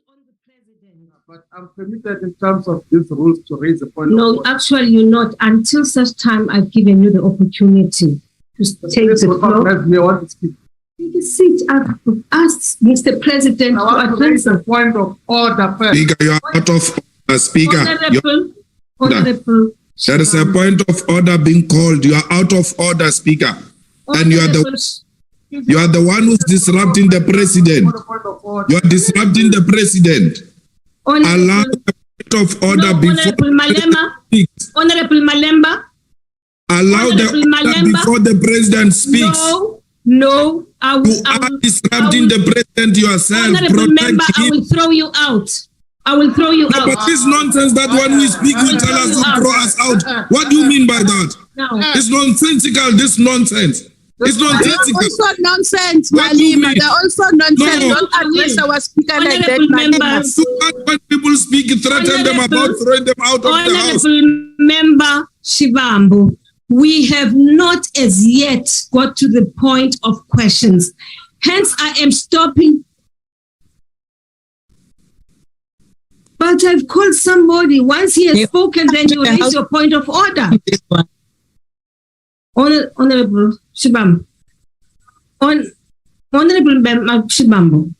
on the president. But I'm permitted in terms of these rules to raise a point of No, order. actually, you're not. Until such time, I've given you the opportunity to take the floor. I want to speak. Take a seat. I've asked Mr. President I want to raise a point of order first. Speaker, you are out of order, Speaker. Honorable. There is a point of order being called. You are out of order, Speaker. And you are the one who's disrupting the president. You are disrupting the president. Allow the point of order before Honorable Malemba. Allow the order before the president speaks. No. You are disrupting the president yourself. Honorable member, I will throw you out. I will throw you out. But this nonsense that when we speak, you tell us to throw us out. What do you mean by that? No. It's nonsensical, this nonsense. It's nonsensical. They're also nonsense, Malima. They're also nonsense. No. Don't address our speaker like that, members. When people speak, threaten them about throwing them out of the house. Honorable member Shivambu, we have not as yet got to the point of questions. Hence, I am stopping. But I've called somebody. Once he has spoken, then you raise your point of order. Honorable Shibambu. Honorable Shibambu.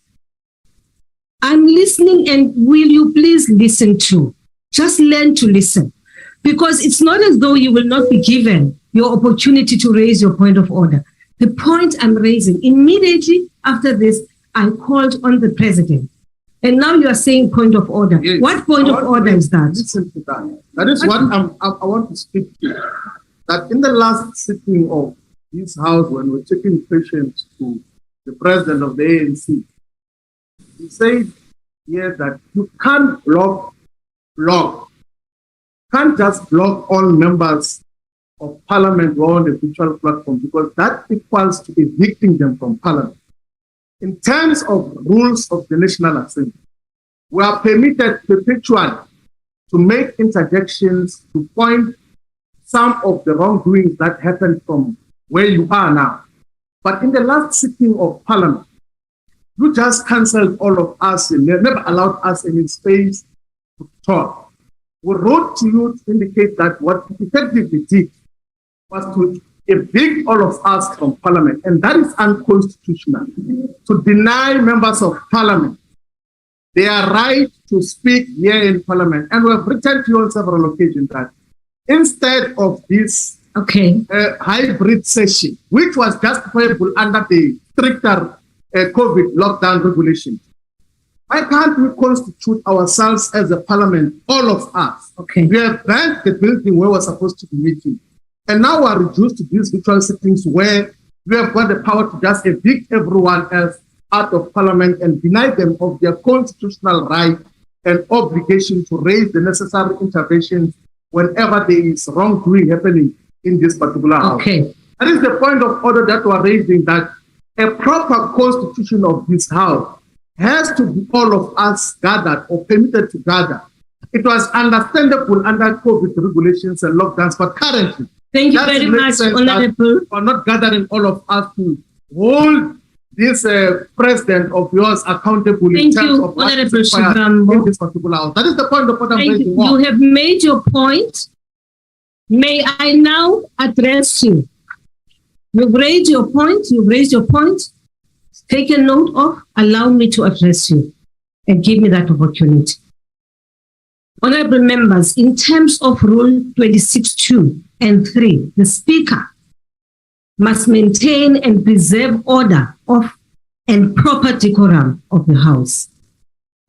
I'm listening, and will you please listen too? Just learn to listen. Because it's not as though you will not be given your opportunity to raise your point of order. The point I'm raising, immediately after this, I called on the president. And now you are saying point of order. Yes. What point of order is that? Listen to that. That is what I want to speak to. That in the last sitting of this house, when we're taking questions to the president of the ANC, he said here that you can't block. Can't just block all members of parliament who are on the virtual platform, because that equals to evicting them from parliament. In terms of rules of the National Assembly, we are permitted perpetually to make interjections to point some of the wrongdoings that happened from where you are now. But in the last sitting of parliament, you just cancelled all of us and never allowed us any space to talk. We wrote to you to indicate that what we effectively did was to evict all of us from parliament, and that is unconstitutional. To deny members of parliament their right to speak here in parliament. And we have written to you on several occasions that instead of this hybrid session, which was justifiable under the stricter COVID lockdown regulations, why can't we constitute ourselves as a parliament, all of us? We have burnt the building where we're supposed to be meeting. And now we're reduced to these virtual sittings where we have got the power to just evict everyone else out of parliament and deny them of their constitutional right and obligation to raise the necessary interventions whenever there is wrongdoing happening in this particular house. That is the point of order that we're raising, that a proper constitution of this house has to be all of us gathered or permitted to gather. It was understandable under COVID regulations and lockdowns, but currently, thank you very much, Honorable. For not gathering all of us to hold this president of yours accountable in terms of what is required in this particular house. That is the point of what I'm raising. You have made your point. May I now address you? You've raised your point. Take a note of, allow me to address you and give me that opportunity. Honorable members, in terms of Rule 26(2) and 3, the Speaker must maintain and preserve order and proper decorum of the House.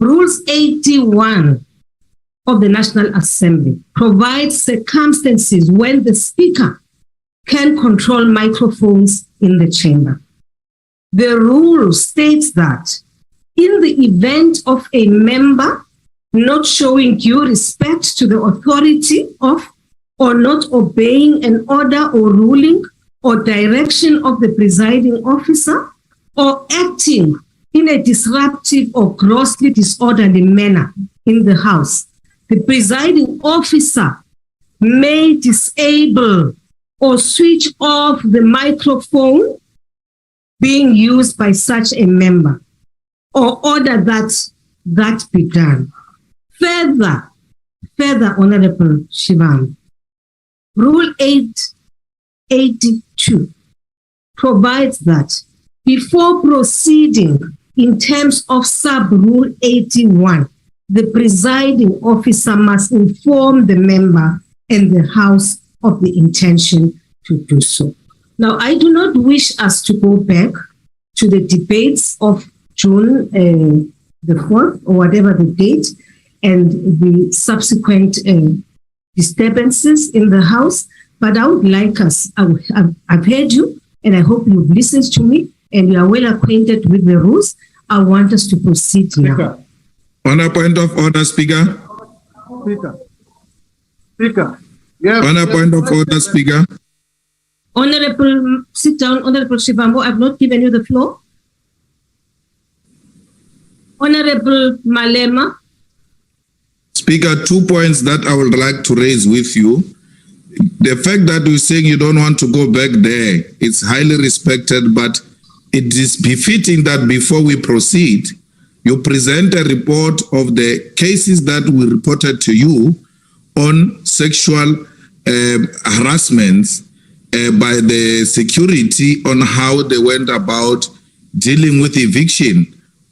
Rules 81 of the National Assembly provides circumstances when the Speaker can control microphones in the chamber. The rule states that in the event of a member not showing due respect to the authority of or not obeying an order or ruling or direction of the presiding officer, or acting in a disruptive or grossly disorderly manner in the House, the presiding officer may disable or switch off the microphone being used by such a member, or order that that be done. Further, Honorable Shivam, Rule 882 provides that before proceeding in terms of sub-rule 81, the presiding officer must inform the member and the House of the intention to do so. Now, I do not wish us to go back to the debates of June the 4th or whatever the date and the subsequent disturbances in the House, but I would like us, I've heard you and I hope you've listened to me and you are well acquainted with the rules. I want us to proceed now. On a point of order, Speaker. Speaker. Yes, on a point of order, Speaker. Honorable, sit down, Honorable Shivambo. I've not given you the floor. Honorable Malema. Speaker, 2 points that I would like to raise with you. The fact that you're saying you don't want to go back there, it's highly respected, but it is befitting that before we proceed, you present a report of the cases that we reported to you on sexual harassments by the security on how they went about dealing with eviction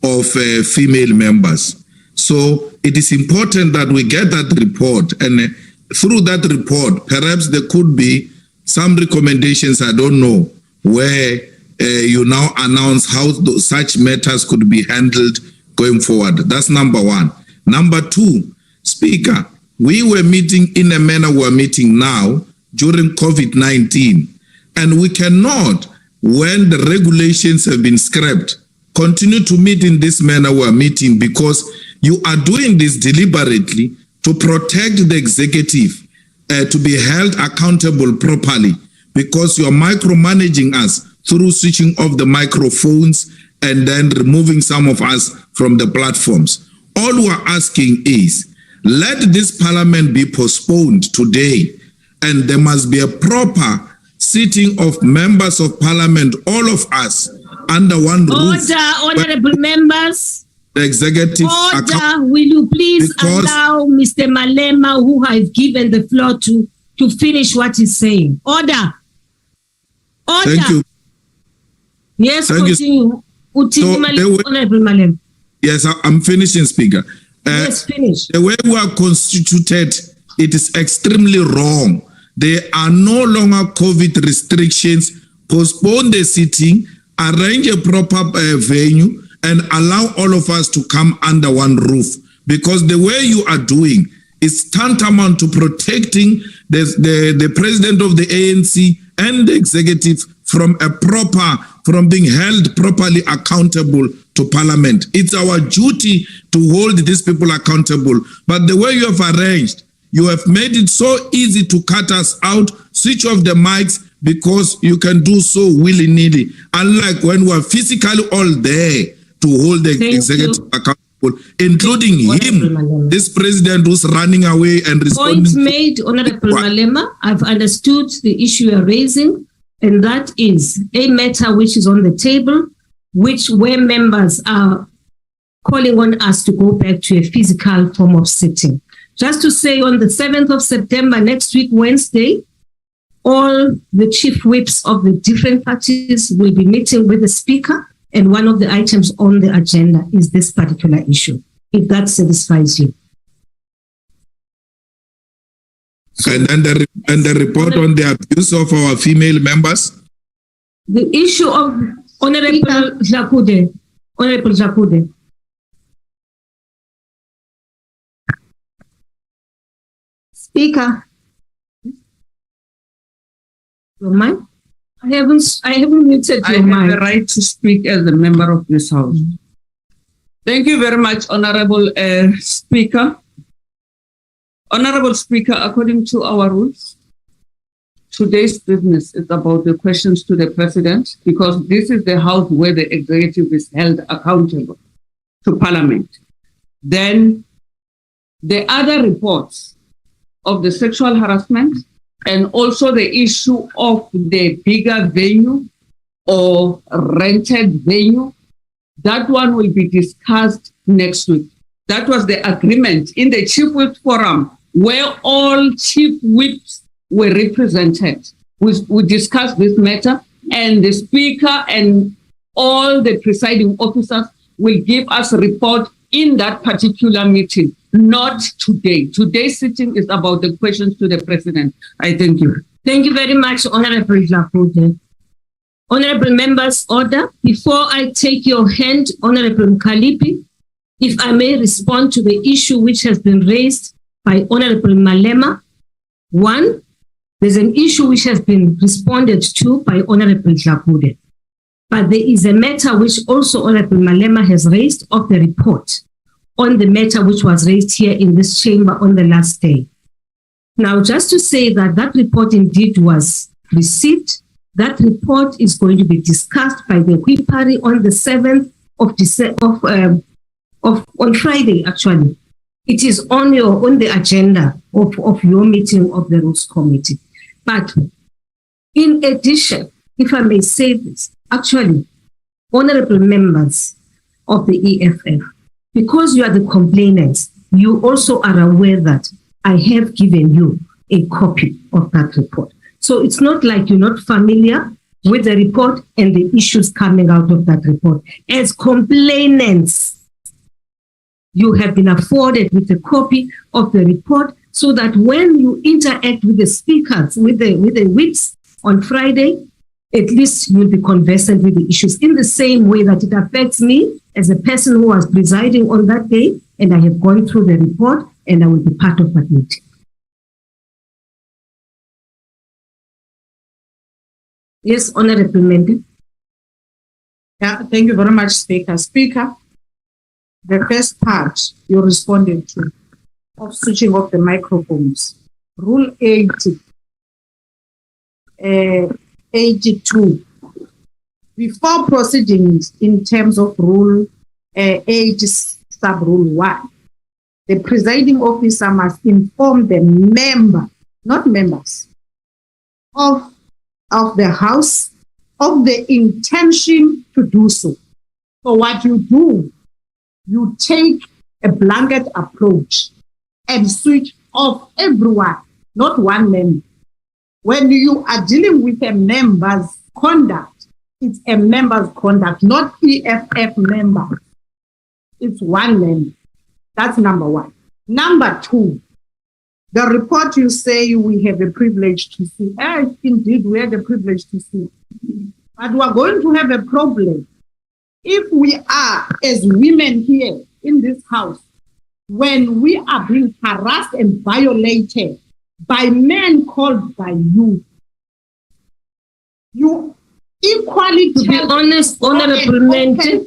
of female members. So it is important that we get that report, and through that report, perhaps there could be some recommendations, I don't know, where you now announce how such matters could be handled going forward. That's number one. Number two, Speaker, we were meeting in a manner we're meeting now during COVID-19, and we cannot, when the regulations have been scrapped, continue to meet in this manner we're meeting, because you are doing this deliberately to protect the executive to be held accountable properly, because you're micromanaging us through switching off the microphones and then removing some of us from the platforms. All we're asking is, let this parliament be postponed today, and there must be a proper sitting of members of parliament, all of us, under one roof. Order, honorable members. The executive. Order, will you please allow Mr. Malema, who has given the floor to finish what he's saying? Order. Order. Thank you. Yes, thank continue. Honorable Malema. Yes, I'm finishing, Speaker. Yes, finish. The way we are constituted, it is extremely wrong. There are no longer COVID restrictions. Postpone the sitting, arrange a proper venue, and allow all of us to come under one roof. Because the way you are doing is tantamount to protecting the president of the ANC and the executive from being held properly accountable to Parliament. It's our duty to hold these people accountable. But the way you have arranged, you have made it so easy to cut us out, switch off the mics, because you can do so willy-nilly. Unlike when we are physically all there to hold the executive accountable, including him, this president who's running away and responding. Point made, Honorable Malema. I've understood the issue you're raising, and that is a matter which is on the table, where members are calling on us to go back to a physical form of sitting. Just to say, on the 7th of September, next week, Wednesday, all the chief whips of the different parties will be meeting with the speaker, and one of the items on the agenda is this particular issue, if that satisfies you. And the report on the abuse of our female members? The issue of Honorable Jakude. Honorable Jakude. Speaker. Your mic? I haven't muted your mic. I have the right to speak as a member of this House. Thank you very much, Honorable Speaker. Honorable Speaker, according to our rules, today's business is about the questions to the President, because this is the House where the executive is held accountable to Parliament. Then the other reports of the sexual harassment, and also the issue of the bigger venue or rented venue, that one will be discussed next week. That was the agreement in the Chief Whip Forum, where all chief whips were represented. We discussed this matter, and the Speaker and all the presiding officers will give us a report in that particular meeting, not today. Today's sitting is about the questions to the President. I thank you. Thank you very much, Honorable Dlakode. Honorable members, order. Before I take your hand, Honorable Mkalipi, if I may respond to the issue which has been raised by Honorable Malema. One, there's an issue which has been responded to by Honorable Dlakode. But there is a matter which also Honorable Malema has raised of the report on the matter which was raised here in this chamber on the last day. Now, just to say that that report indeed was received, that report is going to be discussed by the Whipari on the 7th of December, on Friday, actually. It is on the agenda of your meeting of the Rules Committee. But in addition, if I may say this, actually, honorable members of the EFF, because you are the complainants, you also are aware that I have given you a copy of that report. So it's not like you're not familiar with the report and the issues coming out of that report. As complainants, you have been afforded with a copy of the report so that when you interact with the speakers, with the whips on Friday, at least you'll be conversant with the issues in the same way that it affects me as a person who was presiding on that day, and I have gone through the report and I will be part of that meeting. Yes, Honorable Mende. Yeah, thank you very much, Speaker. Speaker, the first part you responded to of switching off the microphones, Rule 82. Before proceedings in terms of Rule 8, sub-Rule 1, the presiding officer must inform the member, not members, of the House of the intention to do so. So what you do, you take a blanket approach and switch off everyone, not one member. When you are dealing with a member's conduct, it's a member's conduct, not EFF member. It's one member. That's number one. Number two, the report you say we have a privilege to see. Indeed, we have a privilege to see. But we are going to have a problem if we are, as women here in this house, when we are being harassed and violated by men called by you. You equally, to be honest, Honorable Mente,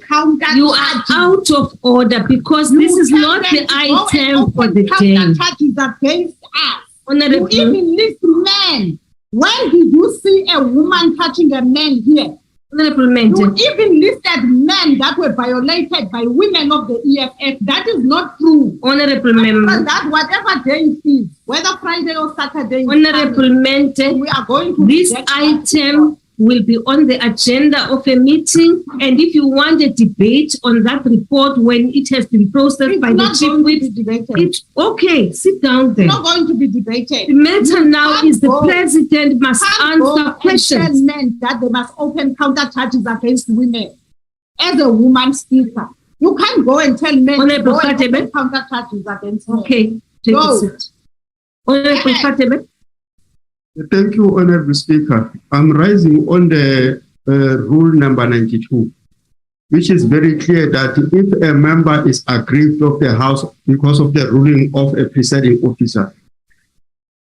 you are out of order because this is not the item for the day. Against us. Honorable, you even list men. When did you see a woman touching a man here? Honorable Mente, you even listed men that were violated by women of the EFF. That is not true. Honorable Member, that whatever day it is, whether Friday or Saturday, Honorable Mente, we are going to this item will be on the agenda of a meeting, and if you want a debate on that report when it has been processed by the chief whip, okay, sit down there. It's not going to be debated. The matter now is the president must answer questions. Men that they must open counter charges against women. As a woman speaker, you can't go and tell men to go and open counter charges against men. Okay, take a seat. Honorable Khatebe. Thank you, Honorable Speaker. I'm rising on the rule number 92, which is very clear that if a member is aggrieved of the House because of the ruling of a presiding officer,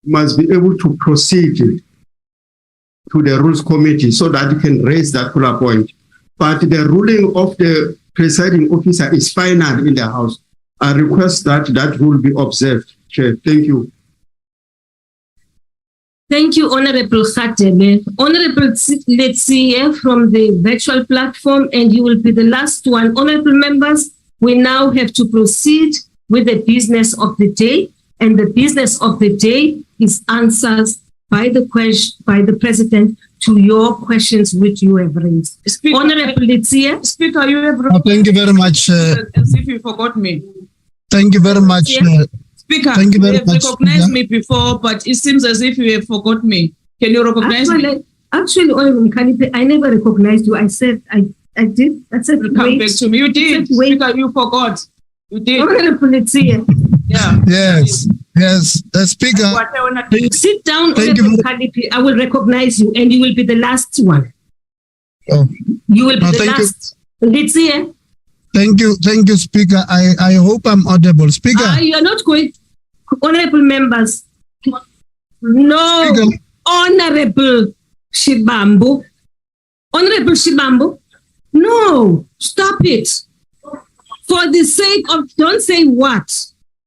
must be able to proceed to the Rules Committee so that he can raise that particular point. But the ruling of the presiding officer is final in the House. I request that that rule be observed, Chair. Thank you. Thank you, Honorable Khatebe. Honorable Letsie from the virtual platform, and you will be the last one. Honorable members, we now have to proceed with the business of the day, and the business of the day is answers by the President to your questions which you have raised. Honorable Letsie. Speaker, you have thank you very much. As if you forgot me. Thank you very much. Speaker, Thank you you very have much, recognized Speaker. me before, but it seems as if you have forgot me. Can you recognize me? Actually, Honorable Mkhanipe, I never recognized you. I said, I did. I said, Come wait. back to me. You did. Said, wait. Speaker, you forgot. You did. Honorable Letsie, Yeah. Yes, yes. Speaker, What I wanna do. sit down, Thank Honorable you. Mkhanipe. I will recognize you and you will be the last one. oh, You will be No, the thank you. last. Letsie, thank you, Speaker. I hope I'm audible. Speaker, you are not going, honorable members. No, Speaker. Honorable Shibambu. Honorable Shibambu. No, stop it. For the sake of, don't say what.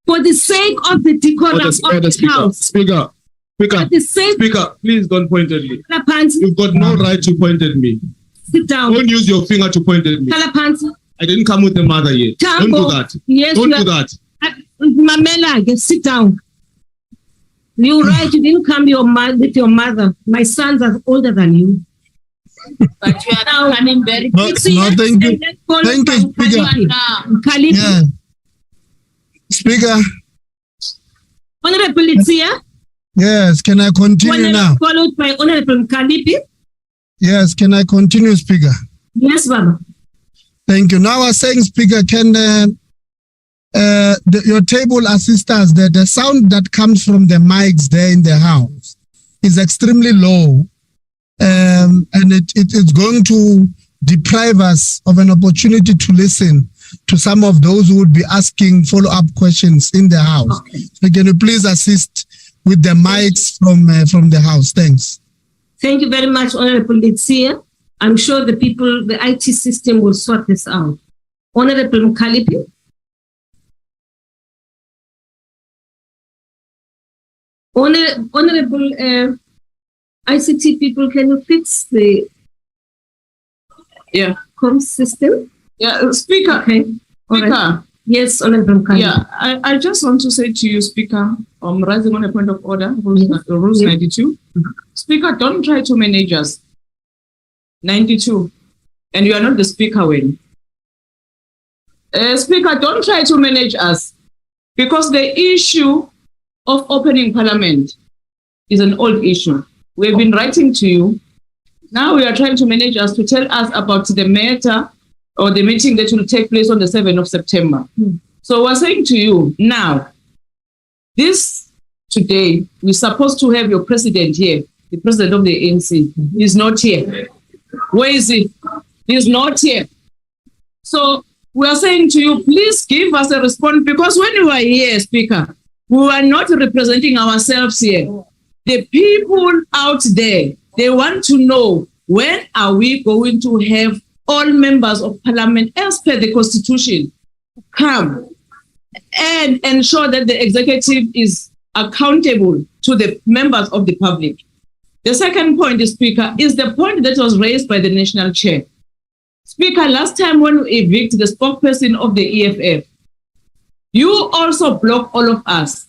For the sake of the decorum of the House. Speaker, For the sake Speaker, please don't point at me. Kalapansi, You've got no right to point at me. sit down. Don't use your finger to point at me. Kalapansi, I didn't come with the mother yet. Don't do that. Yes, Don't you do are- that. Mamela, sit down. You're right, you didn't come with your mother. My sons are older than you. But you are now coming very No, thank you. Thank you, Speaker. Khalid, Yeah. Speaker, Honorable Letsie, yes, can I continue now? followed by Honorable Mkhanipe. Yes, can I continue, Speaker? Yes, Baba. Thank you. Now I was saying, Speaker, can your table assist us that the sound that comes from the mics there in the house is extremely low, and it's going to deprive us of an opportunity to listen to some of those who would be asking follow-up questions in the house. Okay. So can you please assist with the mics from the house? Thanks. Thank you very much, Honorable Letsie. I'm sure the people, the IT system will sort this out. Honorable Mkhanipe. Honorable ICT people, can you fix the com system? Yeah, Speaker. Okay. All Speaker. right. Yes, Honorable Mkhanipe. Yeah, I just want to say to you, Speaker, I'm rising on a point of order, rules Yes. 92. Speaker, don't try to manage us. 92. And you are not the Speaker, Wayne. Speaker, don't try to manage us, because the issue of opening Parliament is an old issue. We've been writing to you. Now we are trying to manage us to tell us about the matter or the meeting that will take place on the 7th of September. So we're saying to you now, today, we're supposed to have your president here, the president of the ANC. He's not here. Where is he? He's not here. So we are saying to you, please give us a response, because when you are here, Speaker, we are not representing ourselves here. The people out there, they want to know, when are we going to have all members of Parliament, as per the Constitution, come and ensure that the executive is accountable to the members of the public. The second point, Speaker, is the point that was raised by the National Chair. Speaker, last time when we evicted the spokesperson of the EFF, you also block all of us,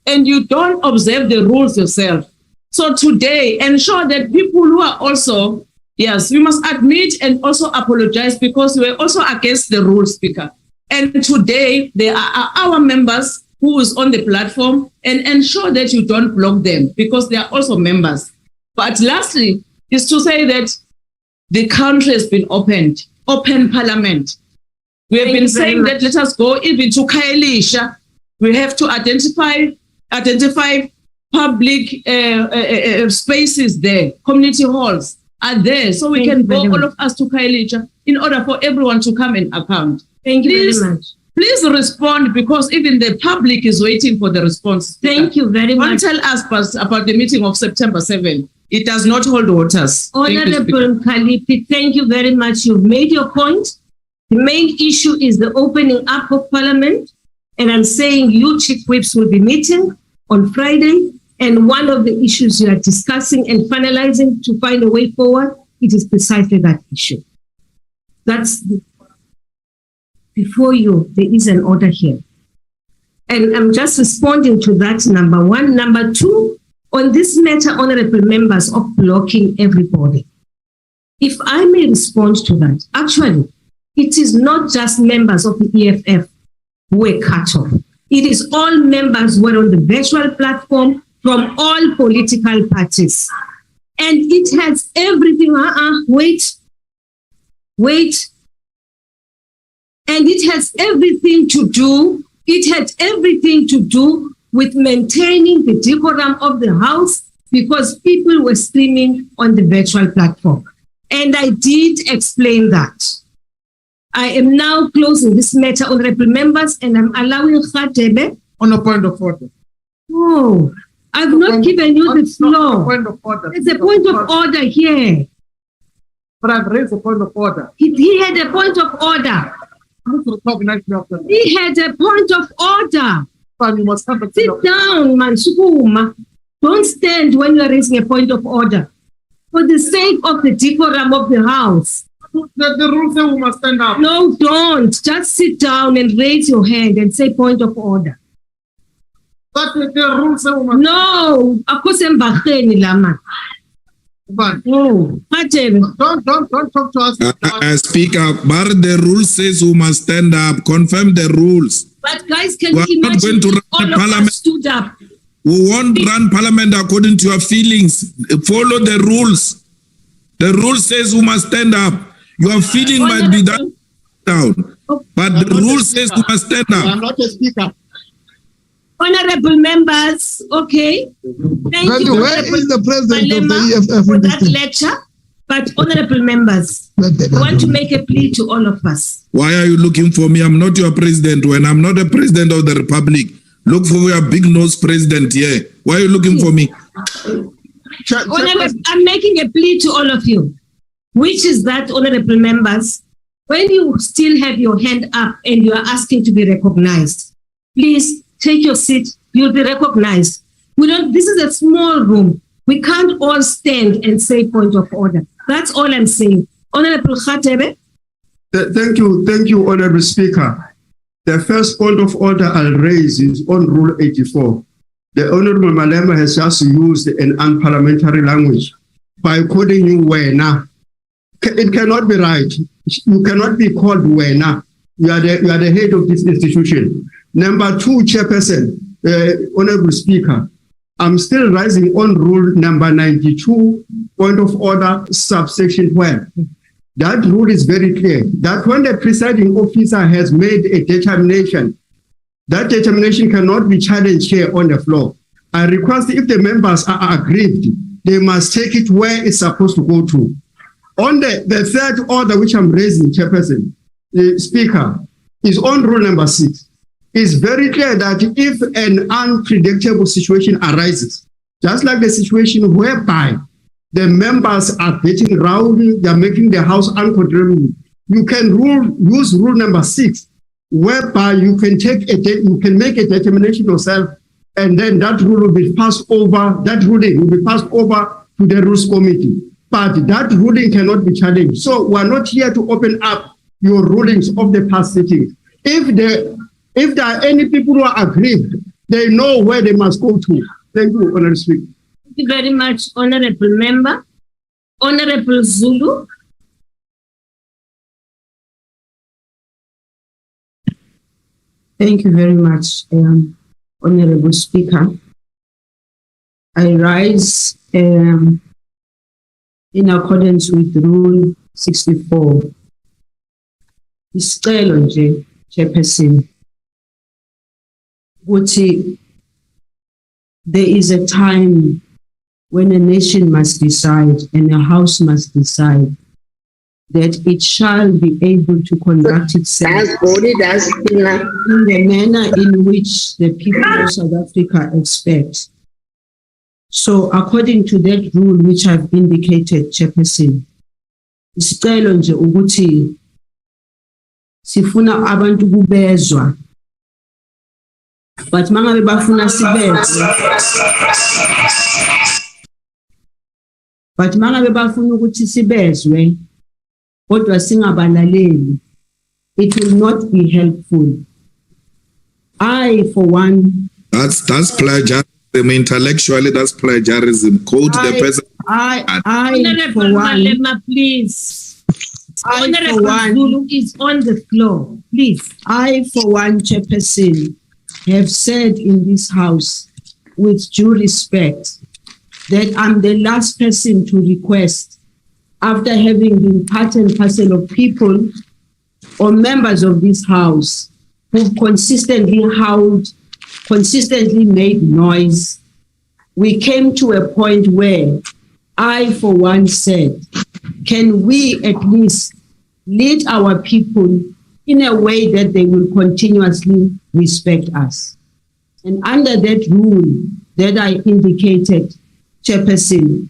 and you don't observe the rules yourself. So today, ensure that people who are also, yes, we must admit and also apologize, because we're also against the rules, Speaker. And today, they are our members who is on the platform, and ensure that you don't block them, because they are also members. But lastly, is to say that the country has been open Parliament. We have been saying that let us go even to Khayelitsha. We have to identify public spaces there, community halls are there, so we can go all of us to Khayelitsha in order for everyone to come and account. Thank you very much. Please respond, because even the public is waiting for the response. Thank you very Don't much. tell us about the meeting of September 7. It does not hold waters. Honorable Mkhanipe, thank you very much. You've made your point. The main issue is the opening up of Parliament. And I'm saying you chief whips will be meeting on Friday. And one of the issues you are discussing and finalizing to find a way forward, it is precisely that issue. Before you, there is an order here. And I'm just responding to that, number one. Number two, on this matter, honorable members, of blocking everybody. If I may respond to that, actually, it is not just members of the EFF were cut off. It is all members who were on the virtual platform from all political parties. And it has everything, wait. And it has everything to do, with maintaining the decorum of the House because people were streaming on the virtual platform. And I did explain that. I am now closing this matter, honorable members, and I'm allowing Khatebe. On a point of order. No, I've not given you the floor. Point of order. There's a point of order here. But I've raised a point of order. He had a point of order. He had a point of order. You must have a Sit down, man. Sukuma. Don't stand when you are raising a point of order. For the sake of the decorum of the House. The rules say we must stand up. No, don't. Just sit down and raise your hand and say point of order. But the rules say we must. No. But No. don't talk to us. Speaker, but the rule says we must stand up. Confirm the rules. But guys, can We you are not going imagine to run all the of parliament. us stood up? We won't run parliament according to your feelings. Follow the rules. The rule says we must stand up. Your feeling might be down, but the rule says we must stand I'm up. not a speaker. Honorable members, okay. Thank But you, where Honorable is the president of the Malema, EFF for in that this thing? lecture. But honorable members, I want to make a plea to all of us. Why are you looking for me? I'm not your president. When I'm not the president of the republic, look for your big nose president here. Why are you looking for me? I'm making a plea to all of you, which is that, honorable members, when you still have your hand up and you are asking to be recognized, please take your seat. You'll be recognized. This is a small room. We can't all stand and say point of order. That's all I'm saying. Honorable Khatebe. Thank you, Honorable Speaker. The first point of order I'll raise is on Rule 84. The Honorable Malema has just used an unparliamentary language by calling you Wena. It cannot be right. You cannot be called Wena. You are the head of this institution. Number two, Chairperson, Honorable Speaker, I'm still rising on Rule number 92, point of order, subsection 12. That rule is very clear that when the presiding officer has made a determination, that determination cannot be challenged here on the floor. I request if the members are aggrieved, they must take it where it's supposed to go to. On the third order, which I'm raising, Chairperson, the Speaker, is on Rule number 6. It's very clear that if an unpredictable situation arises, just like the situation whereby the members are getting rowdy, they're making the House uncontrollable, you can use Rule number 6, whereby you can make a determination yourself, and then that rule will be passed over, that ruling will be passed over to the Rules Committee. But that ruling cannot be challenged. So we're not here to open up your rulings of the past sittings. If there are any people who are aggrieved, they know where they must go to. Thank you, Honorable Speaker. Thank you very much, Honorable Member. Honorable Zulu. Thank you very much, Honorable Speaker. I rise in accordance with Rule 64. Isicelo nje, Chairperson, ukuthi there is a time when a nation must decide and a house must decide that it shall be able to conduct itself in the manner in which the people of South Africa expect. So according to that rule which I've indicated, Chairperson, isicelo nje ukuthi sifuna abantu kubezwa, but mangabe bafuna sibezwe, but mangabe bafuna ukuthi sibezwe kodwa singabalaleli, it will not be helpful. I, for one, That's plagiarism. Intellectually, that's plagiarism. Quote the person. I, for Honorable one, Malema, please. Honorable Zulu is on the floor. Please. I, for one, Chairperson, have said in this House, with due respect, that I'm the last person to request, after having been part and parcel of people or members of this House who've consistently howled, consistently made noise. We came to a point where I, for one, said, can we at least lead our people in a way that they will continuously respect us? And under that rule that I indicated, Chairperson,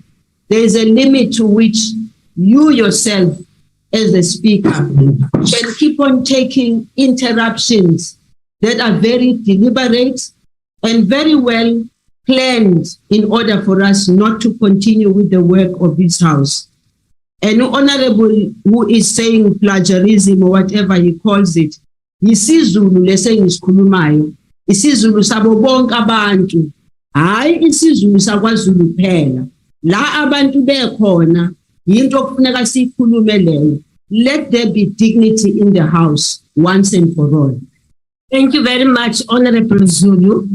there is a limit to which you yourself, as the Speaker, can keep on taking interruptions that are very deliberate and very well planned in order for us not to continue with the work of this House. And Honorable who is saying plagiarism or whatever he calls it, yisizulu lesengisikhulumayo, isizulu sabo bonke abantu, hayi isizulu sakwaZulu kuphela. La abantu bekhona, yinto okufuneka siyikhulume leyo. Let there be dignity in the House once and for all. Thank you very much, Honorable Zulu.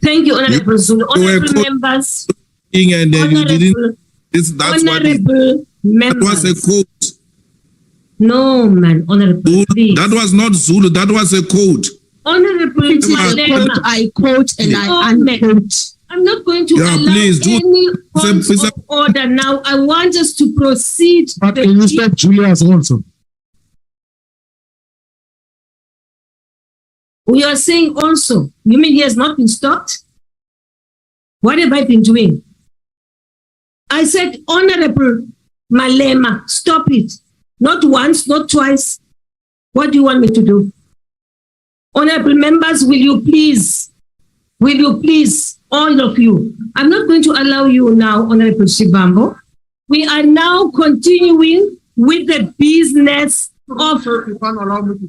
Thank you, Honorable Zulu. Honorable members. And then you didn't. That's Honorable members. That was a quote. No, man, Honorable. Please. That was not Zulu. That was a quote. Honorable, I quote and I unquote. I'm not going to allow any forms of order now. I want us to proceed. But can you stop Julius also? We are saying also, you mean he has not been stopped? What have I been doing? I said, Honorable Malema, stop it. Not once, not twice. What do you want me to do? Honorable members, will you please, all of you, I'm not going to allow you now, Honorable Shibambo. We are now continuing with the business of,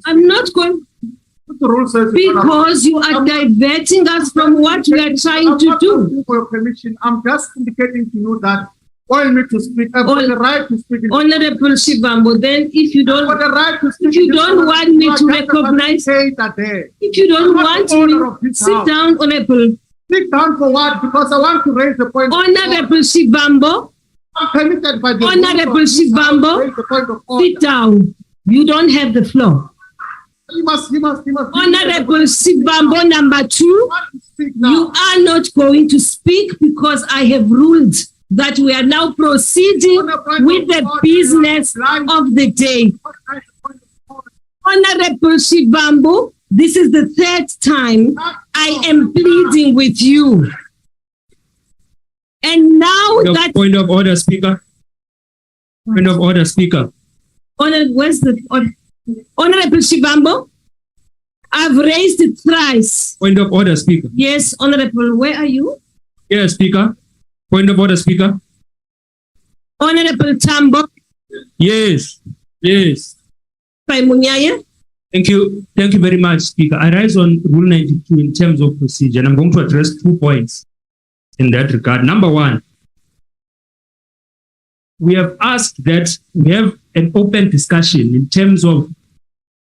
I'm not going, because you are diverting us from what we are trying to do. For your permission, I'm just indicating to you that for me to speak, I've got the right to speak. Honorable Shibambo, then if you don't, the right to speak, if you don't want me to recognize, if you don't want me, sit down, Honorable. Sit down for what? Because I want to raise the point. Honorable Shibambo, I'm permitted by the Honorable Shibambo, sit down. You don't have the floor. You must. Honorable Shibambo number 2, you are not going to speak because I have ruled that we are now proceeding with the business of the day. Honorable Shibambo, this is the 3rd time I am pleading with you. And now that... Point of order, Speaker. Point of order, Speaker. Where's the... Honorable Shibambo, I've raised it thrice. Point of order, Speaker. Yes, Honorable, where are you? Yes, Speaker. Point of order, Speaker. Honorable Tambo. Yes, yes. Munyaye. Thank you. Thank you very much, Speaker. I rise on Rule 92 in terms of procedure, and I'm going to address 2 points in that regard. Number 1, we have asked that we have an open discussion in terms of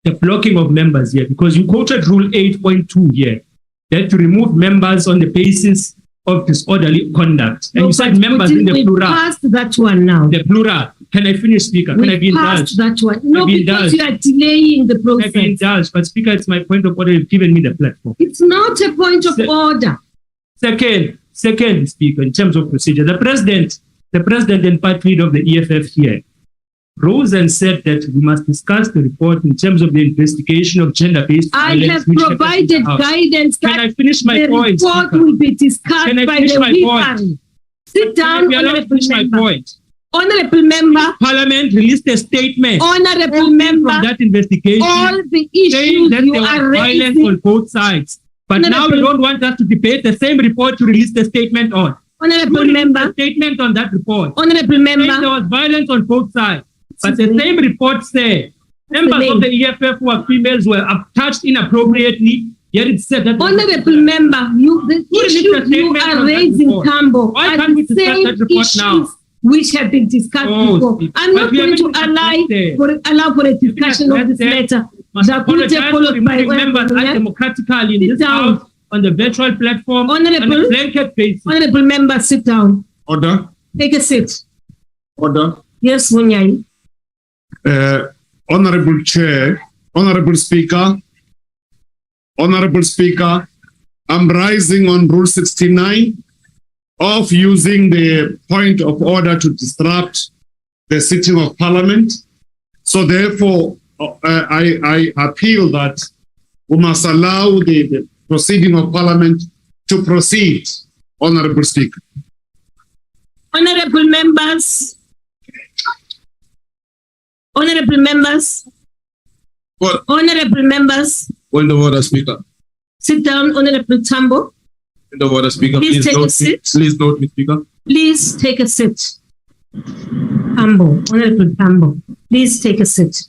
the blocking of members here, because you quoted Rule 8.2 here, that to remove members on the basis of disorderly conduct. And you said members in the plural. We passed that one now. The plural. Can I finish, Speaker? Can I be indulged? That one. No, because you are delaying the process. Can I be indulged? But Speaker, it's my point of order. You've given me the platform. It's not a point of order. Second, Speaker, in terms of procedure, the president and part lead of the EFF here rose and said that we must discuss the report in terms of the investigation of gender-based violence. I have provided guidance that can I finish my point, the report will be discussed by the weekend. Sit down, Honorable Member. Honorable Member. Parliament released a statement. Honorable Member. From that investigation. All the issues that you there are was violence raising. on both sides. But now you don't want us to debate the same report you released a statement on. Honorable Member. Statement on that report. Honorable Member. There was violence on both sides. But the same report said members of the EFF who are females were touched inappropriately. Yet it said that... Honorable Member, the issues you are raising, Tambo, why can't we discuss that report now? which have been discussed before. I'm not going to allow for a discussion of this matter. Apologize for removing members undemocratically in this house on the virtual platform on a blanket basis. Honorable member, sit down. Order. Take a seat. Order. Yes, Munyai. Honorable Chair, Honorable Speaker, I'm rising on Rule 69 of using the point of order to disrupt the sitting of Parliament. So therefore, I appeal that we must allow the proceeding of Parliament to proceed, Honorable Speaker. Honorable members. What? Honorable members. Point of order, Speaker. Sit down, Honorable Tambo. Point of order, Speaker. Please take a seat. Please note me, Speaker. Please take a seat. Honorable Tambo, please take a seat.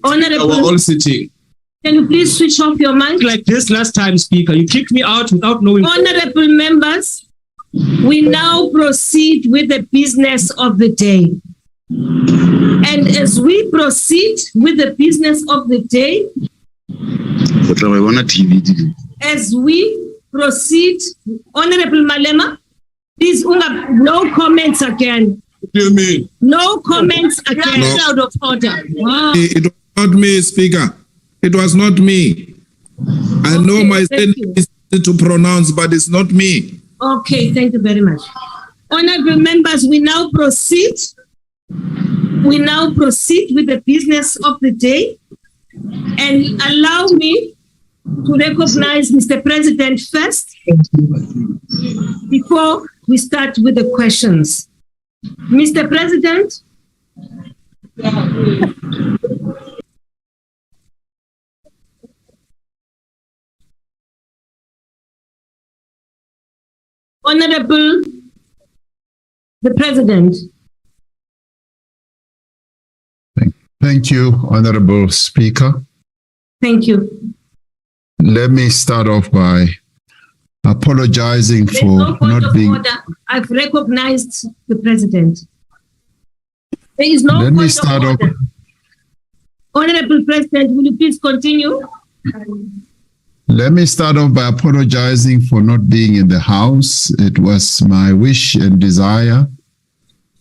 Honorable, We're all sitting. can you please switch off your mic? Like this last time, Speaker, you kicked me out without knowing. Honorable members, we now proceed with the business of the day. And as we proceed with the business of the day, as we proceed, Honorable Malema, please, no comments again. What do you mean? No comments again. No. Out of order. Wow. It was not me, Speaker. It was not me. I know my statement is to pronounce, but it's not me. Okay, thank you very much. Honorable members, we now proceed. We now proceed with the business of the day. And allow me to recognize Mr. President first before we start with the questions. Mr. President. Honorable the President. Thank you, Honorable Speaker. Thank you. Let me start off by apologizing There's for no point not of being. order. I've recognized the President. There is no Let point me start of off. order. Honorable President, will you please continue? Let me start off by apologizing for not being in the House. It was my wish and desire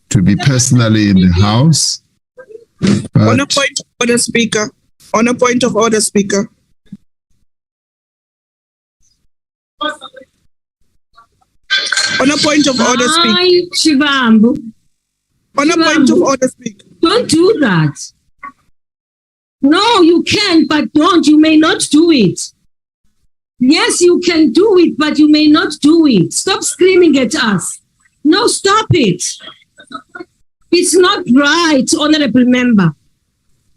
to be personally in the House. On a point of order, Speaker. On a point of order, Speaker. On a point of order, Speaker. Hi, Shivambu. On a point of order, Speaker. Don't do that. No, you can, but don't. You may not do it. Yes, you can do it, but you may not do it. Stop screaming at us. No, stop it. It's not right, Honorable Member.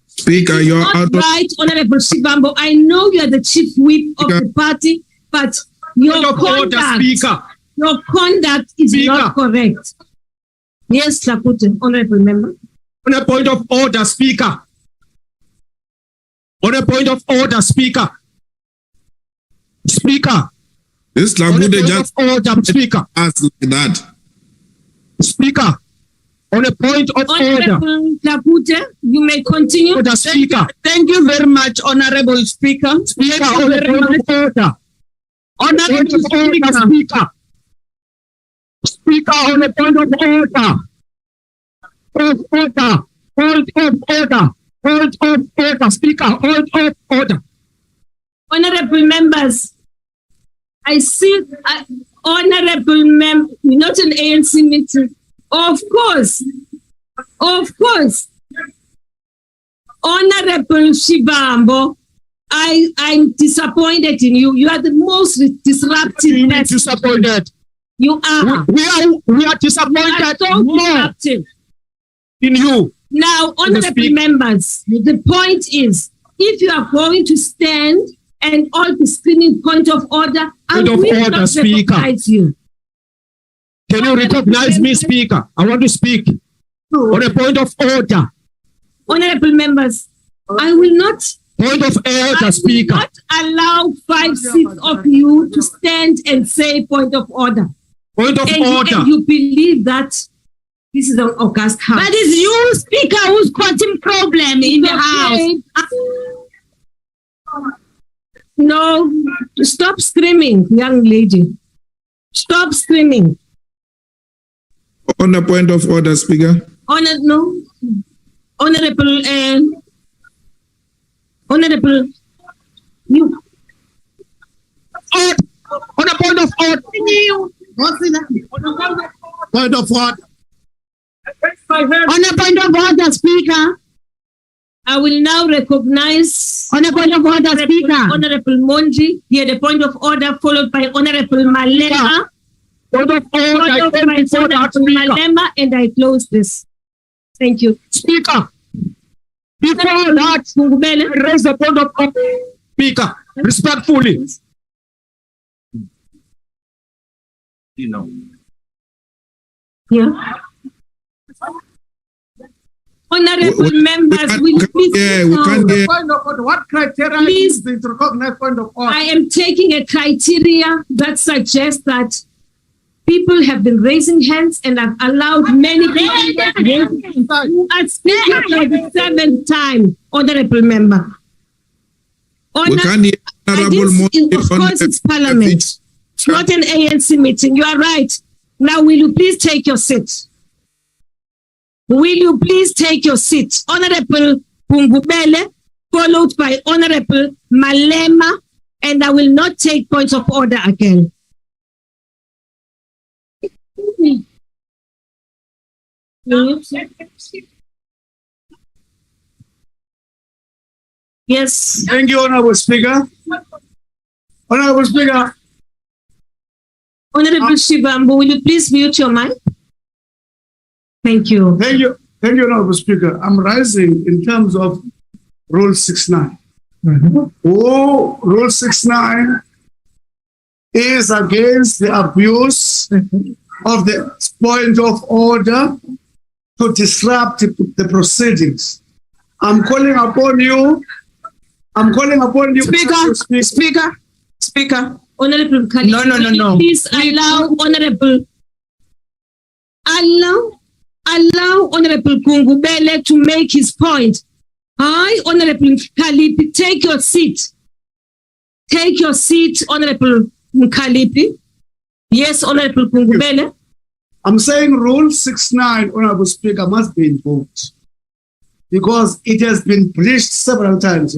Speaker, you're Not out of right, Honorable Shivambu. I know you're the chief whip of the party, but your conduct is not correct. Yes, Lakute, Honorable Member. On a point of order, Speaker. On a point of order, Speaker. Speaker. this On a Labude point just of order, Speaker. asked like that. Speaker. On a point of order. Honorable Lakute, you may continue. Order, Speaker. Thank you very much, Honorable Speaker. Speaker, on a point of order. Honorable Speaker, Speaker. Speaker, on a point of order. Point of order. Point of order. Speaker, point of order. Honorable members, I see, honorable member, not an ANC meeting. Of course. Honorable Shivambu, I'm disappointed in you. You are the most disruptive person. Disappointed. You are. We are disappointed So more disruptive. in you. Now, honorable speak. members, the point is, if you are going to stand and all the screaming point of order, I Point of will order, not Speaker. recognize you. Can you recognize me, Speaker? I want to speak on a point of order. Honorable members, I will not Point of I order, will Speaker. not allow 5, 6 of you to stand and say point of order. Point of order. And you believe that this is an august house. But it's you, Speaker, who's causing problem in the house. No, stop screaming, young lady. Stop screaming. On a point of order, Speaker. Honorable, you. On a point of order. Point of order. On a point of order, Speaker. I will now recognize On a point of order, Speaker. Honorable Monji. He had a point of order followed by Honorable Malema. Point of order. Followed by Honorable Malema, and I close this. Thank you. Speaker. Before that, raise the point of order. Speaker, respectfully. Yeah. Honorable members, will you please What criteria Please. is the recognized point of order? I am taking a criteria that suggests that people have been raising hands and I've allowed many people who are speaking for the seventh time, honorable member. We can't hear Honorable Monji Of on course, the- it's parliament. It's not an ANC meeting. You are right. Now, will you please take your seat? Will you please take your seat? Honorable Pungubele, followed by Honorable Malema, and I will not take points of order again. Yes. Thank you, Honorable Speaker. Honorable Speaker, Honorable Shivambu, will you please mute your mic? Thank you. thank you, Honorable Speaker. I'm rising in terms of Rule 69. Oh, Rule 69 is against the abuse of the point of order to disrupt the proceedings. I'm calling upon you. Speaker. Honorable Khalid, No. please allow Honorable Kungubele to make his point. Hi, Honorable Kalipi, take your seat. Take your seat, Honorable Kalipi. Yes, Honorable Kungubele. I'm saying Rule 69, Honorable Speaker, must be invoked because it has been breached several times.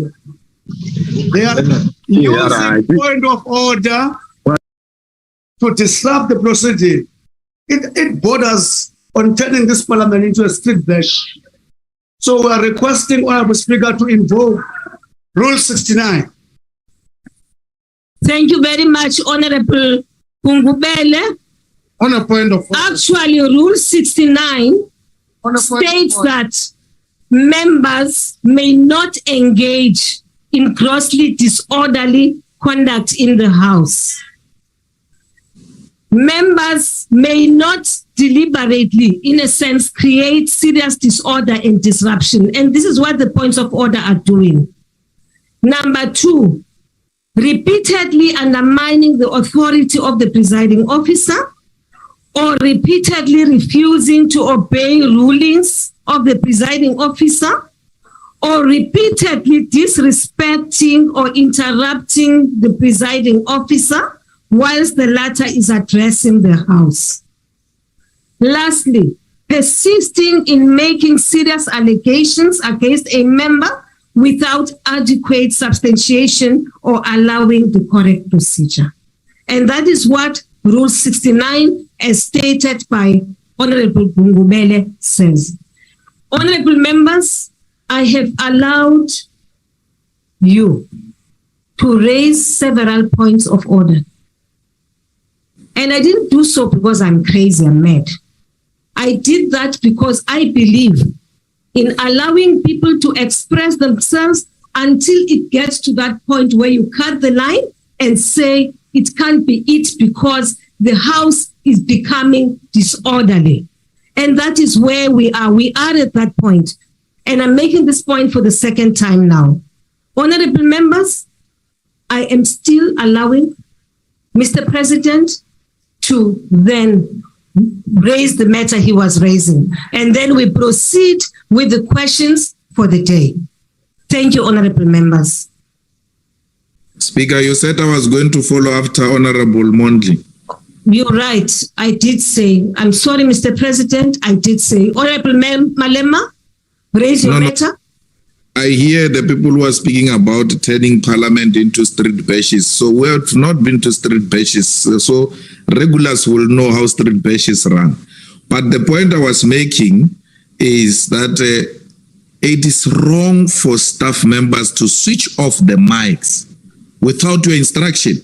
They are using point of order to disrupt the proceeding. It borders on turning this parliament into a street bash. So we are requesting Honorable Speaker to invoke Rule 69. Thank you very much, Honorable Kungubele. On a point of order. Actually, Rule 69 On a point of states order. that members may not engage in grossly disorderly conduct in the House. Members may not deliberately, in a sense, create serious disorder and disruption. And this is what the points of order are doing. Number two, repeatedly undermining the authority of the presiding officer or repeatedly refusing to obey rulings of the presiding officer or repeatedly disrespecting or interrupting the presiding officer whilst the latter is addressing the House. Lastly, persisting in making serious allegations against a member without adequate substantiation or allowing the correct procedure. And that is what Rule 69, as stated by Honorable Bungubele, says. Honorable members, I have allowed you to raise several points of order. And I didn't do so because I'm crazy, I'm mad. I did that because I believe in allowing people to express themselves until it gets to that point where you cut the line and say it can't be it because the House is becoming disorderly. And that is where we are. We are at that point. And I'm making this point for the second time now. Honorable members, I am still allowing Mr. President to then raise the matter he was raising. And then we proceed with the questions for the day. Thank you, honorable members. Speaker, you said I was going to follow after Honorable Mondli. You're right. I did say, I'm sorry, Mr. President, I did say, Honorable Malema, raise your matter. I hear the people who are speaking about turning parliament into street bashes. So we have not been to street bashes. So regulars will know how street bashes run. But the point I was making is that it is wrong for staff members to switch off the mics without your instruction.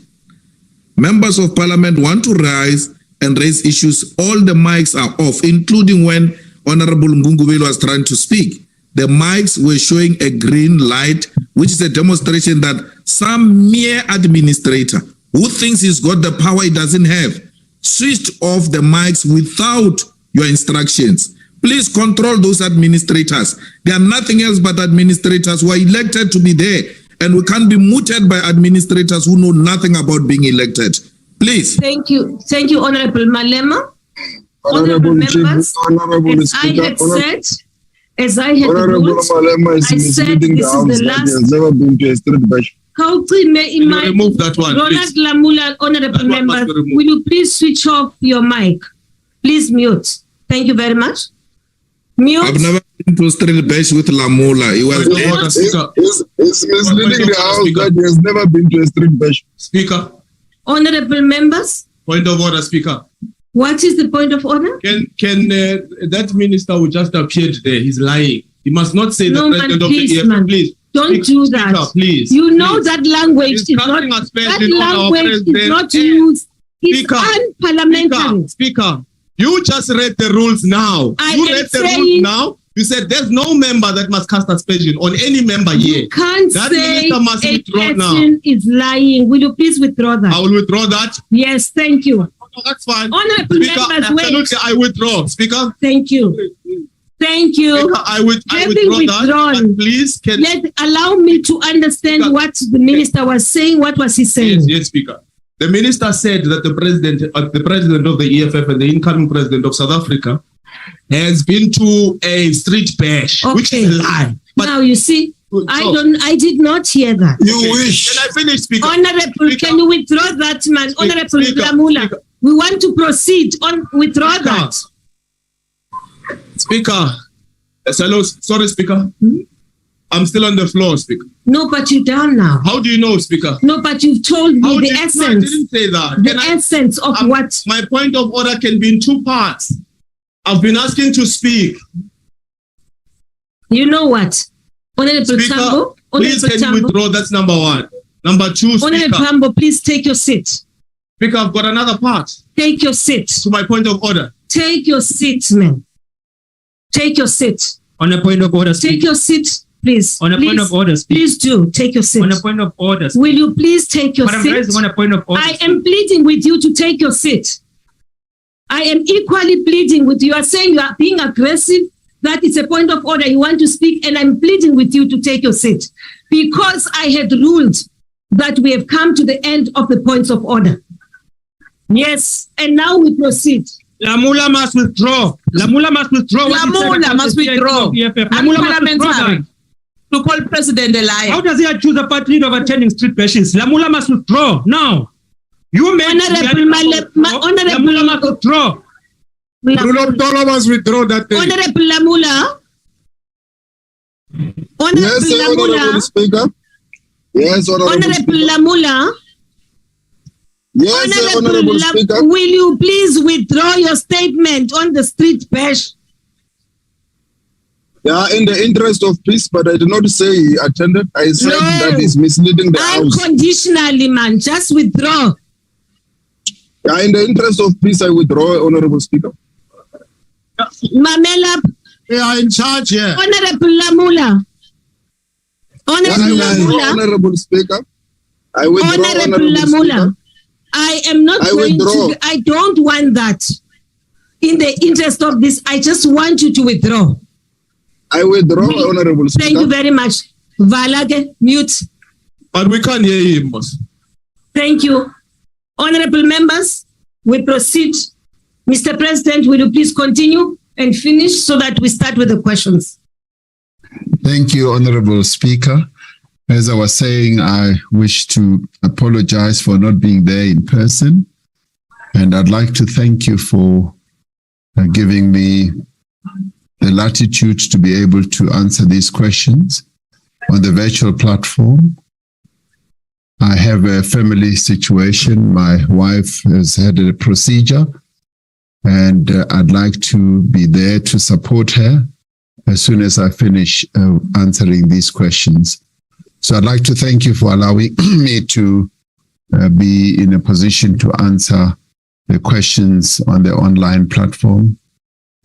Members of parliament want to rise and raise issues. All the mics are off, including when Honorable Ngungubelo was trying to speak. The mics were showing a green light, which is a demonstration that some mere administrator who thinks he's got the power he doesn't have switched off the mics without your instructions. Please control those administrators. They are nothing else but administrators who are elected to be there. And we can't be mooted by administrators who know nothing about being elected. Please. Thank you. Thank you, Honorable Malema. Honorable members, as I had ruled, I said this is the last. Never been to a street bash. Remove that one, Ronald Lamula, honorable members, will you please switch off your mic? Please mute. Thank you very much. Mute. I've never been to a street bash with Lamula. He was It's misleading the house that he has never been to a street bash. Speaker. Honorable members. Point of order, Speaker. What is the point of order? Can that minister who just appeared there, he's lying. He must not say no, the president of the EFF, please. Don't do that. Speaker, please. You know that language is not used. It's unparliamentary. Speaker, you just read the rules now. Rules now. You said there's no member that must cast aspersion on any member here. You can't that say minister must withdraw now. Is lying. Will you please withdraw that? I will withdraw that. Yes, thank you. That's fine. Honorable Speaker, members, absolutely, I withdraw. Speaker. Thank you. Thank you. Speaker, I withdraw that. Please, allow me to understand Speaker, what the minister was saying. What was he saying? Yes, Speaker. The minister said that the president of the EFF and the incoming president of South Africa has been to a street bash, which is a lie. But now you see, I did not hear that. You wish. Can I finish, Speaker? Honorable, Speaker. Can you withdraw that, man? Honorable Lamula, we want to proceed on withdraw that. Speaker. Hello, sorry, Speaker. I'm still on the floor, Speaker. No, but you're down now. How do you know, Speaker? No, but you've told me the essence. No, I didn't say that. The essence of what? My point of order can be in two parts. I've been asking to speak. You know what? Honorable Speaker, Tambo, please can you withdraw? That's number one. Number two, Speaker. Honorable Tambo, please take your seat. Speaker, I've got another part. Take your seat. To my point of order. Take your seat, man. Take your seat. On a point of order, take your seat, please. On a point of order, please do take your seat. On a point of order, will you please take your seat? On a point of order, I am pleading with you to take your seat. I am equally pleading with you. You are saying you are being aggressive. That is a point of order. You want to speak, and I'm pleading with you to take your seat because I had ruled that we have come to the end of the points of order. Yes, and now we proceed. Lamula must withdraw. Lamula must withdraw. Lamula must withdraw. Lamula must withdraw. To call president a liar. How does he accuse a party leader of attending street bashes? Lamula must withdraw now. You made Lamula must withdraw. Rule of Dollar must withdraw that thing. Honorable Lamula. Honorable Speaker. Yes, Honorable Lamula. Yes, Honorable Speaker. Will you please withdraw your statement on the street bash? Yeah, in the interest of peace, but I did not say he attended. I said that is misleading the house. Unconditionally, man. Just withdraw. Yeah, in the interest of peace, I withdraw, Honorable Speaker. Mamela. They are in charge here. Honorable Lamula. Honorable Speaker. I withdraw, Honorable Lamula. I am not going to. I don't want that. In the interest of this, I just want you to withdraw. I withdraw, Honorable Speaker. Thank you very much. Valage, mute. But we can't hear him, boss. Thank you. Honorable members, we proceed. Mr. President, will you please continue and finish so that we start with the questions? Thank you, Honorable Speaker. As I was saying, I wish to apologize for not being there in person. And I'd like to thank you for giving me the latitude to be able to answer these questions on the virtual platform. I have a family situation. My wife has had a procedure, and I'd like to be there to support her as soon as I finish answering these questions. So I'd like to thank you for allowing me to be in a position to answer the questions on the online platform.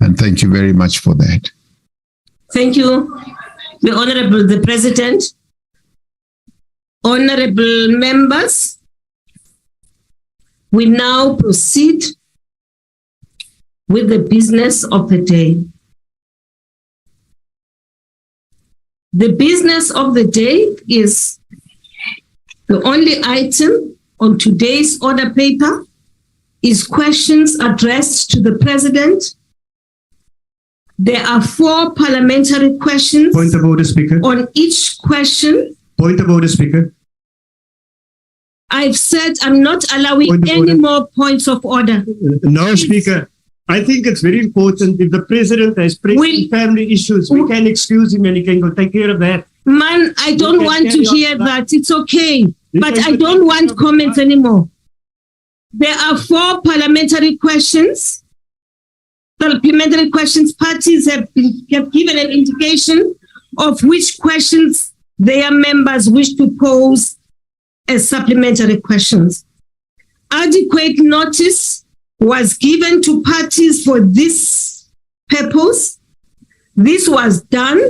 And thank you very much for that. Thank you, the President. Honorable members, we now proceed with the business of the day. The business of the day is the only item on today's order paper is questions addressed to the President. There are 4 parliamentary questions. Point of order, Speaker. On each question. Point of order, Speaker. I've said I'm not allowing any more points of order. No, Speaker. I think it's very important if the President has pressing family issues, we can excuse him and he can go take care of that. Man, I don't want to hear that. It's okay. But I don't want comments anymore. There are 4 parliamentary questions. Supplementary questions. Parties have given an indication of which questions their members wish to pose as supplementary questions. Adequate notice was given to parties for this purpose. This was done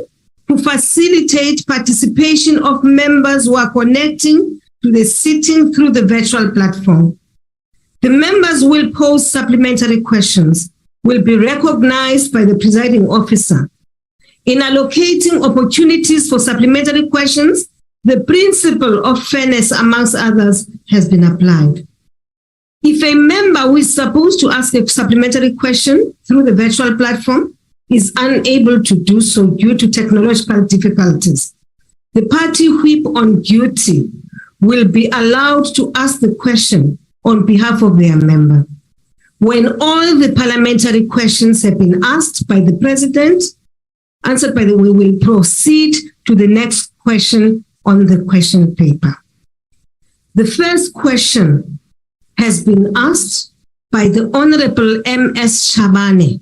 to facilitate participation of members who are connecting to the sitting through the virtual platform. The members will pose supplementary questions, will be recognized by the presiding officer. In allocating opportunities for supplementary questions, the principle of fairness, amongst others, has been applied. If a member who is supposed to ask a supplementary question through the virtual platform is unable to do so due to technological difficulties, the party whip on duty will be allowed to ask the question on behalf of their member. When all the parliamentary questions have been asked by the President, answered by we will proceed to the next question on the question paper. The first question has been asked by the Honorable M.S. Shabane.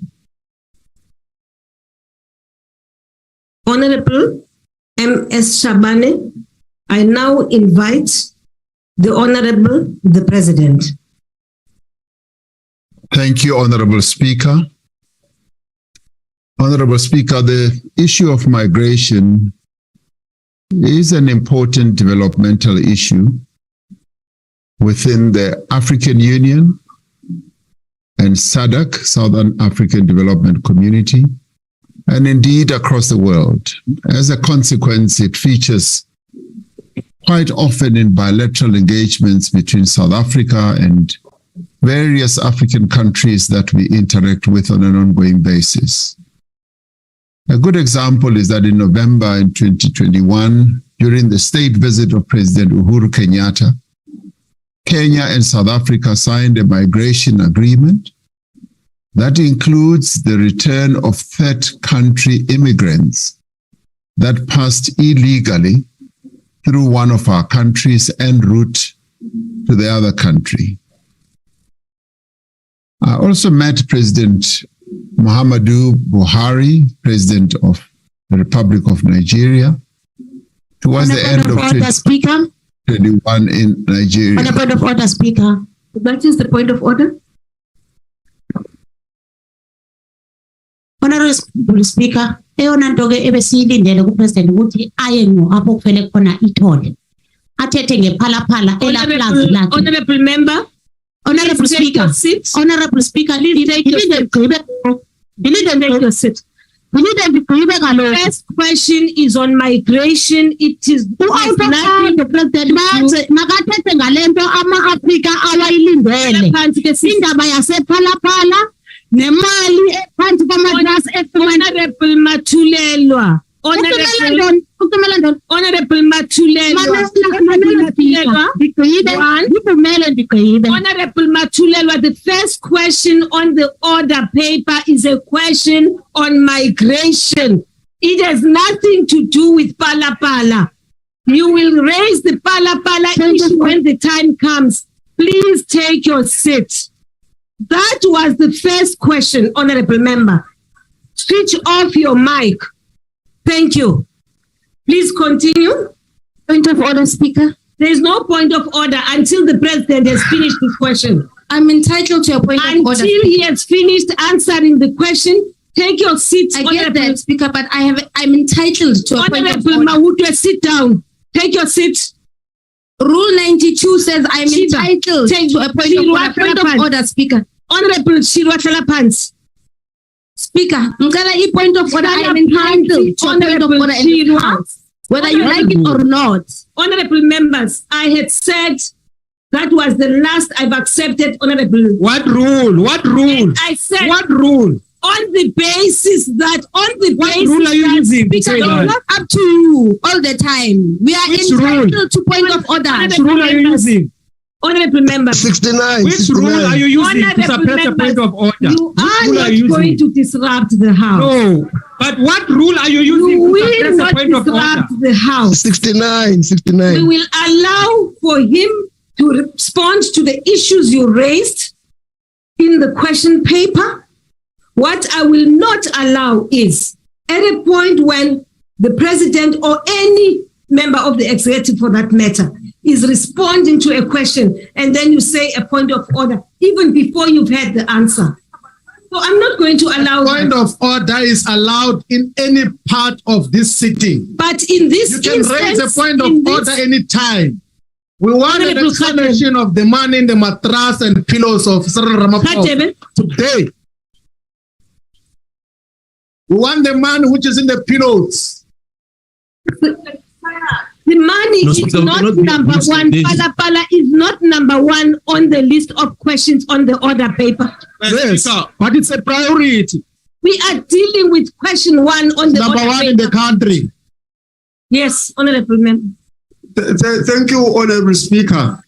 Honorable M.S. Shabane, I now invite the Honorable the President. Thank you, Honorable Speaker. Honorable Speaker, the issue of migration is an important developmental issue within the African Union and SADC, Southern African Development Community, and indeed across the world. As a consequence, it features quite often in bilateral engagements between South Africa and various African countries that we interact with on an ongoing basis. A good example is that in November in 2021, during the state visit of President Uhuru Kenyatta, Kenya and South Africa signed a migration agreement that includes the return of third country immigrants that passed illegally through one of our countries en route to the other country. I also met President Muhammadu Buhari, President of the Republic of Nigeria, towards the end of 2021 in Nigeria. On a point of order, Speaker. That is the point of order. Honorable Speaker, eyona nto ke ebesiyilindele kuPresident ukuthi aye apho kufele khona ithole. Athethe ngePhala Phala elaplazi lakhe. Honorable member. Honorable Speaker. Honorable Speaker, First question is on migration. It is nothing to do. Honorable Matulelwa. Honorable Matulelwa. Honorable Matulelwa, the first question on the order paper is a question on migration. It has nothing to do with Phala Phala. You will raise the Phala Phala issue when the time comes. Please take your seat. That was the first question, Honorable Member. Switch off your mic. Thank you. Please continue. Point of order, Speaker. There is no point of order until the President has finished his question. I'm entitled to a point of order. Until he has finished answering the question, take your seat. I get that, Speaker, but I'm entitled to a point of order. Honorable Mawutwe, sit down. Take your seat. Rule 92 says I'm entitled to a point of order, Speaker. Honorable Shirwa Tlalapans. Speaker, point of order, I am entitled to a point of order in the House, whether you like it or not. Honorable members, I had said that was the last I've accepted, Honorable. What rule? What rule? I said. What rule? On the basis that, what rule are you using? Speaker, it's not up to you all the time. We are entitled to point of order. Which rule are you using? Honorable members. 69. Which 69. rule are you using to suppress a point of order? You are not going to disrupt the House. No. But what rule are you using to suppress a point of order? Disrupt the House. 69. 69. We will allow for him to respond to the issues you raised in the question paper. What I will not allow is at a point when the President or any member of the executive for that matter is responding to a question and then you say a point of order even before you've had the answer. So I'm not going to allow point of order is allowed in any part of this sitting. But in this you can raise a point of order any time. We want an explanation of the man in the mattress and pillows of Cyril Ramaphosa today. We want the man which is in the pillows. The money is not number one. Phala Phala is not number one on the list of questions on the order paper. Yes, but it's a priority. We are dealing with question one on the number order one paper. in the country. Yes, Honorable Member. Thank you, Honorable Speaker.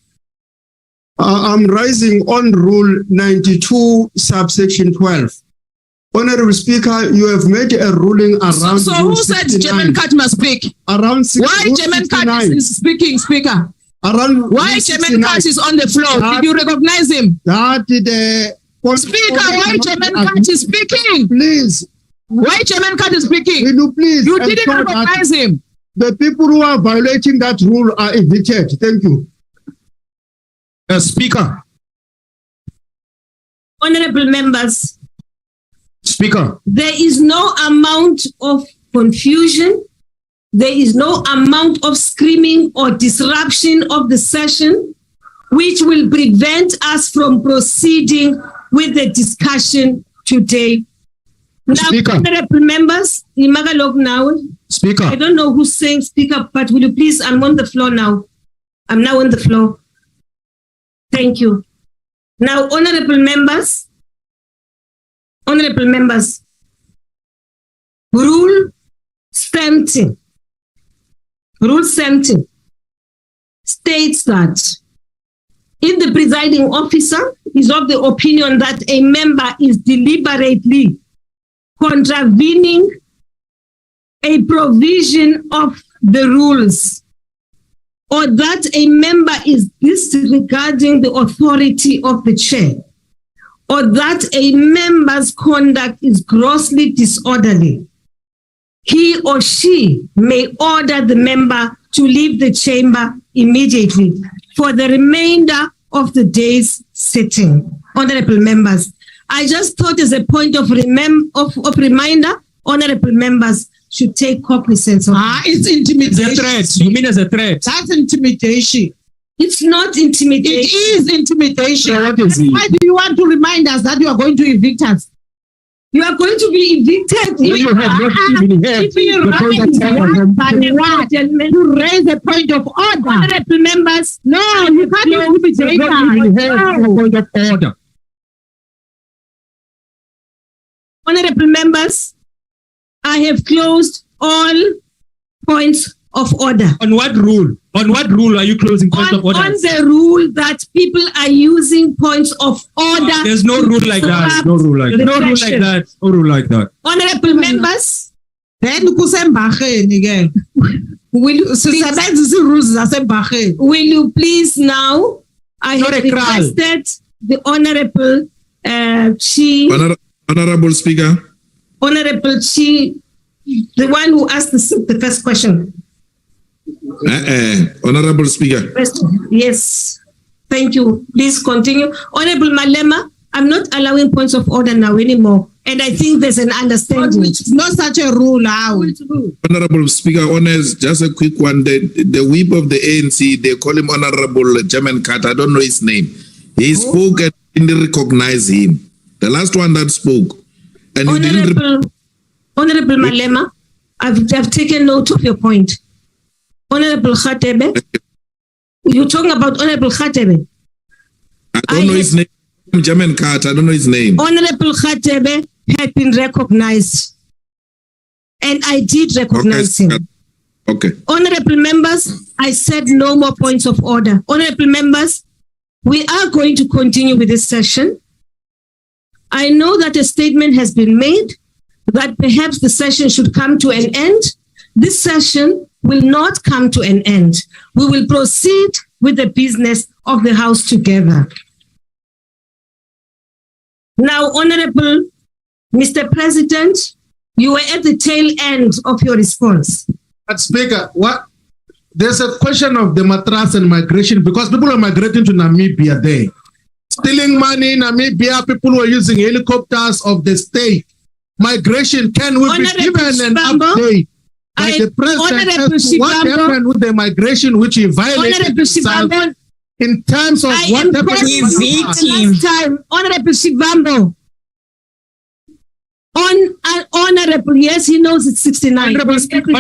I'm rising on Rule 92, subsection 12. Honorable Speaker, you have made a ruling around. So who said German Cat must speak? Around why German Cat is speaking, Speaker? Around why German Cat is on the floor? Did you recognize him? That the Speaker, why German Cat is speaking? Please. Why German Cat is speaking? Will you please? You didn't recognize him. The people who are violating that rule are evicted. Thank you. Speaker. Honorable members. Speaker. There is no amount of confusion. There is no amount of screaming or disruption of the session which will prevent us from proceeding with the discussion today. Now, Speaker. Honorable members, now. Speaker. I don't know who's saying speaker, but will you please, I'm on the floor now. I'm now on the floor. Thank you. Now, honorable members, Rule 70 states that if the presiding officer is of the opinion that a member is deliberately contravening a provision of the rules, or that a member is disregarding the authority of the chair, or that a member's conduct is grossly disorderly, he or she may order the member to leave the chamber immediately for the remainder of the day's sitting. Honorable members, I just thought as a point of reminder, honorable members should take cognizance of it's intimidation. It's a threat. You mean as a threat? That's intimidation. It's not intimidation. It is intimidation. So what is it? Why do you want to remind us that you are going to evict us? You are going to be evicted. You have not even heard If you the point of order. You raise a point of order. Honorable members, No, you can't even be You have not even heard the point of order. honorable members, I have closed all points of order. On what rule? On what rule are you closing points of order? On the rule that people are using points of order. There's no rule like that. No rule like that. No rule like that. No rule like that. Honorable members, Then kusembacheni ke. will you Sisebenzisa rules zasembacheni. will you please now? I Not have a crowd. requested the honorable Honorable Speaker. Honorable Chi, the one who asked the first question. Honorable Speaker. Yes, thank you. Please continue. Honorable Malema, I'm not allowing points of order now anymore. And I think there's an understanding. No such a rule now. Honorable Speaker, honors, just a quick one. The whip of the ANC, they call him Honorable German Cat. I don't know his name. He spoke and didn't recognize him. The last one that spoke. And you didn't. Honorable Malema, I've taken note of your point. Honorable Khatebe, you're talking about Honorable Khatebe. I don't know his name. German Cat. I don't know his name. Honorable Khatebe had been recognized. And I did recognize him. Okay. Honorable members, I said no more points of order. Honorable members, we are going to continue with this session. I know that a statement has been made that perhaps the session should come to an end. This session will not come to an end. We will proceed with the business of the House together. Now, Honorable Mr. President, you were at the tail end of your response. But Speaker, there's a question of the matras and migration because people are migrating to Namibia there. Stealing money in Namibia, people were using helicopters of the state. Migration, can we be given an update? Like the president as to what happened with the migration which he violated himself in terms of what happened last time, Honorable Shivambo. Honorable, yes, he knows it's 69. Honorable Speaker.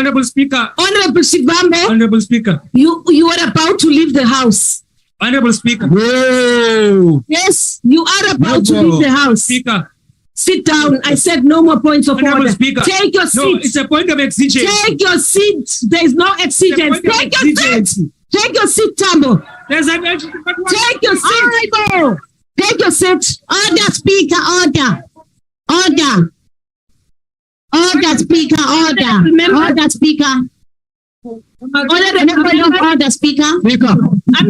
Honorable Shivambo. Honorable Speaker. You are about to leave the House. Honorable Speaker. Whoa. Yes, you are about to leave the House. Speaker. Sit down. I said no more points of Honorable order. Speaker. Take your seat. No, it's a point of exigence. Take your seat. There is no exigence. Take your seat. Take your seat, Tambo. There's an Take your seat. Take your seat. Order, Speaker, order. Order. Order, Speaker, order. Order, Speaker. Order, Speaker. I'm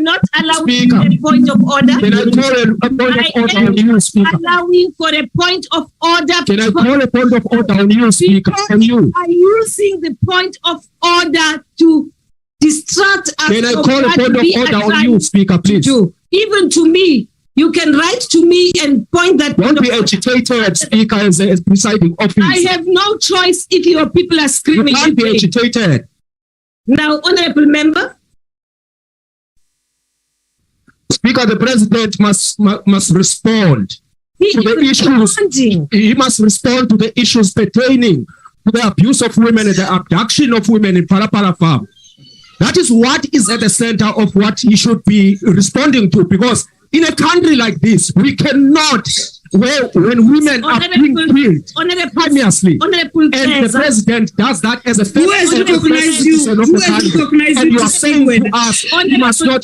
not allowing a point of order. Can I call a point of order on you, Speaker? Allowing for a point of order. Can I call a point of order on you, Speaker? On you. Are using the point of order to distract us. Can I call a point of order on you, Speaker, please? Even to me, you can write to me and point that. Don't be agitated, Speaker, as presiding officer. I have no choice if your people are screaming. You can't be agitated. Now, Honorable Member. Speaker, the President must respond to the issues. He must respond to the issues pertaining to the abuse of women and the abduction of women in Phala Phala farm. That is what is at the center of what he should be responding to, because in a country like this, we cannot, when women are being killed harmlessly, and the president does that as a citizen of the country, and you are saying to us, he must not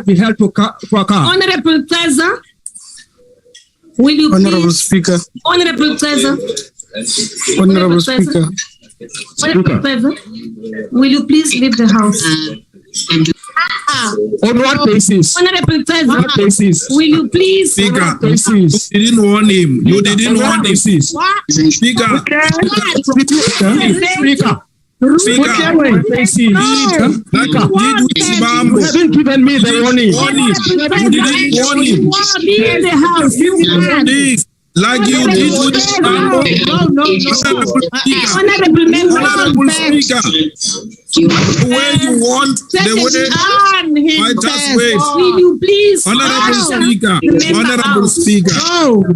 be held to account. Honorable Teza, will you Honorable Speaker. Honorable Teza. Honorable Speaker. Honorable Teza, will you please leave the House? On what basis? Honorable Teza, what basis? Will you please? Speaker, you didn't warn him. You didn't warn him. Speaker. Speaker. Speaker, you haven't given me the warning. You didn't warn him. Leave the House. like you did with No. Honorable member. Honorable Speaker, the way you want, the way fighters wait. Will you please? Honorable Speaker,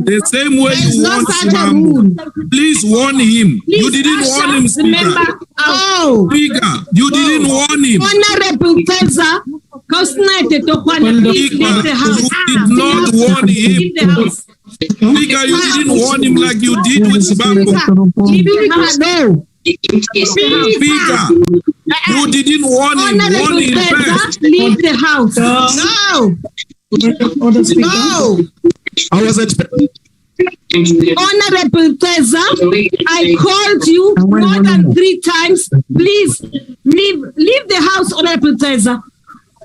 the same way There's you no want such a Shibambo, please warn him. You didn't warn him, Speaker. Speaker, you didn't warn him. Honorable Feza, Speaker, you did not warn him. Speaker, you didn't warn him like you did with Shibambo. Speaker, you didn't warn him. Warn him first. Leave the house. No. I was expecting. Honorable Feza, I called you more than 3 times. Please leave the house, Honorable Feza.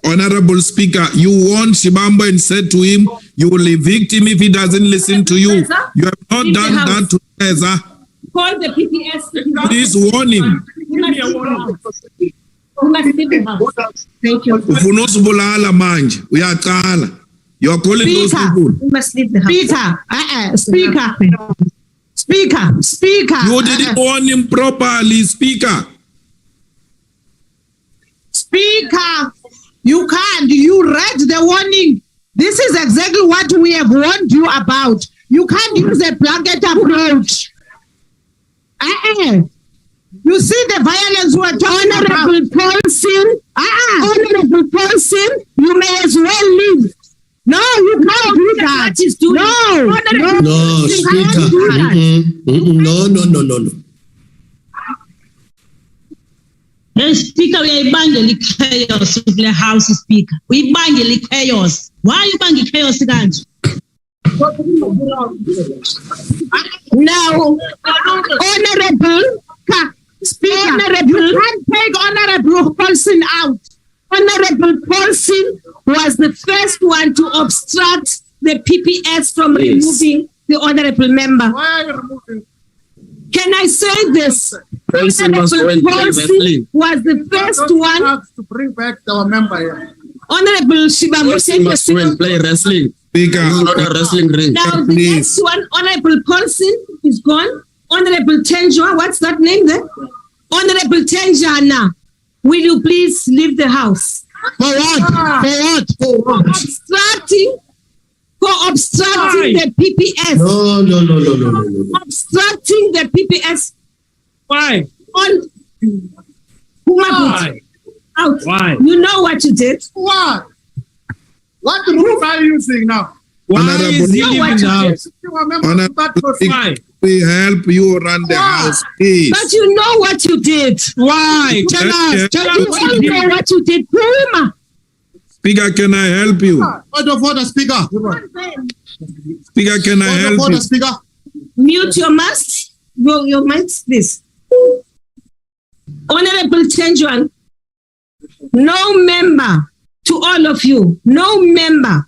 Honorable Speaker, you warned Shibambo and said to him, you will evict him if he doesn't listen to you. You have not done that to Feza. Call the PPS. Please warn him. You must leave the house. Thank you. Ufuna usibulala manje, uyaqala. You are calling those people. You must leave the house. Speaker. You didn't warn him properly, Speaker. Speaker, you can't. You read the warning. This is exactly what we have warned you about. You can't use a blanket approach. You see the violence we're talking about. Honorable Paulson, you may as well leave. No, you can't do that. No, Speaker. No. Hey, Speaker, we are banging chaos in the House, Speaker. We banging chaos. Why are you banging chaos again? Now, Honorable Speaker, you can't take Honorable Paulson out. Honorable Paulson was the first one to obstruct the PPS from removing the honorable member. Why are you removing? Can I say this? Paulson was the first one to bring back our member here. Honorable Shibambo must play wrestling. Speaker, not a wrestling ring. Now the next one, Honorable Paulson is gone. Honorable Tenjua, what's that name there? Honorable Tenjana, will you please leave the house? For what? For obstructing the PPS. No. Obstructing the PPS. Why? Why? Out. Why? You know what you did. Why? What rules are you using now? Why is he leaving the house? Why? We help you run the house, please. But you know what you did. Why? Tell us. You know what you did. Puma. Speaker, can I help you? Point of order, Speaker. Speaker, can I help you? Speaker. Mute your mics. Your mics, please. Honorable Tenjuan, no member, to all of you, no member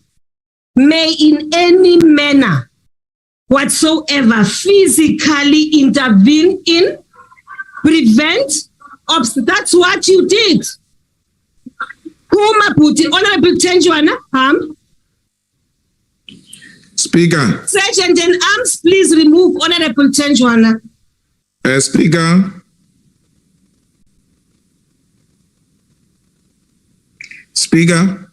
may in any manner whatsoever physically intervene in, prevent, that's what you did. Honorable Tenjuana, Speaker. Sergeant in arms, please remove Honorable Tenjuana. Speaker. Speaker.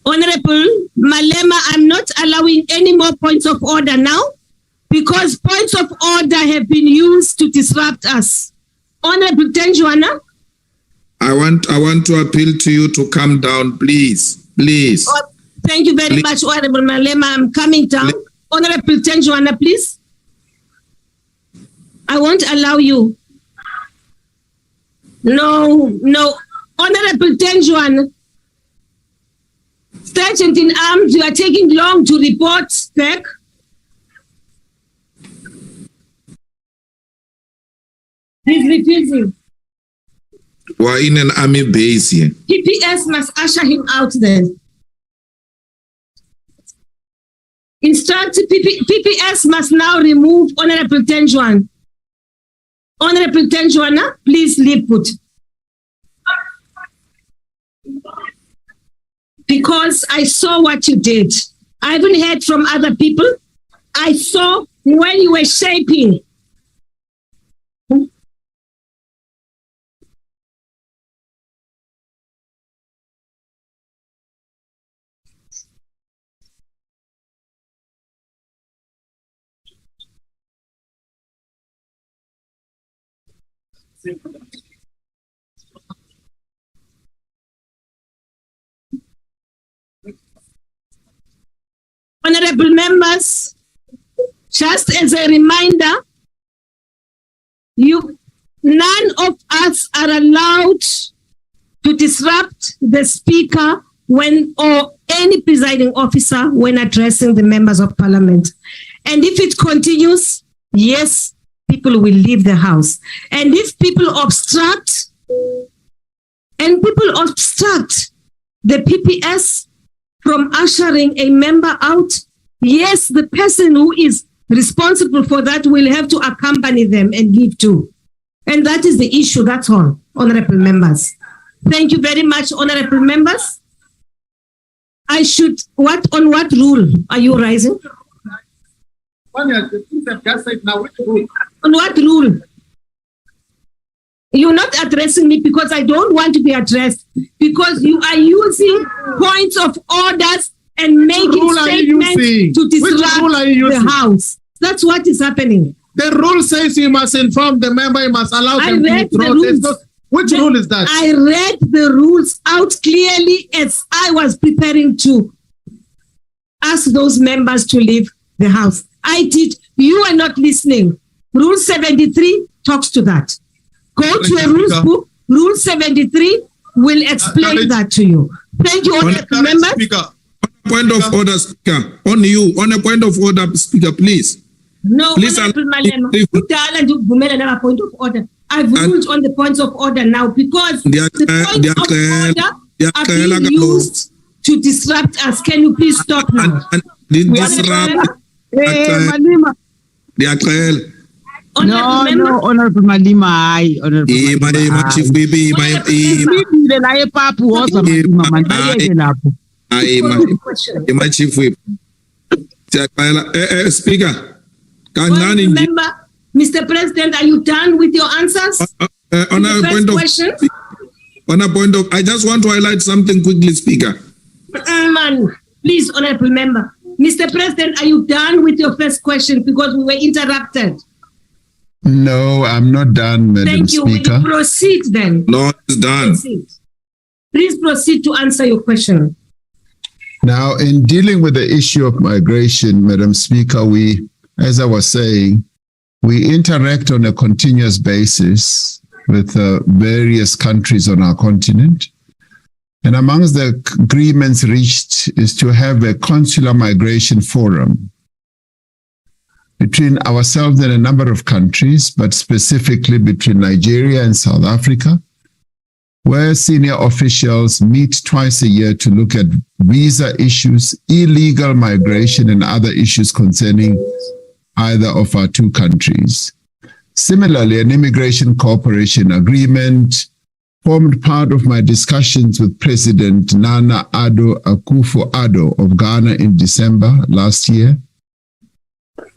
Honorable Malema, I'm not allowing any more points of order now because points of order have been used to disrupt us. Honorable Tenjuana. I want to appeal to you to come down, please. Oh, thank you very much, Honorable Malema. I'm coming down. Honorable Tenjuana, please. I won't allow you. No. Honorable Tenjuana. Sergeant in arms, you are taking long to report back. He's refusing. We're in an army base here. PPS must usher him out then. Instruct PPS must now remove Honorable Tenjuan. Honorable Tenjuana, please leave put. Because I saw what you did. I haven't heard from other people. I saw when you were shaping. Honorable members, just as a reminder, none of us are allowed to disrupt the speaker or any presiding officer when addressing the members of parliament. And if it continues, yes, people will leave the house. And if people obstruct the PPS from ushering a member out, yes, the person who is responsible for that will have to accompany them and leave too. And that is the issue, that's all, honorable members. Thank you very much, honorable members. On what rule are you rising? On what rule? You're not addressing me because I don't want to be addressed, because you are using points of orders and making statements to disrupt the house. That's what is happening. The rule says you must inform the member, you must allow them to withdraw. Which rule is that? I read the rules out clearly as I was preparing to ask those members to leave the house. I did. You are not listening. Rule 73 talks to that. Go to a rules book. Rule 73 will explain that to you. Thank you, honorable members. Point of order, Speaker. On you. On a point of order, Speaker, please. No, please, honorable Malema. Point of order. I've ruled on the points of order now because the points of order are being used to disrupt us. Can you please stop now? No, honorable Malima, honorable Speaker, remember, Mr. President, are you done with your answers? On a point of, I just want to highlight something quickly, Speaker. Man, please, honorable member. Mr. President, are you done with your first question because we were interrupted? No, I'm not done, Madam Thank you. Speaker. Will you proceed then? No, it's done. Please proceed to answer your question. Now, in dealing with the issue of migration, Madam Speaker, we, as I was saying, we interact on a continuous basis with various countries on our continent. And amongst the agreements reached is to have a consular migration forum between ourselves and a number of countries, but specifically between Nigeria and South Africa, where senior officials meet twice a year to look at visa issues, illegal migration, and other issues concerning either of our two countries. Similarly, an immigration cooperation agreement formed part of my discussions with President Nana Addo Akufo-Addo of Ghana in December last year.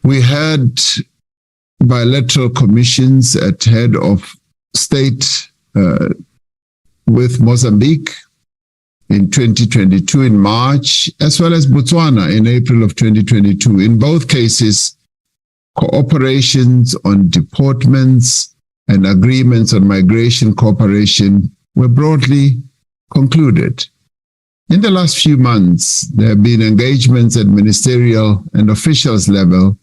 We had bilateral commissions at head of state with Mozambique in 2022 in March, as well as Botswana in April of 2022. In both cases, cooperations on deportments and agreements on migration cooperation were broadly concluded. In the last few months, there have been engagements at ministerial and officials level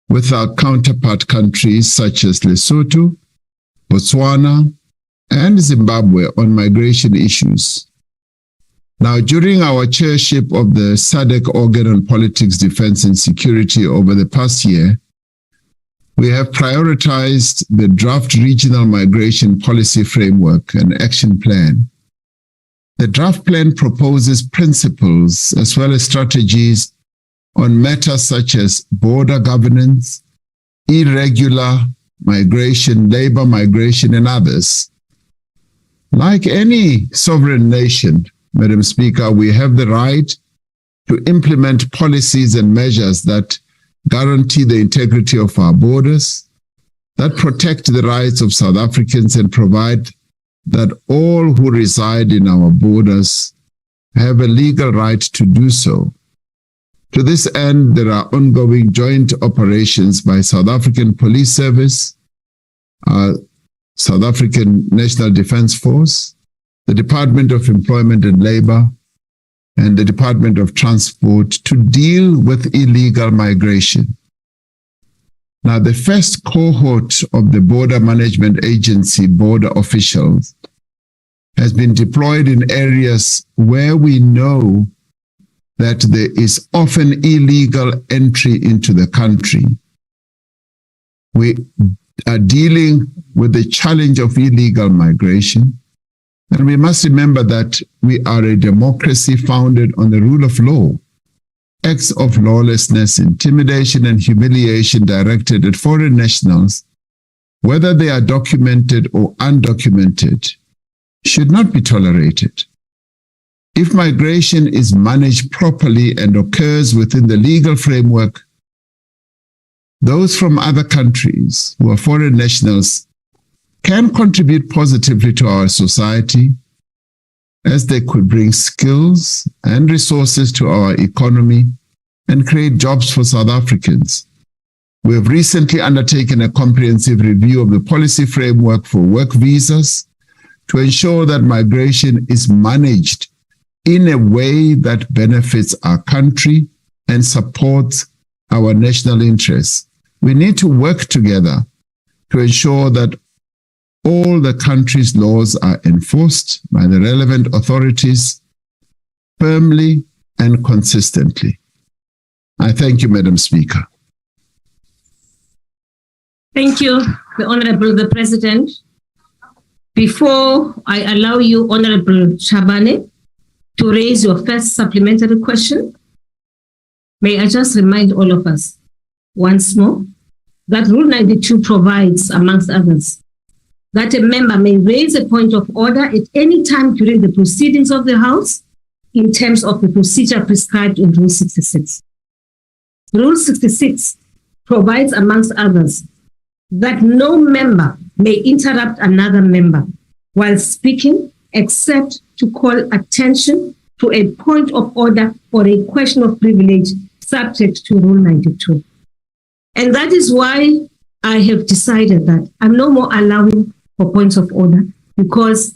with our counterpart countries such as Lesotho, Botswana, and Zimbabwe on migration issues. Now, during our chairship of the SADC Organ on Politics, Defense and Security over the past year, we have prioritized the draft regional migration policy framework and action plan. The draft plan proposes principles as well as strategies on matters such as border governance, irregular migration, labor migration, and others. Like any sovereign nation, Madam Speaker, we have the right to implement policies and measures that guarantee the integrity of our borders, that protect the rights of South Africans and provide that all who reside in our borders have a legal right to do so. To this end, there are ongoing joint operations by South African Police Service, South African National Defence Force, the Department of Employment and Labour, and the Department of Transport to deal with illegal migration. Now, the first cohort of the Border Management Agency border officials has been deployed in areas where we know that there is often illegal entry into the country. We are dealing with the challenge of illegal migration. And we must remember that we are a democracy founded on the rule of law. Acts of lawlessness, intimidation, and humiliation directed at foreign nationals, whether they are documented or undocumented, should not be tolerated. If migration is managed properly and occurs within the legal framework, those from other countries who are foreign nationals can contribute positively to our society, as they could bring skills and resources to our economy and create jobs for South Africans. We have recently undertaken a comprehensive review of the policy framework for work visas to ensure that migration is managed in a way that benefits our country and supports our national interests. We need to work together to ensure that all the country's laws are enforced by the relevant authorities firmly and consistently. I thank you, Madam Speaker. Thank you, the Honorable the President. Before I allow you, Honorable Shabane, to raise your first supplementary question, may I just remind all of us once more that Rule 92 provides, amongst others, that a member may raise a point of order at any time during the proceedings of the House in terms of the procedure prescribed in Rule 66. Rule 66 provides, amongst others, that no member may interrupt another member while speaking except to call attention to a point of order or a question of privilege subject to Rule 92. And that is why I have decided that I'm no more allowing for points of order, because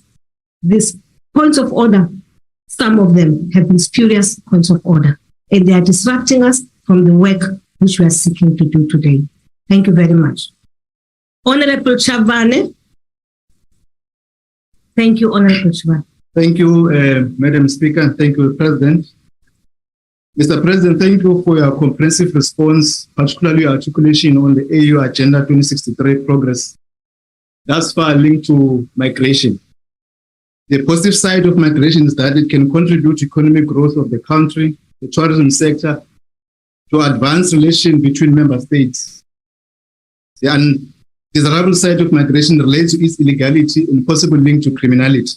these points of order, some of them have been spurious points of order, and they are disrupting us from the work which we are seeking to do today. Thank you very much. Honorable Chavane. Thank you, Honorable Chavane. Thank you, Madam Speaker, and thank you, President. Mr. President, thank you for your comprehensive response, particularly your articulation on the AU Agenda 2063 progress, thus far linked to migration. The positive side of migration is that it can contribute to economic growth of the country, the tourism sector, to advance relations between member states. The undesirable side of migration relates to its illegality and possible link to criminality.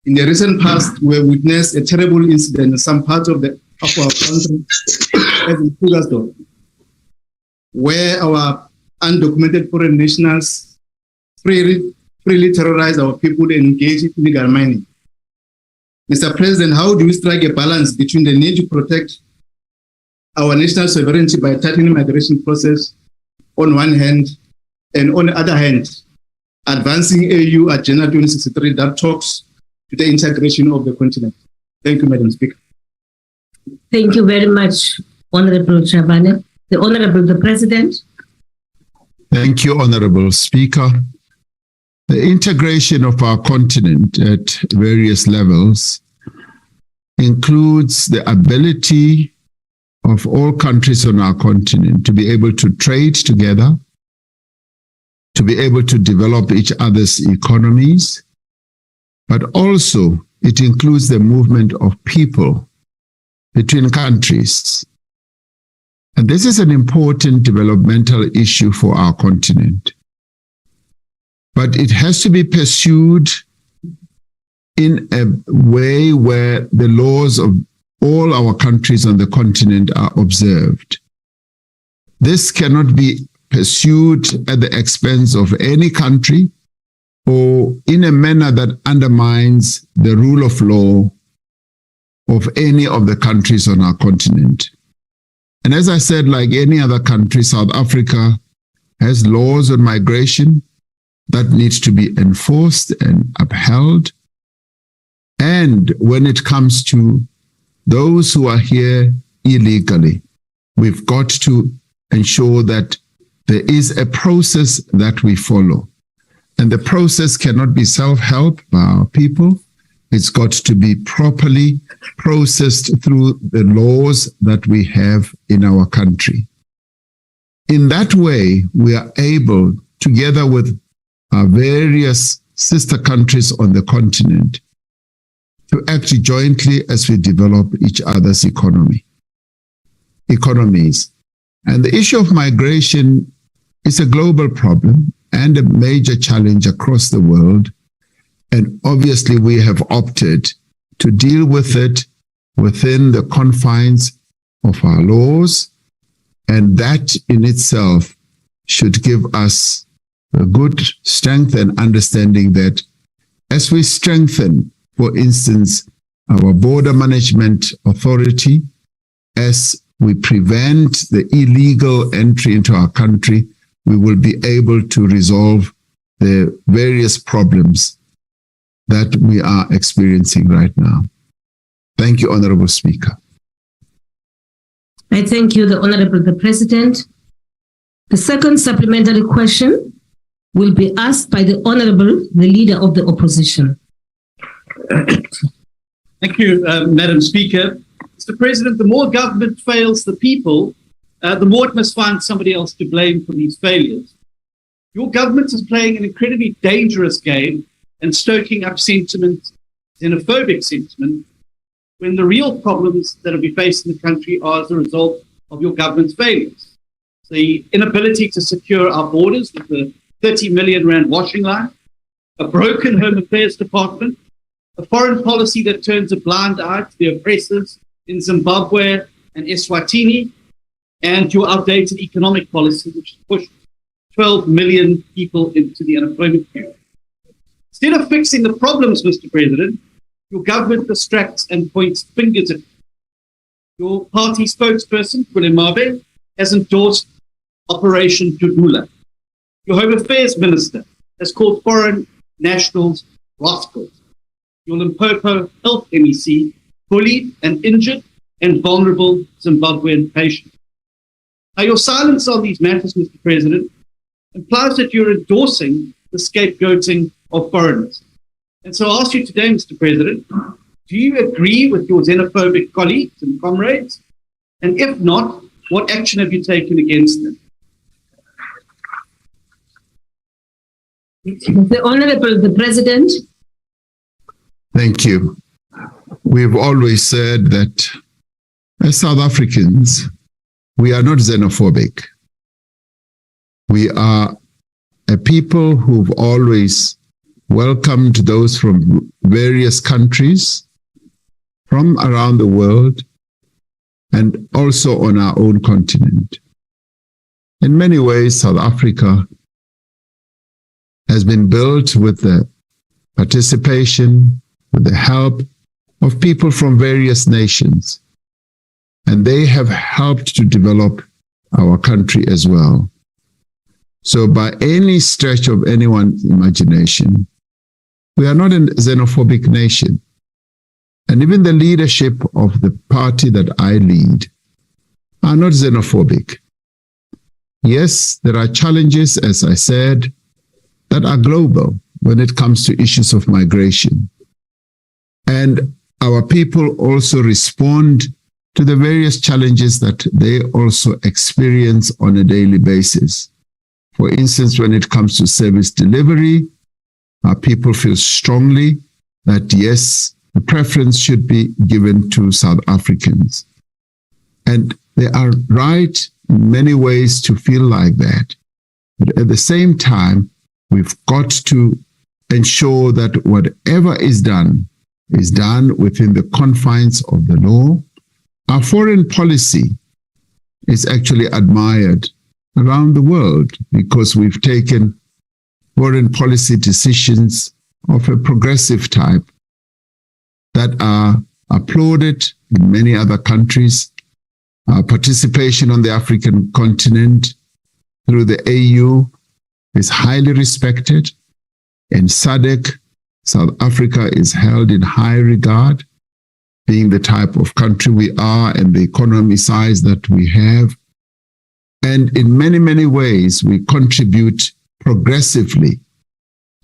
In the recent past, we have witnessed a terrible incident in some parts of our country, as in Sugarstone, where our undocumented foreign nationals freely terrorize our people and engage in illegal mining. Mr. President, how do we strike a balance between the need to protect our national sovereignty by tightening the migration process on one hand, and on the other hand, advancing AU Agenda 2063 that talks to the integration of the continent? Thank you, Madam Speaker. Thank you very much, Honorable Chavane. The Honorable the President. Thank you, Honorable Speaker. The integration of our continent at various levels includes the ability of all countries on our continent to be able to trade together, to be able to develop each other's economies, but also it includes the movement of people between countries. And this is an important developmental issue for our continent. But it has to be pursued in a way where the laws of all our countries on the continent are observed. This cannot be pursued at the expense of any country or in a manner that undermines the rule of law of any of the countries on our continent. And as I said, like any other country, South Africa has laws on migration that needs to be enforced and upheld. And when it comes to those who are here illegally, we've got to ensure that there is a process that we follow. And the process cannot be self-help by our people. It's got to be properly processed through the laws that we have in our country. In that way, we are able, together with our various sister countries on the continent, to act jointly as we develop each other's economies. And the issue of migration is a global problem and a major challenge across the world. And obviously, we have opted to deal with it within the confines of our laws. And that in itself should give us a good strength and understanding that as we strengthen, for instance, our border management authority, as we prevent the illegal entry into our country, we will be able to resolve the various problems that we are experiencing right now. Thank you, Honorable Speaker. I thank you, the Honorable the President. The second supplementary question will be asked by the Honorable, the Leader of the Opposition. Thank you, Madam Speaker. Mr. President, the more government fails the people, the more it must find somebody else to blame for these failures. Your government is playing an incredibly dangerous game and stoking up sentiment, xenophobic sentiment, when the real problems that we face in the country are as a result of your government's failures. The inability to secure our borders with the 30 million rand washing line, a broken Home Affairs Department, a foreign policy that turns a blind eye to the oppressors in Zimbabwe and Eswatini, and your outdated economic policy, which has pushed 12 million people into the unemployment queue. Instead of fixing the problems, Mr. President, your government distracts and points fingers at you. Your party spokesperson, Mabe, has endorsed Operation Dudula. Your Home Affairs Minister has called foreign nationals rascals. Your Limpopo Health MEC bullied an injured and vulnerable Zimbabwean patient. Now, your silence on these matters, Mr. President, implies that you're endorsing the scapegoating of foreigners. And so I ask you today, Mr. President, do you agree with your xenophobic colleagues and comrades? And if not, what action have you taken against them? The Honorable the President. Thank you. We've always said that as South Africans, we are not xenophobic. We are a people who've always welcomed those from various countries from around the world and also on our own continent. In many ways, South Africa has been built with the participation, with the help of people from various nations. And they have helped to develop our country as well. So by any stretch of anyone's imagination, we are not a xenophobic nation. And even the leadership of the party that I lead are not xenophobic. Yes, there are challenges, as I said, that are global when it comes to issues of migration. And our people also respond to the various challenges that they also experience on a daily basis. For instance, when it comes to service delivery, our people feel strongly that yes, the preference should be given to South Africans. And they are right in many ways to feel like that. But at the same time, we've got to ensure that whatever is done within the confines of the law Our foreign policy is actually admired around the world because we've taken foreign policy decisions of a progressive type that are applauded in many other countries. Our participation on the African continent through the AU is highly respected. In SADC, South Africa is held in high regard, being the type of country we are and the economy size that we have. And in many, many ways, we contribute progressively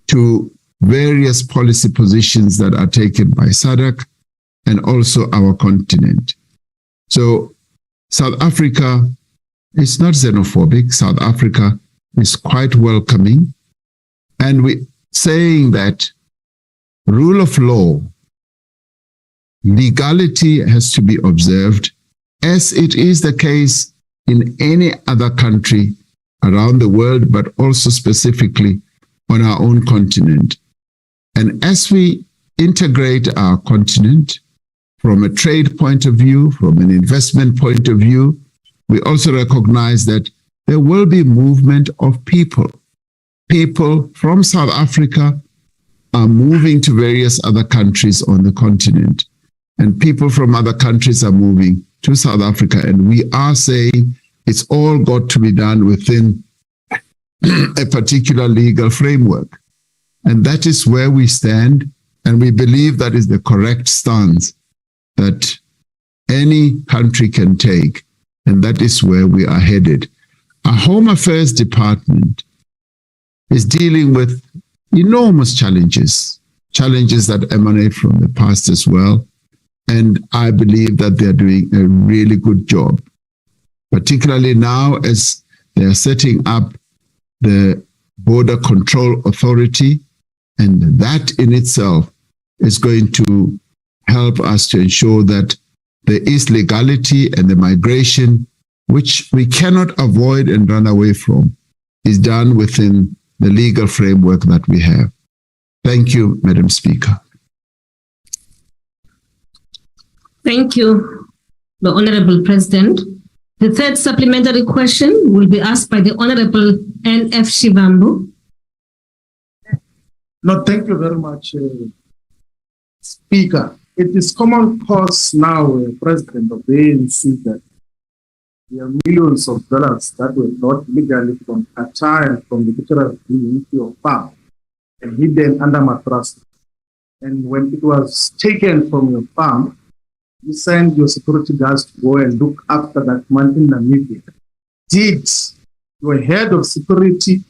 to various policy positions that are taken by SADC and also our continent. So South Africa is not xenophobic. South Africa is quite welcoming. And we're saying that rule of law, legality has to be observed, as it is the case in any other country around the world, but also specifically on our own continent. And as we integrate our continent from a trade point of view, from an investment point of view, we also recognize that there will be movement of people. People from South Africa are moving to various other countries on the continent, and people from other countries are moving to South Africa. And we are saying it's all got to be done within a particular legal framework. And that is where we stand. And we believe that is the correct stance that any country can take. And that is where we are headed. Our Home Affairs Department is dealing with enormous challenges that emanate from the past as well. And I believe that they're doing a really good job, particularly now as they're setting up the Border Control Authority. And that in itself is going to help us to ensure that there is legality, and the migration, which we cannot avoid and run away from, is done within the legal framework that we have. Thank you, Madam Speaker. Thank you, the Honorable President. The third supplementary question will be asked by the Honorable N.F. Shivambu. No, thank you very much, Speaker. It is common cause now, President of the ANC, that there are millions of dollars that were brought legally from Qatar and from the Procedural into your farm and hidden under mattress. And when it was taken from your farm, you send your security guards to go and look after that money in Namibia. Did your head of security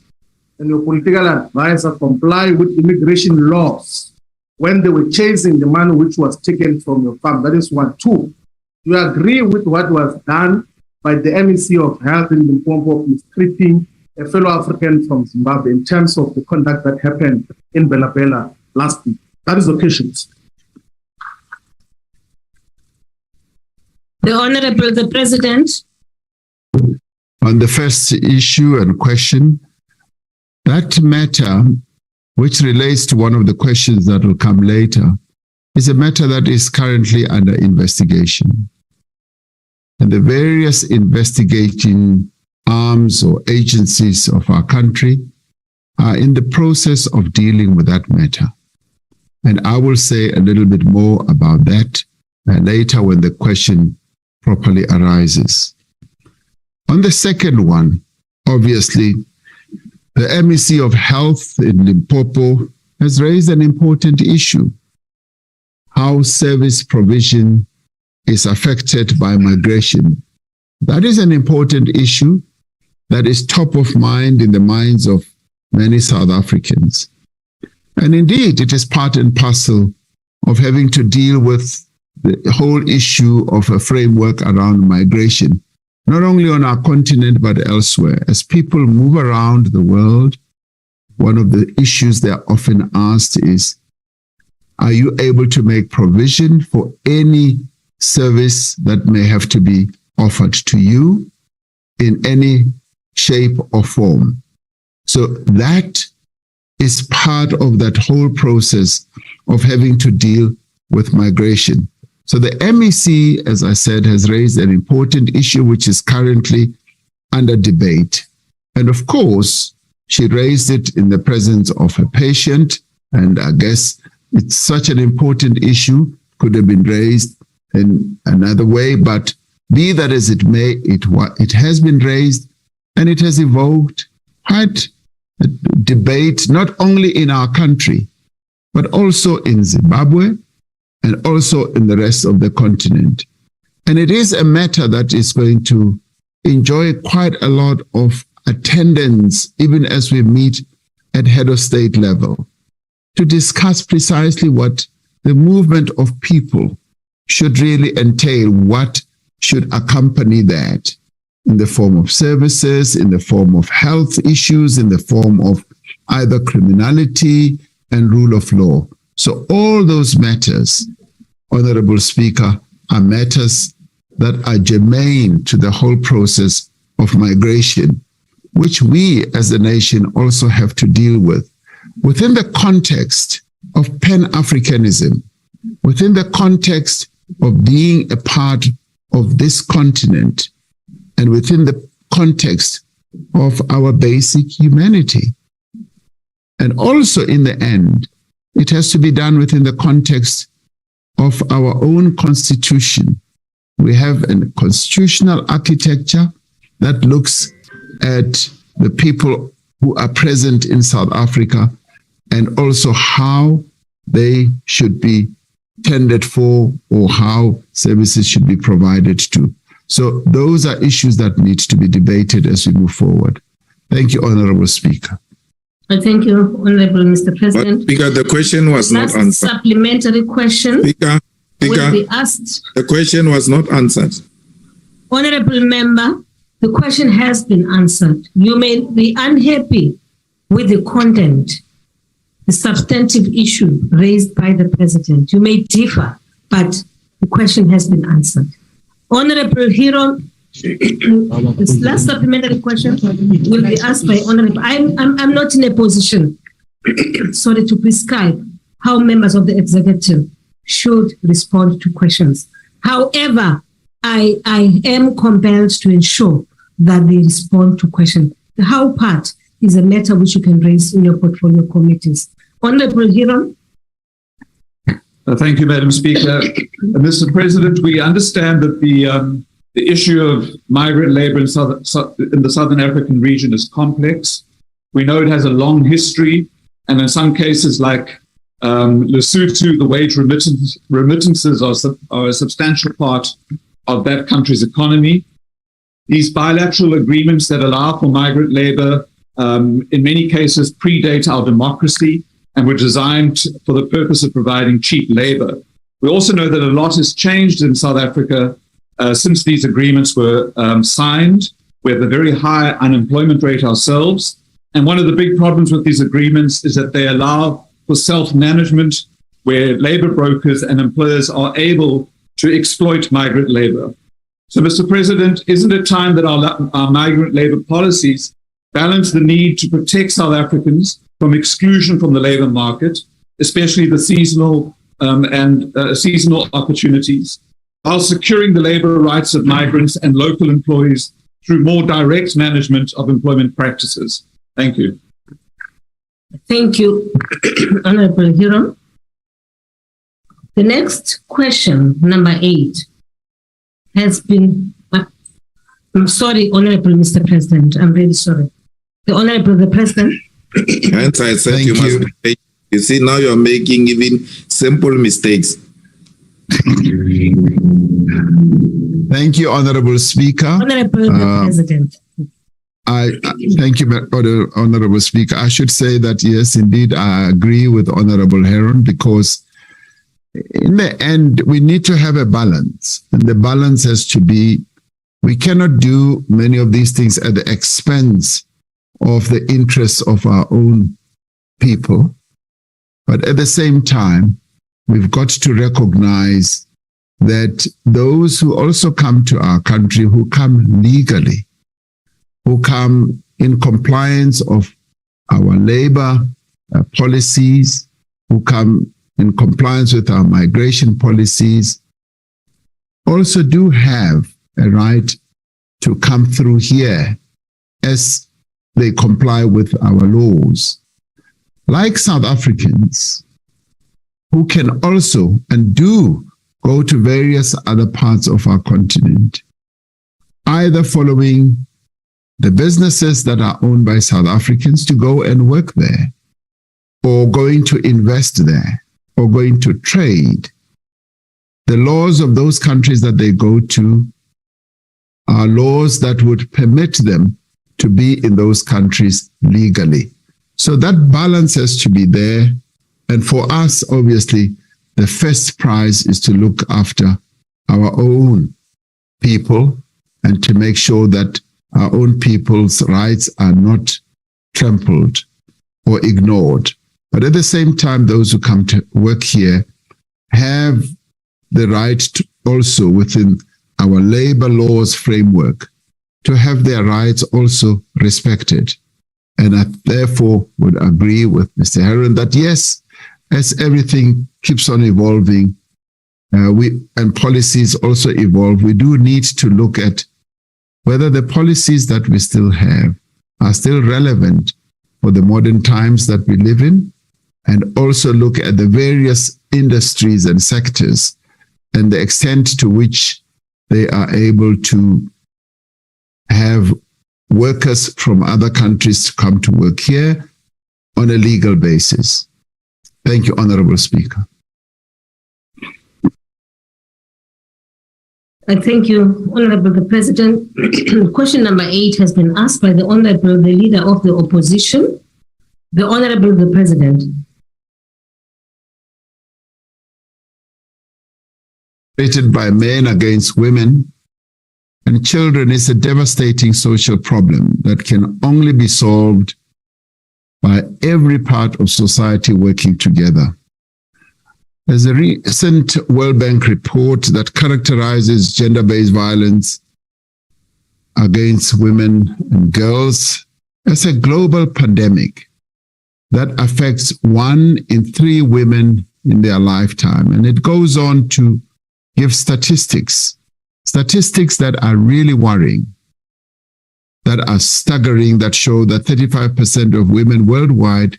and your political advisor comply with immigration laws when they were chasing the money which was taken from your farm? That is one. Two, you agree with what was done by the MEC of Health in Limpopo of mistreating a fellow African from Zimbabwe in terms of the conduct that happened in Phala Phala last week? That is the questions. The Honorable the President. On the first issue and question, that matter, which relates to one of the questions that will come later, is a matter that is currently under investigation. And the various investigating arms or agencies of our country are in the process of dealing with that matter. And I will say a little bit more about that later when the question properly arises. On the second one, obviously, the MEC of Health in Limpopo has raised an important issue: how service provision is affected by migration. That is an important issue that is top of mind in the minds of many South Africans. And indeed, it is part and parcel of having to deal with the whole issue of a framework around migration, not only on our continent, but elsewhere. As people move around the world, one of the issues they're often asked is, are you able to make provision for any service that may have to be offered to you in any shape or form? So that is part of that whole process of having to deal with migration. So the MEC, as I said, has raised an important issue which is currently under debate. And of course, she raised it in the presence of a patient. And I guess it's such an important issue, could have been raised in another way, but be that as it may, it has been raised and it has evoked quite a debate, not only in our country, but also in Zimbabwe and also in the rest of the continent. And it is a matter that is going to enjoy quite a lot of attendance, even as we meet at head of state level, to discuss precisely what the movement of people should really entail, what should accompany that in the form of services, in the form of health issues, in the form of either criminality and rule of law. So all those matters, Honorable Speaker, are matters that are germane to the whole process of migration, which we as a nation also have to deal with within the context of Pan-Africanism, within the context of being a part of this continent, and within the context of our basic humanity. And also in the end, it has to be done within the context of our own constitution. We have a constitutional architecture that looks at the people who are present in South Africa and also how they should be tended for or how services should be provided to. So those are issues that need to be debated as we move forward. Thank you, Honorable Speaker. Thank you, Honorable Mr. President. Speaker, the question was not answered. Supplementary question Speaker, will be asked. the question was not answered. Honorable Member, the question has been answered. You may be unhappy with the content, the substantive issue raised by the President. You may differ, but the question has been answered. Honorable Hero, this last supplementary question will be asked by Honorable. I'm not in a position, sorry, to prescribe how members of the executive should respond to questions. However, I am compelled to ensure that they respond to questions. The how part is a matter which you can raise in your portfolio committees. Honorable Hero. Thank you, Madam Speaker. Mr. President, we understand that the issue of migrant labor in the Southern African region is complex. We know it has a long history, and in some cases like Lesotho, the wage remittances are a substantial part of that country's economy. These bilateral agreements that allow for migrant labor in many cases predate our democracy and were designed for the purpose of providing cheap labor. We also know that a lot has changed in South Africa since these agreements were signed. We have a very high unemployment rate ourselves. And one of the big problems with these agreements is that they allow for self-management, where labor brokers and employers are able to exploit migrant labor. So, Mr. President, isn't it time that our migrant labor policies balance the need to protect South Africans from exclusion from the labor market, especially the seasonal seasonal opportunities, while securing the labor rights of migrants and local employees through more direct management of employment practices? Thank you. Thank you, Honorable Hero. The next question, number 8, has been, I'm sorry, Honorable Mr. President, I'm really sorry. The Honorable the President. Hence I said you must be patient. You see, now you're making even simple mistakes. Thank you, Honorable Speaker. Honorable President. Thank you, Honorable Speaker. I should say that, yes, indeed, I agree with Honorable Heron, because in the end, we need to have a balance. And the balance has to be, we cannot do many of these things at the expense of the interests of our own people. But at the same time, we've got to recognize that those who also come to our country, who come legally, who come in compliance of our labor policies, who come in compliance with our migration policies, also do have a right to come through here as they comply with our laws. Like South Africans, who can also and do go to various other parts of our continent, either following the businesses that are owned by South Africans to go and work there, or going to invest there, or going to trade. The laws of those countries that they go to are laws that would permit them to be in those countries legally. So that balance has to be there. And for us, obviously, the first prize is to look after our own people and to make sure that our own people's rights are not trampled or ignored. But at the same time, those who come to work here have the right to also within our labor laws framework to have their rights also respected. And I therefore would agree with Mr. Heron that yes, as everything keeps on evolving, and policies also evolve, we do need to look at whether the policies that we still have are still relevant for the modern times that we live in, and also look at the various industries and sectors and the extent to which they are able to have workers from other countries to come to work here on a legal basis. Thank you, Honorable Speaker. I thank you, Honorable the President. Question number 8 has been asked by the Honorable the Leader of the Opposition, the Honorable the President. By men against women and children is a devastating social problem that can only be solved by every part of society working together. There's a recent World Bank report that characterizes gender-based violence against women and girls as a global pandemic that affects 1 in 3 women in their lifetime. And it goes on to give statistics that are really worrying, that are staggering, that show that 35% of women worldwide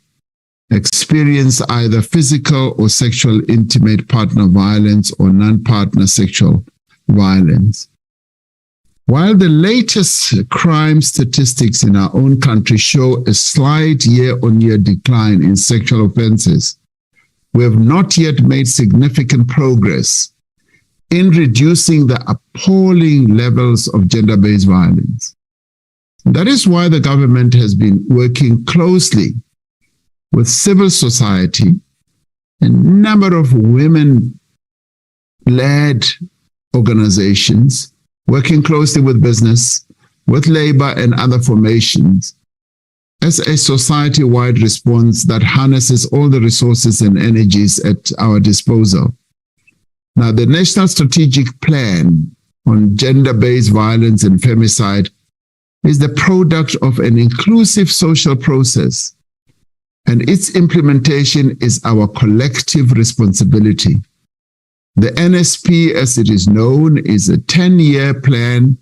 experience either physical or sexual intimate partner violence or non-partner sexual violence. While the latest crime statistics in our own country show a slight year-on-year decline in sexual offenses, we have not yet made significant progress in reducing the appalling levels of gender-based violence. That is why the government has been working closely with civil society, a number of women-led organizations, working closely with business, with labor and other formations, as a society-wide response that harnesses all the resources and energies at our disposal. Now, the National Strategic Plan on Gender-Based Violence and Femicide is the product of an inclusive social process, and its implementation is our collective responsibility. The NSP, as it is known, is a 10-year plan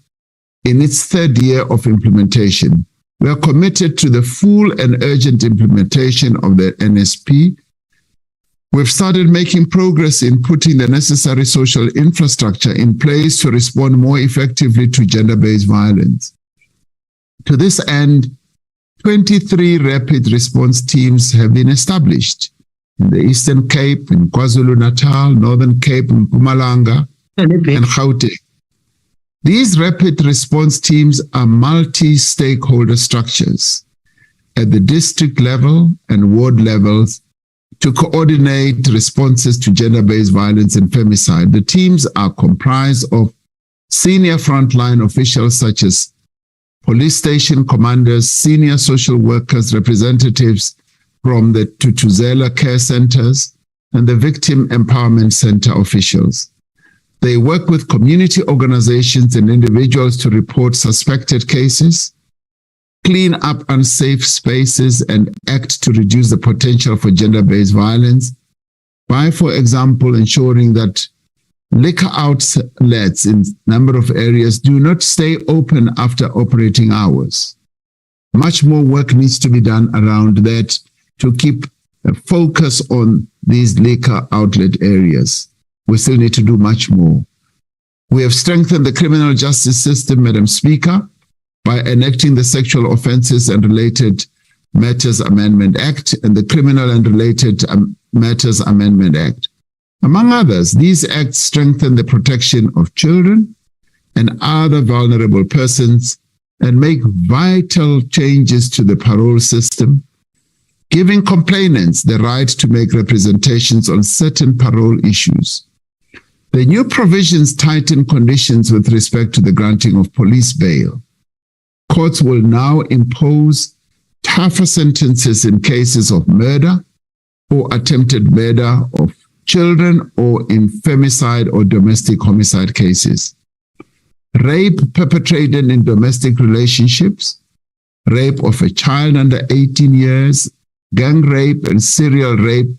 in its 3rd year of implementation. We are committed to the full and urgent implementation of the NSP. We've started making progress in putting the necessary social infrastructure in place to respond more effectively to gender-based violence. To this end, 23 rapid response teams have been established in the Eastern Cape, in KwaZulu-Natal, Northern Cape, in Mpumalanga, and Gauteng. These rapid response teams are multi-stakeholder structures at the district level and ward levels to coordinate responses to gender-based violence and femicide. The teams are comprised of senior frontline officials such as police station commanders, senior social workers, representatives from the Tutuzela care centers, and the Victim Empowerment Center officials. They work with community organizations and individuals to report suspected cases, clean up unsafe spaces, and act to reduce the potential for gender-based violence by, for example, ensuring that Liquor outlets in a number of areas do not stay open after operating hours. Much more work needs to be done around that to keep a focus on these liquor outlet areas. We still need to do much more. We have strengthened the criminal justice system, Madam Speaker, by enacting the Sexual Offences and Related Matters Amendment Act and the Criminal and Related Matters Amendment Act. Among others, these acts strengthen the protection of children and other vulnerable persons and make vital changes to the parole system, giving complainants the right to make representations on certain parole issues. The new provisions tighten conditions with respect to the granting of police bail. Courts will now impose tougher sentences in cases of murder or attempted murder of children or in femicide or domestic homicide cases. Rape perpetrated in domestic relationships, rape of a child under 18 years, gang rape and serial rape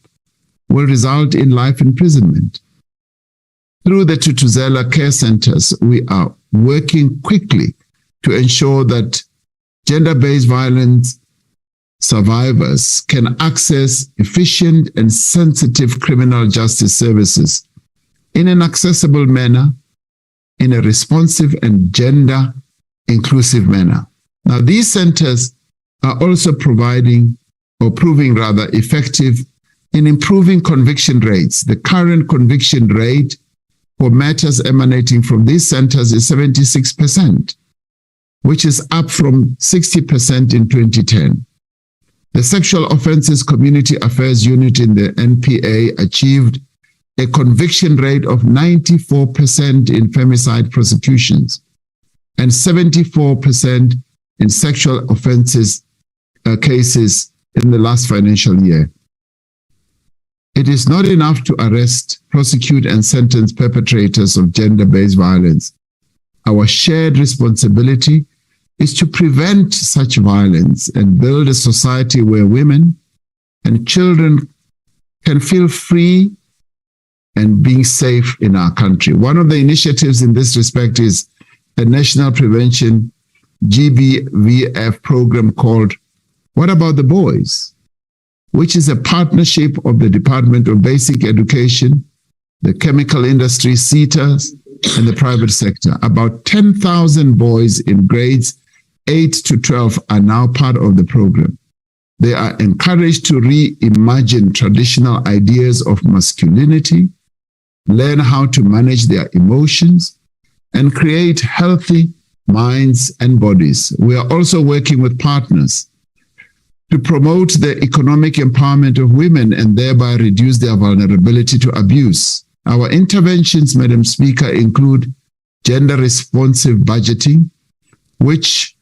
will result in life imprisonment. Through the Tutuzela care centers, we are working quickly to ensure that gender-based violence survivors can access efficient and sensitive criminal justice services in an accessible manner, in a responsive and gender-inclusive manner. Now, these centers are also proving effective in improving conviction rates. The current conviction rate for matters emanating from these centers is 76%, which is up from 60% in 2010. The Sexual Offences Community Affairs Unit in the NPA achieved a conviction rate of 94% in femicide prosecutions and 74% in sexual offences cases in the last financial year. It is not enough to arrest, prosecute, and sentence perpetrators of gender-based violence. Our shared responsibility is to prevent such violence and build a society where women and children can feel free and being safe in our country. One of the initiatives in this respect is a national prevention GBVF program called What About the Boys?, which is a partnership of the Department of Basic Education, the chemical industry, CETAs, and the private sector. About 10,000 boys in grades 8 to 12 are now part of the program. They are encouraged to reimagine traditional ideas of masculinity, learn how to manage their emotions, and create healthy minds and bodies. We are also working with partners to promote the economic empowerment of women and thereby reduce their vulnerability to abuse. Our interventions, Madam Speaker, include gender-responsive budgeting, which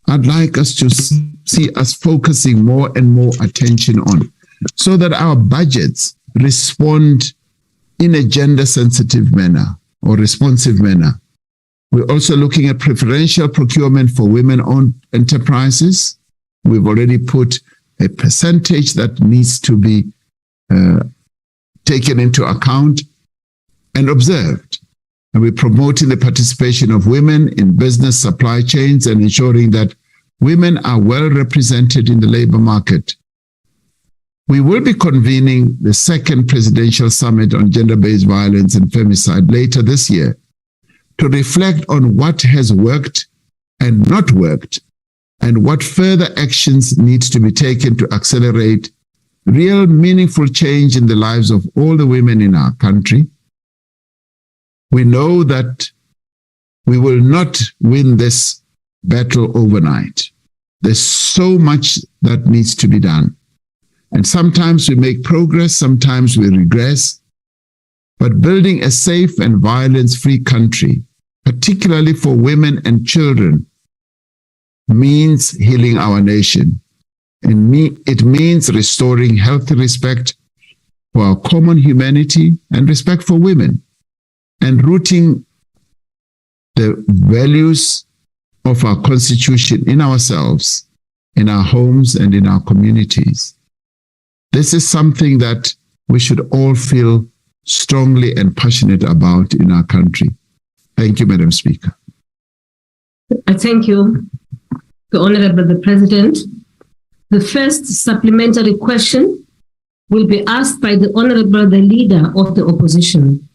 I'd like us to see us focusing more and more attention on, so that our budgets respond in a gender-sensitive manner or responsive manner. We're also looking at preferential procurement for women-owned enterprises. We've already put a percentage that needs to be taken into account and observed. And we're promoting the participation of women in business supply chains and ensuring that women are well represented in the labor market. We will be convening the second presidential summit on gender-based violence and femicide later this year to reflect on what has worked and not worked and what further actions need to be taken to accelerate real meaningful change in the lives of all the women in our country. We know that we will not win this battle overnight. There's so much that needs to be done. And sometimes we make progress, sometimes we regress. But building a safe and violence-free country, particularly for women and children, means healing our nation. And it means restoring healthy respect for our common humanity and respect for women, and rooting the values of our Constitution in ourselves, in our homes, and in our communities. This is something that we should all feel strongly and passionate about in our country. Thank you, Madam Speaker. I thank you, the Honorable the President. The first supplementary question will be asked by the Honorable the Leader of the Opposition.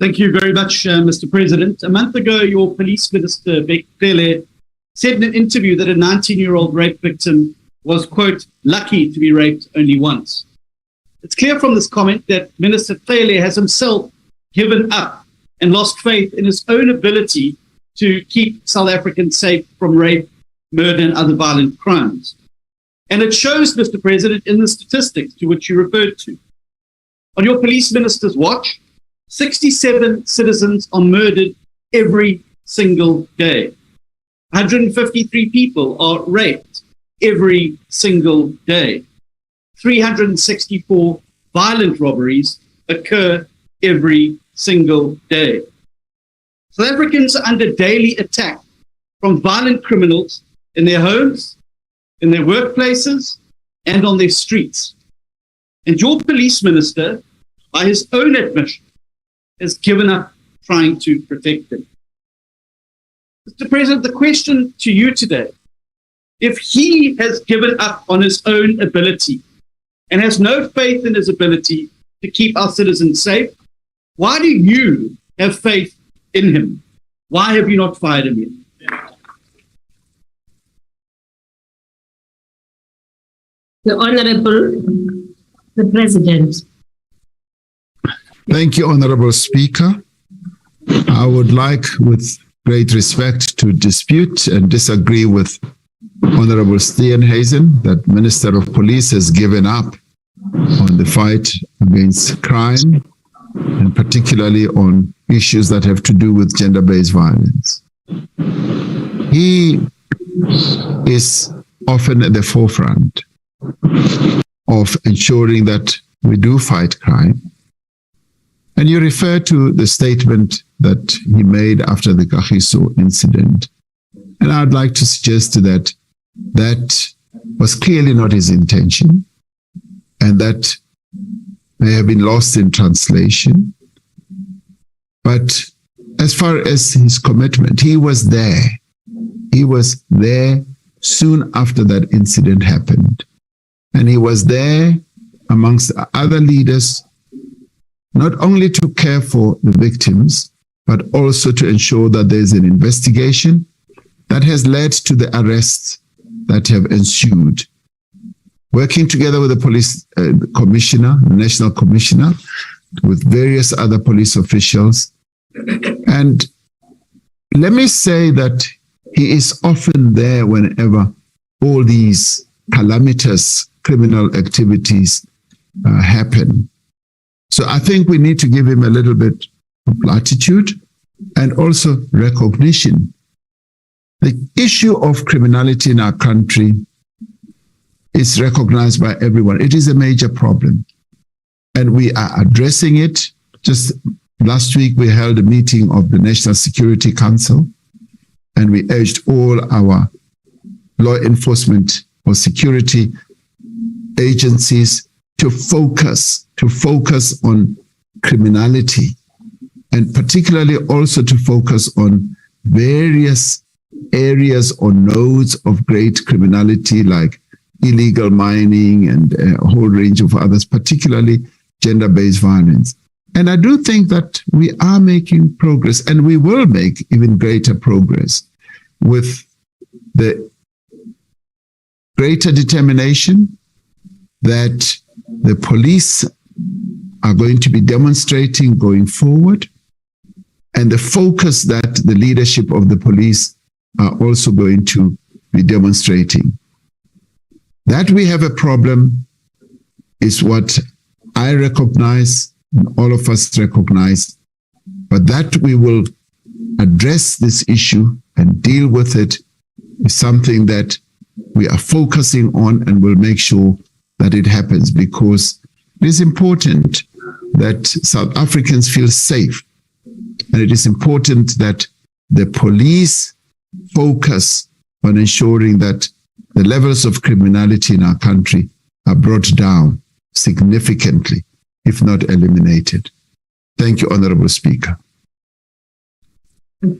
Thank you very much, Mr. President. A month ago, your Police Minister, Phala, said in an interview that a 19-year-old rape victim was, quote, lucky to be raped only once. It's clear from this comment that Minister Phala has himself given up and lost faith in his own ability to keep South Africans safe from rape, murder, and other violent crimes. And it shows, Mr. President, in the statistics to which you referred to. On your Police Minister's watch, 67 citizens are murdered every single day. 153 people are raped every single day. 364 violent robberies occur every single day. South Africans are under daily attack from violent criminals in their homes, in their workplaces, and on their streets. And your Police Minister, by his own admission, has given up trying to protect them. Mr. President, the question to you today, if he has given up on his own ability and has no faith in his ability to keep our citizens safe, why do you have faith in him? Why have you not fired him yet? The Honorable the President. Thank you, Honorable Speaker. I would like, with great respect, to dispute and disagree with Honorable Steenhuisen that Minister of Police has given up on the fight against crime, and particularly on issues that have to do with gender-based violence. He is often at the forefront of ensuring that we do fight crime. And you refer to the statement that he made after the Kagiso incident. And I'd like to suggest that that was clearly not his intention, and that may have been lost in translation. But as far as his commitment, he was there. He was there soon after that incident happened. And he was there amongst other leaders, not only to care for the victims, but also to ensure that there's an investigation that has led to the arrests that have ensued. Working together with the police commissioner, the national commissioner, with various other police officials. And let me say that he is often there whenever all these calamitous criminal activities happen. So I think we need to give him a little bit of latitude and also recognition. The issue of criminality in our country is recognized by everyone. It is a major problem, and we are addressing it. Just last week, we held a meeting of the National Security Council, and we urged all our law enforcement or security agencies to focus on criminality, and particularly also to focus on various areas or nodes of great criminality like illegal mining and a whole range of others, particularly gender-based violence. And I do think that we are making progress, and we will make even greater progress with the greater determination that the police are going to be demonstrating going forward, and the focus that the leadership of the police are also going to be demonstrating. That we have a problem is what I recognize, and all of us recognize, but that we will address this issue and deal with it is something that we are focusing on, and will make sure that it happens, because it is important that South Africans feel safe, and it is important that the police focus on ensuring that the levels of criminality in our country are brought down significantly. if not eliminated. Thank you, Honorable Speaker.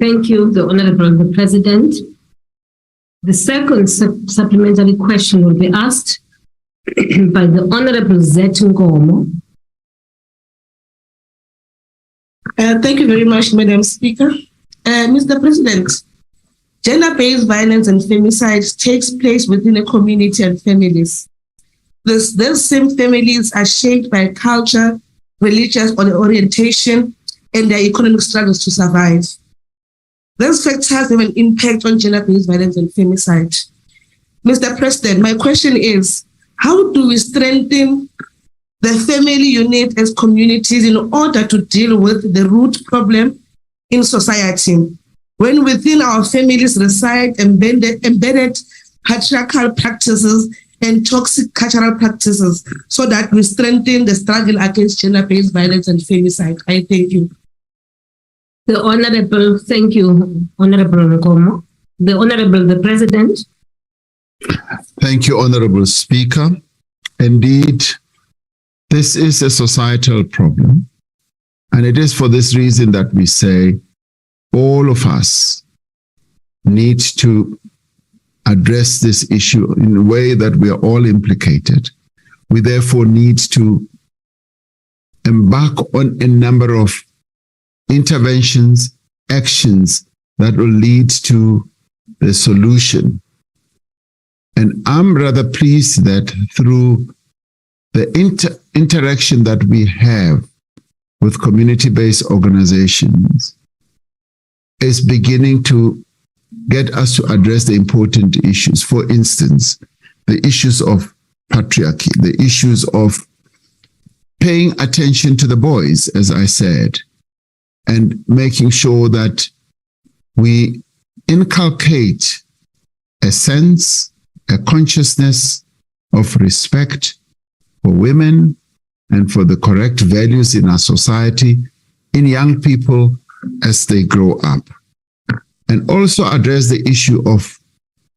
Thank you, the Honorable President. The second supplementary question will be asked by the Honorable Zet Ngomo. Thank you very much, Madam Speaker. Mr. President, gender-based violence and femicide takes place within a community and families. Those same families are shaped by culture, religious orientation, and their economic struggles to survive. Those factors have an impact on gender-based violence and femicide. Mr. President, my question is, how do we strengthen the family unit as communities in order to deal with the root problem in society, when within our families reside embedded patriarchal practices and toxic cultural practices, so that we strengthen the struggle against gender-based violence and femicide? I thank you. The Honorable, thank you, Honorable Ngomo. The Honorable, the President. Thank you, Honorable Speaker. Indeed, this is a societal problem. And it is for this reason that we say all of us need to address this issue in a way that we are all implicated. We therefore need to embark on a number of interventions, actions that will lead to the solution. And I'm rather pleased that through the interaction that we have with community-based organizations is beginning to get us to address the important issues. For instance, the issues of patriarchy, the issues of paying attention to the boys, as I said, and making sure that we inculcate a sense, a consciousness of respect for women and for the correct values in our society, in young people as they grow up. And also address the issue of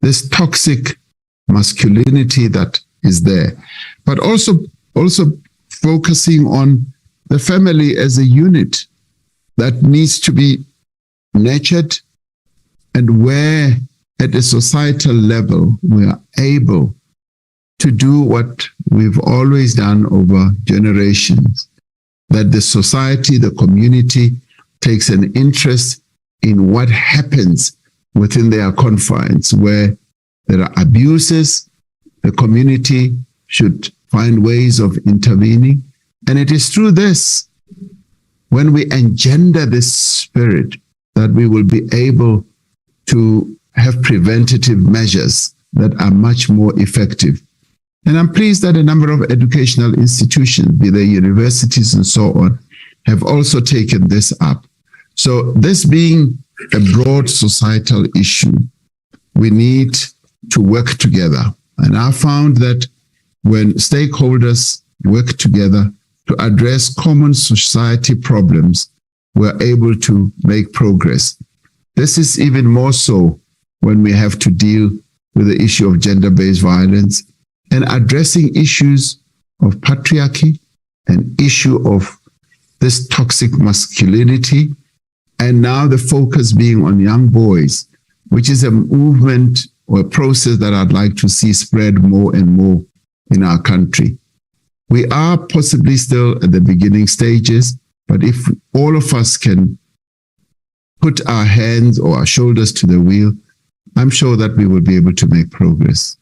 this toxic masculinity that is there, but also focusing on the family as a unit that needs to be nurtured, and where at a societal level we are able to do what we've always done over generations, that the society, the community takes an interest in what happens within their confines. Where there are abuses, the community should find ways of intervening. And it is through this, when we engender this spirit, that we will be able to have preventative measures that are much more effective. And I'm pleased that a number of educational institutions, be they universities and so on, have also taken this up. So this being a broad societal issue, we need to work together. And I found that when stakeholders work together to address common society problems, we're able to make progress. This is even more so when we have to deal with the issue of gender-based violence and addressing issues of patriarchy, an issue of this toxic masculinity, and now the focus being on young boys, which is a movement or a process that I'd like to see spread more and more in our country. We are possibly still at the beginning stages, but if all of us can put our hands or our shoulders to the wheel, I'm sure that we will be able to make progress.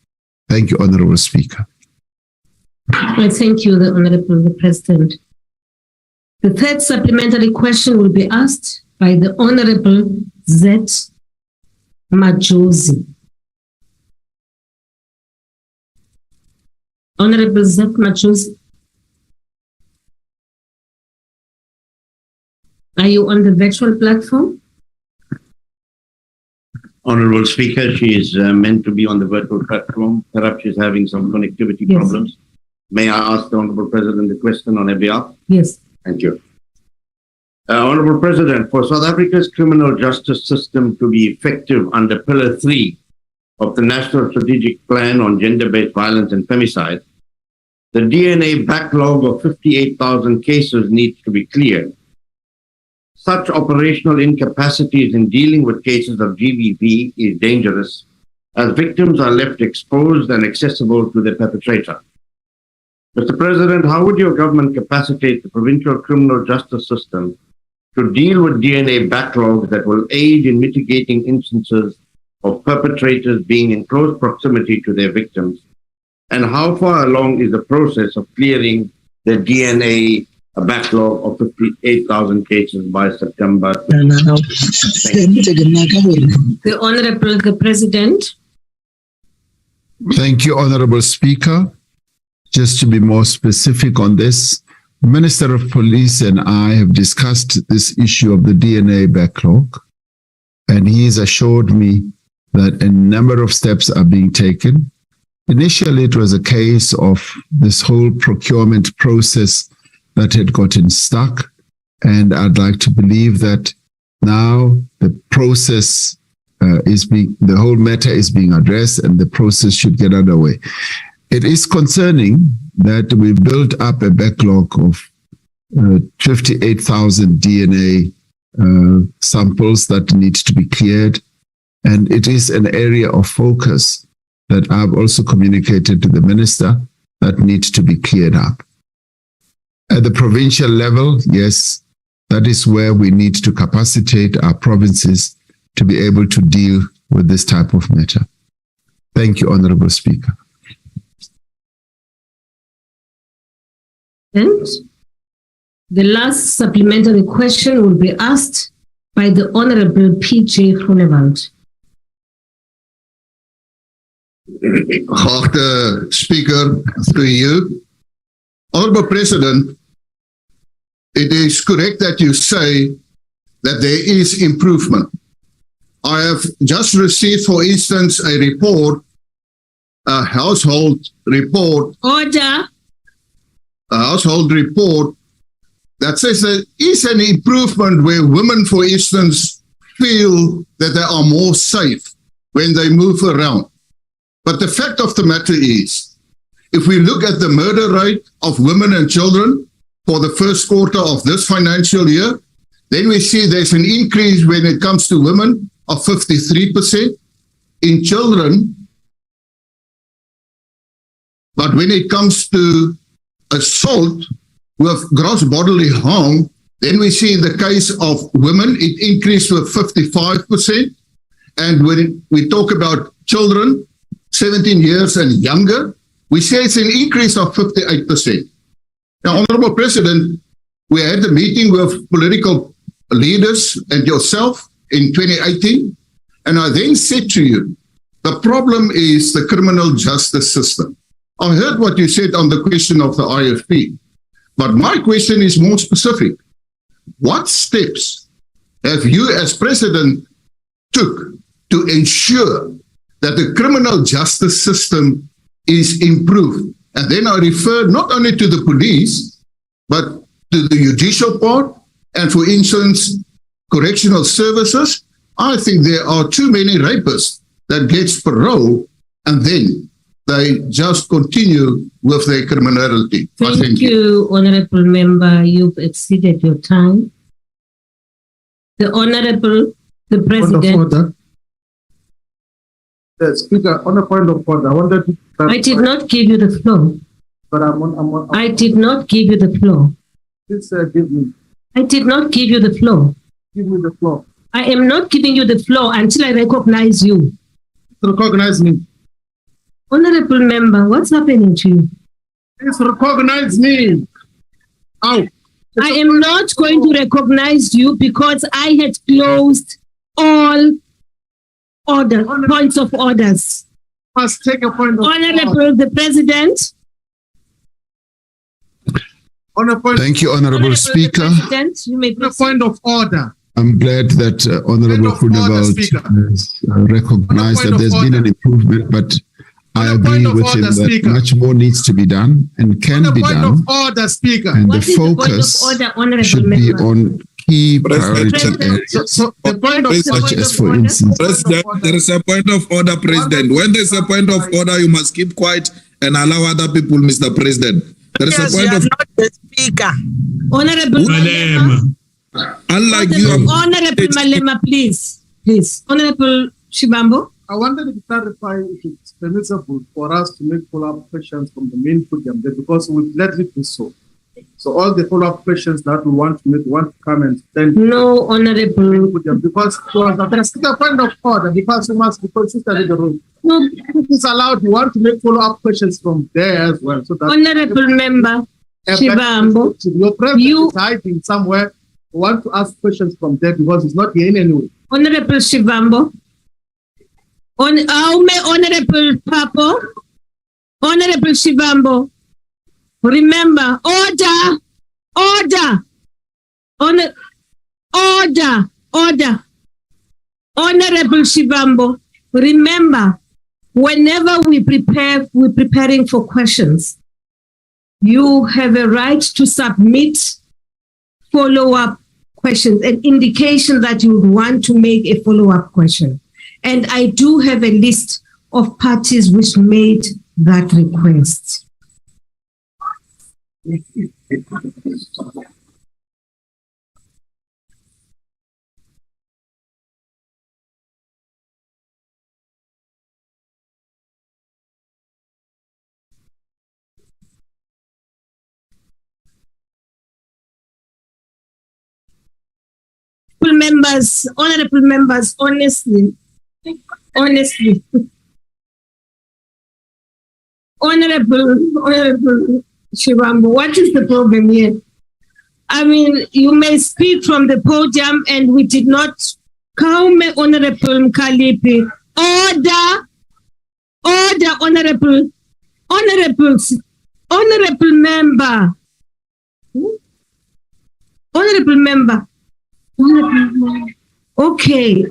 Thank you, Honorable Speaker. I thank you, the Honorable President. The third supplementary question will be asked by the Honorable Zet Majosi. Honorable Zet Majosi. Are you on the virtual platform? Honorable Speaker, she is meant to be on the virtual platform. Perhaps she's having some connectivity problems. May I ask the Honorable President the question on her behalf? Yes. Thank you. Honorable President, for South Africa's criminal justice system to be effective under Pillar 3 of the National Strategic Plan on Gender-Based Violence and Femicide, the DNA backlog of 58,000 cases needs to be cleared. Such operational incapacities in dealing with cases of GBV is dangerous, as victims are left exposed and accessible to the perpetrator. Mr. President, how would your government capacitate the provincial criminal justice system to deal with DNA backlogs that will aid in mitigating instances of perpetrators being in close proximity to their victims? And how far along is the process of clearing the DNA backlog of 58,000 cases by September? The Honorable the President. Thank you, Honorable Speaker. Just to be more specific on this, Minister of Police and I have discussed this issue of the DNA backlog, and he has assured me that a number of steps are being taken. Initially, it was a case of this whole procurement process that had gotten stuck, and I'd like to believe that now the process the whole matter is being addressed and the process should get underway. It is concerning that we built up a backlog of 58,000 DNA samples that need to be cleared. And it is an area of focus that I've also communicated to the minister that needs to be cleared up. At the provincial level, yes, that is where we need to capacitate our provinces to be able to deal with this type of matter. Thank you, Honorable Speaker. And the last supplementary question will be asked by the Honorable P.J. Groenewald. Geachte Speaker, through you. Honorable President, it is correct that you say that there is improvement. I have just received, for instance, a report, a household report. Order. A household report that says there is an improvement where women, for instance, feel that they are more safe when they move around. But the fact of the matter is, if we look at the murder rate of women and children for the first quarter of this financial year, then we see there's an increase when it comes to women of 53%, in children. But when it comes to assault with gross bodily harm, then we see in the case of women, it increased with 55%. And when we talk about children, 17 years and younger, we say it's an increase of 58%. Now, Honorable President, we had a meeting with political leaders and yourself in 2018, and I then said to you, the problem is the criminal justice system. I heard what you said on the question of the IFP, but my question is more specific. What steps have you as President took to ensure that the criminal justice system is improved? And then I refer not only to the police, but to the judicial part, and for instance, correctional services. I think there are too many rapists that gets parole and then they just continue with their criminality. Thank you, Honorable Member. You've exceeded your time. The Honorable, the President. The Speaker, on a point of order, I wanted to... I did not give you the floor. But I'm I did not give you the floor. Please give me. I did not give you the floor. Give me the floor. I am not giving you the floor until I recognize you. Recognize me. Honorable Member, what's happening to you? Please recognize me. Ow. I am not going to recognize you because I had closed all points of orders. Must take a point of Honorable the President. Thank you, Honorable Speaker. You may the point of order. I'm glad that Honorable Groenewald has recognized that there's been an improvement, but I agree with him that much more needs to be done and can be done. Order, Speaker. And the focus should be on key priority areas, such as, for instance, President, there is a point of order, President. When there's a point of order, you must keep quiet and allow other people, Mr. President. There is a point of not the speaker. Honorable Malema. Unlike you, Honorable Malema, please. Honorable Shivambo. I wanted to clarify if it's permissible for us to make follow-up questions from the main podium there, because we've let it be so. So all the follow-up questions that we want to make, want to come and stand. No, Honorable. Podium, because there's a point of order, because we must be consistent with the rule. No, if it's allowed, we want to make follow-up questions from there as well. So that Honorable Member Shivambo, your president is hiding somewhere. We want to ask questions from there because it's not here in any way. Honorable Shivambo. Honorable Papo, Honorable Shivambo, remember, order, Honorable Shivambo, remember, whenever we're preparing for questions, you have a right to submit follow-up questions, an indication that you would want to make a follow-up question. And I do have a list of parties which made that request. Honorable members, honestly, Honorable Shivambo, what is the problem here? I mean, you may speak from the podium and we did not come, Honorable Mkalipi. Order, Honorable member. Okay,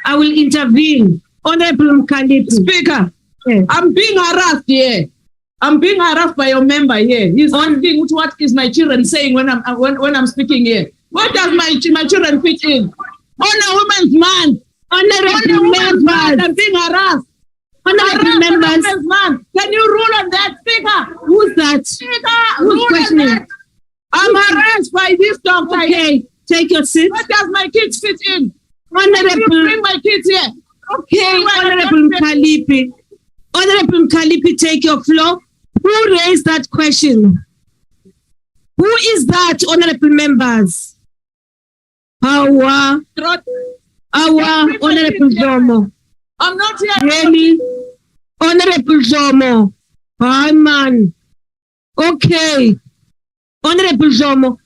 I will intervene. Honorable Mkalipi. Speaker, yes. I'm being harassed here. I'm being harassed by your member here. He's asking what is my children saying when I'm speaking here. What does my children fit in? Honor Women's Month. Honorable members. I'm being harassed. Honorable members. Can you rule on that, Speaker? Who's that? Speaker, who's questioning? I'm harassed by this doctor. Okay, take your seat. What does my kids fit in? Honorable, bring my kids here. Okay, Honorable Mkalipi. Honorable Mkalipi, take your floor. Who raised that question? Who is that, honorable members? Our Honorable Zomo. I'm not here. Really? Honorable Zomo. Hi, man. Okay. Honorable Zomo.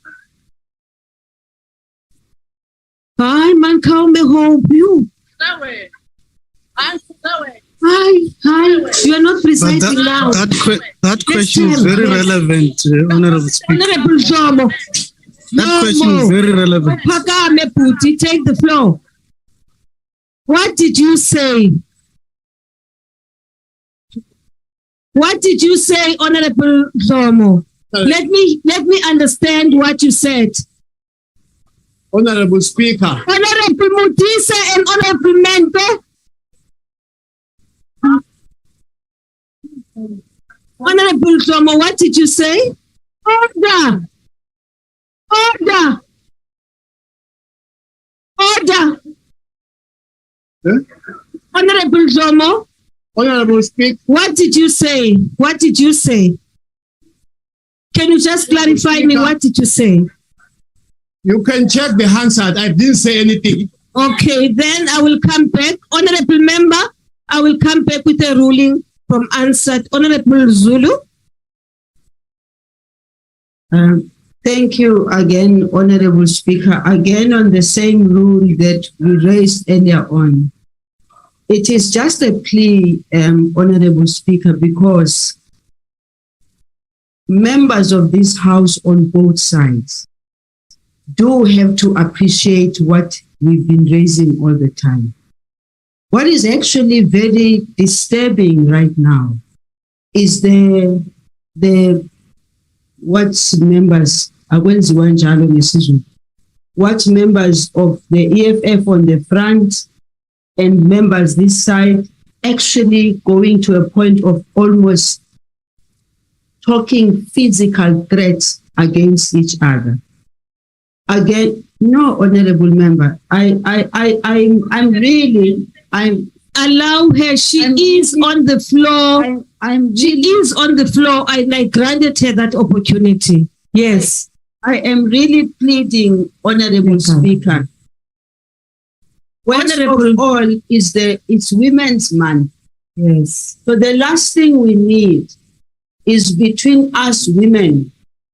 Hi, man, come and help you. That way. That way. Hi. You are not presiding now. That question is very relevant, Honorable Speaker. Honorable Zomo. That question is very relevant. Pakame Puti, take the floor. What did you say? What did you say, Honorable Zomo? Let me understand what you said. Honorable Speaker. Honorable Mutisa and Honorable Mento. Honorable Zomo, what did you say? Order. Honorable Zomo. Honorable Speaker. What did you say? Can you just clarify me? What did you say? You can check the Hansard. I didn't say anything. Okay, then I will come back. Honorable member, I will come back with a ruling from answered. Honorable Zulu. Thank you again, Honorable Speaker. Again, on the same rule that we raised earlier on. It is just a plea, Honorable Speaker, because members of this House on both sides do have to appreciate what we've been raising all the time. What is actually very disturbing right now is what members of the EFF on the front and members this side actually going to a point of almost talking physical threats against each other. Again, no, honorable member. I'm allow her. She is on the floor. She is on the floor. I granted her that opportunity. Yes. I am really pleading, Honorable Speaker. First of all, it's Women's Month. Yes. So the last thing we need is between us women,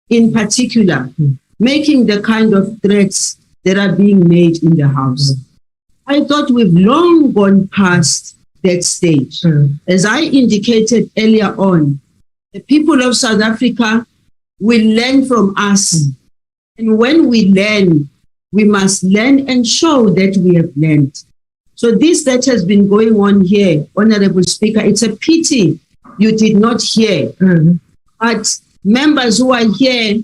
in particular, making the kind of threats that are being made in the House. I thought we've long gone past that stage. As I indicated earlier on, the people of South Africa will learn from us. And when we learn, we must learn and show that we have learned. So this that has been going on here, Honorable Speaker, it's a pity you did not hear. But members who are here,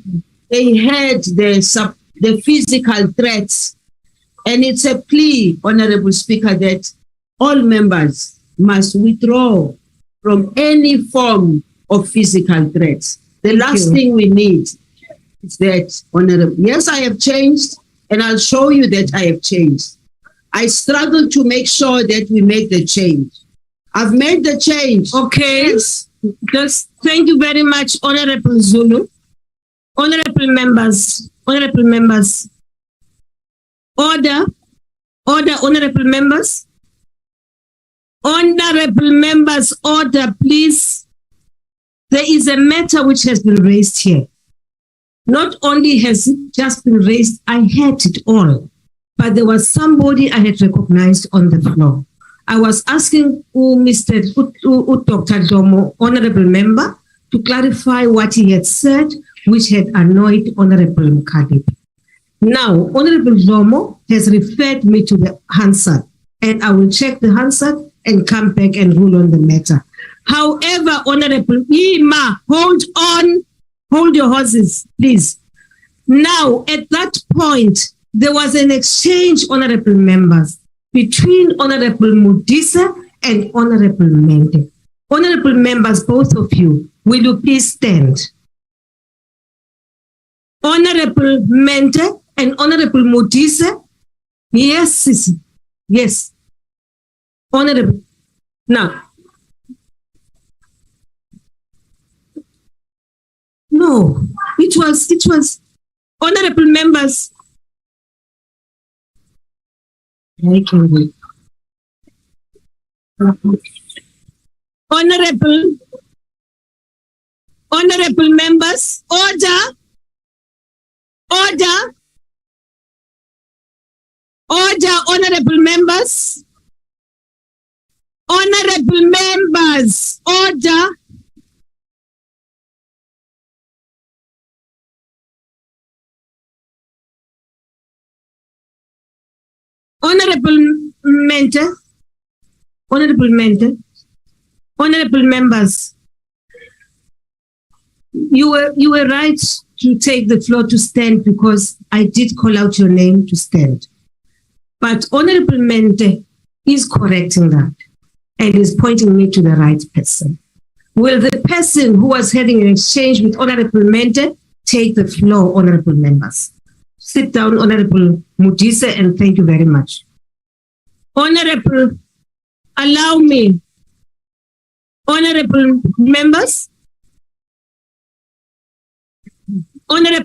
they heard the physical threats. And it's a plea, Honorable Speaker, that all members must withdraw from any form of physical threats. The last thing we need is that, Honorable, yes, I have changed, and I'll show you that I have changed. I struggle to make sure that we make the change. I've made the change. Okay. Yes. Just thank you very much, Honorable Zulu. Honorable members. Order, honorable members. Honorable members, order, please. There is a matter which has been raised here. Not only has it just been raised, I heard it all, but there was somebody I had recognized on the floor. I was asking Dr. Domo, honorable member, to clarify what he had said, which had annoyed Honorable Mkhalip. Now, Honorable Domo has referred me to the Hansard, and I will check the Hansard and come back and rule on the matter. However, Honorable Ima, hold on, hold your horses, please. Now, at that point, there was an exchange, honorable members, between Honorable Modise and Honorable Mente. Honorable members, both of you, will you please stand? Honorable Mente and Honorable Modise? Yes, Sisi. Yes. Honorable. Now. No, it was honorable members. Honorable members, order, honorable members, order. Honorable members, you were right to take the floor to stand because I did call out your name to stand. But Honorable Mente is correcting that and is pointing me to the right person. Will the person who was having an exchange with Honorable Mente take the floor, honorable members? Sit down, Honorable Modise, and thank you very much. Honorable, allow me. Honorable members, order,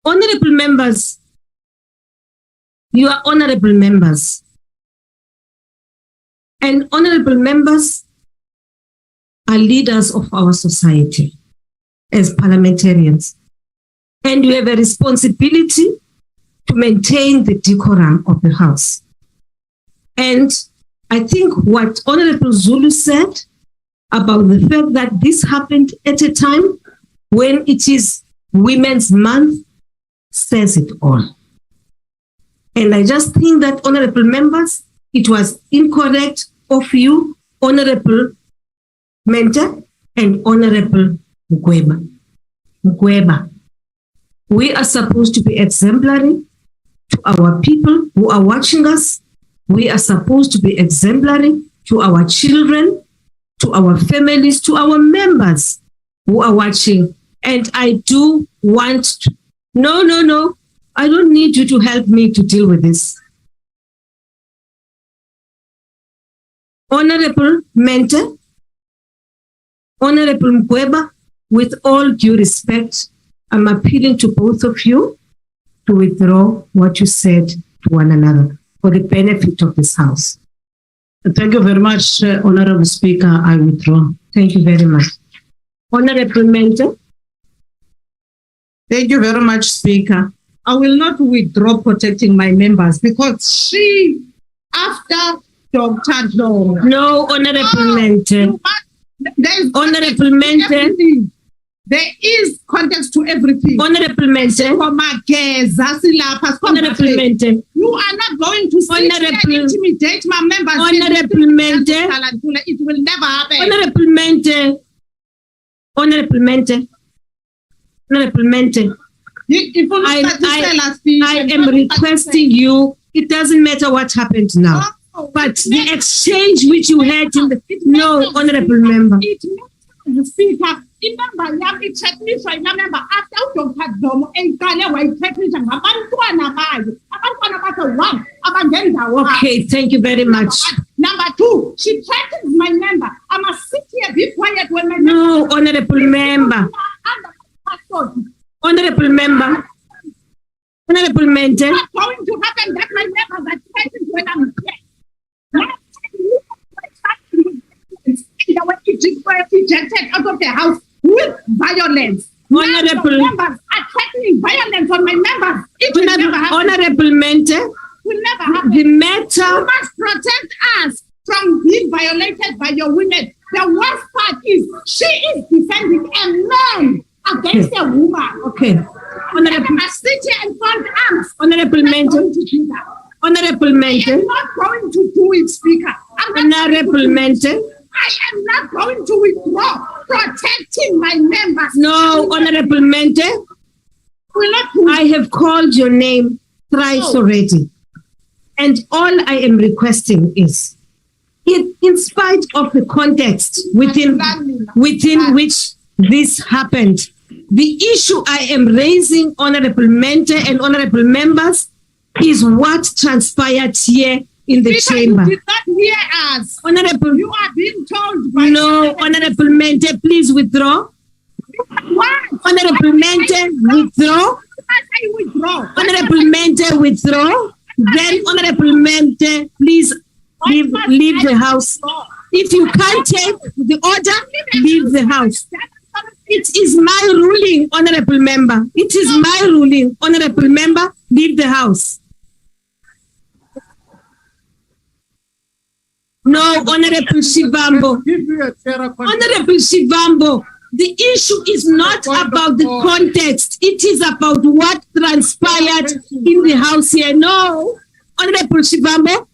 honorable members. You are honorable members. And honorable members are leaders of our society as parliamentarians. And you have a responsibility to maintain the decorum of the House. And I think what Honorable Zulu said about the fact that this happened at a time when it is Women's Month says it all. And I just think that, honorable members, it was incorrect of you, Honorable Mente and Honorable Mugweba. We are supposed to be exemplary to our people who are watching us. We are supposed to be exemplary to our children, to our families, to our members who are watching. And I do want to, no, I don't need you to help me to deal with this. Honorable Mente, Honorable Mkweba, with all due respect, I'm appealing to both of you to withdraw what you said to one another for the benefit of this House. Thank you very much, Honorable Speaker. I withdraw. Thank you very much. Honorable Mente. Thank you very much, Speaker. I will not withdraw protecting my members because she, after Dr. Dom. No, Honorable Mente. Honorable Mente. There is context to everything. Honorable Mente. Honorable Mente. You are not going to sit here and intimidate my members. Honorable Mente. It will never happen. Honorable Mente. Honorable Mente. Honorable Mente. I am requesting you. It doesn't matter what happened now. But the exchange which you had in the honorable member. Speaker, remember, remember after Dr. Domo and Kale were technician, okay, thank you very much. Number two, she threatens my member. I must sit here, be quiet when my no, honorable member. Honorable member. Honorable member. It's not going to happen that my members are threatened when I'm here. They were ejected out of the house with violence. Honorable members are threatening violence on my members. It will never happen. Honorable Mente. Will never happen. The matter. You must protect us from being violated by your women. The worst part is she is defending a man against a woman. Okay. Honorable, must sit here and fold arms. Honorable Mente. Honorable Mente. I am not going to do it, Speaker. Honorable Mente. I am not going to withdraw protecting my members. No, Honorable Mente. I have called your name thrice already. And all I am requesting is, in spite of the context within which this happened, the issue I am raising, Honorable Mente and Honorable members, is what transpired here in the chamber. You did not hear us. Honorable, you are being told by Honorable Mente, please withdraw. What? Honorable Mente, withdraw. I withdraw. Honorable Mente, withdraw. Then Honorable Mente, please leave the house. If you can't take the order, leave the house. It is my ruling, Honorable Member. It is my ruling, Honorable Member. Leave the house. No, Honorable Shivambo. Honorable Shivambo, the issue is not about the context. It is about what transpired in the house here. No, Honorable Shivambo,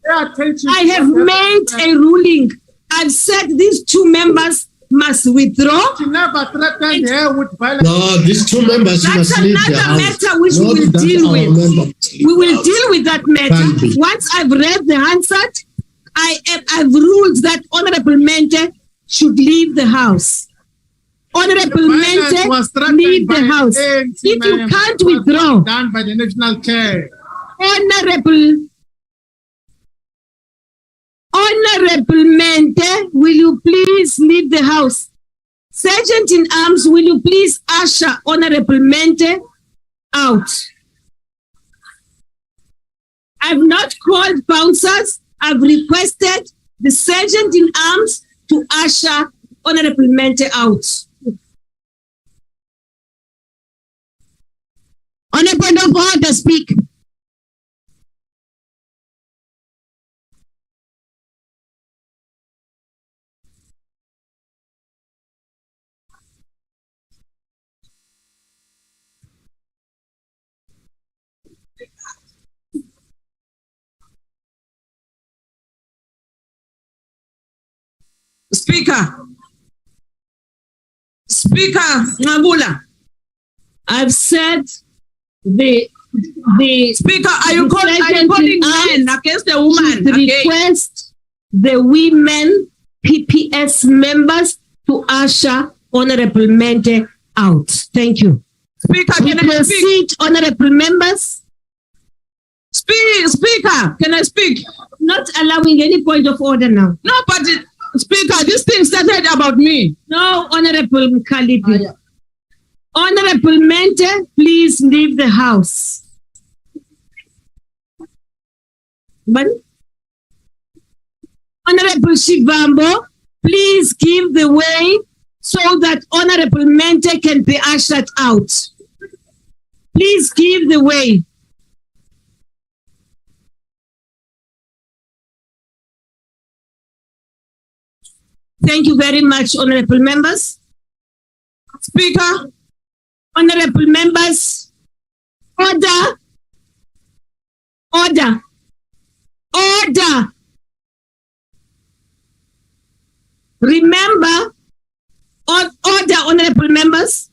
I have made a ruling. I've said these two members must withdraw. She never threatened her with violence. No, these two members must leave the house. That's another matter which we will deal with. We will deal with that matter. Once I've read the Hansard, I've ruled that Honorable Mente should leave the house. Honorable Mente, leave the house. If you can't withdraw, done by the national chair. Honorable Mente, will you please leave the house? Sergeant in arms, will you please usher Honorable Mente out? I've not called bouncers. I've requested the sergeant in arms to usher Honorable Mente out. On a point of order, speak. Speaker Ngabula, I've said the Speaker, are you calling men against the woman? Request the women PPS members to usher Honorable Mente out. Thank you. Speaker, can I speak? Honorable members. Speaker, can I speak? Not allowing any point of order now. No, but Speaker, this thing started about me. No, Honorable Mkhalipi. Honorable Mente, please leave the house. But Honorable Shivambo, please give the way so that Honorable Mente can be ushered out. Please give the way. Thank you very much, honorable members. Speaker, honorable members, order, order, order. Remember, order, honorable members.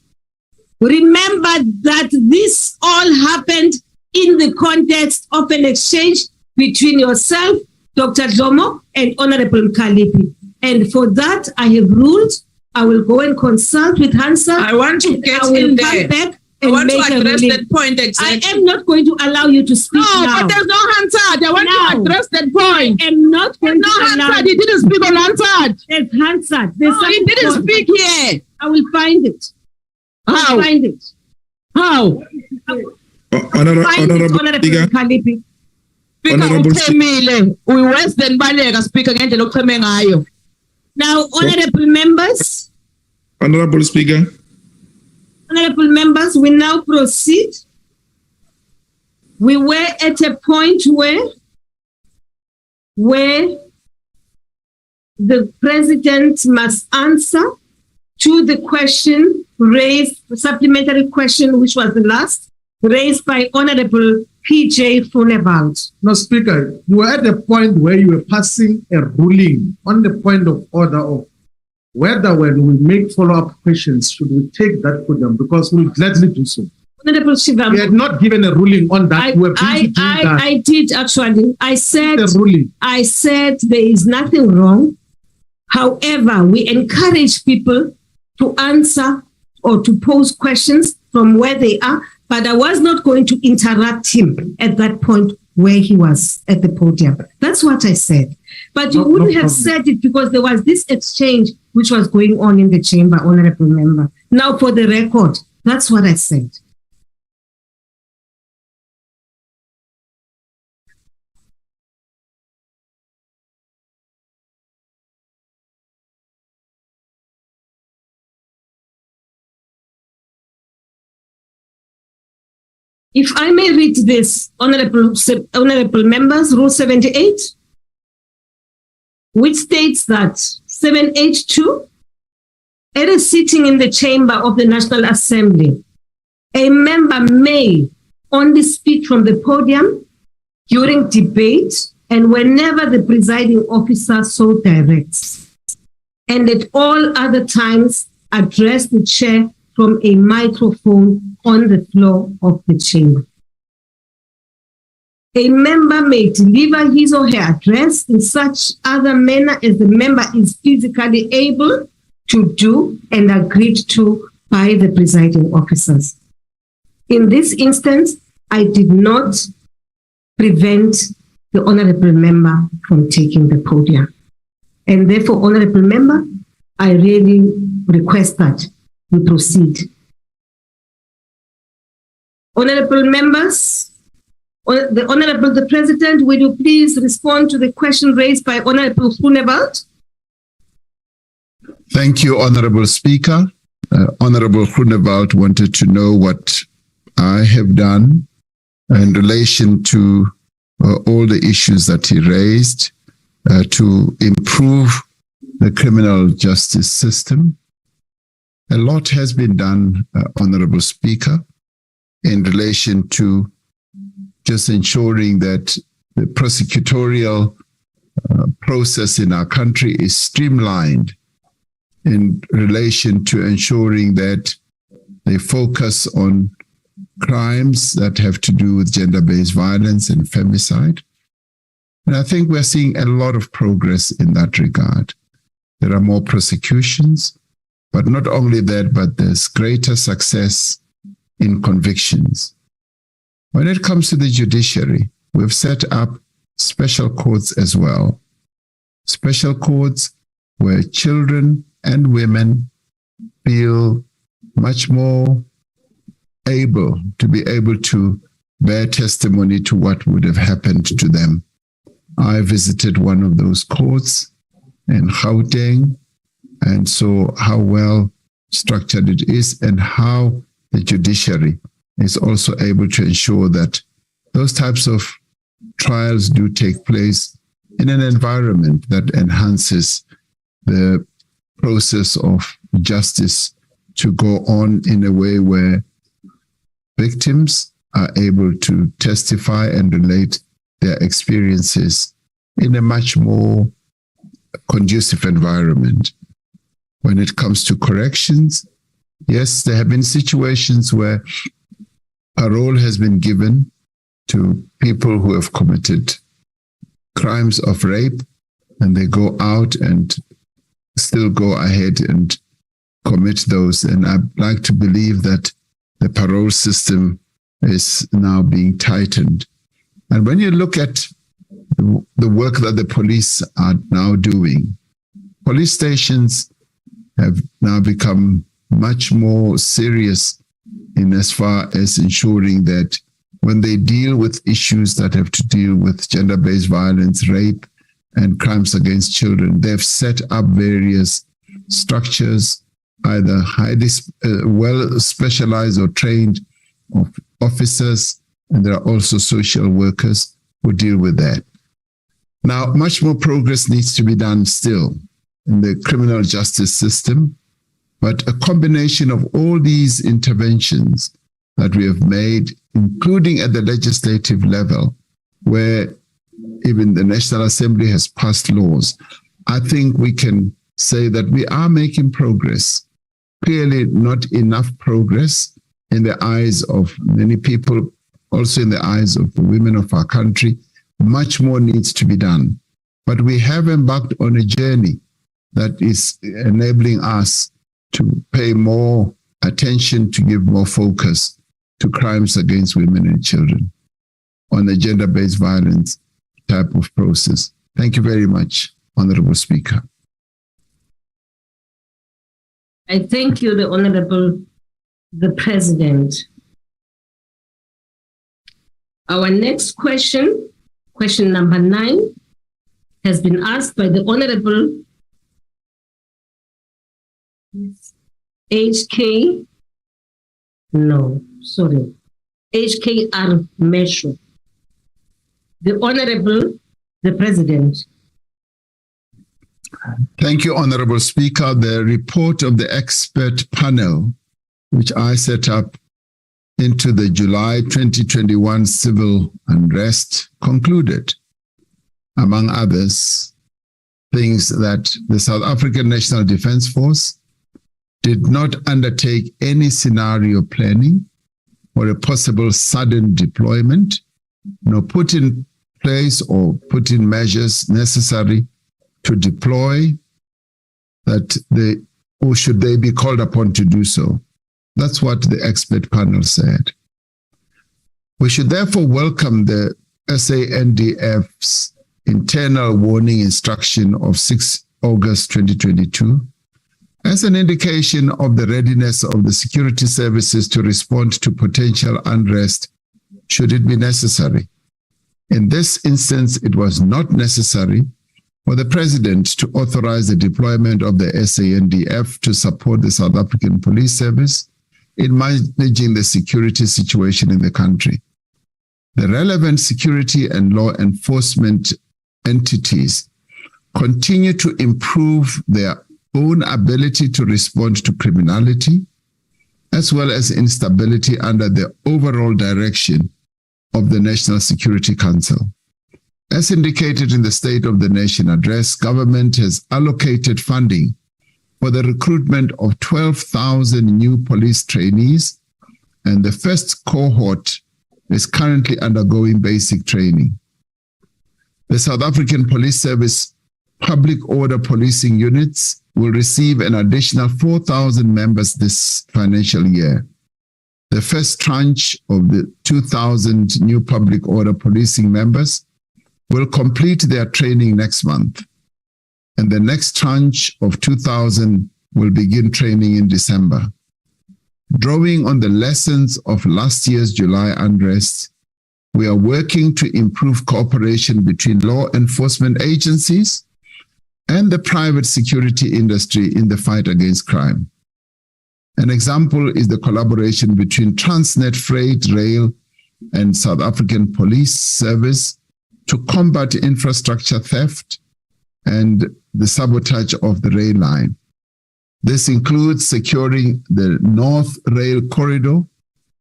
Remember that this all happened in the context of an exchange between yourself, Dr. Dlomo, and Honorable Mkhalipi. And for that, I have ruled. I will go and consult with Hansa. I want to get in there. Back I and want to make a address ruling. that point exactly. I am not going to allow you to speak No, now. but there's no Hansard. I want Now. to address that point. I am not going No to allow. Hansard. He didn't speak on Hansard. There's Hansard. There's No, he something didn't called- speak here. I will find it. How? I'll find it. How? Honorable Find it, Honorable Speaker. Mkhalipi. Speaker, Honorable uchemile. We-worse than baleka, Speaker, ngendlela ocheme ngayo. Now, honorable members, Honorable Speaker. honorable members, we now proceed. We were at a point where the president must answer to the question raised, the supplementary question, which was the last, raised by Honorable P.J. Funebald. No, Speaker, you were at a point where you were passing a ruling on the point of order of whether when we make follow-up questions, should we take that for them, because we'll gladly do so. Honorable Shivam. We had not given a ruling on that. We were busy doing that. I did actually. I said The ruling. I said there is nothing wrong. However, we encourage people to answer or to pose questions from where they are, but I was not going to interrupt him at that point where he was at the podium. That's what I said. But you wouldn't have said it because there was this exchange which was going on in the chamber, honorable member. Now, for the record, that's what I said. If I may read this, honorable members, Rule 78, which states that 7H2, at a sitting in the chamber of the National Assembly, a member may only speak from the podium during debate and whenever the presiding officer so directs, and at all other times address the chair from a microphone on the floor of the chamber. A member may deliver his or her address in such other manner as the member is physically able to do and agreed to by the presiding officers. In this instance, I did not prevent the honorable member from taking the podium. And therefore, honorable member, I really request that we proceed. Honorable members, the President, will you please respond to the question raised by Honorable Funebald? Thank you, Honorable Speaker. Honorable Grunewald wanted to know what I have done in relation to all the issues that he raised to improve the criminal justice system. A lot has been done, Honorable Speaker, in relation to just ensuring that the prosecutorial process in our country is streamlined in relation to ensuring that They focus on crimes that have to do with gender-based violence and femicide. And I think we're seeing a lot of progress in that regard. There are more prosecutions, but not only that, but there's greater success in convictions. When it comes to the judiciary, we've set up special courts as well. Special courts where children and women feel much more able to bear testimony to what would have happened to them. I visited one of those courts in Gauteng and saw how well structured it is and how the judiciary is also able to ensure that those types of trials do take place in an environment that enhances the process of justice to go on in a way where victims are able to testify and relate their experiences in a much more conducive environment. When it comes to corrections, yes, there have been situations where parole has been given to people who have committed crimes of rape, and they go out and still go ahead and commit those. And I'd like to believe that the parole system is now being tightened. And when you look at the work that the police are now doing, police stations have now become much more serious in as far as ensuring that when they deal with issues that have to deal with gender-based violence, rape, and crimes against children, they've set up various structures, either highly well specialized or trained officers, and there are also social workers who deal with that. Now, much more progress needs to be done still in the criminal justice system, but a combination of all these interventions that we have made, including at the legislative level, where even the National Assembly has passed laws, I think we can say that we are making progress. Clearly not enough progress in the eyes of many people, also in the eyes of the women of our country. Much more needs to be done. But we have embarked on a journey that is enabling us to pay more attention, to give more focus to crimes against women and children on a gender-based violence type of process. Thank you very much, Honorable Speaker. I thank you, the Honorable the President. Our next question, question number 9, has been asked by the Honorable HKR Mesho. The Honorable the President. Thank you, Honorable Speaker. The report of the expert panel, which I set up into the July 2021 civil unrest, concluded, among others, things that the South African National Defence Force did not undertake any scenario planning or a possible sudden deployment, nor put in place or put in measures necessary to deploy that or should they be called upon to do so. That's what the expert panel said. We should therefore welcome the SANDF's internal warning instruction of 6 August 2022 as an indication of the readiness of the security services to respond to potential unrest should it be necessary. In this instance, it was not necessary for the President to authorize the deployment of the SANDF to support the South African Police Service in managing the security situation in the country. The relevant security and law enforcement entities continue to improve their own ability to respond to criminality, as well as instability under the overall direction of the National Security Council. As indicated in the State of the Nation address, government has allocated funding for the recruitment of 12,000 new police trainees, and the first cohort is currently undergoing basic training. The South African Police Service public order policing units will receive an additional 4,000 members this financial year. The first tranche of the 2,000 new public order policing members will complete their training next month, and the next tranche of 2,000 will begin training in December. Drawing on the lessons of last year's July unrest, we are working to improve cooperation between law enforcement agencies and the private security industry in the fight against crime. An example is the collaboration between Transnet Freight Rail and South African Police Service to combat infrastructure theft and the sabotage of the rail line. This includes securing the North Rail Corridor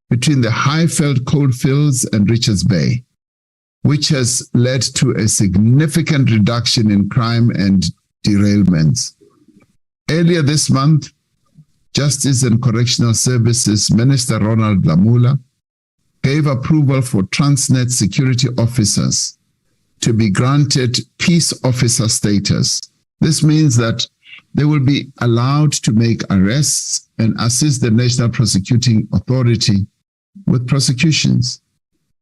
between the Highveld coalfields and Richards Bay, which has led to a significant reduction in crime and derailments. Earlier this month, Justice and Correctional Services Minister Ronald Lamula gave approval for Transnet security officers to be granted peace officer status. This means that they will be allowed to make arrests and assist the National Prosecuting Authority with prosecutions.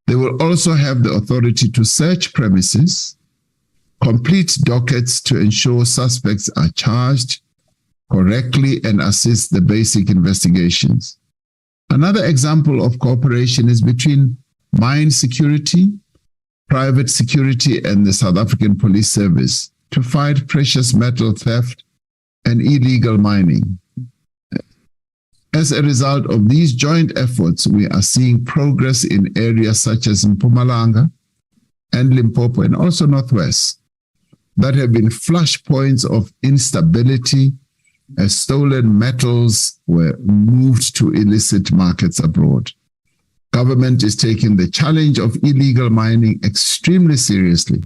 They will also have the authority to search premises, complete dockets to ensure suspects are charged correctly, and assist the basic investigations. Another example of cooperation is between mine security, private security, and the South African Police Service to fight precious metal theft and illegal mining. As a result of these joint efforts, we are seeing progress in areas such as Mpumalanga and Limpopo, and also Northwest, that have been flashpoints of instability as stolen metals were moved to illicit markets abroad. Government is taking the challenge of illegal mining extremely seriously.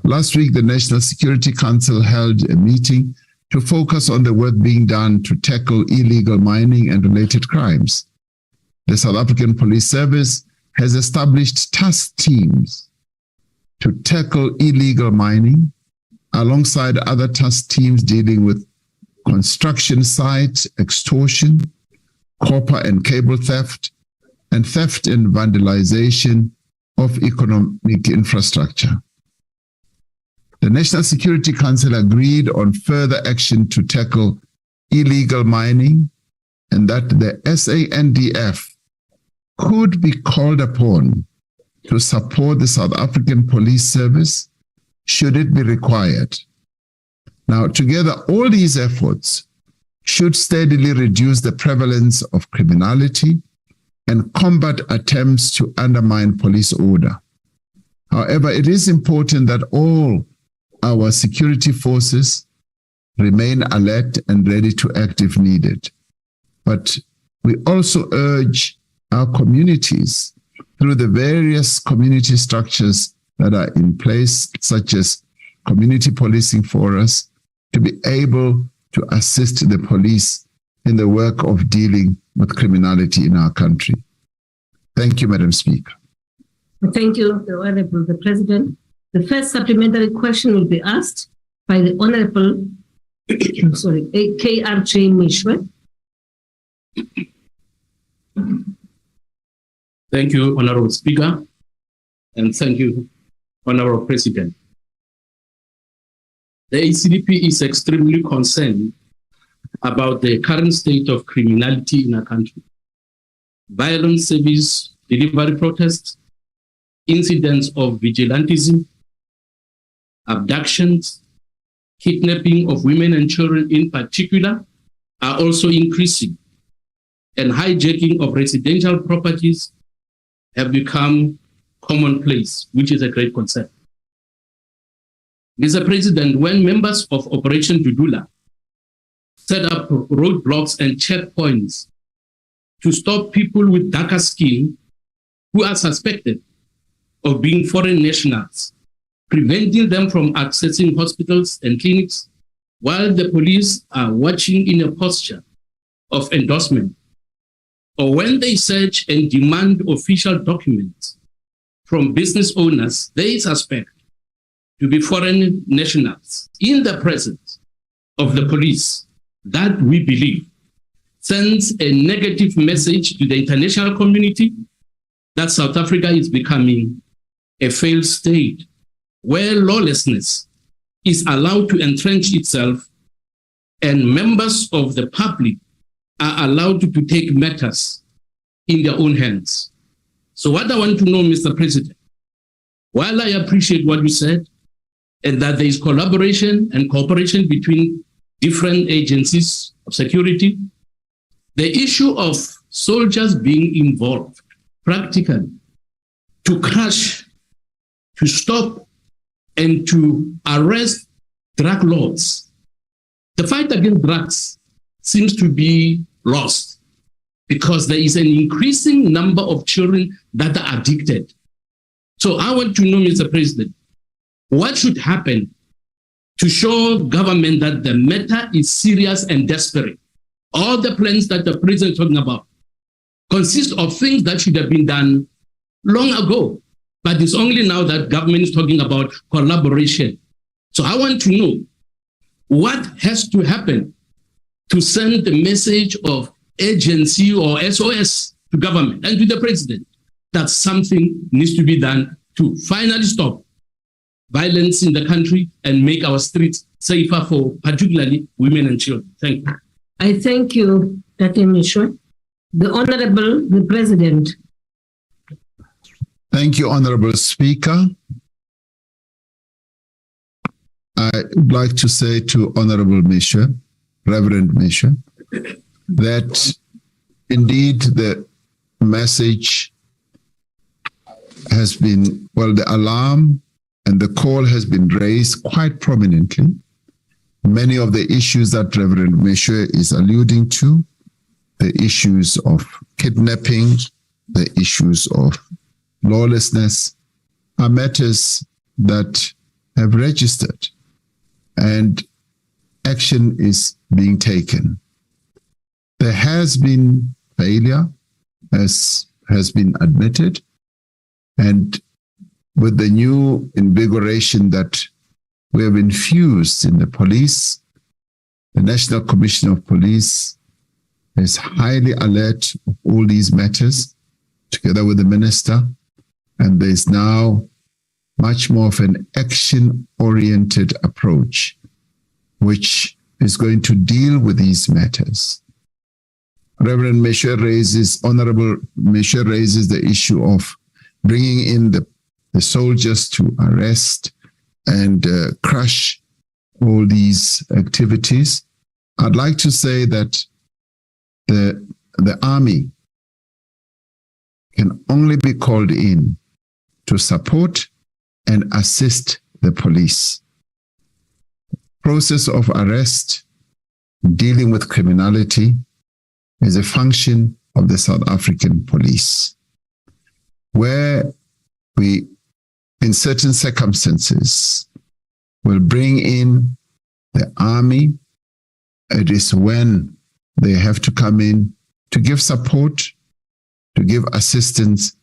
Last week, the National Security Council held a meeting to focus on the work being done to tackle illegal mining and related crimes. The South African Police Service has established task teams to tackle illegal mining, alongside other task teams dealing with construction site extortion, copper and cable theft, and theft and vandalization of economic infrastructure. The National Security Council agreed on further action to tackle illegal mining, and that the SANDF could be called upon to support the South African Police Service should it be required. Now, together, all these efforts should steadily reduce the prevalence of criminality and combat attempts to undermine police order. However, it is important that all our security forces remain alert and ready to act if needed. But we also urge our communities through the various community structures that are in place, such as community policing for us, to be able to assist the police in the work of dealing with criminality in our country. Thank you, Madam Speaker. Thank you, the President. The first supplementary question will be asked by the Honorable KRJ Mishwe. Thank you, Honorable Speaker, and thank you, Honorable President. The ACDP is extremely concerned about the current state of criminality in our country. Violent service delivery protests, incidents of vigilantism, abductions, kidnapping of women and children in particular are also increasing, and hijacking of residential properties have become commonplace, which is a great concern. Mr. President, when members of Operation Dudula set up roadblocks and checkpoints to stop people with darker skin who are suspected of being foreign nationals, preventing them from accessing hospitals and clinics, while the police are watching in a posture of endorsement, or when they search and demand official documents from business owners they suspect to be foreign nationals in the presence of the police, that we believe sends a negative message to the international community that South Africa is becoming a failed state where lawlessness is allowed to entrench itself and members of the public are allowed to take matters in their own hands. So what I want to know, Mr. President, while I appreciate what you said, and that there is collaboration and cooperation between different agencies of security, the issue of soldiers being involved practically to crush, to stop, and to arrest drug lords. The fight against drugs seems to be lost because there is an increasing number of children that are addicted. So I want to know, Mr. President, what should happen to show government that the matter is serious and desperate? All the plans that the president is talking about consist of things that should have been done long ago, but it's only now that government is talking about collaboration. So I want to know what has to happen to send the message of urgency or SOS to government and to the president that something needs to be done to finally stop violence in the country and make our streets safer for particularly women and children. Thank you. I thank you, Dr. Mishra. The Honorable, the President. Thank you, Honorable Speaker. I would like to say to Honorable Mishra, Reverend Mishra, that indeed the message has been, well, the alarm and the call has been raised quite prominently. Many of the issues that Reverend Mishra is alluding to, the issues of kidnapping, the issues of lawlessness, are matters that have registered and action is being taken. There has been failure, as has been admitted, and with the new invigoration that we have infused in the police, the National Commission of Police is highly alert of all these matters, together with the minister, and there is now much more of an action-oriented approach, which is going to deal with these matters. Reverend Mishra raises, Honorable Mishra raises the issue of bringing in the soldiers to arrest and crush all these activities. I'd like to say that the army can only be called in to support and assist the police. Process of arrest, dealing with criminality, is a function of the South African police, where we, in certain circumstances, will bring in the army. It is when they have to come in to give support, to give assistance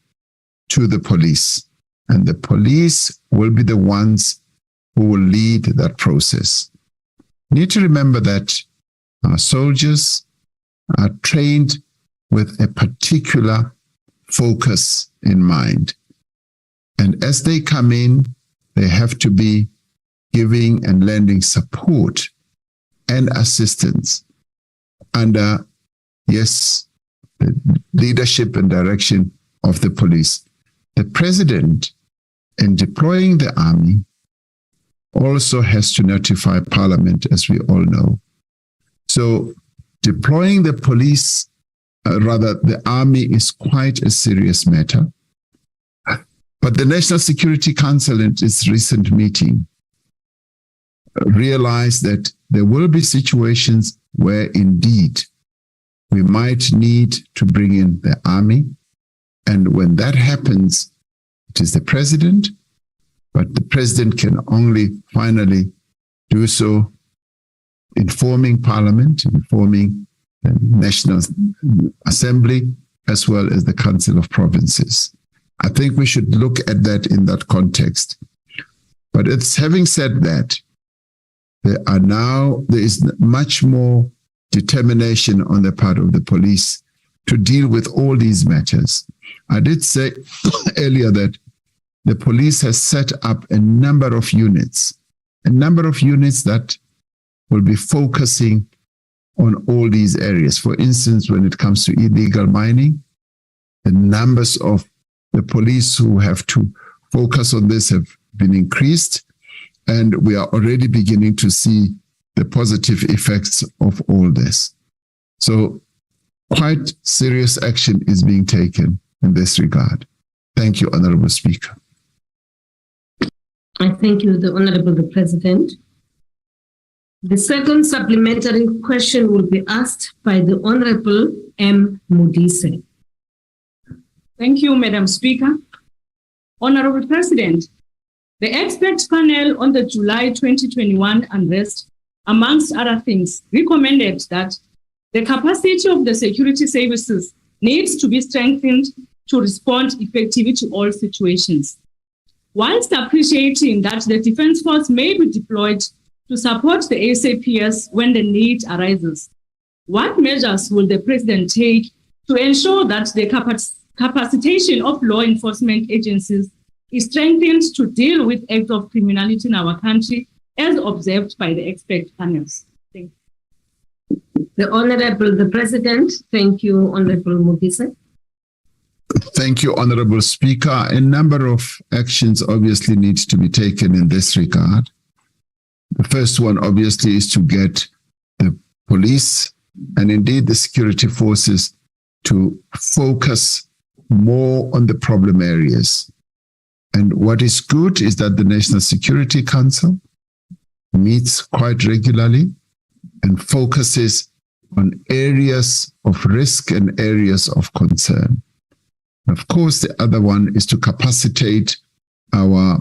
to the police. And the police will be the ones who will lead that process. You need to remember that our soldiers are trained with a particular focus in mind. And as they come in, they have to be giving and lending support and assistance under, yes, the leadership and direction of the police. The president, in deploying the army, also has to notify Parliament, as we all know. So deploying the police, the army, is quite a serious matter. But the National Security Council, in its recent meeting, realized that there will be situations where indeed we might need to bring in the army. And when that happens, it is the president, but the president can only finally do so informing Parliament, informing the National Assembly, as well as the Council of Provinces. I think we should look at that in that context. But it's having said that, there is much more determination on the part of the police to deal with all these matters. I did say earlier that the police has set up a number of units that will be focusing on all these areas. For instance, when it comes to illegal mining, the numbers of the police who have to focus on this have been increased, and we are already beginning to see the positive effects of all this. So quite serious action is being taken in this regard. Thank you, Honorable Speaker. I thank you, the Honorable the President. The second supplementary question will be asked by the Honorable M. Modise. Thank you, Madam Speaker. Honorable President, the expert panel on the July 2021 unrest, amongst other things, recommended that the capacity of the security services needs to be strengthened to respond effectively to all situations. Whilst appreciating that the Defence Force may be deployed to support the SAPS when the need arises, what measures will the President take to ensure that the capacitation of law enforcement agencies is strengthened to deal with acts of criminality in our country as observed by the expert panels? Thank you. The Honorable the President. Thank you, Honorable Modise. Thank you, Honorable Speaker. A number of actions obviously need to be taken in this regard. The first one obviously is to get the police and indeed the security forces to focus more on the problem areas. And what is good is that the National Security Council meets quite regularly and focuses on areas of risk and areas of concern. Of course, the other one is to capacitate our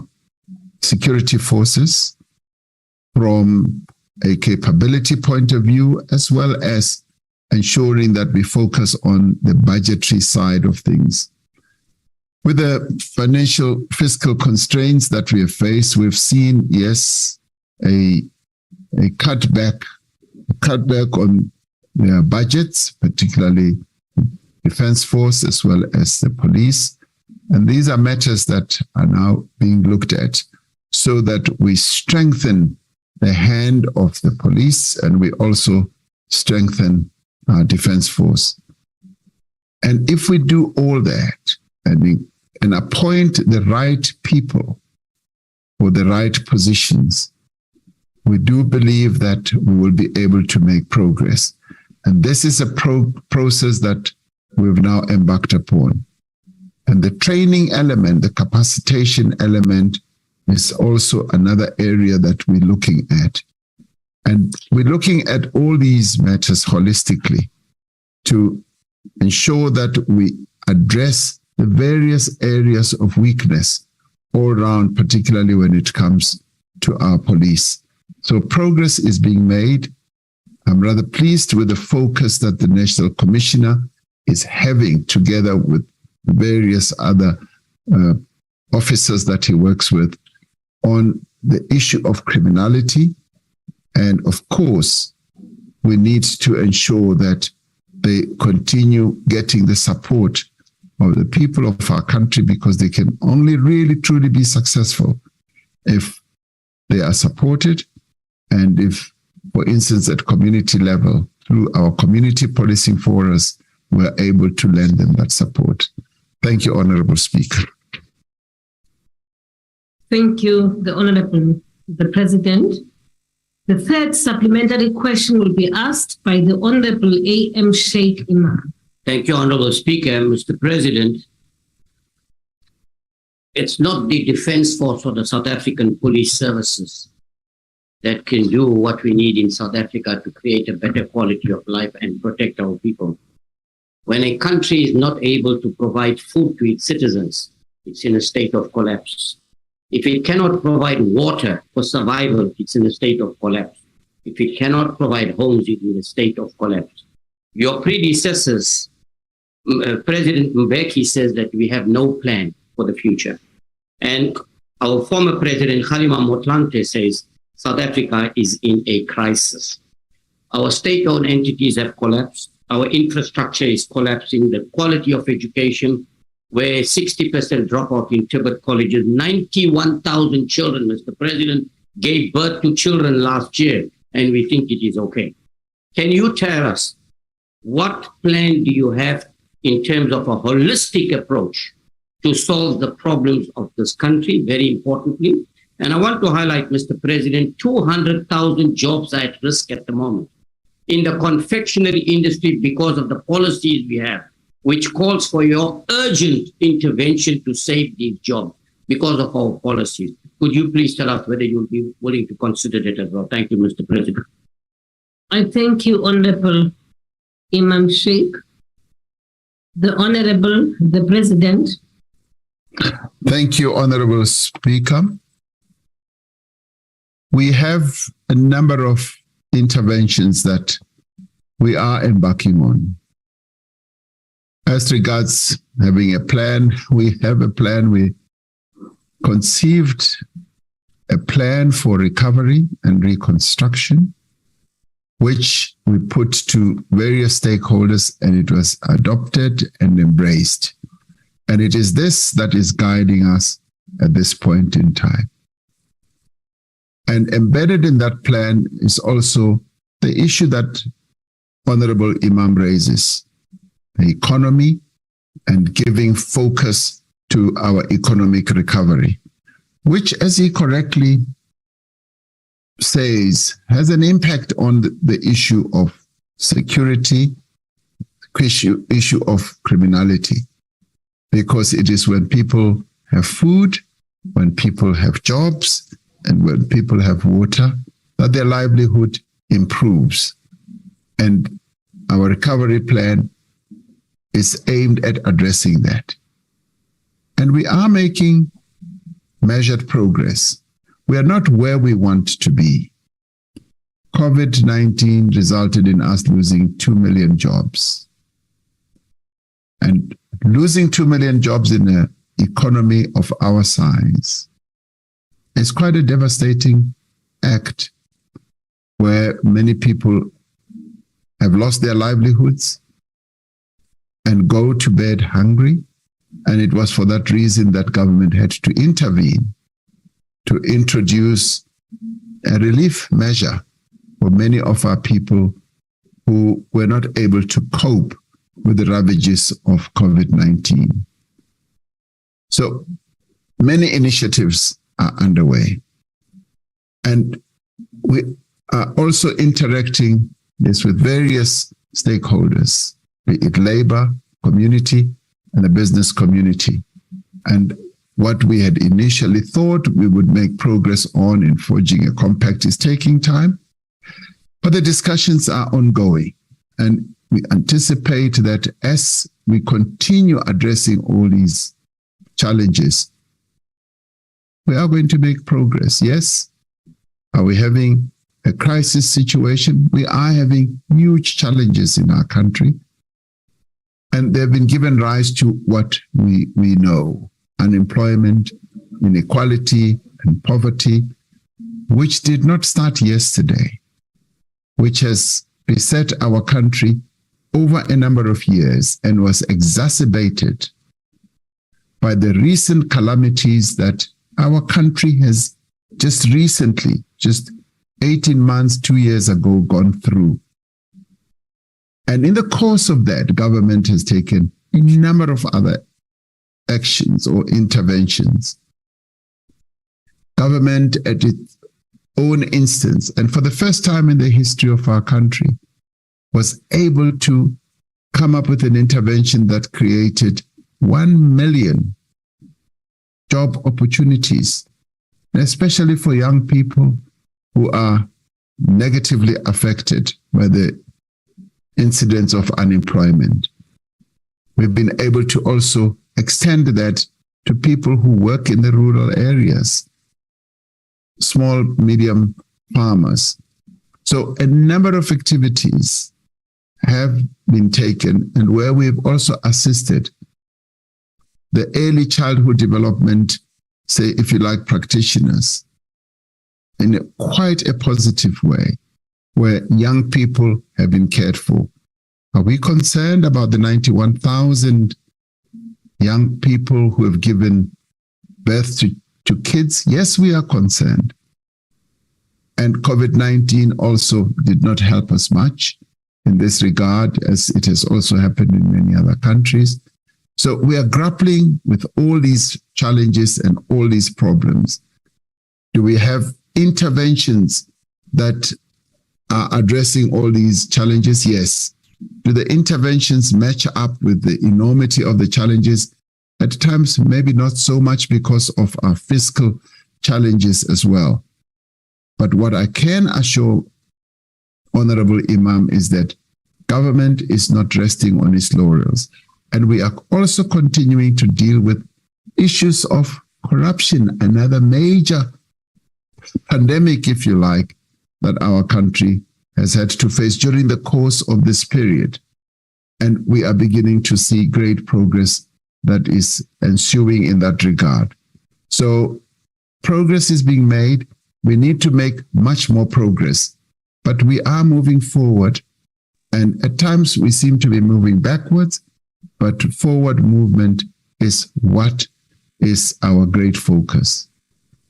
security forces from a capability point of view, as well as ensuring that we focus on the budgetary side of things. With the financial fiscal constraints that we have faced, we've seen, yes, a cutback on their budgets, particularly Defence Force as well as the police. And these are matters that are now being looked at so that we strengthen the hand of the police and we also strengthen our Defence Force. And if we do all that and appoint the right people for the right positions, we do believe that we will be able to make progress. And this is a process that we've now embarked upon. And the training element, the capacitation element, is also another area that we're looking at. And we're looking at all these matters holistically to ensure that we address the various areas of weakness all around, particularly when it comes to our police. So progress is being made. I'm rather pleased with the focus that the National Commissioner is having together with various other officers that he works with on the issue of criminality. And of course, we need to ensure that they continue getting the support of the people of our country, because they can only really truly be successful if they are supported and if, for instance, at community level, through our community policing forums, we're able to lend them that support. Thank you, Honorable Speaker. Thank you, the Honorable the President. The third supplementary question will be asked by the Honorable A.M. Sheikh Imam. Thank you, Honorable Speaker. Mr. President, it's not the Defence Force or the South African Police Services that can do what we need in South Africa to create a better quality of life and protect our people. When a country is not able to provide food to its citizens, it's in a state of collapse. If it cannot provide water for survival, it's in a state of collapse. if it cannot provide homes, it's in a state of collapse. Your predecessors, President Mbeki says that we have no plan for the future. And our former president, Kgalema Motlanthe, says South Africa is in a crisis. Our state-owned entities have collapsed. Our infrastructure is collapsing. The quality of education, where 60% dropout in Tibet colleges, 91,000 children, Mr. President, gave birth to children last year, and we think it is okay. Can you tell us what plan do you have in terms of a holistic approach to solve the problems of this country, very importantly? And I want to highlight, Mr. President, 200,000 jobs are at risk at the moment in the confectionery industry because of the policies we have, which calls for your urgent intervention to save these jobs because of our policies. Could you please tell us whether you'll be willing to consider that as well? Thank you, Mr. President. I thank you, Honorable Imam Sheikh. The Honorable, the President. Thank you, Honorable Speaker. We have a number of interventions that we are embarking on. As regards having a plan, we have a plan. We conceived a plan for recovery and reconstruction, which we put to various stakeholders, and it was adopted and embraced. And it is this that is guiding us at this point in time. And embedded in that plan is also the issue that Honorable Imam raises, the economy and giving focus to our economic recovery, which, as he correctly says, has an impact on the issue of security, issue of criminality, because it is when people have food, when people have jobs, and when people have water, that their livelihood improves. And our recovery plan is aimed at addressing that. And we are making measured progress. We are not where we want to be. COVID-19 resulted in us losing 2 million jobs. And losing 2 million jobs in an economy of our size is quite a devastating act, where many people have lost their livelihoods and go to bed hungry. And it was for that reason that government had to intervene to introduce a relief measure for many of our people who were not able to cope with the ravages of COVID-19. So many initiatives are underway. And we are also interacting this with various stakeholders, be it labor, community, and the business community. And what we had initially thought we would make progress on in forging a compact is taking time, but the discussions are ongoing. And we anticipate that as we continue addressing all these challenges, we are going to make progress. Yes, are we having a crisis situation? We are having huge challenges in our country. And they've been given rise to what we know: unemployment, inequality, and poverty, which did not start yesterday, which has beset our country over a number of years and was exacerbated by the recent calamities that our country has just recently, just 18 months, 2 years ago, gone through. And in the course of that, government has taken a number of other actions or interventions. Government at its own instance, and for the first time in the history of our country, was able to come up with an intervention that created 1 million job opportunities, especially for young people who are negatively affected by the incidence of unemployment. We've been able to also extend that to people who work in the rural areas, small, medium farmers. So a number of activities have been taken, and where we've also assisted the early childhood development, say, if you like, practitioners, in quite a positive way, where young people have been cared for. Are we concerned about the 91,000 young people who have given birth to kids? Yes, we are concerned. And COVID-19 also did not help us much in this regard, as it has also happened in many other countries. So we are grappling with all these challenges and all these problems. Do we have interventions that are addressing all these challenges? Yes. Do the interventions match up with the enormity of the challenges? At times, maybe not so much because of our fiscal challenges as well. But what I can assure Honorable Imam is that government is not resting on its laurels. And we are also continuing to deal with issues of corruption, another major pandemic, if you like, that our country has had to face during the course of this period. And we are beginning to see great progress that is ensuing in that regard. So progress is being made. We need to make much more progress, but we are moving forward. And at times we seem to be moving backwards, but forward movement is what is our great focus.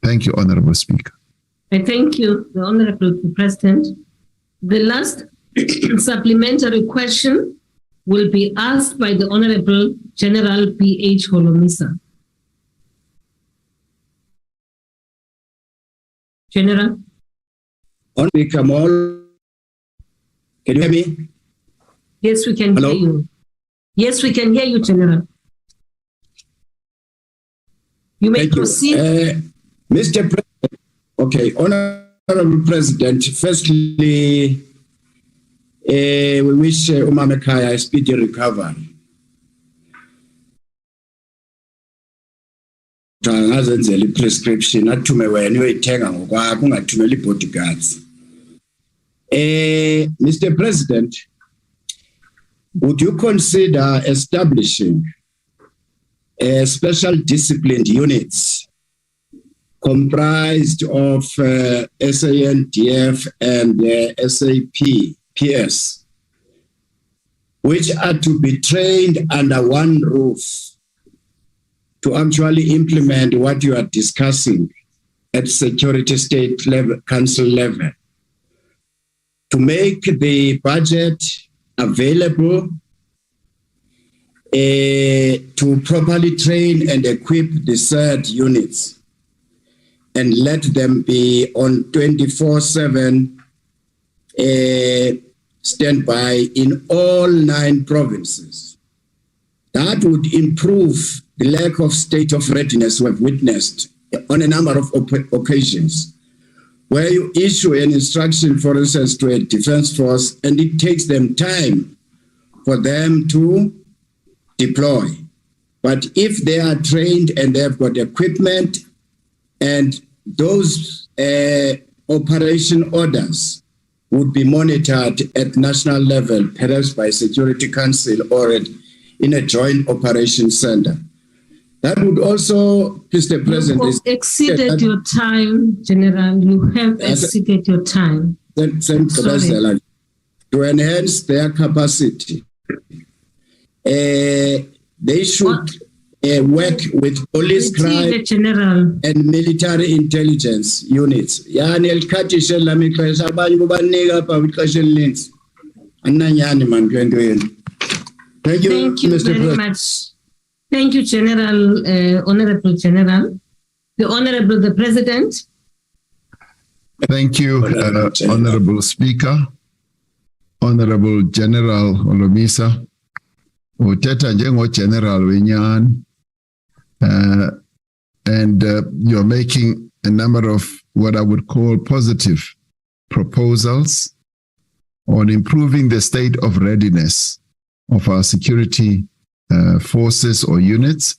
Thank you, Honorable Speaker. I thank you, the Honorable President. The last supplementary question will be asked by the Honorable General P.H. Holomisa. General. Honorable Kamal, can you hear me? Yes, we can hear you. Yes, we can hear you, General. You may proceed. Mr. President, okay, Honorable President, firstly, we wish Umamekaya a speedy recovery. Ngazenzela prescription athume wena uyithenga ngokwakho ungathumeli bodyguards. Mr. President, would you consider establishing special disciplined units comprised of SANDF and SAPPS, which are to be trained under one roof to actually implement what you are discussing at Security State level, Council level, to make the budget available to properly train and equip the said units and let them be on 24/7 standby in all 9 provinces. That would improve the lack of state of readiness we've witnessed on a number of occasions, where you issue an instruction, for instance, to a defense force, and it takes them time for them to deploy. But if they are trained and they have got equipment, and those operation orders would be monitored at national level, perhaps by Security Council or in a joint operation center. That would also, Mr. President... You have exceeded your time, General. You have exceeded your time. To enhance their capacity, they should work with police crime and military intelligence units. Thank you Mr. very much. Thank you, General, Honorable General. The Honorable the President. Thank you, Honorable Speaker. Honorable General Holomisa. Uteta njengo General Winyan. And you're making a number of what I would call positive proposals on improving the state of readiness of our security forces or units.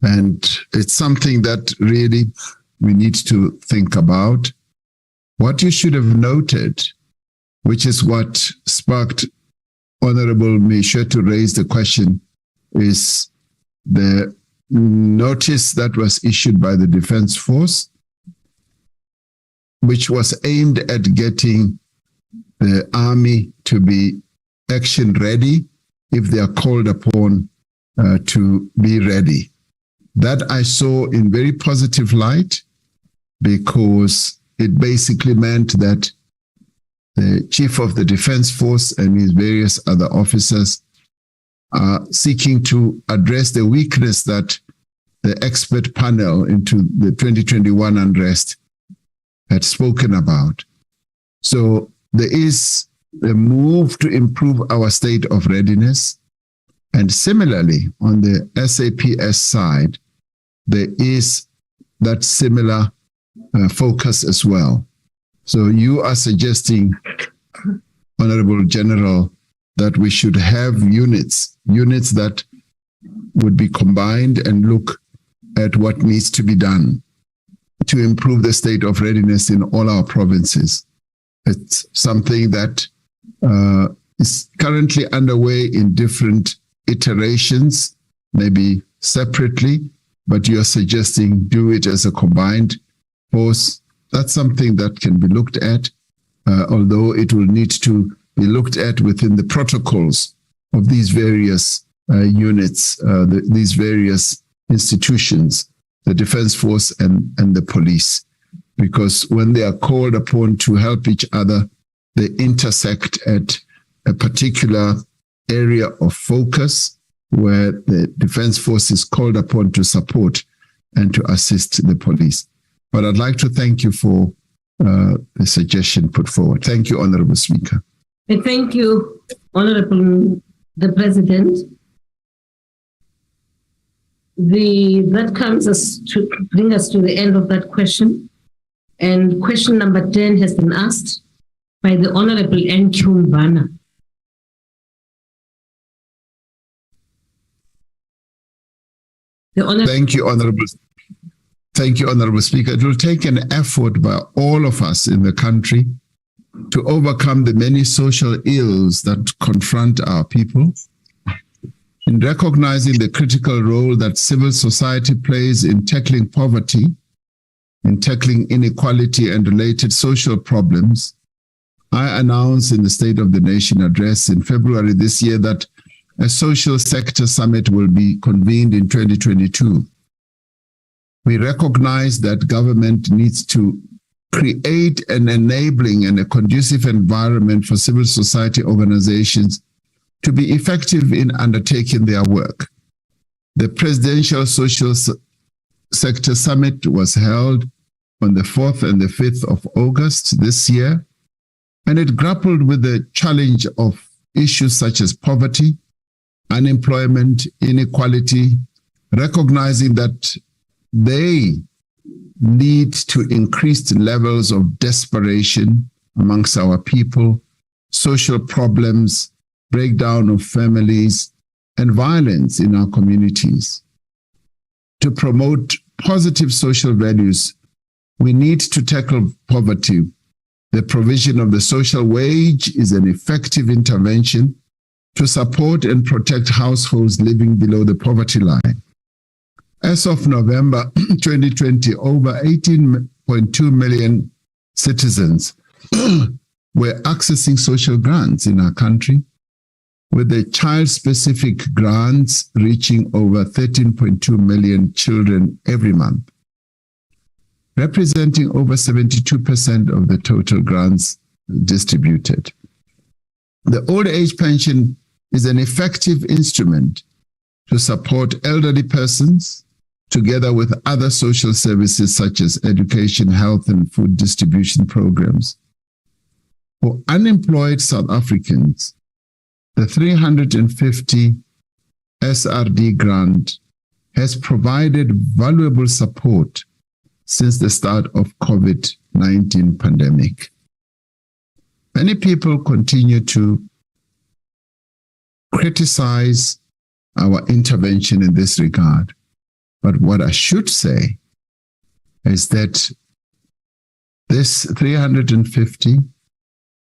And it's something that really we need to think about. What you should have noted which is what sparked Honorable Misha to raise the question, is the notice that was issued by the Defense Force, which was aimed at getting the army to be action ready if they are called upon to be ready. That I saw in very positive light, because it basically meant that the Chief of the Defense Force and his various other officers are seeking to address the weakness that the expert panel into the 2021 unrest had spoken about. So there is a move to improve our state of readiness. And similarly, on the SAPS side, there is that similar focus as well. So you are suggesting, Honorable General, that we should have units that would be combined and look at what needs to be done to improve the state of readiness in all our provinces. It's something that is currently underway in different iterations, maybe separately, but you're suggesting do it as a combined force. That's something that can be looked at, although it will need to be looked at within the protocols of these various units, these various institutions, the Defense Force and the police. Because when they are called upon to help each other, they intersect at a particular area of focus where the Defense Force is called upon to support and to assist the police. But I'd like to thank you for the suggestion put forward. Thank you, Honorable Speaker. Thank you, Honorable the President. That comes us to bring us to the end of that question. And question number 10 has been asked by the Honorable N.Q. Mbana. Thank you, Honorable. Thank you, Honorable Speaker. It will take an effort by all of us in the country to overcome the many social ills that confront our people. In recognizing the critical role that civil society plays in tackling poverty, in tackling inequality and related social problems, I announced in the State of the Nation address in February this year that a social sector summit will be convened in 2022. We recognize that government needs to create an enabling and a conducive environment for civil society organizations to be effective in undertaking their work. The Presidential Social Sector Summit was held on the 4th and the 5th of August this year, and it grappled with the challenge of issues such as poverty, unemployment, inequality, recognizing that they lead to increased levels of desperation amongst our people, social problems, breakdown of families, and violence in our communities. To promote positive social values, we need to tackle poverty. The provision of the social wage is an effective intervention to support and protect households living below the poverty line. As of November 2020, over 18.2 million citizens were accessing social grants in our country, with the child-specific grants reaching over 13.2 million children every month, representing over 72% of the total grants distributed. The old age pension is an effective instrument to support elderly persons, together with other social services such as education, health, and food distribution programs. For unemployed South Africans, the 350 SRD grant has provided valuable support since the start of COVID-19 pandemic. Many people continue to criticize our intervention in this regard. But what I should say is that this 350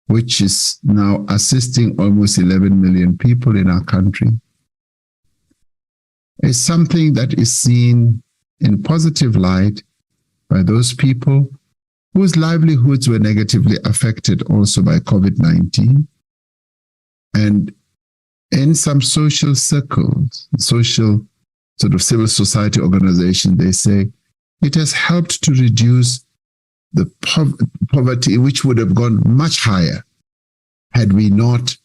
which is now assisting almost 11 million people in our country, is something that is seen in positive light by those people whose livelihoods were negatively affected also by COVID-19. And in some social circles, social sort of civil society organizations, they say it has helped to reduce the poverty, which would have gone much higher had we not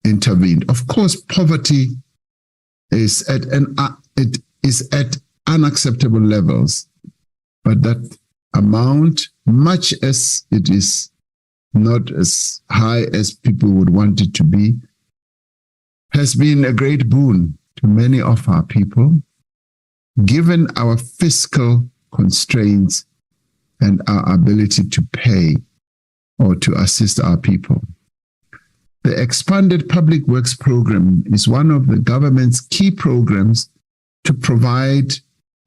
intervened. Of course, poverty is at unacceptable levels, but that amount, much as it is not as high as people would want it to be, has been a great boon to many of our people, given our fiscal constraints and our ability to pay or to assist our people. The expanded public works program is one of the government's key programs to provide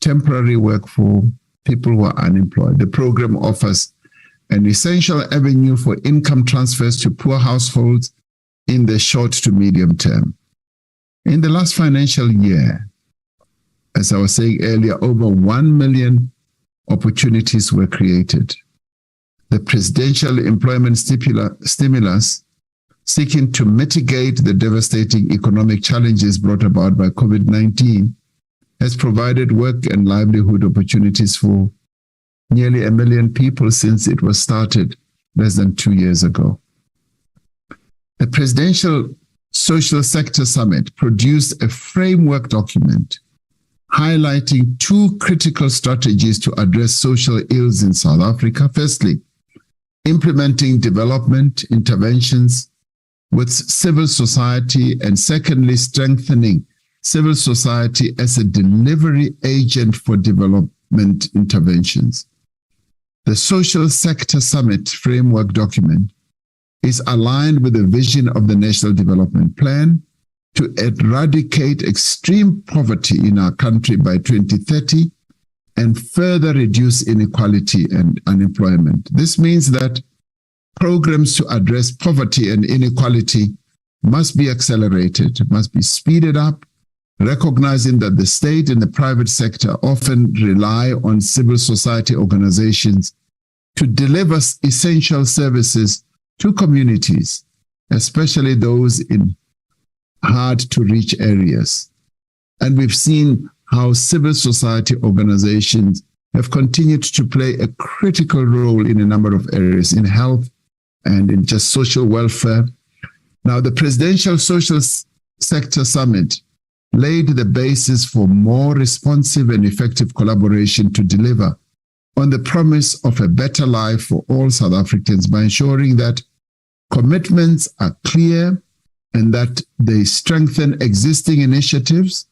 temporary work for people who are unemployed. The program offers an essential avenue for income transfers to poor households in the short to medium term. In the last financial year, as I was saying earlier, over 1 million opportunities were created. The presidential employment stimulus seeking to mitigate the devastating economic challenges brought about by COVID-19 has provided work and livelihood opportunities for nearly 1 million people since it was started less than 2 years ago. The Presidential Social Sector Summit produced a framework document highlighting 2 critical strategies to address social ills in South Africa. Firstly, implementing development interventions with civil society, and secondly, strengthening civil society as a delivery agent for development interventions. The Social Sector Summit framework document is aligned with the vision of the National Development Plan to eradicate extreme poverty in our country by 2030 and further reduce inequality and unemployment. This means that programs to address poverty and inequality must be accelerated, must be speeded up, recognizing that the state and the private sector often rely on civil society organizations to deliver essential services to communities, especially those in hard-to-reach areas. And we've seen how civil society organizations have continued to play a critical role in a number of areas, in health and in just social welfare. Now, the Presidential Social Sector Summit laid the basis for more responsive and effective collaboration to deliver on the promise of a better life for all South Africans by ensuring that commitments are clear and that they strengthen existing initiatives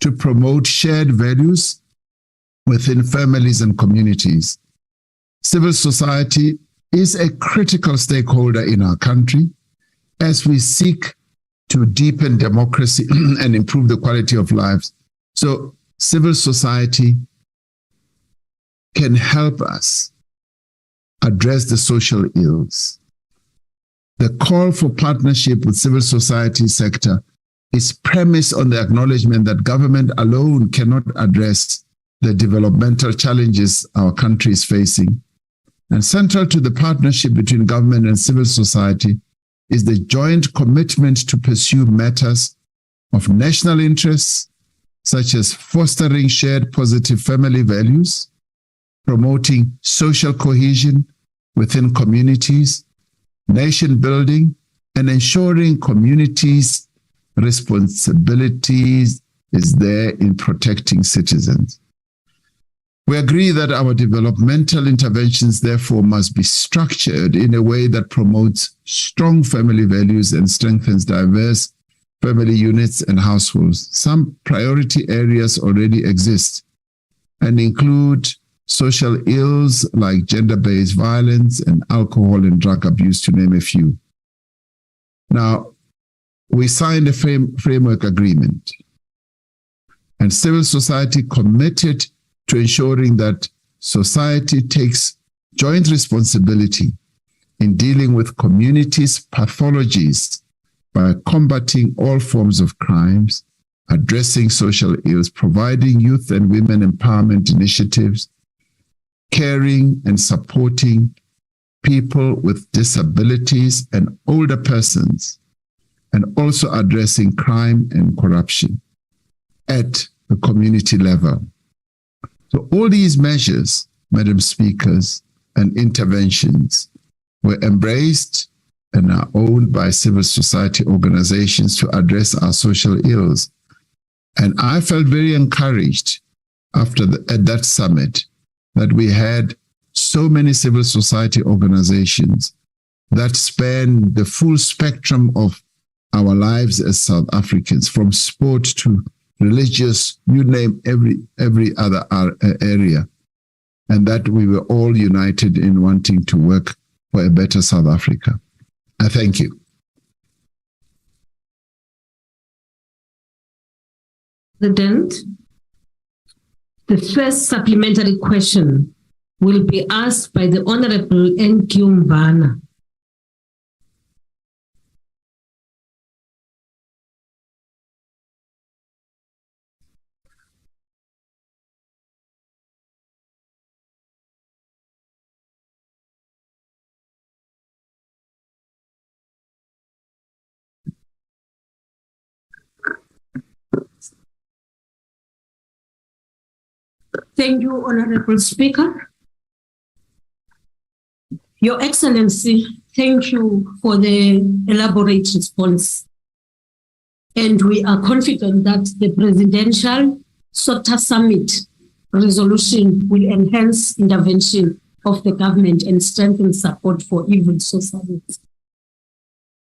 to promote shared values within families and communities. Civil society is a critical stakeholder in our country as we seek to deepen democracy and improve the quality of lives. So civil society can help us address the social ills. The call for partnership with civil society sector is premised on the acknowledgement that government alone cannot address the developmental challenges our country is facing. And central to the partnership between government and civil society is the joint commitment to pursue matters of national interest, such as fostering shared positive family values, promoting social cohesion within communities, nation building, and ensuring communities' responsibilities is there in protecting citizens. We agree that our developmental interventions, therefore, must be structured in a way that promotes strong family values and strengthens diverse family units and households. Some priority areas already exist and include social ills like gender-based violence and alcohol and drug abuse, to name a few. Now, we signed a framework agreement, and civil society committed to ensuring that society takes joint responsibility in dealing with communities' pathologies by combating all forms of crimes, addressing social ills, providing youth and women empowerment initiatives, caring and supporting people with disabilities and older persons, and also addressing crime and corruption at the community level. So all these measures, Madam Speakers, and interventions were embraced and are owned by civil society organizations to address our social ills. And I felt very encouraged at that summit that we had so many civil society organizations that span the full spectrum of our lives as South Africans, from sport to religious, you name every other area, and that we were all united in wanting to work for a better South Africa. I thank you. President, the first supplementary question will be asked by the Honorable Nq Mbana. Thank you, Honorable Speaker. Your Excellency, thank you for the elaborate response. And we are confident that the Presidential SOTA Summit resolution will enhance intervention of the government and strengthen support for evil society.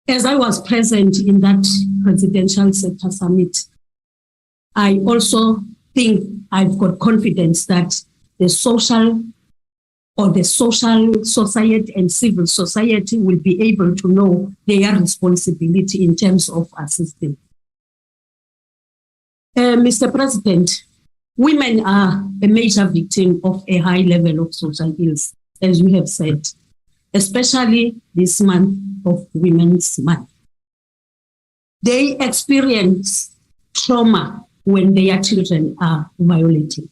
As I was present in that Presidential SOTA Summit, I also think I've got confidence that the social society and civil society will be able to know their responsibility in terms of assisting. Mr. President, women are a major victim of a high level of social ills, as we have said, especially this month of Women's Month. They experience trauma when their children are violated.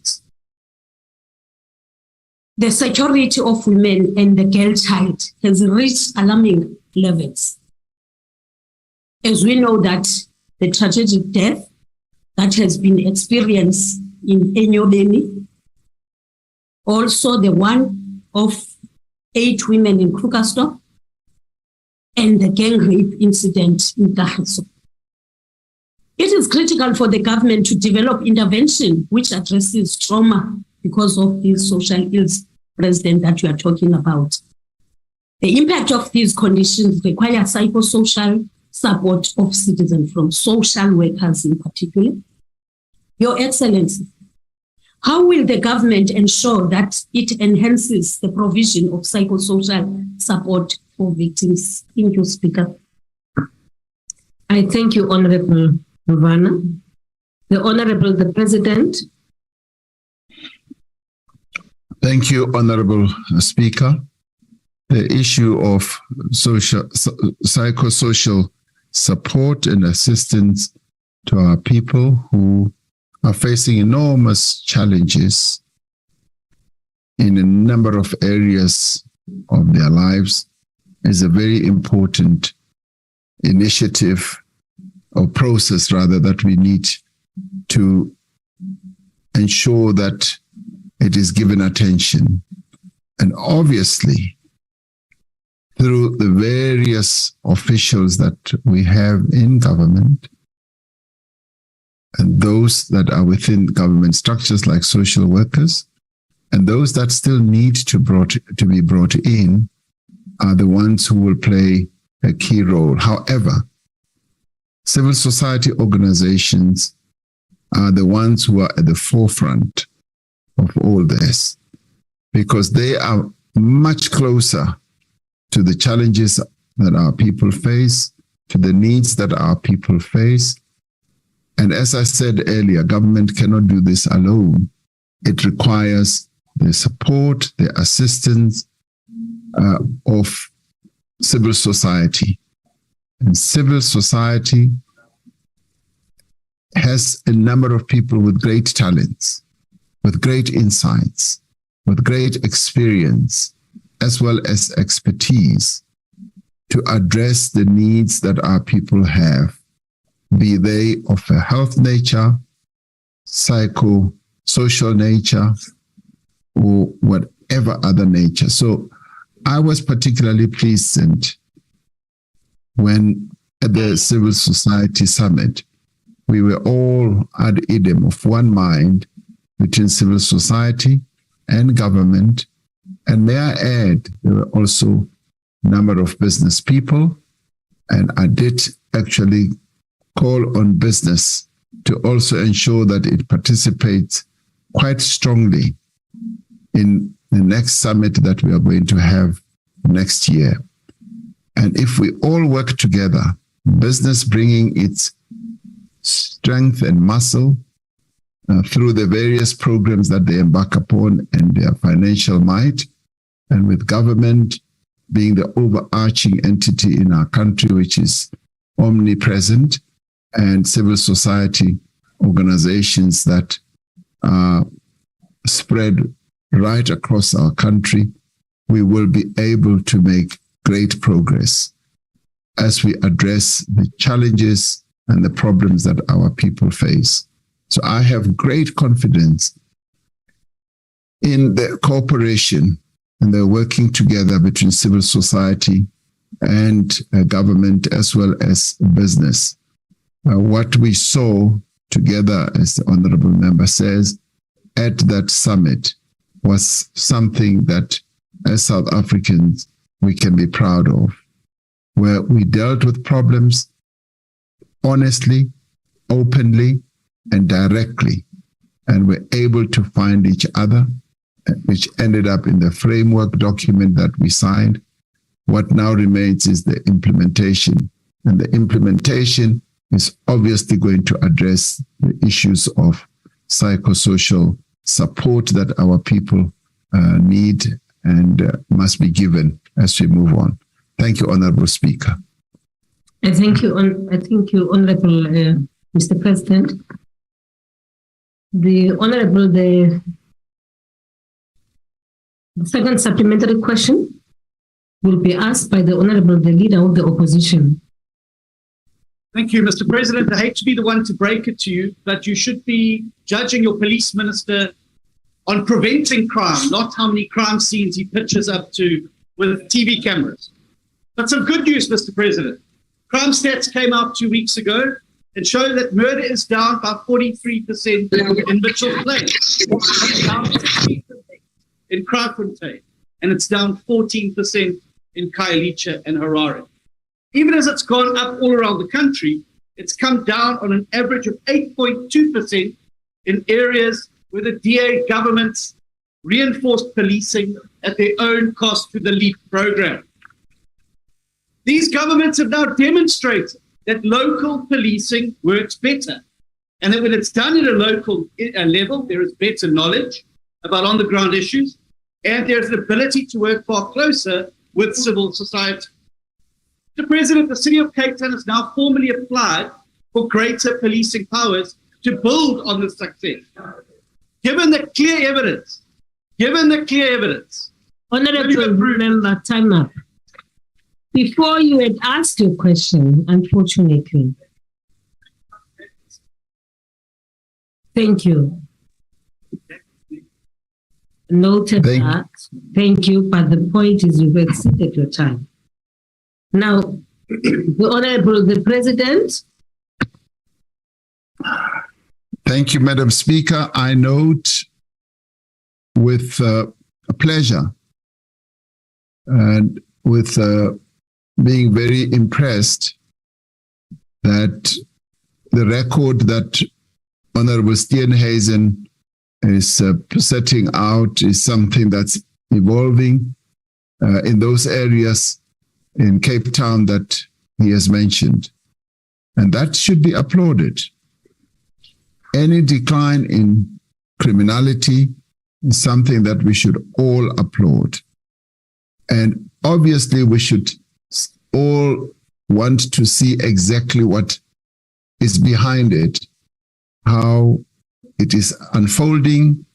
The security of women and the girl child has reached alarming levels. As we know that the tragic death that has been experienced in Enyobeni, also the one of 8 women in Krugersdorp, and the gang rape incident in Kagiso. It is critical for the government to develop intervention which addresses trauma because of these social ills, President, that you are talking about. The impact of these conditions require psychosocial support of citizens from social workers in particular. Your Excellency, how will the government ensure that it enhances the provision of psychosocial support for victims? Thank you, Speaker. I thank you, Honorable Ravana. The Honorable the President. Thank you, Honorable Speaker. The issue of psychosocial support and assistance to our people who are facing enormous challenges in a number of areas of their lives is a very important initiative or process, rather, that we need to ensure that it is given attention. And obviously, through the various officials that we have in government and those that are within government structures like social workers, and those that still need to be brought in are the ones who will play a key role. However, civil society organizations are the ones who are at the forefront of all this, because they are much closer to the challenges that our people face, to the needs that our people face. And as I said earlier, government cannot do this alone. It requires the support, the assistance of civil society. And civil society has a number of people with great talents, with great insights, with great experience, as well as expertise to address the needs that our people have, be they of a health nature, psychosocial nature, or whatever other nature. So I was particularly pleased when at the Civil Society Summit, we were all ad idem of one mind between civil society and government. And may I add, there were also a number of business people, and I did actually call on business to also ensure that it participates quite strongly in the next summit that we are going to have next year. And if we all work together, business bringing its strength and muscle through the various programs that they embark upon and their financial might, and with government being the overarching entity in our country, which is omnipresent, and civil society organizations that are spread right across our country, we will be able to make great progress as we address the challenges and the problems that our people face. So I have great confidence in the cooperation and the working together between civil society and government as well as business. What we saw together, as the Honorable Member says, at that summit was something that as South Africans we can be proud of, where we dealt with problems honestly, openly, and directly, and we're able to find each other, which ended up in the framework document that we signed. What now remains is the implementation, and the implementation is obviously going to address the issues of psychosocial support that our people need and must be given as we move on. Thank you, Honorable Speaker. I thank you, Honorable Mr. President. The second supplementary question will be asked by the Leader of the Opposition. Thank you, Mr. President. I hate to be the one to break it to you, but you should be judging your police minister on preventing crime, not how many crime scenes he pitches up to with TV cameras. But some good news, Mr. President. Crime stats came out 2 weeks ago and show that murder is down by 43% in Mitchell Plain. It's down 16% in Kraaifontein, and it's down 14% in Khayelitsha and Harare. Even as it's gone up all around the country, it's come down on an average of 8.2% in areas where the DA governments reinforced policing at their own cost through the LEAP program. These governments have now demonstrated that local policing works better, and that when it's done at a local level, there is better knowledge about on-the-ground issues, and there's an ability to work far closer with civil society. Mr. President, the City of Cape Town has now formally applied for greater policing powers to build on this success. Given the clear evidence, Honorable Member, time up. Before you had asked your question, unfortunately. Thank you. Noted that. Thank you, but the point is you've exceeded your time. Now, the President. Thank you, Madam Speaker. I note with pleasure and with being very impressed that the record that Honorable Steenhuisen is setting out is something that's evolving in those areas in Cape Town that he has mentioned. And that should be applauded. Any decline in criminality is something that we should all applaud. And obviously we should all want to see exactly what is behind it, how it is unfolding.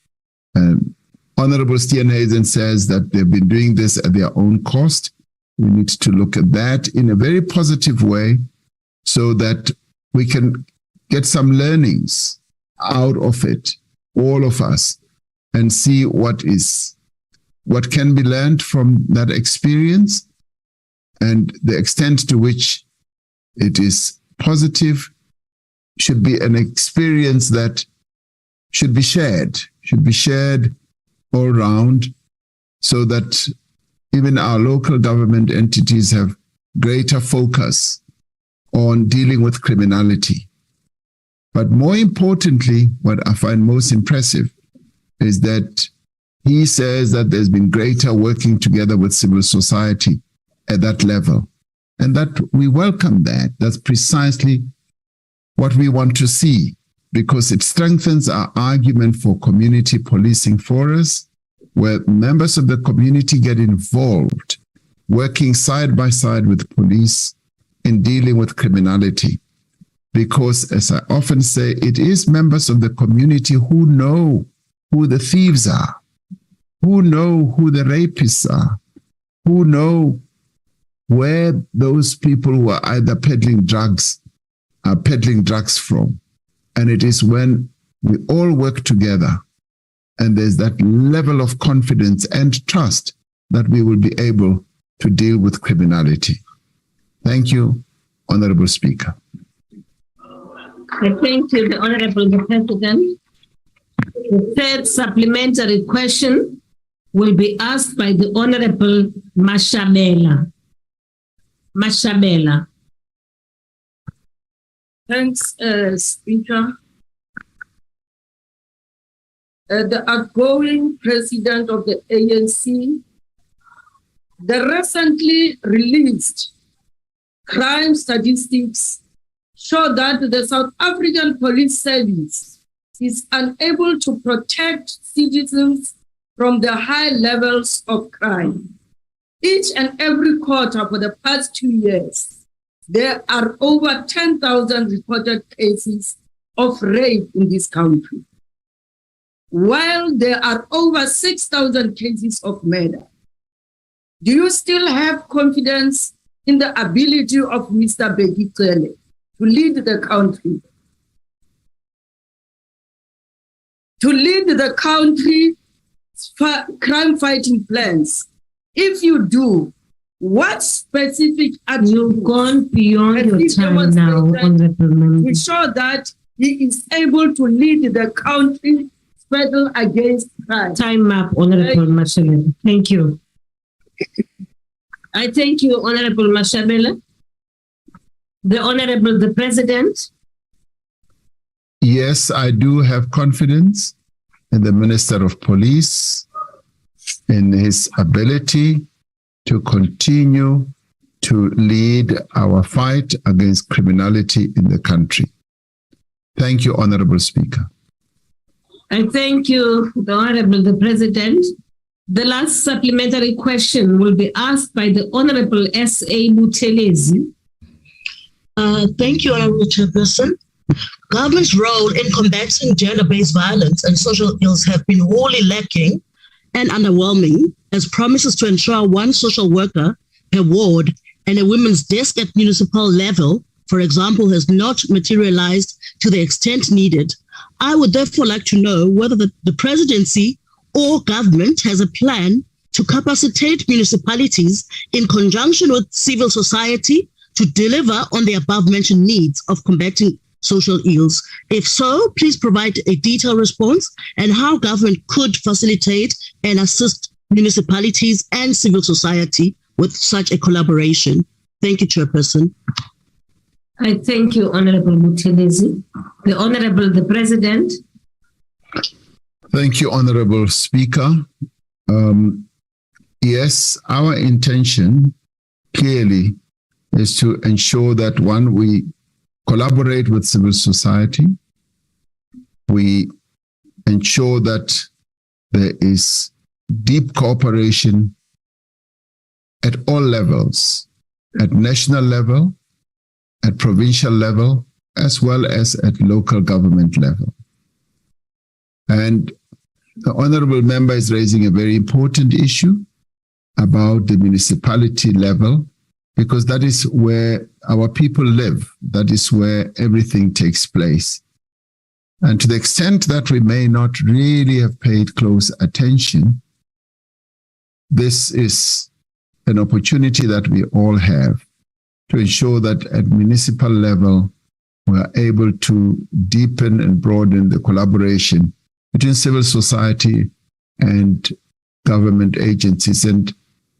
Honorable Steenhuisen says that they've been doing this at their own cost. We need to look at that in a very positive way so that we can get some learnings out of it, all of us, and see what can be learned from that experience and the extent to which it is positive should be an experience that should be shared all around so that even our local government entities have greater focus on dealing with criminality. But more importantly, what I find most impressive is that he says that there's been greater working together with civil society at that level, and that we welcome that. That's precisely what we want to see, because it strengthens our argument for community policing for us, where members of the community get involved, working side by side with police in dealing with criminality. Because, as I often say, it is members of the community who know who the thieves are, who know who the rapists are, who know where those people who are either peddling drugs are peddling drugs from. And it is when we all work together and there's that level of confidence and trust that we will be able to deal with criminality. Thank you, Honorable Speaker. I thank you, the Honorable President. The third supplementary question will be asked by the Honorable Mashabela. Mashabela. Thanks, Speaker. The outgoing president of the ANC, the recently released crime statistics show that the South African Police Service is unable to protect citizens from the high levels of crime. Each and every quarter for the past 2 years, there are over 10,000 reported cases of rape in this country, while there are over 6,000 cases of murder. Do you still have confidence in the ability of Mr. Begitsele to lead the country? To lead the country's crime-fighting plans? If you do, what specific action you've gone beyond your time now, Honorable Member, to show that he is able to lead the country battle against crime? Time up, Honorable Mashabela. Thank you. I thank you, Honorable Mashabela. The Honorable the President. Yes, I do have confidence in the Minister of Police, in his ability to continue to lead our fight against criminality in the country. Thank you, Honorable Speaker. I thank you, the Honorable the President. The last supplementary question will be asked by the Honorable S.A. Buthelezi. Thank you, Honorable Chairperson. Government's role in combating gender-based violence and social ills have been wholly lacking and underwhelming, as promises to ensure one social worker per ward and a women's desk at municipal level, for example, has not materialized to the extent needed. I would therefore like to know whether the presidency or government has a plan to capacitate municipalities in conjunction with civil society to deliver on the above-mentioned needs of combating social ills. If so, please provide a detailed response and how government could facilitate and assist municipalities and civil society with such a collaboration. Thank you, Chairperson. I thank you, Honorable Buthelezi. The Honorable the President. Thank you, Honorable Speaker. Yes, our intention clearly is to ensure that, one, we collaborate with civil society. We ensure that there is deep cooperation at all levels at national level, at provincial level, as well as at local government level. And the honorable member is raising a very important issue about the municipality level, because that is where our people live. That is where everything takes place. And to the extent that we may not really have paid close attention, this is an opportunity that we all have to ensure that at municipal level, we are able to deepen and broaden the collaboration between civil society and government agencies. And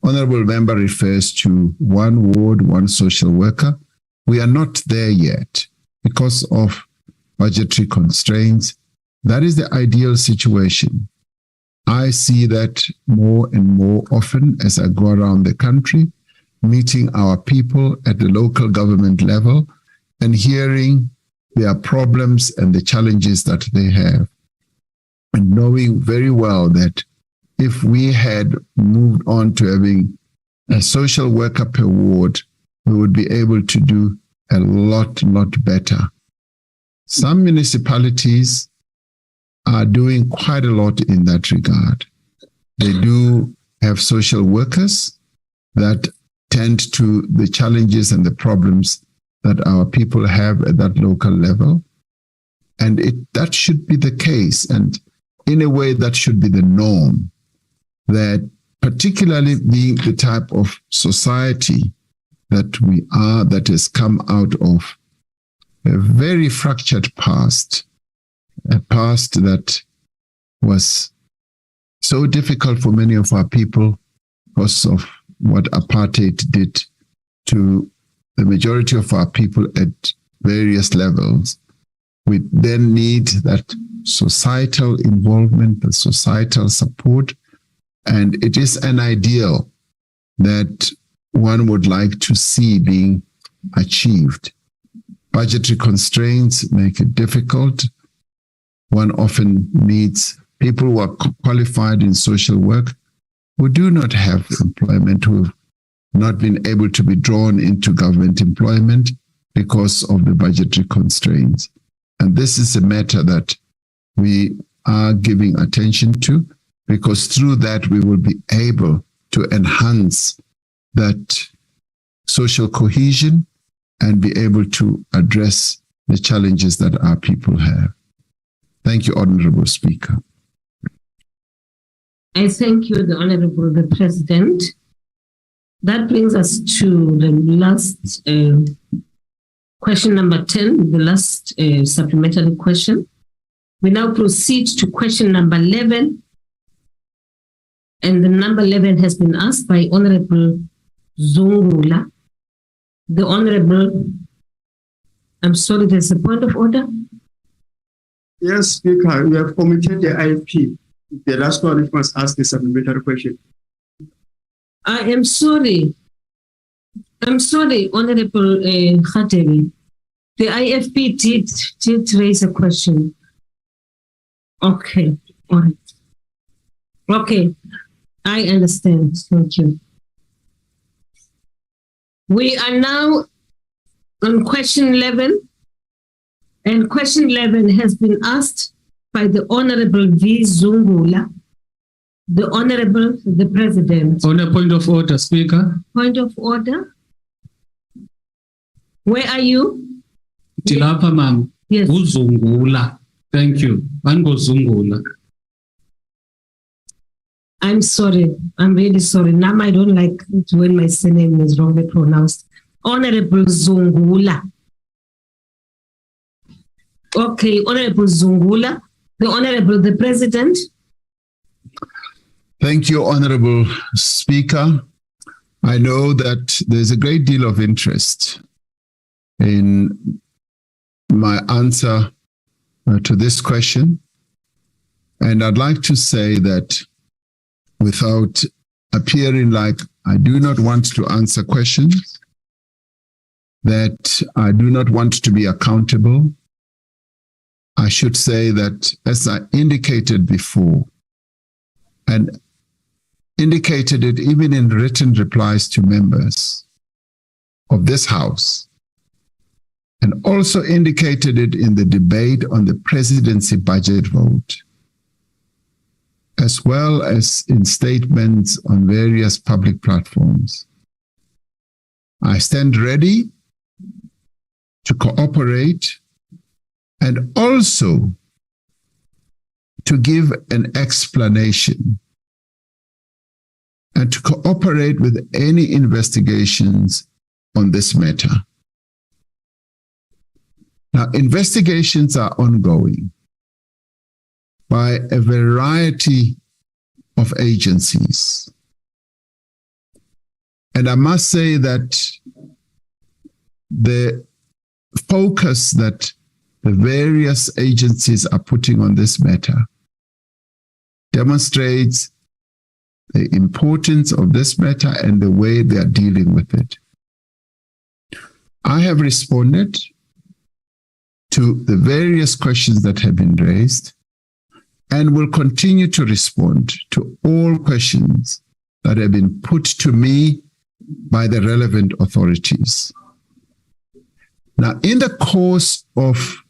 honorable member refers to one ward, one social worker. We are not there yet because of budgetary constraints. That is the ideal situation. I see that more and more often as I go around the country, meeting our people at the local government level and hearing their problems and the challenges that they have. And knowing very well that if we had moved on to having a social worker per ward, we would be able to do a lot better. Some municipalities are doing quite a lot in that regard. They do have social workers that tend to the challenges and the problems that our people have at that local level. And that should be the case. And in a way, that should be the norm, that particularly being the type of society that we are, that has come out of a very fractured past, a past that was so difficult for many of our people because of what apartheid did to the majority of our people at various levels. We then need that societal involvement, the societal support, and it is an ideal that one would like to see being achieved. Budgetary constraints make it difficult. One often meets people who are qualified in social work who do not have employment, who have not been able to be drawn into government employment because of the budgetary constraints. And this is a matter that we are giving attention to, because through that we will be able to enhance that social cohesion and be able to address the challenges that our people have. Thank you, Honorable Speaker. I thank you, the Honorable President. That brings us to the last question number 10, the last supplementary question. We now proceed to question number 11. And the number 11 has been asked by Honorable Zungula. The Honorable, I'm sorry, there's a point of order. Yes, Speaker, we have committed the IFP. The last one must ask the supplementary question. I am sorry. I'm sorry, Honorable Khatebi. The IFP did raise a question. Okay, all right. Okay, I understand. Thank you. We are now on question 11, and question 11 has been asked by the Honorable V. Zungula, the Honorable the President. On a point of order, Speaker. Point of order. Where are you? Tilapa, ma'am. Yes. Uzungula. Thank you. Bango Zungula. I'm sorry. I'm really sorry. Now I don't like it when my surname is wrongly pronounced. Honorable Zungula. Okay, Honorable Zungula. The Honorable the President. Thank you, Honorable Speaker. I know that there's a great deal of interest in my answer to this question. And I'd like to say that without appearing like I do not want to answer questions, that I do not want to be accountable, I should say that, as I indicated before, and indicated it even in written replies to members, of this House, and also indicated it in the debate on the presidency budget vote, as well as in statements on various public platforms. I stand ready to cooperate and also to give an explanation and to cooperate with any investigations on this matter. Now, investigations are ongoing by a variety of agencies. And I must say that the focus that the various agencies are putting on this matter demonstrates the importance of this matter and the way they are dealing with it. I have responded to the various questions that have been raised and will continue to respond to all questions that have been put to me by the relevant authorities. Now, in the course of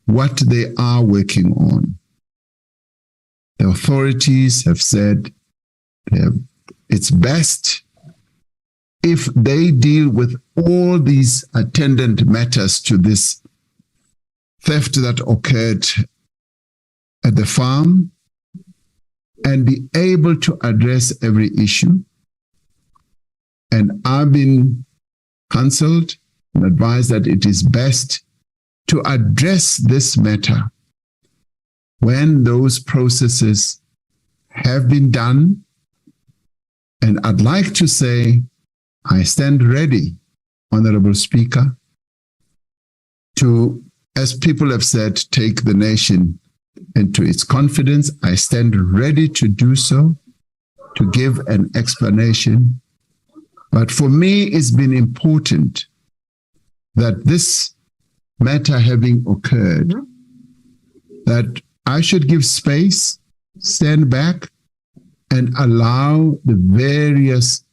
what they are working on, the authorities have said it's best if they deal with all these attendant matters to this theft that occurred at the farm and be able to address every issue. And I've been counseled and advised that it is best to address this matter when those processes have been done. And I'd like to say, I stand ready, Honorable Speaker, to, as people have said, take the nation into its confidence. I stand ready to do so, to give an explanation. But for me, it's been important that this matter having occurred, that I should give space, stand back, and allow the various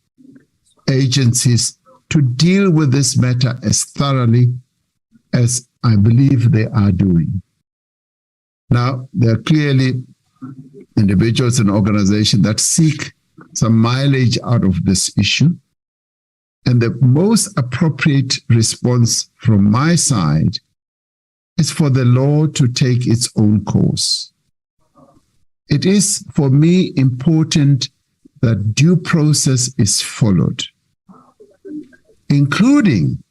agencies to deal with this matter as thoroughly as I believe they are doing. Now, there are clearly individuals and organizations that seek some mileage out of this issue. And the most appropriate response from my side is for the law to take its own course. It is, for me, important that due process is followed, including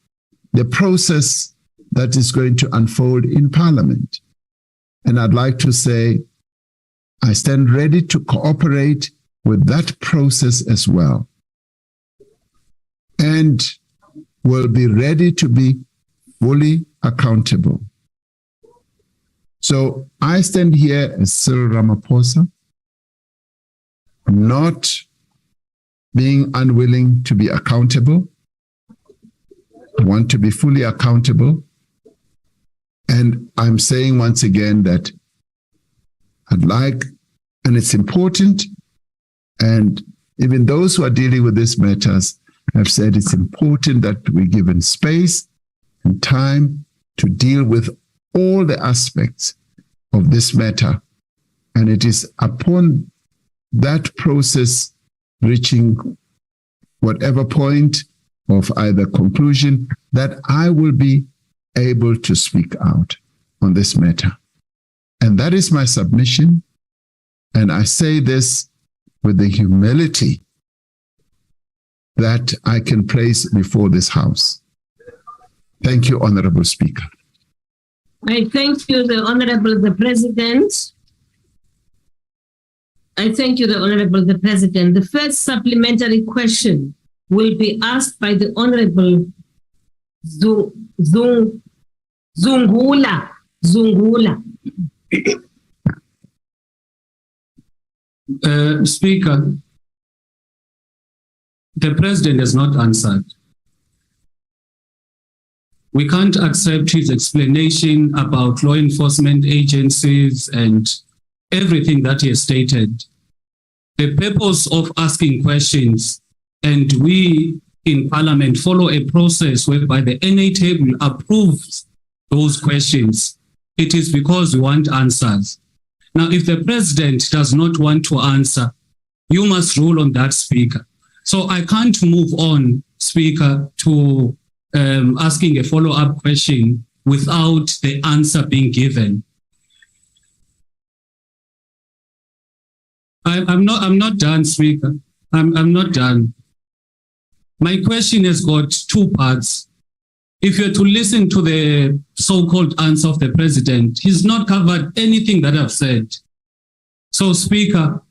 the process that is going to unfold in Parliament. And I'd like to say, I stand ready to cooperate with that process as well, and will be ready to be fully accountable. So I stand here as Cyril Ramaphosa, not being unwilling to be accountable. I want to be fully accountable. And I'm saying once again that I'd like, and it's important, and even those who are dealing with these matters have said it's important that we're given space and time to deal with all the aspects of this matter. And it is upon that process reaching whatever point of either conclusion that I will be able to speak out on this matter. And that is my submission. And I say this with the humility that I can place before this House. Thank you, Honorable Speaker. I thank you, the Honorable the President. I thank you, the Honorable the President. The first supplementary question will be asked by the Honorable Zungula. Speaker, the President has not answered. We can't accept his explanation about law enforcement agencies and everything that he has stated. The purpose of asking questions, and we in Parliament follow a process whereby the NA table approves those questions, it is because we want answers. Now, if the President does not want to answer, you must rule on that, Speaker. So I can't move on, Speaker, to asking a follow-up question without the answer being given. I'm not done, Speaker. I'm not done. My question has got two parts. If you're to listen to the so-called answer of the President, he's not covered anything that I've said. So, Speaker,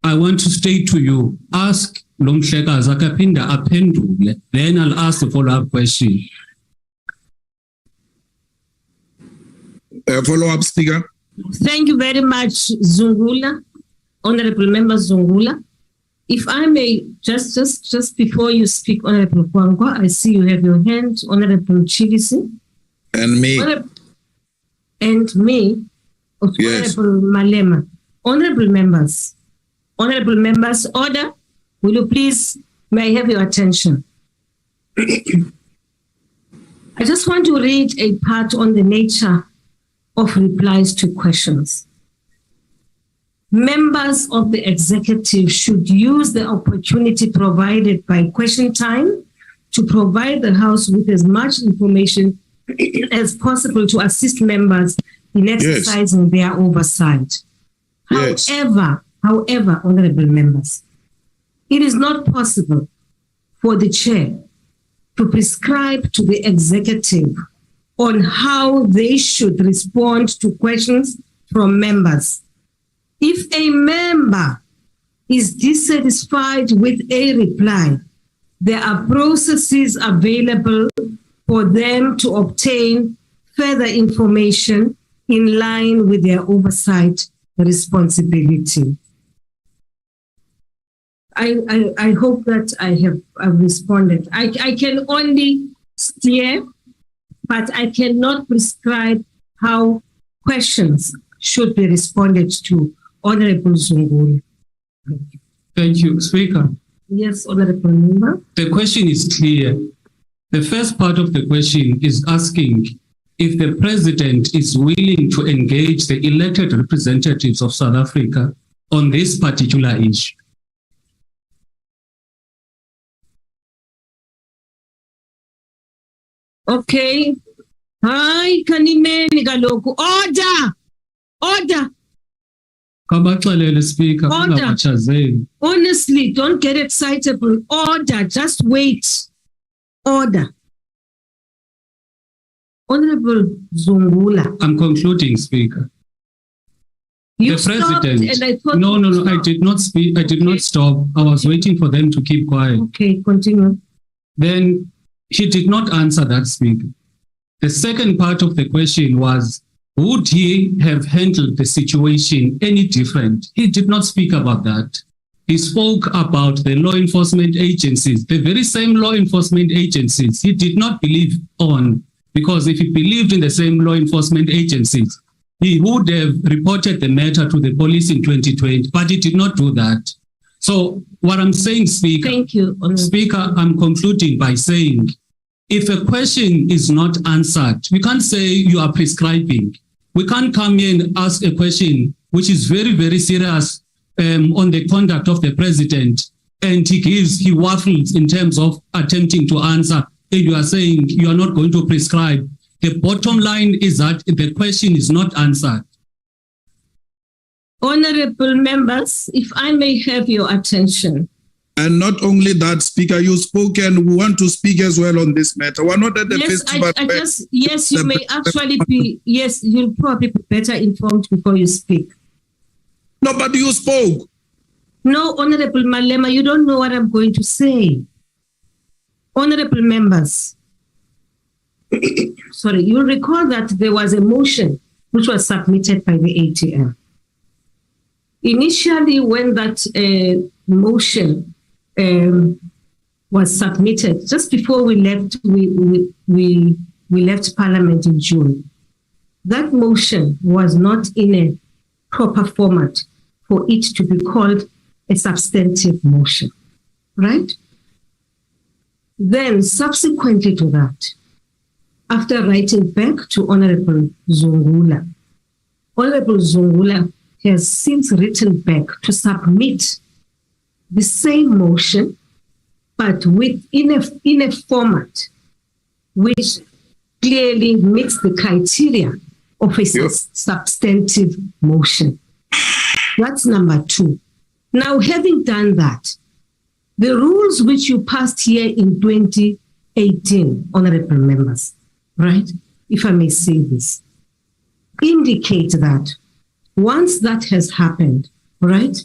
I want to state to you, ask Lomhlekazi akaphinda aphendule, then I'll ask the follow-up question. Follow-up, Speaker. Thank you very much, Zungula, Honorable Member Zungula. If I may, just before you speak, Honorable Kwangwa, I see you have your hand, Honorable Chilisi. And me. And me, Yes. Honorable Malema. Honorable members, order. Will you please, may I have your attention? I just want to read a part on the nature of replies to questions. Members of the executive should use the opportunity provided by question time to provide the House with as much information as possible to assist members in exercising their oversight. Yes. However, honorable members, it is not possible for the chair to prescribe to the executive on how they should respond to questions from members. If a member is dissatisfied with a reply, there are processes available for them to obtain further information in line with their oversight responsibility. I hope that I've responded. I can only steer, but I cannot prescribe how questions should be responded to. Honorable Zungula. Thank you, Speaker. Yes, Honorable Member. The question is clear. The first part of the question is asking if the President is willing to engage the elected representatives of South Africa on this particular issue. Okay. Hi, Kanimeni Galoku. Order. Speaker. Order. Honestly, don't get excitable. Order. Just wait. Order. Honorable Zungula. I'm concluding, Speaker. You the President. And I thought no, I did not speak. I did not stop. I was waiting for them to keep quiet. Okay, continue. Then he did not answer that, Speaker. The second part of the question was, would he have handled the situation any different? He did not speak about that. He spoke about the law enforcement agencies, the very same law enforcement agencies he did not believe on, because if he believed in the same law enforcement agencies, he would have reported the matter to the police in 2020, but he did not do that. So what I'm saying, Speaker, thank you, Speaker, I'm concluding by saying, if a question is not answered, we can't say you are prescribing. We can't come here and ask a question which is very, very serious on the conduct of the President, and he waffles in terms of attempting to answer, and you are saying you are not going to prescribe. The bottom line is that the question is not answered. Honorable members, if I may have your attention. And not only that, Speaker, you spoke and we want to speak as well on this matter. We're not at the festival. Yes, you may actually be, yes, you'll probably be better informed before you speak. No, but you spoke. No, Honorable Malema, you don't know what I'm going to say. Honorable members, sorry, you'll recall that there was a motion which was submitted by the ATM. Initially, when that motion was submitted, just before we left, we left Parliament in June, that motion was not in a proper format for it to be called a substantive motion, right? Then, subsequently to that, after writing back to Honorable Zungula, Honorable Zungula has since written back to submit the same motion, but in a format which clearly meets the criteria of a substantive motion. That's number two. Now, having done that, the rules which you passed here in 2018, honorable members, right, if I may say this, indicate that once that has happened, right,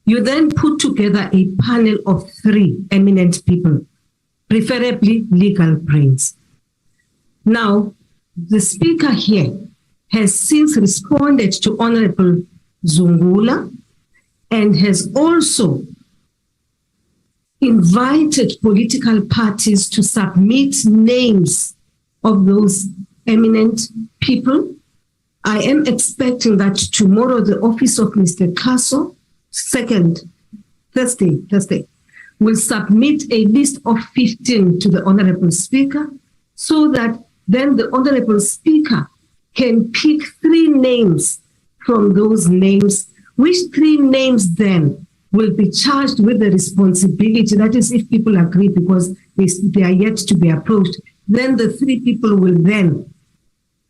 you then put together a panel of 3 eminent people, preferably legal brains. Now, the speaker here has since responded to Honorable Zungula and has also invited political parties to submit names of those eminent people. I am expecting that tomorrow the office of Mr. Castle, Thursday, will submit a list of 15 to the Honorable Speaker so that then the Honorable Speaker can pick 3 names from those names, which 3 names then will be charged with the responsibility. That is, if people agree, because they are yet to be approached, then the 3 people will then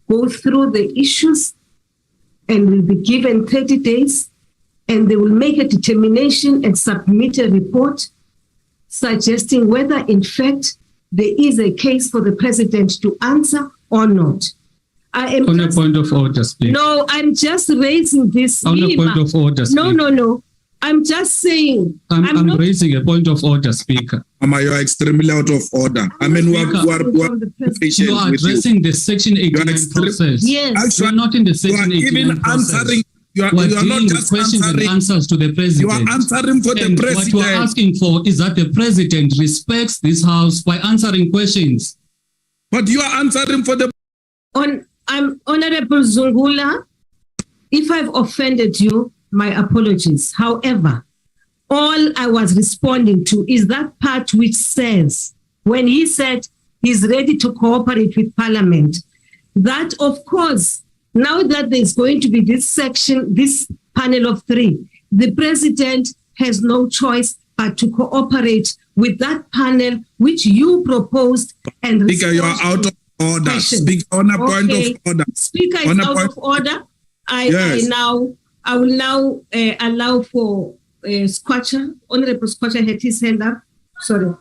go through the issues and will be given 30 days, and they will make a determination and submit a report suggesting whether, in fact, there is a case for the president to answer or not. I am on a point of order, Speaker. No, I'm just raising this. On a point of order, Speaker. No. I'm just saying. I'm raising a point of order, Speaker. Mama, you are extremely out of order. I mean, we are patient. You are addressing the Section 89 process. Yes. Actually, you are not in the Section 89 process. You are not just questions and answers to the president. You are answering for the president. What you are asking for is that the president respects this house by answering questions. But you are answering for the. I'm Honorable Zungula. If I've offended you, my apologies. However, all I was responding to is that part which says, when he said he's ready to cooperate with Parliament, that of course, now that there's going to be this section, this panel of 3, the president has no choice but to cooperate with that panel which you proposed. And Speaker, you are out of order. Speak on a point of order. Speaker is out of order. I will now allow for Squatcher. Honorable Squatcher had his hand up. Sorry.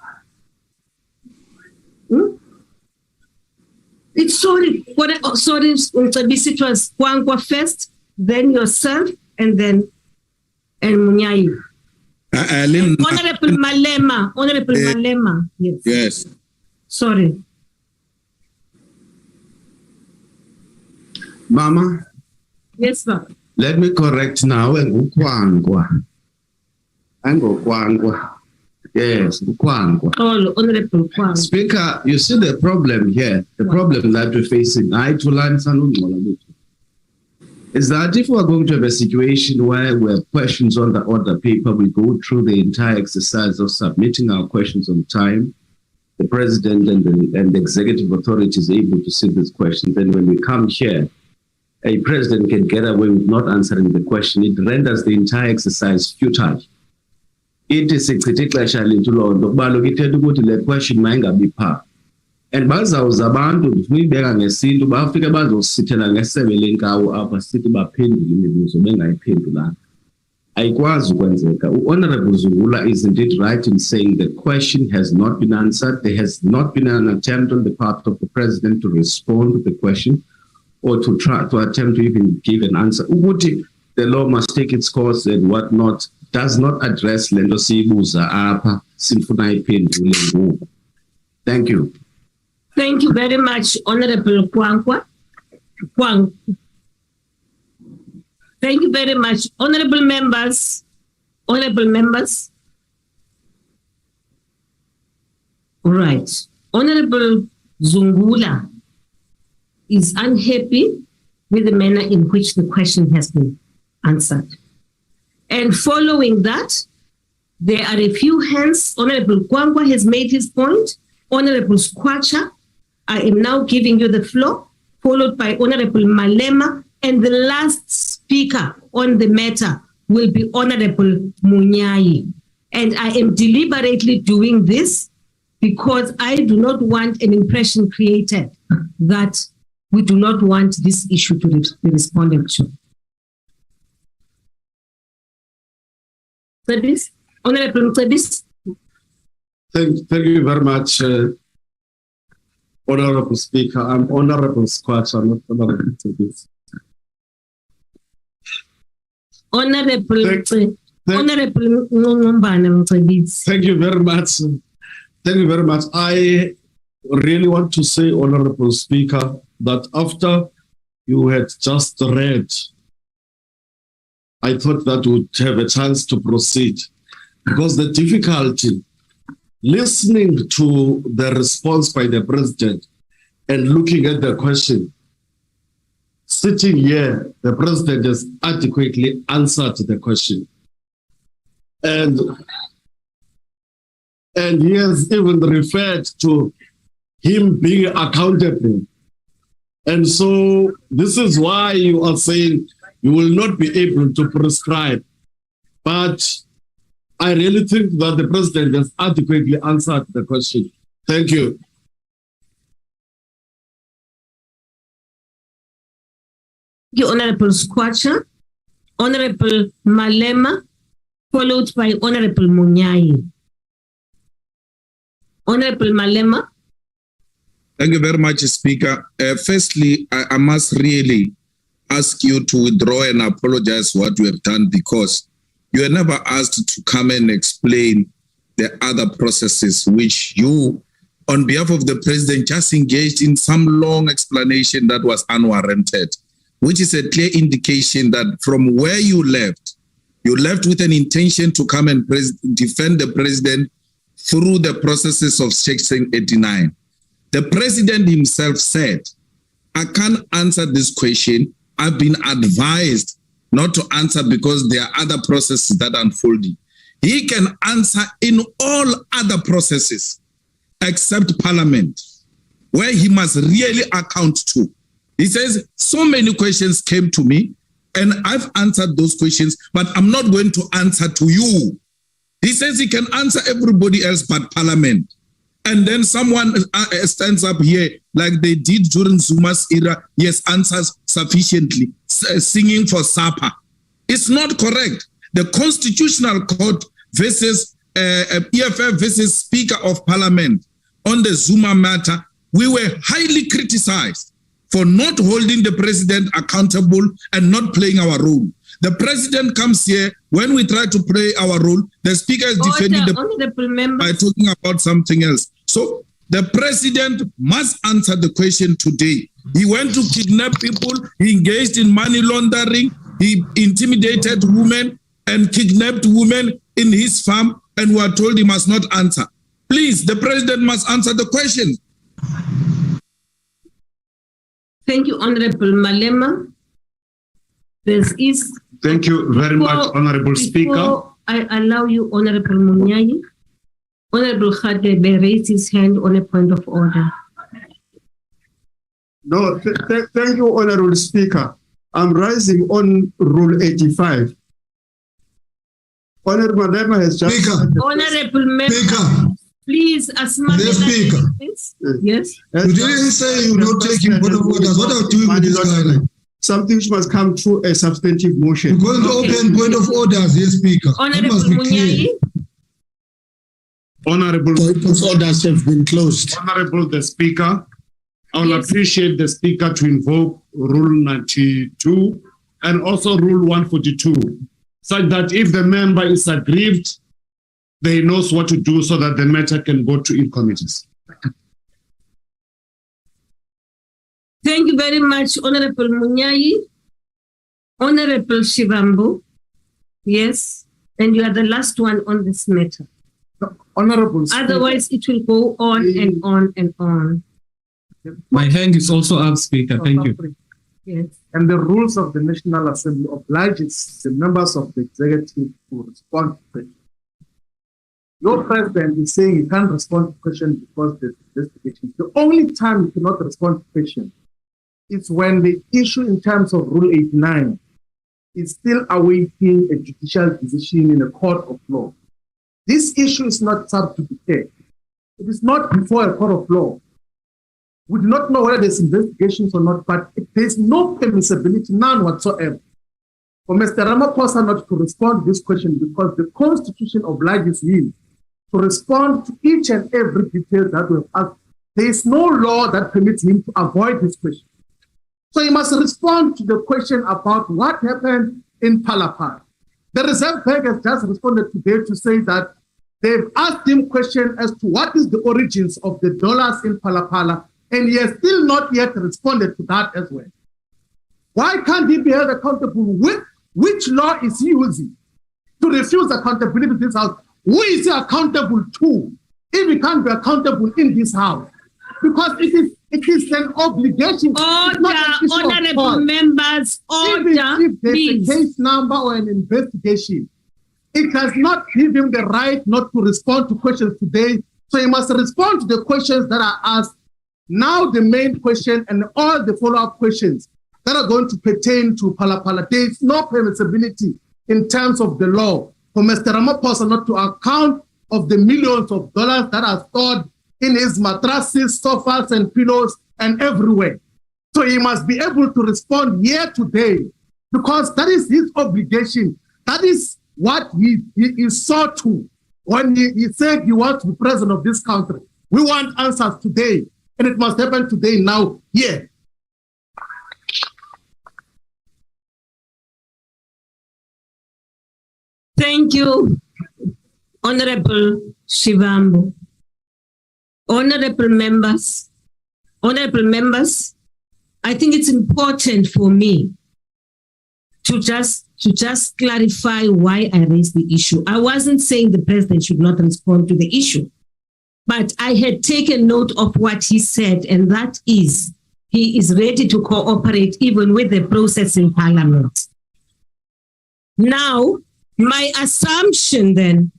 It's sorry. Sorry, it was Kwangwa first, then yourself, and then Munyai. Honorable Malema. Yes. Sorry. Mama. Yes, sir. Let me correct now. Kwangwa. Yes, Kwangwa. Oh, Honorable Kwangwa. Speaker, you see the problem here, the problem that we're facing, is that if we're going to have a situation where we have questions on the order paper, we go through the entire exercise of submitting our questions on time, the president and the executive authority is able to see these questions. Then when we come here, a president can get away with not answering the question. It renders the entire exercise futile. It is a critical challenge to law. The question might be part. And bazawuza abantu ngibeka ngesintu bafika bazosithela ngesebele inkawu apha sithi baphendule imibuzo bengayiphendulanga. Ayikwazi ukwenzeka. Honorable Zungula is indeed right in saying the question has not been answered. There has not been an attempt on the part of the president to respond to the question or to try to attempt to even give an answer. Ukuthi the law must take its course and whatnot does not address lento siyibuza apha sifuna iphendule ngoku. Thank you. Thank you very much, Honorable Kwangwa. Thank you very much, honorable members. All right. Honorable Zungula is unhappy with the manner in which the question has been answered. And following that, there are a few hands. Honorable Kwangwa has made his point. Honorable Skwacha. I am now giving you the floor, followed by Honorable Malema, and the last speaker on the matter will be Honorable Munyai. And I am deliberately doing this because I do not want an impression created that we do not want this issue to be responded to. Service, Honorable Service. Thank you very much, Honorable Speaker. I'm Honorable Skwacha, not Honorable Service. Honorable Ngombane. Thank you very much. Thank you very much. I really want to say, Honorable Speaker, that after you had just read, I thought that would have a chance to proceed, because the difficulty listening to the response by the president and looking at the question, sitting here, the president has adequately answered the question. And he has even referred to him being accountable. And so this is why you are saying you will not be able to prescribe. But I really think that the president has adequately answered the question. Thank you. Thank you, Honorable Skwacha. Honorable Malema, followed by Honorable Munyai. Honorable Malema. Thank you very much, Speaker. Firstly, I must really ask you to withdraw and apologize what you have done, because you were never asked to come and explain the other processes which you, on behalf of the president, just engaged in some long explanation that was unwarranted, which is a clear indication that from where you left with an intention to come and defend the president through the processes of Section 89. The president himself said, I can't answer this question. I've been advised not to answer because there are other processes that are unfolding. He can answer in all other processes except Parliament, where he must really account to. He says, so many questions came to me and I've answered those questions, but I'm not going to answer to you. He says he can answer everybody else but Parliament. And then someone stands up here like they did during Zuma's era, yes, answers sufficiently, singing for supper. It's not correct. The Constitutional Court versus EFF versus Speaker of Parliament on the Zuma matter, we were highly criticized for not holding the president accountable and not playing our role. The president comes here, when we try to play our role, the speaker is defending by talking about something else. So the president must answer the question today. He went to kidnap people, he engaged in money laundering, he intimidated women and kidnapped women in his farm, and we are told he must not answer. Please, the president must answer the question. Thank you, Honorable Malema. Thank you very much, Honorable Speaker. I allow you, Honorable Munyai. Honorable Khadebe raised his hand on a point of order. No, thank you, Honorable Speaker. I'm rising on Rule 85. Honorable Malema has just... Honorable Member, please, as much as Speaker. Yes. You didn't say you're not taking point of order. What are you doing with this guy? Something which must come through a substantive motion. You're going to open point of orders, yes, Speaker. Honorable Munyai. Honorable point of orders have been closed. Honorable the Speaker, I will appreciate the Speaker to invoke Rule 92 and also Rule 142, such that if the member is aggrieved, they knows what to do so that the matter can go to in committees. Thank you very much, Honorable Munyai. Honorable Shivambu. Yes, and you are the last one on this matter. Honorable Speaker. Otherwise, it will go on and on and on. My hand is also up, Speaker. Thank you. Yes. And the rules of the National Assembly obliges the members of the executive to respond to it. Your president is saying he can't respond to questions because there's investigation. The only time you cannot respond to questions is when the issue in terms of Rule 89 is still awaiting a judicial decision in a court of law. This issue is not sub judice. It is not before a court of law. We do not know whether there's investigations or not, but there's no permissibility, none whatsoever, for Mr. Ramaphosa not to respond to this question, because the constitution obliges him to respond to each and every detail that we have asked. There is no law that permits him to avoid this question. So he must respond to the question about what happened in Phala Phala. The Reserve Bank has just responded today to say that they've asked him questions as to what is the origins of the dollars in Phala Phala, and he has still not yet responded to that as well. Why can't he be held accountable? With which law is he using to refuse accountability in this house? Who is he accountable to if he can't be accountable in this house? Because it is an obligation. Honorable members, if there's a case number or an investigation, it does not give him the right not to respond to questions today. So he must respond to the questions that are asked. Now the main question and all the follow-up questions that are going to pertain to Phala Phala. There is no permissibility in terms of the law for Mr. Ramaphosa not to account of the millions of dollars that are stored in his mattresses, sofas, and pillows, and everywhere. So he must be able to respond here today, because that is his obligation. That is what he sought to when he said he wants to be president of this country. We want answers today, and it must happen today, now, here. Thank you, Honorable Shivambu. Honorable members, I think it's important for me to just clarify why I raised the issue. I wasn't saying the president should not respond to the issue, but I had taken note of what he said, and that is he is ready to cooperate even with the process in Parliament. Now, my assumption then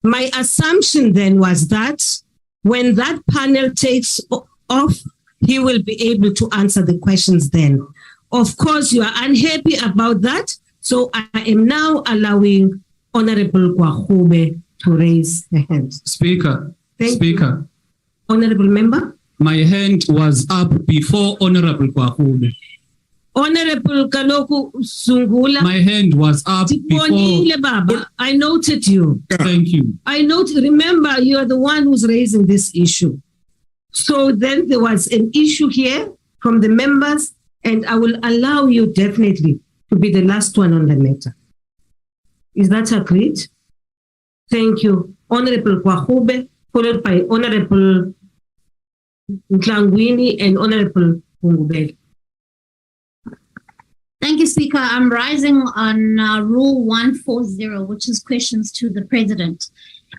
was that when that panel takes off, he will be able to answer the questions then. Of course, you are unhappy about that, so I am now allowing Honorable Kwahube to raise her hand. Speaker. Thank Speaker. you. Honorable member? My hand was up before Honorable Kwahube. Honorable Kaloku Sungula. My hand was up before. Baba, I noted you. Thank you. I noted, remember, you are the one who's raising this issue. So then there was an issue here from the members, and I will allow you definitely to be the last one on the matter. Is that agreed? Thank you. Honorable Kwahube, followed by Honorable Ntlangwini and Honorable Pungubeli. Thank you, Speaker. I'm rising on Rule 140, which is questions to the President.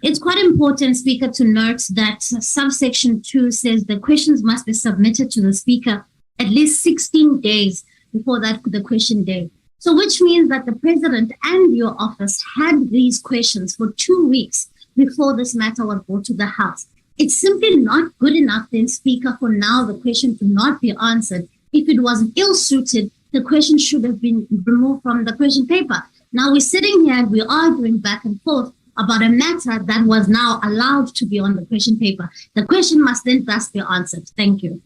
It's quite important, Speaker, to note that subsection 2 says the questions must be submitted to the Speaker at least 16 days before the question day. So which means that the President and your office had these questions for 2 weeks before this matter was brought to the House. It's simply not good enough then, Speaker, for now the question to not be answered. If it was ill-suited, the question should have been removed from the question paper. Now we're sitting here and we're arguing back and forth about a matter that was now allowed to be on the question paper. The question must then thus be answered. Thank you.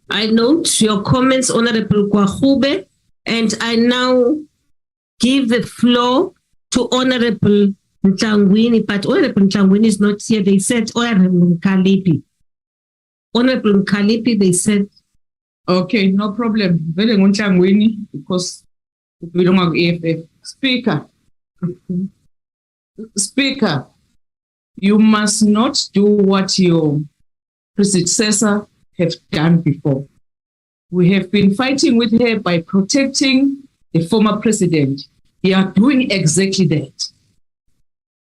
I note your comments, Honorable Kwahube, and I now give the floor to Honorable Ntlangwini, but Honorable Ntlangwini is not here. They said Honorable Nkalipi. Honorable Nkalipi, they said. Okay, no problem. Very Ntlangwini, because we don't have EFF. Speaker, you must not do what your predecessor have done before. We have been fighting with her by protecting the former president. You are doing exactly that.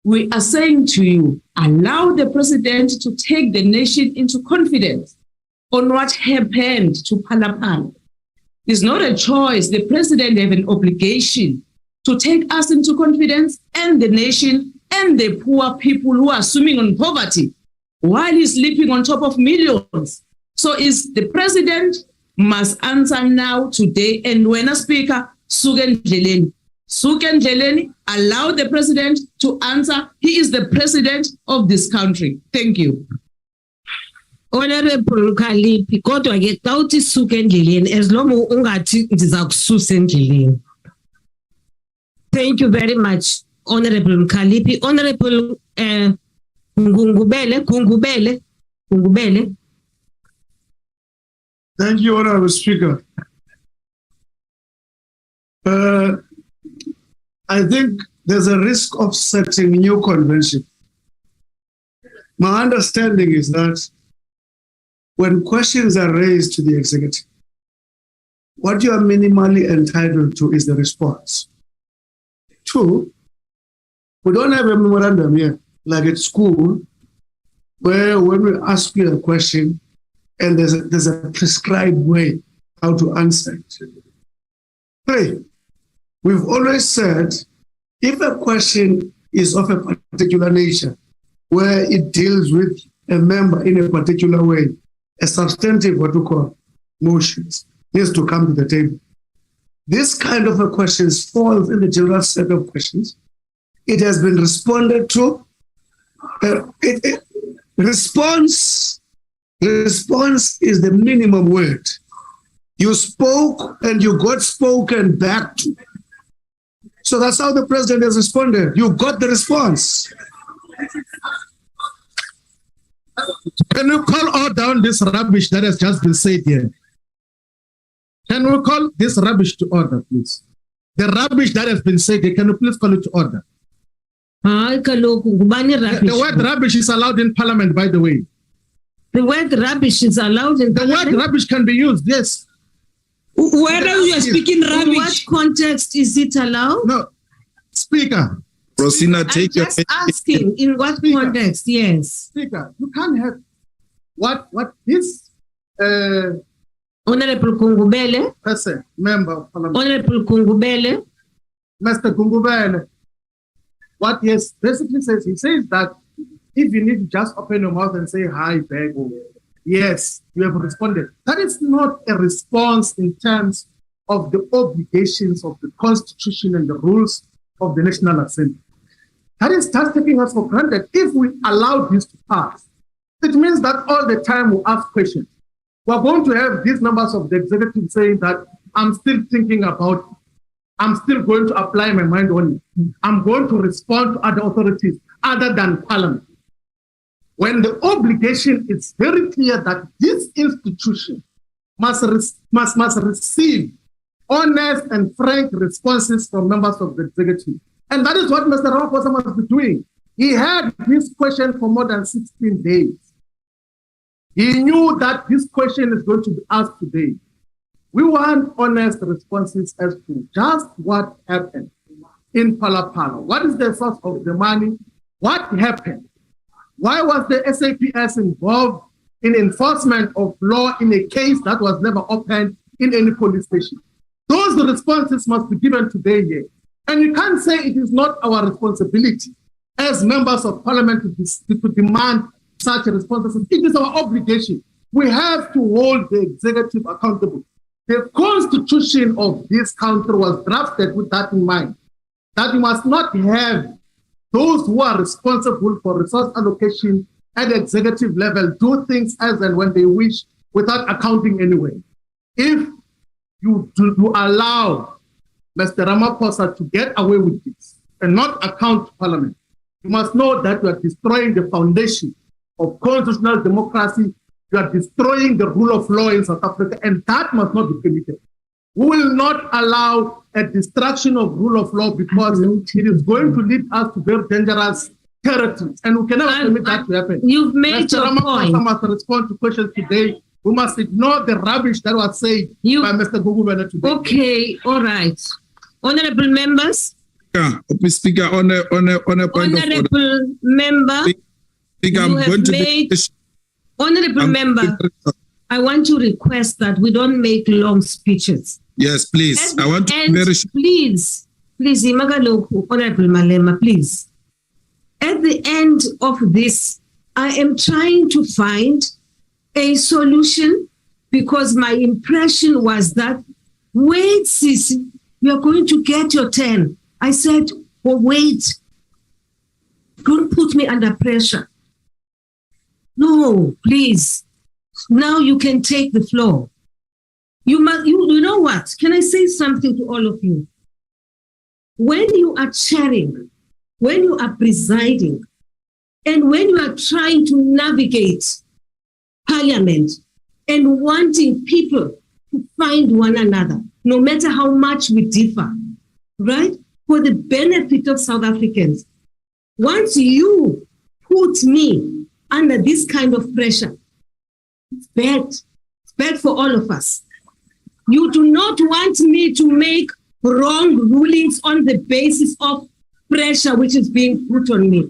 We are saying to you, allow the president to take the nation into confidence on what happened to Phala Phala. It's not a choice. The president has an obligation to take us into confidence and the nation and the poor people who are swimming in poverty while he's sleeping on top of millions. So is the president must answer now today. And when a speaker, Suken Jeleni, allow the president to answer. He is the president of this country. Thank you. Honorable Kalipi, kodwa ke xa uthi suke endleleni as long ungathi ndiza kususa endleleni. Thank you very much, Honorable Kalipi. Honorable Gungubele. Thank you, Honorable Speaker. I think there's a risk of setting new convention. My understanding is that when questions are raised to the executive, what you are minimally entitled to is the response. 2, we don't have a memorandum here, like at school, where when we ask you a question and there's a prescribed way how to answer it. 3, we've always said, if a question is of a particular nature, where it deals with a member in a particular way, a substantive, what we call motions, needs to come to the table. This kind of a question falls in the general set of questions. It has been responded to. Response is the minimum word. You spoke and you got spoken back to. So that's how the president has responded. You got the response. Can you call all down this rubbish that has just been said here? Can we call this rubbish to order, please? The rubbish that has been said here, can you please call it to order? The word rubbish is allowed in Parliament, by the way. The word rubbish is allowed in Parliament? The word rubbish can be used, yes. Whether you are speaking rubbish. In what context is it allowed? No, Speaker. Rosina, take your... Just asking, in what context, yes. Speaker, you can't have what this Honorable Kungubele, person, member of Parliament. Honorable Kungubele, Mr. Kungubele, what he basically says, he says that if you need to just open your mouth and say hi back, yes, you have responded. That is not a response in terms of the obligations of the Constitution and the rules of the National Assembly. That is just taking us for granted. If we allow this to pass, it means that all the time we ask questions. We're going to have these members of the executive saying that I'm still thinking about, I'm still going to apply my mind on it. I'm going to respond to other authorities other than Parliament. When the obligation is very clear that this institution must receive honest and frank responses from members of the executive. And that is what Mr. Ramaphosa must be doing. He had this question for more than 16 days. He knew that this question is going to be asked today. We want honest responses as to just what happened in Phala Phala. What is the source of the money? What happened? Why was the SAPS involved in enforcement of law in a case that was never opened in any police station? Those responses must be given today here. And you can't say it is not our responsibility as members of Parliament to demand such responses. It is our obligation. We have to hold the executive accountable. The constitution of this country was drafted with that in mind, that you must not have those who are responsible for resource allocation at the executive level do things as and when they wish without accounting anyway. If you allow Mr. Ramaphosa to get away with this and not account to Parliament, you must know that you are destroying the foundation of constitutional democracy. You are destroying the rule of law in South Africa, and that must not be permitted. We will not allow a destruction of rule of law because it is going to lead us to very dangerous territories, and we cannot permit that to happen. You've made Mr. your Ramaphosa point. must respond to questions today. We must ignore the rubbish that was said by Mr. Gugubele today. Okay, all right. Honorable members. Speaker, on a point Honorable member. Speaker, I'm going to make Honorable member, I want to request that we don't make long speeches. Yes, please. I want to very please Please, Imagaloku, Honorable Malema, please. At the end of this, I am trying to find a solution because my impression was that, wait, Sisi, you are going to get your turn. I said, well, wait. Don't put me under pressure. No, please. Now you can take the floor. You know what? Can I say something to all of you? When you are chairing, when you are presiding, and when you are trying to navigate parliament and wanting people to find one another, no matter how much we differ, right? For the benefit of South Africans, once you put me under this kind of pressure, it's bad. It's bad for all of us. You do not want me to make wrong rulings on the basis of pressure which is being put on me.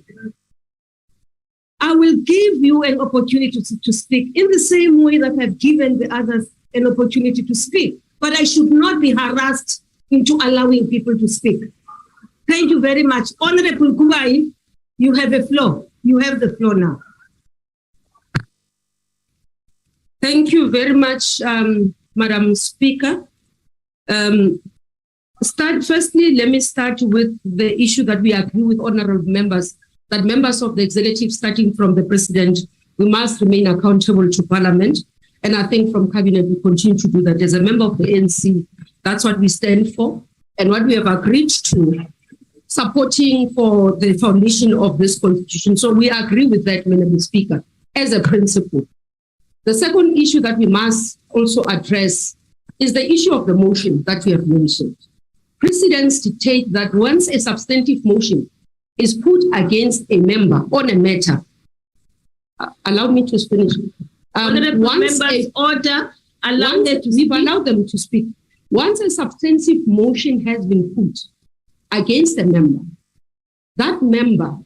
I will give you an opportunity to speak in the same way that I've given the others an opportunity to speak. But I should not be harassed into allowing people to speak. Thank you very much. Honorable Kubai, you have the floor. You have the floor now. Thank you very much, Madam Speaker. Firstly, let me start with the issue that we agree with honorable members, that members of the executive, starting from the president, we must remain accountable to Parliament. And I think from Cabinet, we continue to do that. As a member of the ANC, that's what we stand for and what we have agreed to, supporting for the foundation of this constitution. So we agree with that, Madam Speaker, as a principle. The second issue that we must also address is the issue of the motion that we have mentioned. Precedents dictate that once a substantive motion is put against a member on a matter, allow me to finish. Once we've allowed them to speak. Once a substantive motion has been put against a member, that member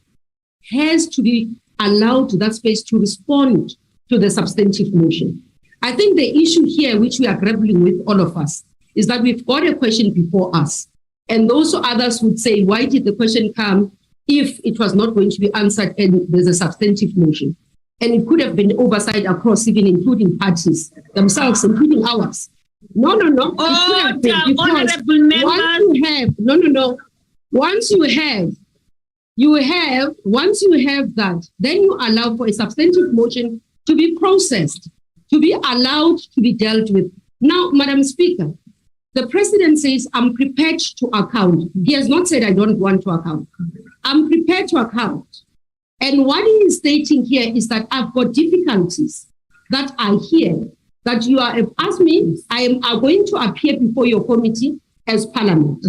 has to be allowed to that space to respond to the substantive motion. I think the issue here, which we are grappling with, all of us, is that we've got a question before us. And those others would say, why did the question come if it was not going to be answered and there's a substantive motion? And it could have been oversight across, even including parties themselves, including ours. No. Honorable members. Once you have that, then you allow for a substantive motion to be processed, to be allowed to be dealt with. Now, Madam Speaker, the president says, I'm prepared to account. He has not said, I don't want to account. I'm prepared to account. And what he is stating here is that I've got difficulties that I hear that you have asked me. I am going to appear before your committee as Parliament.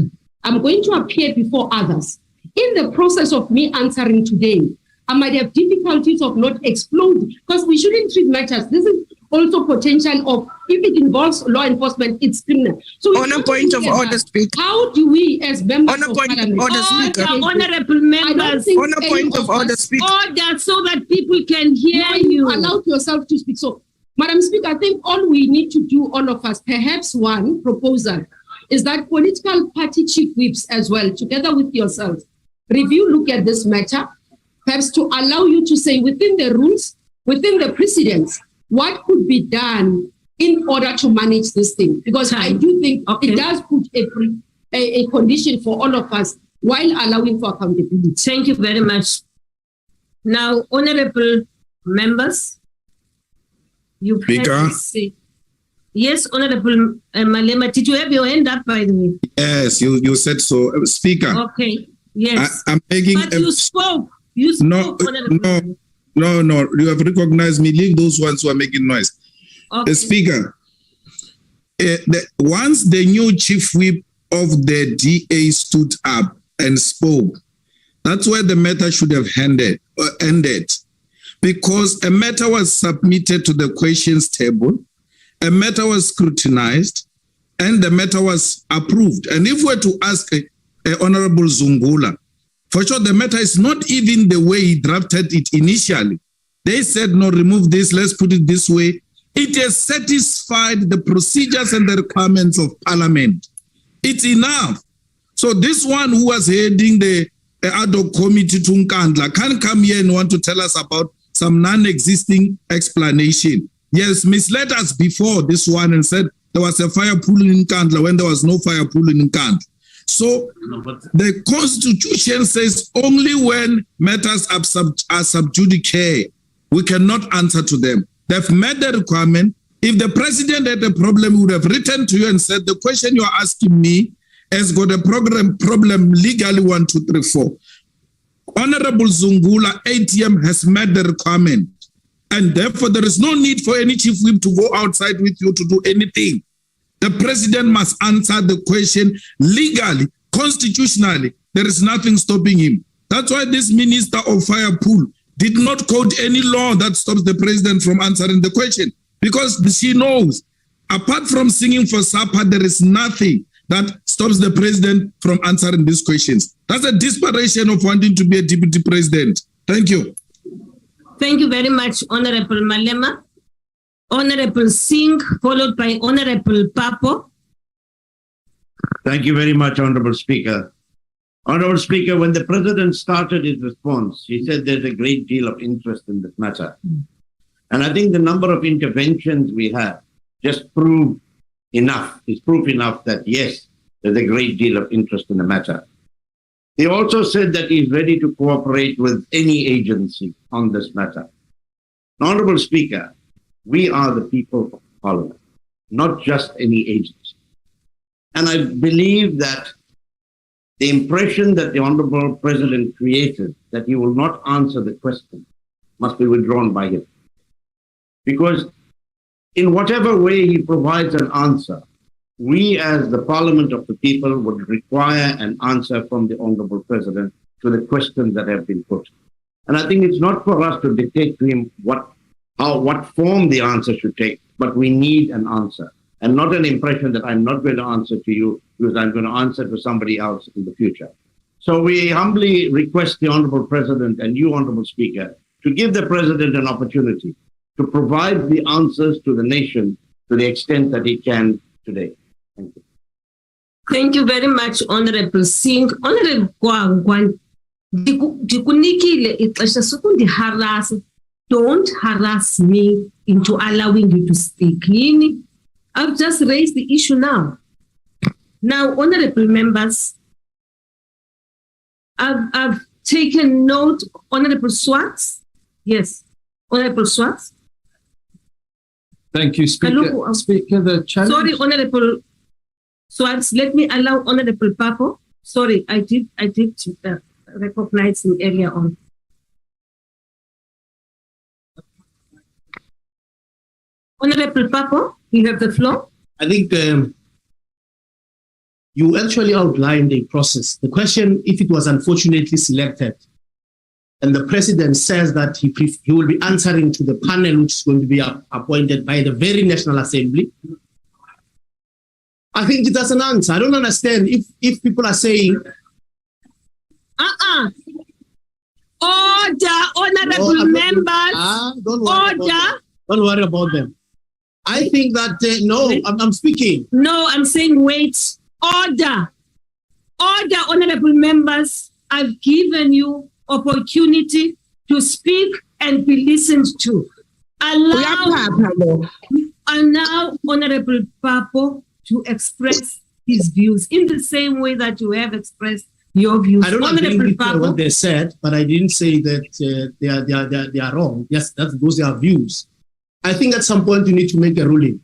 I'm going to appear before others. In the process of me answering today, I might have difficulties of not exploding because we shouldn't treat matters. This is also potential of, if it involves law enforcement, it's criminal. So on a point of order, Speaker. How do we, as members of Parliament, order, Speaker. Honorable members, on a point of order, Speaker. Order so that people can hear you. Allow yourself to speak. So, Madam Speaker, I think all we need to do, all of us, perhaps one proposal, is that political party chief whips as well, together with yourselves, review, look at this matter, perhaps to allow you to say within the rules, within the precedents, what could be done in order to manage this thing? Because I do think it does put a condition for all of us while allowing for accountability. Thank you very much. Now, honorable members, you've heard me say. Yes, Honorable Malema, did you have your hand up, by the way? Yes, you said so. Speaker. Okay, yes. I'm making but you spoke. You spoke, No, you have recognized me. Leave those ones who are making noise. Okay. Speaker, once the new chief whip of the DA stood up and spoke, that's where the matter should have ended. Because a matter was submitted to the questions table, a matter was scrutinized, and the matter was approved. And if we're to ask Honorable Zungula, for sure, the matter is not even the way he drafted it initially. They said, no, remove this, let's put it this way. It has satisfied the procedures and the requirements of Parliament. It's enough So this one who was heading the ad hoc committee to Nkandla can't come here and want to tell us about some non-existing explanation. Yes, misled us before this one and said there was a fire pool in Nkandla when there was no fire pool in Nkandla. So the Constitution says only when matters are sub judice, we cannot answer to them. They've met the requirement. If the president had a problem, he would have written to you and said, the question you are asking me has got a problem legally 1, 2, 3, 4. Honorable Zungula, ATM has met the requirement. And therefore, there is no need for any chief whip to go outside with you to do anything. The president must answer the question legally, constitutionally. There is nothing stopping him. That's why this minister of fire pool did not quote any law that stops the president from answering the question, because she knows, apart from singing for supper, there is nothing that stops the president from answering these questions. That's a desperation of wanting to be a deputy president. Thank you. Thank you very much, Honorable Malema. Honorable Singh, followed by Honorable Papo. Thank you very much, Honorable Speaker. Honorable Speaker, when the President started his response, he said there's a great deal of interest in this matter. And I think the number of interventions we have just prove enough, is proof enough that yes, there's a great deal of interest in the matter. He also said that he's ready to cooperate with any agency on this matter. Honorable Speaker, we are the people of Parliament, not just any agency. And I believe that the impression that the Honorable President created, that he will not answer the question, must be withdrawn by him. Because in whatever way he provides an answer, we as the Parliament of the people would require an answer from the Honorable President to the questions that have been put. And I think it's not for us to dictate to him what form the answer should take, but we need an answer. And not an impression that I'm not going to answer to you because I'm going to answer to somebody else in the future. So we humbly request the Honorable President and you, Honorable Speaker, to give the President an opportunity to provide the answers to the nation to the extent that he can today. Thank you. Thank you very much, Honorable Singh. Honorable Gwangwan, don't harass me into allowing you to speak. I've just raised the issue now. Now, honorable members, I've taken note. Honorable Swartz, yes, Honorable Swartz. Thank you, Speaker. Speaker, the challenge. Sorry, Honorable Swartz. Let me allow Honorable Papo. Sorry, I did recognize him earlier on. Honorable Papo, you have the floor. I think you actually outlined a process. The question, if it was unfortunately selected, and the president says that he will be answering to the panel which is going to be appointed by the very National Assembly, I think it doesn't answer. I don't understand if people are saying... Order, honorable members. Don't worry about them. I think that, I'm speaking. No, I'm saying wait. Order. Order, honorable members. I've given you opportunity to speak and be listened to. Allow Honorable Papo to express his views in the same way that you have expressed your views. I don't agree with what they said, but I didn't say that they are wrong. Yes, those are views. I think at some point you need to make a ruling.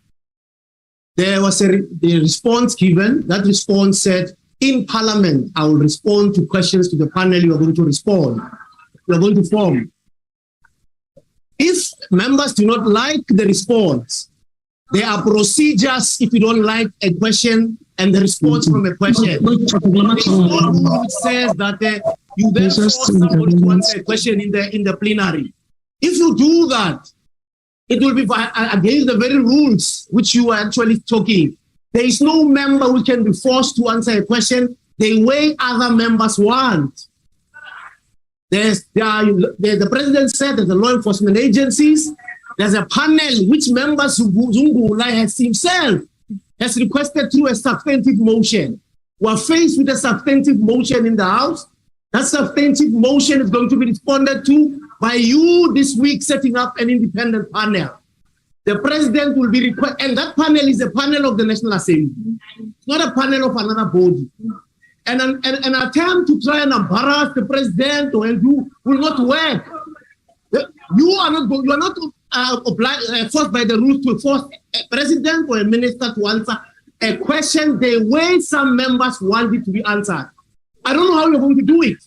There was the response given. That response said, in Parliament, I will respond to questions to the panel. You are going to respond. You are going to form. If members do not like the response, there are procedures if you don't like a question and the response from a question. Which says that you then force somebody to answer a question in the plenary. If you do that, it will be against the very rules which you are actually talking. There is no member who can be forced to answer a question the way other members want. The president said that the law enforcement agencies, there's a panel which members Zungula has himself has requested through a substantive motion. We're faced with a substantive motion in the House. That substantive motion is going to be responded to by you this week setting up an independent panel. The president will be required, and that panel is a panel of the National Assembly. It's not a panel of another body. And an attempt to try and embarrass the president or do will not work. You are not forced by the rules to force a president or a minister to answer a question the way some members want it to be answered. I don't know how you're going to do it,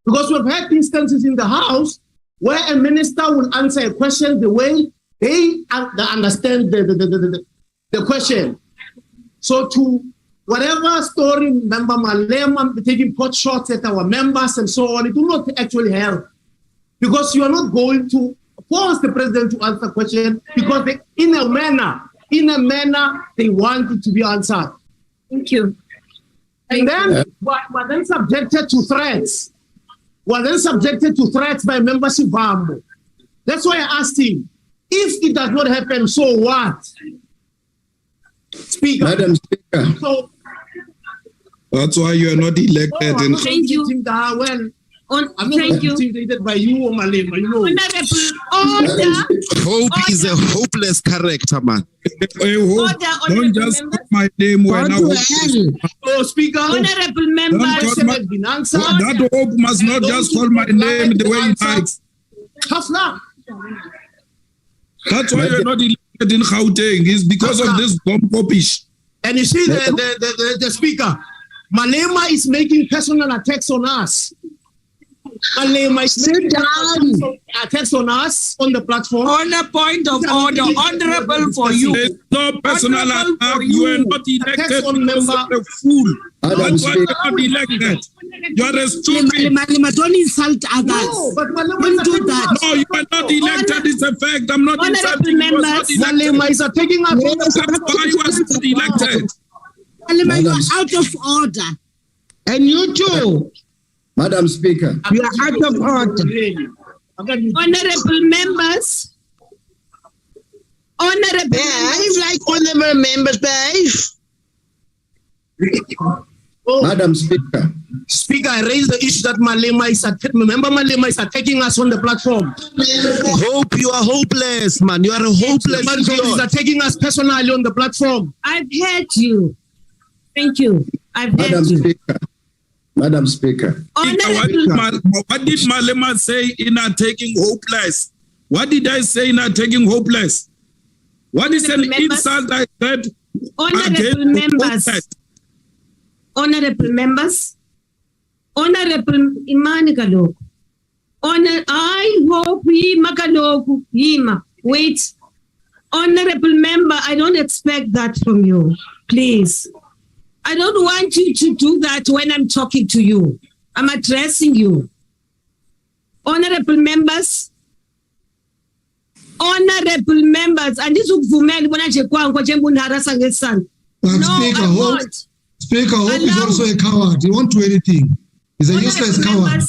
because we've had instances in the House where a minister will answer a question the way they understand the question. So to whatever story, member Malema taking pot shots at our members and so on, it will not actually help, because you are not going to force the president to answer question, because they, in a manner, they want it to be answered. Thank you. And then we're then subjected to threats. We're then subjected to threats by membership Bambo. That's why I asked him, if it does not happen, so what? Speaker. Madam Speaker. So, that's why you are not elected. I'm not thank you. I'm not intimidated by you or Malema, you know. Hope is a hopeless character, man. Don't just put my name when I Oh, Speaker. Honorable members. That hope must not just call my name the way it likes. Tough luck. That's why you're not elected in Gauteng. It's because of this bomb popish. And you see the Speaker, Malema is making personal attacks on us. Malema is making attacks on us on the platform. On a point of order, honorable for you. There's no personal attack. You are not elected because of a fool. That's why you're not elected. You are a stupid. Malema, don't insult others. No, but don't do that. No, you are not elected. It's a fact. I'm not insulting you. Malema is attacking us. That's why you are not elected. Malema, you are out of order. And you too. Madam Speaker. You are out of order. Honorable members. Honorable members. Like honorable members, babe. Madam Speaker. Speaker, I raised the issue that Malema is attacking us on the platform. Hope you are hopeless, man. You are a hopeless man. He's attacking us personally on the platform. I've heard you. Thank you. I've heard you. Speaker. Madam Speaker. What did Malema say in attacking hopeless? What did I say in attacking hopeless? What is an insult I said? Honorable members. Honorable members. Honorable Imani Kaloku. I hope Hima. Wait. Honorable member, I don't expect that from you. Please. I don't want you to do that when I'm talking to you. I'm addressing you. Honorable members. Honorable members. And this is Speaker, Hope is also a coward. He won't do anything. He's a useless coward.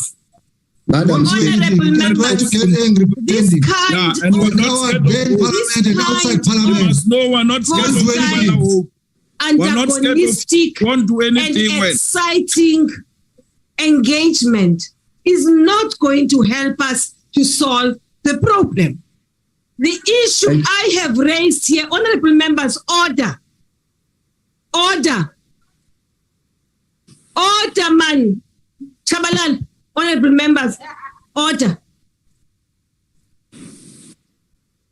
Madam Speaker, members, to get angry this kind and we're not Parliament and outside Parliament. No, we're not scared of Hope. Antagonistic and exciting engagement is not going to help us to solve the problem. The issue I have raised here, honorable members, order, man, Chabalal, honorable members, order.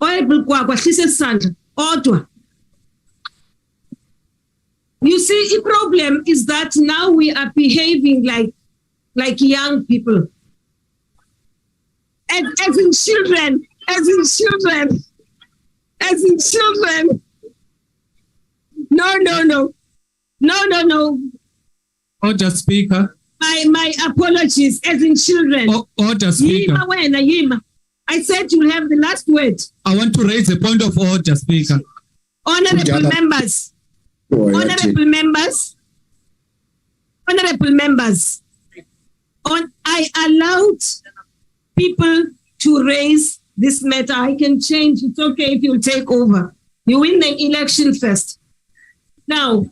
Honorable Kwagwa, Sandra, order. You see, the problem is that now we are behaving like young people. As in children. No. Order, Speaker. My apologies, as in children. Order, Speaker. Yima. I said you have the last word. I want to raise a point of order, Speaker. Honorable members. Honorable members, I allowed people to raise this matter. I can change. It's okay if you take over. You win the election first. Now,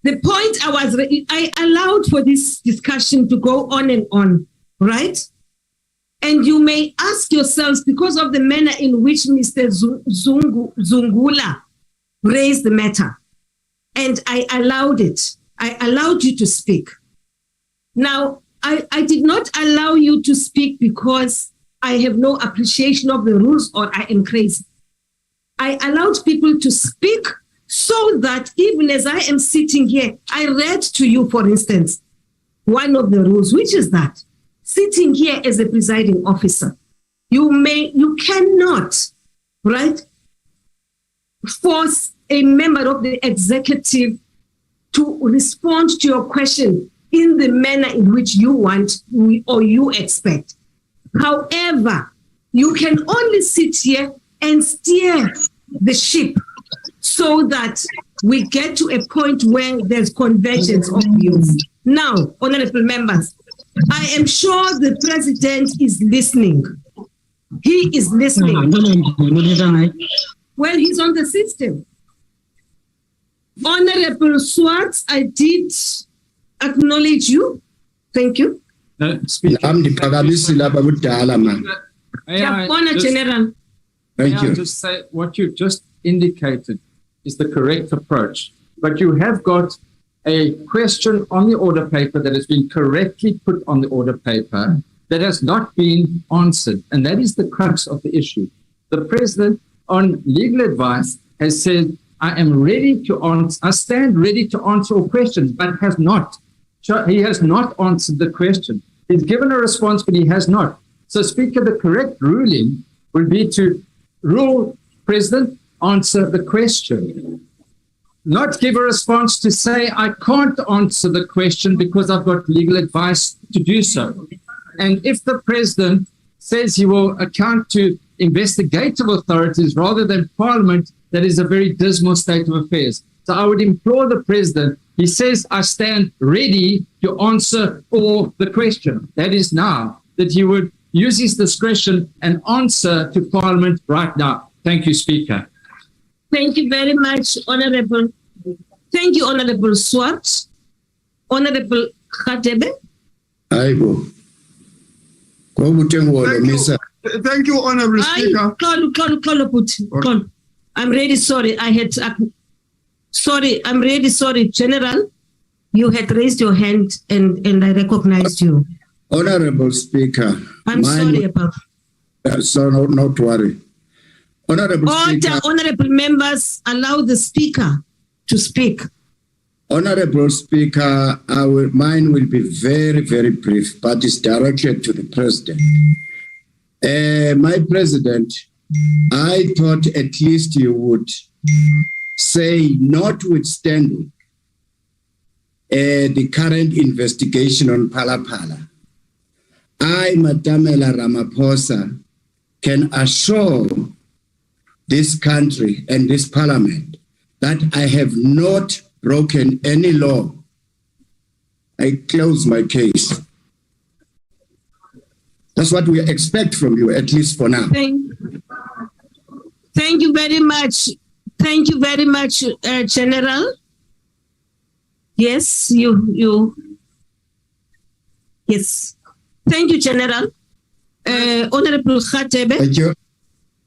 The point I allowed for this discussion to go on and on, right? And you may ask yourselves, because of the manner in which Mr. Zungula raised the matter, and I allowed it. I allowed you to speak. Now, I did not allow you to speak because I have no appreciation of the rules or I am crazy. I allowed people to speak so that even as I am sitting here, I read to you, for instance, one of the rules, which is that sitting here as a presiding officer, you cannot, right, force a member of the executive to respond to your question in the manner in which you want or you expect. However, you can only sit here and steer the ship so that we get to a point where there's convergence of views. Now, honorable members, I am sure the president is listening. He is listening. Well, he's on the system. Honorable Swartz, I did acknowledge you. Thank you. General. Thank you. Just say what you just indicated is the correct approach, but you have got a question on the order paper that has been correctly put on the order paper that has not been answered, and that is the crux of the issue. The president, on legal advice, has said, I am ready to answer, I stand ready to answer all questions, but has not. He has not answered the question. He's given a response, but he has not. So, Speaker, the correct ruling would be to rule, President, answer the question. Not give a response to say, I can't answer the question because I've got legal advice to do so. And if the president says he will account to investigative authorities rather than Parliament, that is a very dismal state of affairs. So I would implore the president, he says, I stand ready to answer all the question. That is now, that he would use his discretion and answer to Parliament right now. Thank you, Speaker. Thank you very much, Honorable. Thank you, Honorable Swart. Honorable Khatebe. Thank you, Honorable Speaker. I'm really sorry. I'm really sorry, General. You had raised your hand and I recognized you. Honorable Speaker. I'm sorry about that. So not worry. Honorable Speaker. Honorable members, allow the Speaker to speak. Honorable Speaker, mine will be very, very brief, but it's directed to the President. My President, I thought at least you would say, notwithstanding the current investigation on Phala Phala, I, Madam Ramaphosa, can assure this country and this Parliament that I have not broken any law. I close my case. That's what we expect from you, at least for now. Thank you very much. Thank you very much, General. Yes, yes. Thank you, General. Honorable Khatebe. Thank you.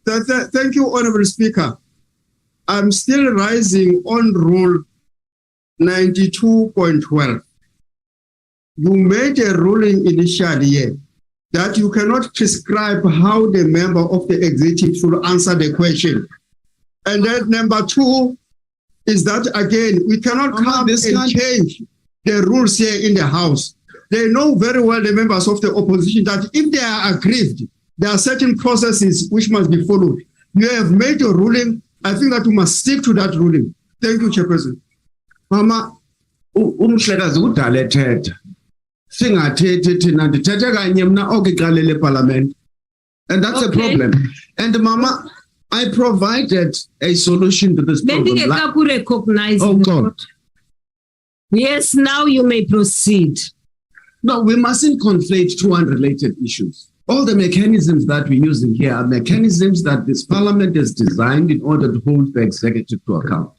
Thank you, Honorable Speaker. I'm still rising on Rule 92.12. You made a ruling initially here that you cannot prescribe how the member of the executive should answer the question. And then number two is that, again, we cannot come and change the rules here in the House. They know very well, the members of the opposition, that if they are aggrieved, there are certain processes which must be followed. You have made a ruling. I think that we must stick to that ruling. Thank you, Chairperson. Mama, umhlekazi kudala ethetha singathethi thina ndithethe kanye mna okuqalele eParliament, and that's a problem. And Mama, I provided a solution to this problem. Oh God. Yes, now you may proceed. No, we mustn't conflate two unrelated issues. All the mechanisms that we're using here are mechanisms that this Parliament has designed in order to hold the executive to account.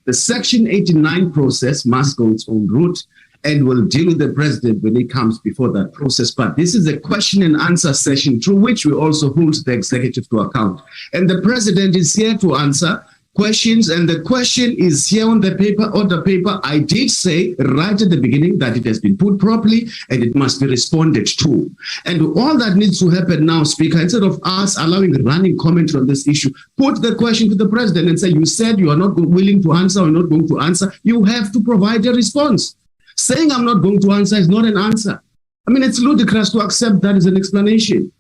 The Section 89 process must go its own route and will deal with the president when it comes before that process. But this is a question and answer session through which we also hold the executive to account. And the president is here to answer questions, and the question is here on the paper. I did say right at the beginning that it has been put properly and it must be responded to. And all that needs to happen now, Speaker, instead of us allowing running commentary on this issue, put the question to the president and say, you said you are not willing to answer or not going to answer. You have to provide a response. Saying I'm not going to answer is not an answer. I mean, it's ludicrous to accept that as an explanation.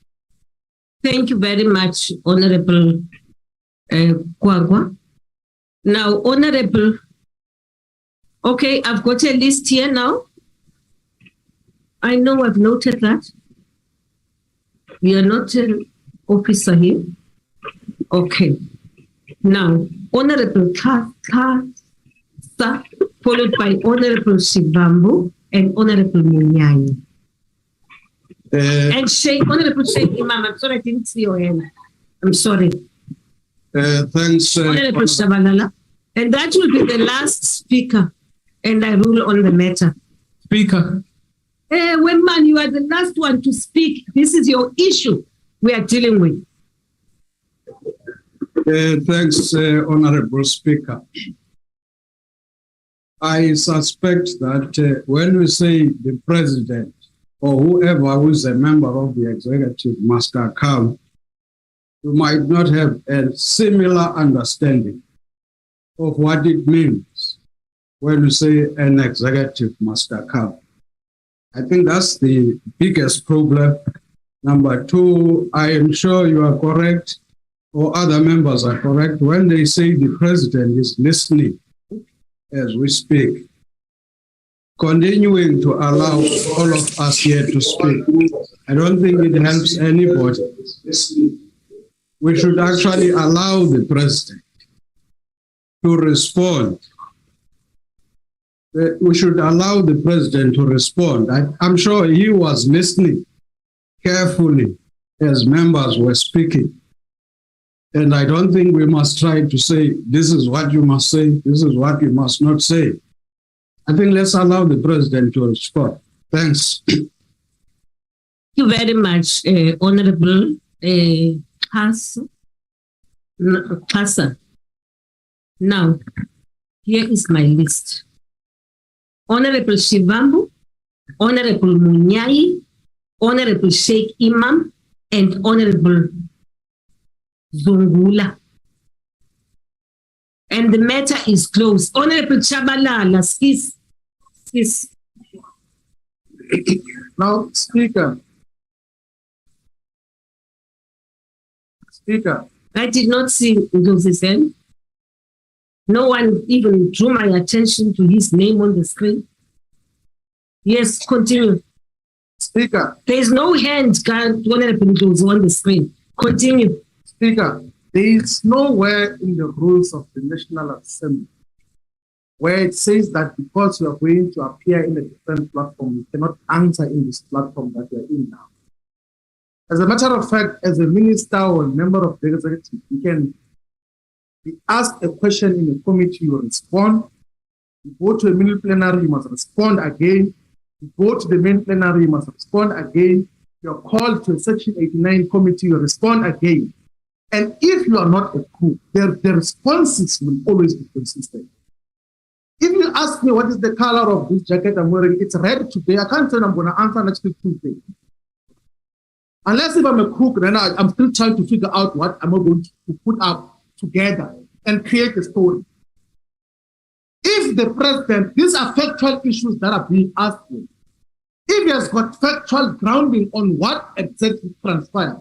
Thank you very much, Honorable Kwagwa. Now, Honorable, okay, I've got a list here now. I know I've noted that. You are not an officer here. Okay. Now, Honorable Kasa, followed by Honorable Shivambu and Honorable Munyai. And Honorable Sheikh Imam, I'm sorry I didn't see your hand. I'm sorry. Thanks. Honorable Shabalala. And that will be the last speaker, and I rule on the matter. Speaker. Wemman, you are the last one to speak. This is your issue we are dealing with. Thanks, Honorable Speaker. I suspect that when we say the president or whoever who is a member of the executive must account, you might not have a similar understanding of what it means when you say an executive must account. I think that's the biggest problem. Number two, I am sure you are correct, or other members are correct, when they say the president is listening as we speak, continuing to allow all of us here to speak. I don't think it helps anybody. We should actually allow the president to respond. We should allow the president to respond. I'm sure he was listening carefully as members were speaking. And I don't think we must try to say, this is what you must say, this is what you must not say. I think let's allow the president to respond. Thanks. Thank you very much, Honorable Kasa. Now, here is my list. Honorable Shivambu, Honorable Munyai, Honorable Sheikh Imam, and Honorable Zungula. And the matter is closed. Honorable Chabalala, please. Now, Speaker. I did not see Ndosi's hand. No one even drew my attention to his name on the screen. Yes, continue. Speaker. There is no hand, Honorable Ndosi, on the screen. Continue. Speaker, there is nowhere in the rules of the National Assembly where it says that because you are going to appear in a different platform, you cannot answer in this platform that you are in now. As a matter of fact, as a minister or a member of the executive, you can be asked a question in a committee, you respond. You go to a mini plenary, you must respond again. You go to the main plenary, you must respond again. You're called to a Section 89 committee, you respond again. And if you are not a coup, the responses will always be consistent. If you ask me what is the color of this jacket I'm wearing, it's red today. I can't say I'm going to answer next week Tuesday. Unless if I'm a cook, then I'm still trying to figure out what I'm going to put up together and create a story. If the president, these are factual issues that are being asked for. If he has got factual grounding on what exactly transpired,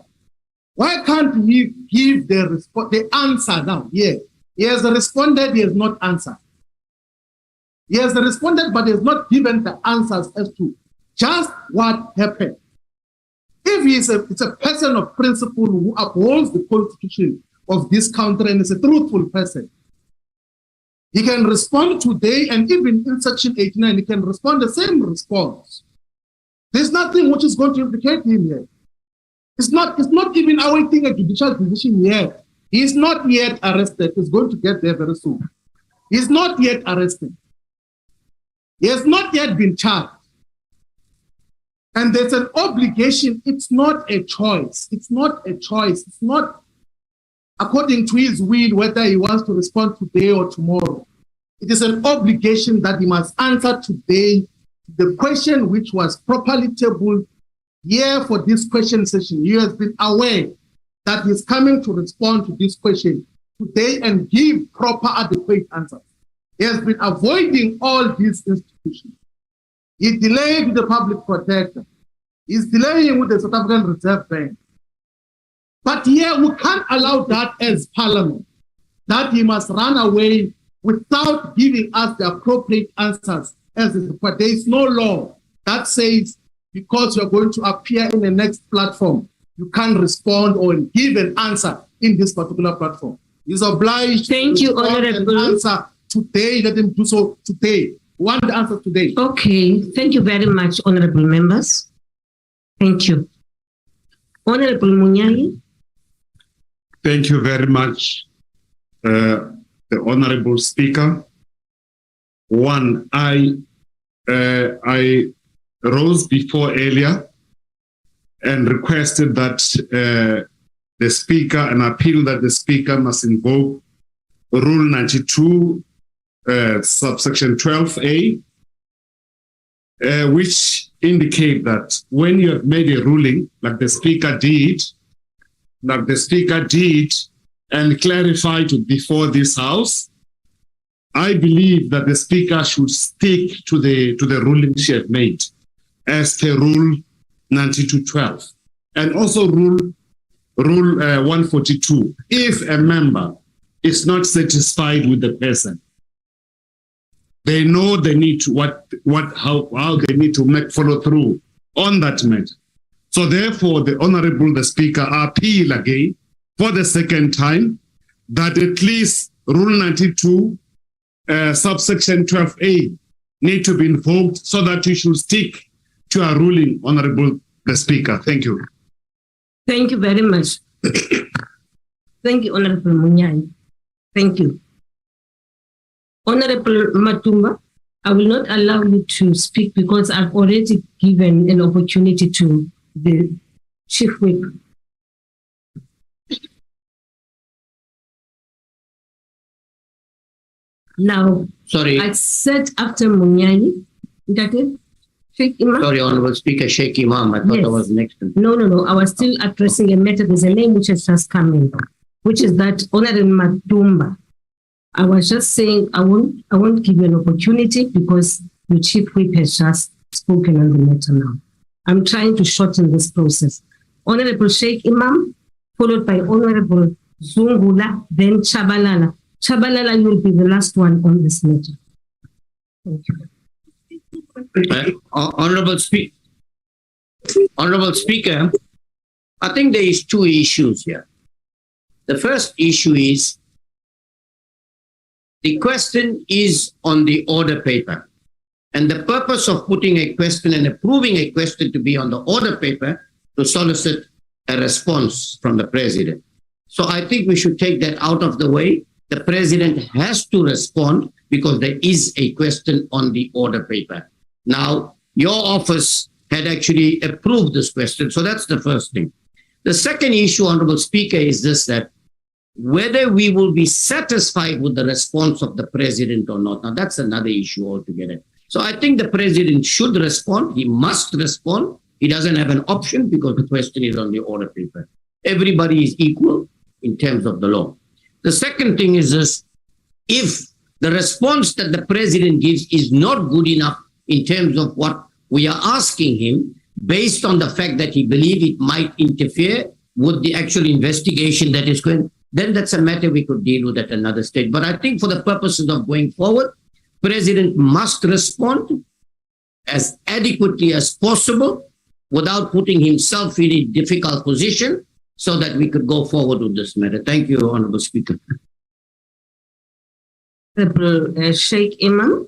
why can't he give the answer now? Yeah. He has responded, he has not answered. He has responded, but he has not given the answers as to just what happened. If it's a person of principle who upholds the constitution of this country and is a truthful person, he can respond today, and even in Section 89, he can respond the same response. There's nothing which is going to implicate him here. It's not even awaiting a judicial decision yet. He's not yet arrested. He's going to get there very soon. He's not yet arrested. He has not yet been charged. And there's an obligation. It's not a choice. It's not a choice. It's not according to his will whether he wants to respond today or tomorrow. It is an obligation that he must answer today the question which was properly tabled here for this question session. He has been aware that he's coming to respond to this question today and give proper, adequate answers. He has been avoiding all these institutions. He delayed with the public protector. He's delaying with the South African Reserve Bank. But here we can't allow that as Parliament, that he must run away without giving us the appropriate answers as is required. There is no law that says because you're going to appear in the next platform, you can't respond or give an answer in this particular platform. He's obliged Thank to you, respond and Honorable. answer today. Let him do so today. Want the answer today. Okay, thank you very much, honorable members. Thank you. Honorable Munyai. Thank you very much, the Honorable Speaker. One, I rose before earlier and requested that the Speaker, an appeal that the Speaker must invoke Rule 92, subsection 12A, which indicate that when you have made a ruling, like the Speaker did, and clarified it before this House, I believe that the Speaker should stick to the ruling she had made as per Rule 92.12 and also Rule 142. If a member is not satisfied with the person, they know they need to how they need to follow through on that matter. So therefore, the Speaker appeal again for the second time that at least Rule 92, subsection 12A need to be invoked so that you should stick to our ruling, Honorable the Speaker. Thank you. Thank you very much. Thank you, Honorable Munyai. Thank you. Honorable Matumba, I will not allow you to speak because I've already given an opportunity to the Chief Whip. Now, sorry. I said after Munyai, is that it? Sheikh Imam? Sorry, Honorable Speaker, Sheikh Imam. I thought I was next. No. I was still addressing a matter. There's a name which has just come in, which is that Honorable Matumba. I was just saying I won't give you an opportunity because the Chief Whip has just spoken on the matter now. I'm trying to shorten this process. Honorable Sheikh Imam, followed by Honorable Zungula, then Chabalala. Chabalala, you will be the last one on this matter. Thank you. Honorable Speaker, I think there is two issues here. The first issue is the question is on the order paper. And the purpose of putting a question and approving a question to be on the order paper to solicit a response from the President. So I think we should take that out of the way. The President has to respond because there is a question on the order paper. Now, your office had actually approved this question. So that's the first thing. The second issue, Honorable Speaker, is this, that whether we will be satisfied with the response of the President or not. Now, that's another issue altogether. So I think the President should respond. He must respond. He doesn't have an option because the question is on the order paper. Everybody is equal in terms of the law. The second thing is this: if the response that the President gives is not good enough in terms of what we are asking him, based on the fact that he believes it might interfere with the actual investigation that is going, then that's a matter we could deal with at another stage. But I think for the purposes of going forward, President must respond as adequately as possible without putting himself in a difficult position so that we could go forward with this matter. Thank you, Honorable Speaker. Honorable Sheikh Imam,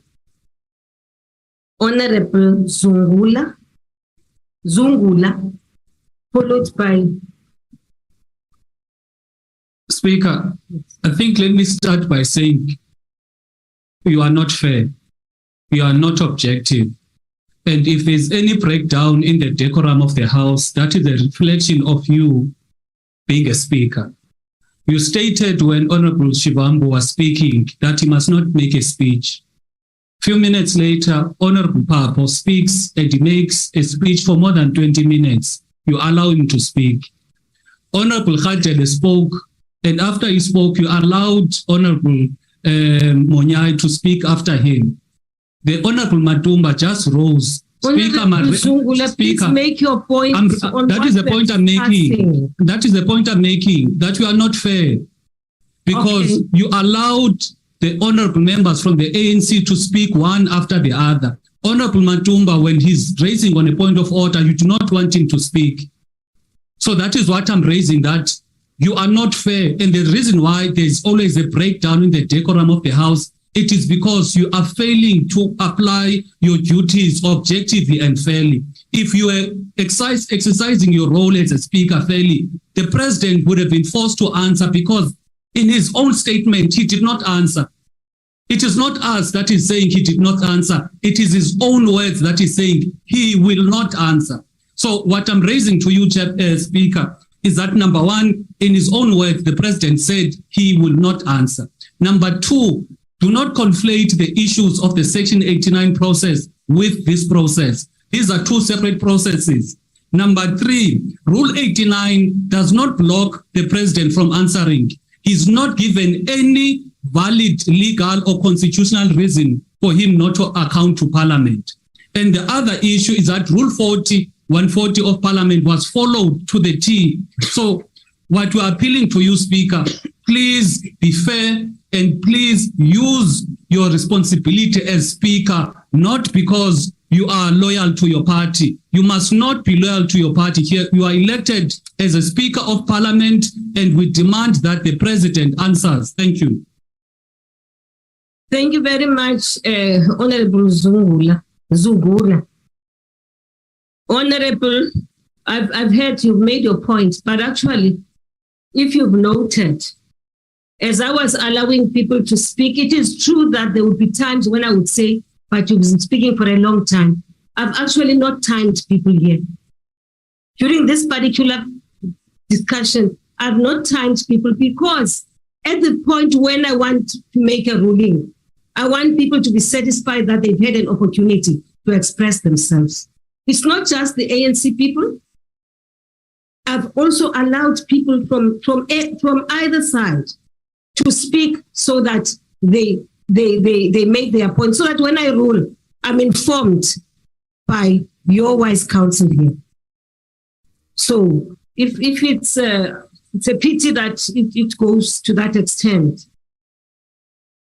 Honorable Zungula, followed by Speaker. I think let me start by saying you are not fair. You are not objective. And if there's any breakdown in the decorum of the House, that is a reflection of you being a speaker. You stated when Honorable Shivambu was speaking that he must not make a speech. Few minutes later, Honorable Papo speaks and he makes a speech for more than 20 minutes. You allow him to speak. Honorable Khadele spoke, and after he spoke, you allowed Honorable Monyai to speak after him. The Honorable Matumba just rose. Speaker, please make your point. That is the point I'm making. That is the point I'm making, that you are not fair. Because you allowed the honorable members from the ANC to speak one after the other. Honorable Matumba, when he's raising on a point of order, you do not want him to speak. So that is what I'm raising, that you are not fair. And the reason why there's always a breakdown in the decorum of the House, it is because you are failing to apply your duties objectively and fairly. If you were exercising your role as a speaker fairly, the president would have been forced to answer, because in his own statement, he did not answer. It is not us that is saying he did not answer. It is his own words that is saying he will not answer. So what I'm raising to you, Speaker, is that number one, in his own words, the president said he will not answer. Number two, do not conflate the issues of the Section 89 process with this process. These are two separate processes. Number three, Rule 89 does not block the president from answering. He's not given any valid legal or constitutional reason for him not to account to Parliament. And the other issue is that Rule 140 of Parliament was followed to the T. So what we're appealing to you, Speaker, please be fair and please use your responsibility as Speaker, not because you are loyal to your party. You must not be loyal to your party here. You are elected as a Speaker of Parliament, and we demand that the President answers. Thank you. Thank you very much, Honorable Zungula. Honorable, I've heard you've made your point, but actually, if you've noted, as I was allowing people to speak, it is true that there would be times when I would say, but you've been speaking for a long time. I've actually not timed people here. During this particular discussion, I've not timed people because at the point when I want to make a ruling, I want people to be satisfied that they've had an opportunity to express themselves. It's not just the ANC people. I've also allowed people from either side to speak so that they make their point, so that when I rule, I'm informed by your wise counsel here. So if it's a pity that it goes to that extent.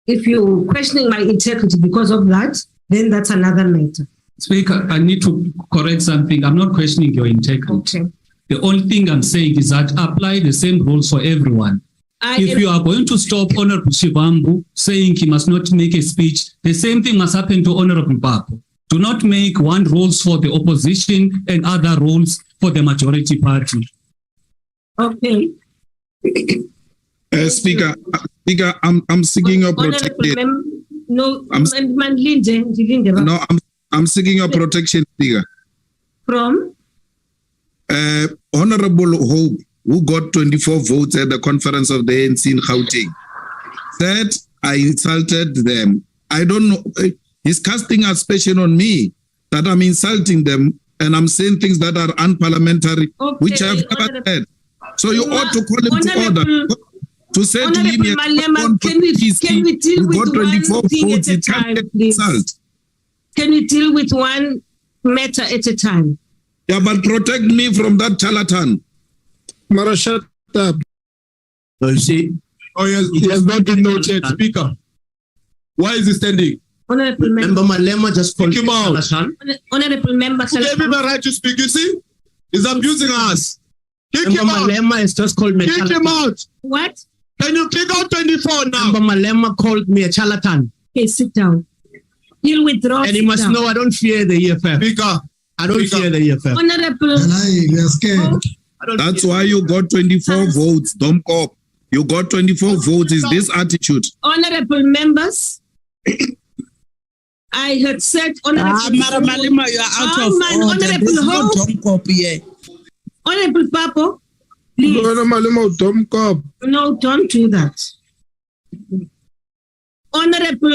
If you're questioning my integrity because of that, then that's another matter. Speaker, I need to correct something. I'm not questioning your integrity. Okay. The only thing I'm saying is that apply the same rules for everyone. If you are going to stop Honorable Shivambu saying he must not make a speech, the same thing must happen to Honorable Papo. Do not make one rules for the opposition and other rules for the majority party. Okay. Speaker, I'm seeking your protection. I'm seeking your protection, Speaker. From? Honorable Hope, who got 24 votes at the conference of the ANC in Gauteng, said I insulted them. I don't know. He's casting aspersion on me that I'm insulting them and I'm saying things that are unparliamentary, which I've never said. So you ought to call him to order. To say to him, can we deal with one thing at a time, please? Can we deal with one matter at a time? Yeah, but protect me from that charlatan. Mara, shut up. So you see, he has not been noted, Speaker. Why is he standing? Honorable Member Malema just called him out. Honorable Member, he gave him the right to speak. You see, he's abusing us. Kick him out. Malema is just called me. Kick him out. What? Can you kick out 24 now? Member Malema called me a charlatan. Okay, sit down. He'll withdraw. And he must know I don't fear the EFF. Speaker. I don't fear the EFF. Honorable. You're scared. That's why you got 24 votes, Domkop. You got 24 votes. Is this attitude? Honorable members. I had said, Honorable Mara Malema, you are out of order. Honorable There's no Hope, dumb copy here. Honorable Papo, please. No, don't do that. Honorable.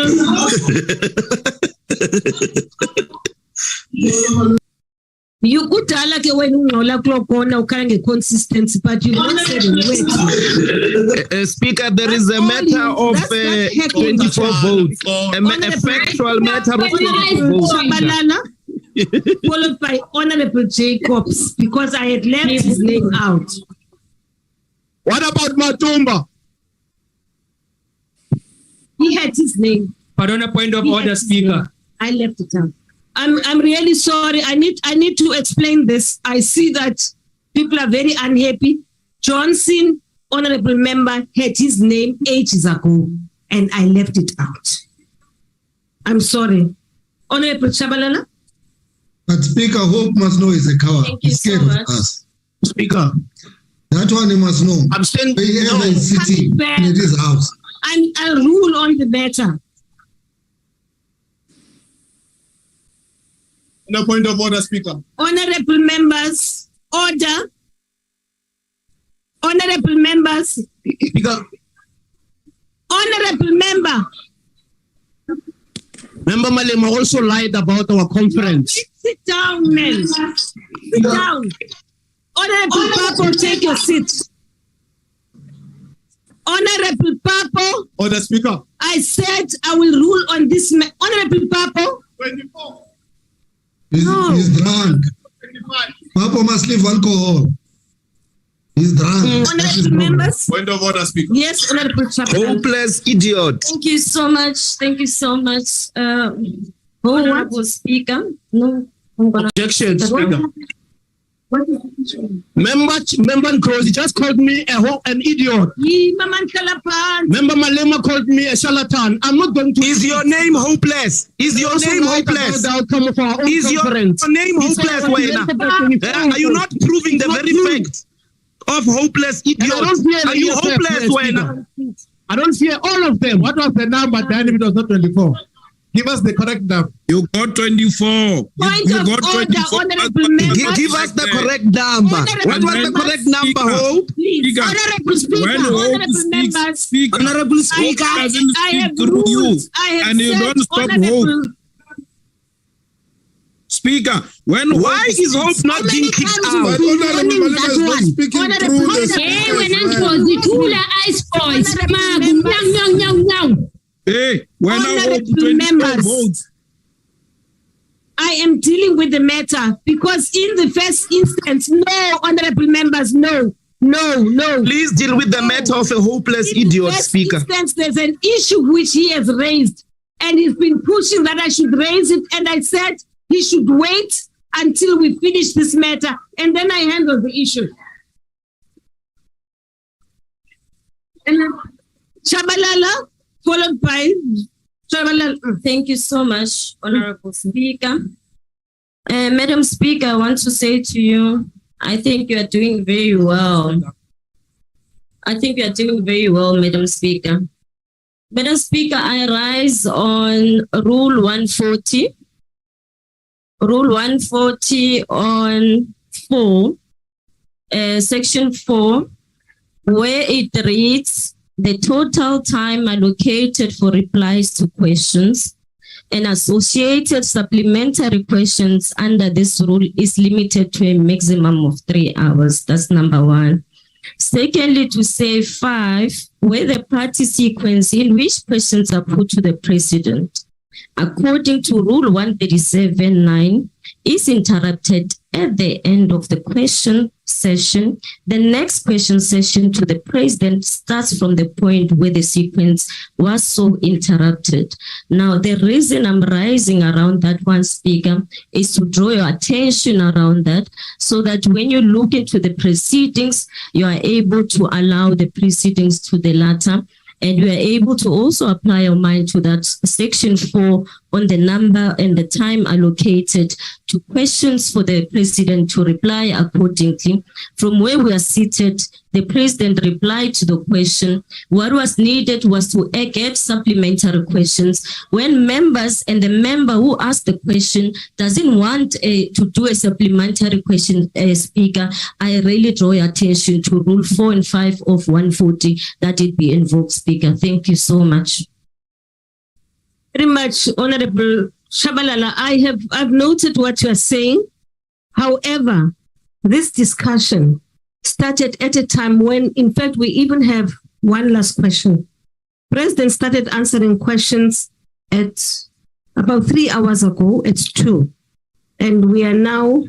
You could tell like when you clock on consistency, but you not said it. Speaker, there is a matter of 24 votes. A factual matter of 24 votes. Followed by Honorable Jacobs, because I had left his name out. What about Matumba? He had his name. But on a point of order, Speaker. I left it out. I'm really sorry. I need to explain this. I see that people are very unhappy. Johnson, honorable member, had his name ages ago, and I left it out. I'm sorry. Honorable Chabalala? But Speaker, Hope must know he's a coward. Thank you He's scared so of much. us. Speaker. That one he must know. I'm saying wherever he's sitting in his house. I'll rule on the matter. No point of order, Speaker. Honorable members, order. Honorable members. Speaker. Honorable member. Member Malema also lied about our conference. Sit down, man. Sit down. Honorable Papo, take your seat. Honorable Papo. Order, Speaker. I said I will rule on this. Honorable Papo. 24. He's drunk. 25. Papo must leave alcohol. He's drunk. Honorable members. Point of order, Speaker. Yes, Honorable Chaplain. Hopeless idiot. Thank you so much. Thank you so much, Honorable Speaker. No, I'm gonna. Objection, Speaker. Member Nkosi just called me an idiot. Member Malema called me a charlatan. I'm not going to. Is your name hopeless? Is your name hopeless? The outcome of our own Is your conference. name hopeless, Wena? Are you not proving the very fact of hopeless idiots? Are you hopeless, Wena? I don't fear all of them. What was the number? Then if it was not 24. Give us the correct number. You got 24. Point you of got order, 24. honorable members. Give us the correct number. What was the correct number, Hope? Please, honorable speaker, When honorable members. Honorable Speaker, doesn't I speak have through you, ruled. I have and you said don't stop honorable. Hope. Speaker, when why is Hope not being kicked out? Honorable Malema is not speaking through the speaker. Hey, when Honorable members, I am dealing with the matter because in the first instance, no, honorable members, no. Please deal with the matter of a hopeless idiot, Speaker. In the first instance, there's an issue which he has raised, and he's been pushing that I should raise it, and I said he should wait until we finish this matter, and then I handle the issue. And Chabalala, followed by Chabalala. Thank you so much, Honorable Speaker. Madam Speaker, I want to say to you, I think you are doing very well. I think you are doing very well, Madam Speaker. Madam Speaker, I rise on Rule 140. Rule 140 on 4, Section 4, where it reads, the total time allocated for replies to questions and associated supplementary questions under this rule is limited to a maximum of 3 hours. That's number 1. Secondly, to say 5, where the party sequence in which questions are put to the president, according to Rule 137.9, is interrupted at the end of the question session. The next question session to the president starts from the point where the sequence was so interrupted. Now, the reason I'm rising around that one, Speaker, is to draw your attention around that so that when you look into the proceedings, you are able to allow the proceedings to the latter. And we are able to also apply our mind to that Section 4 on the number and the time allocated to questions for the president to reply accordingly. From where we are seated, the president replied to the question. What was needed was to get supplementary questions. When members and the member who asked the question doesn't want to do a supplementary question, Speaker, I really draw your attention to Rule 4 and 5 of 140 that it be invoked, Speaker. Thank you so much. Very much, Honorable Shabalala. I've noted what you are saying. However, this discussion started at a time when, in fact, we even have one last question. President started answering questions at about 3 hours ago. It's 2. And we are now...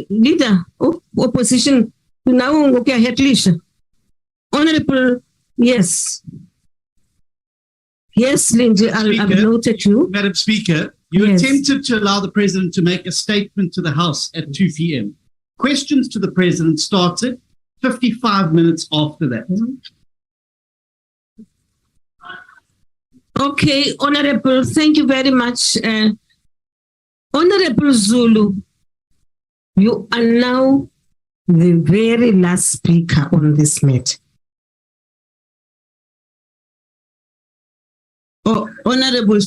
Leader of opposition, now Honorable, yes. Yes, Lindsay, I've noted you. Madam Speaker, you Yes. attempted to allow the President to make a statement to the House at 2 p.m. Questions to the President started 55 minutes after that. Okay, Honorable, thank you very much. Honorable Zulu, you are now the very last speaker on this matter. Oh, Honorable.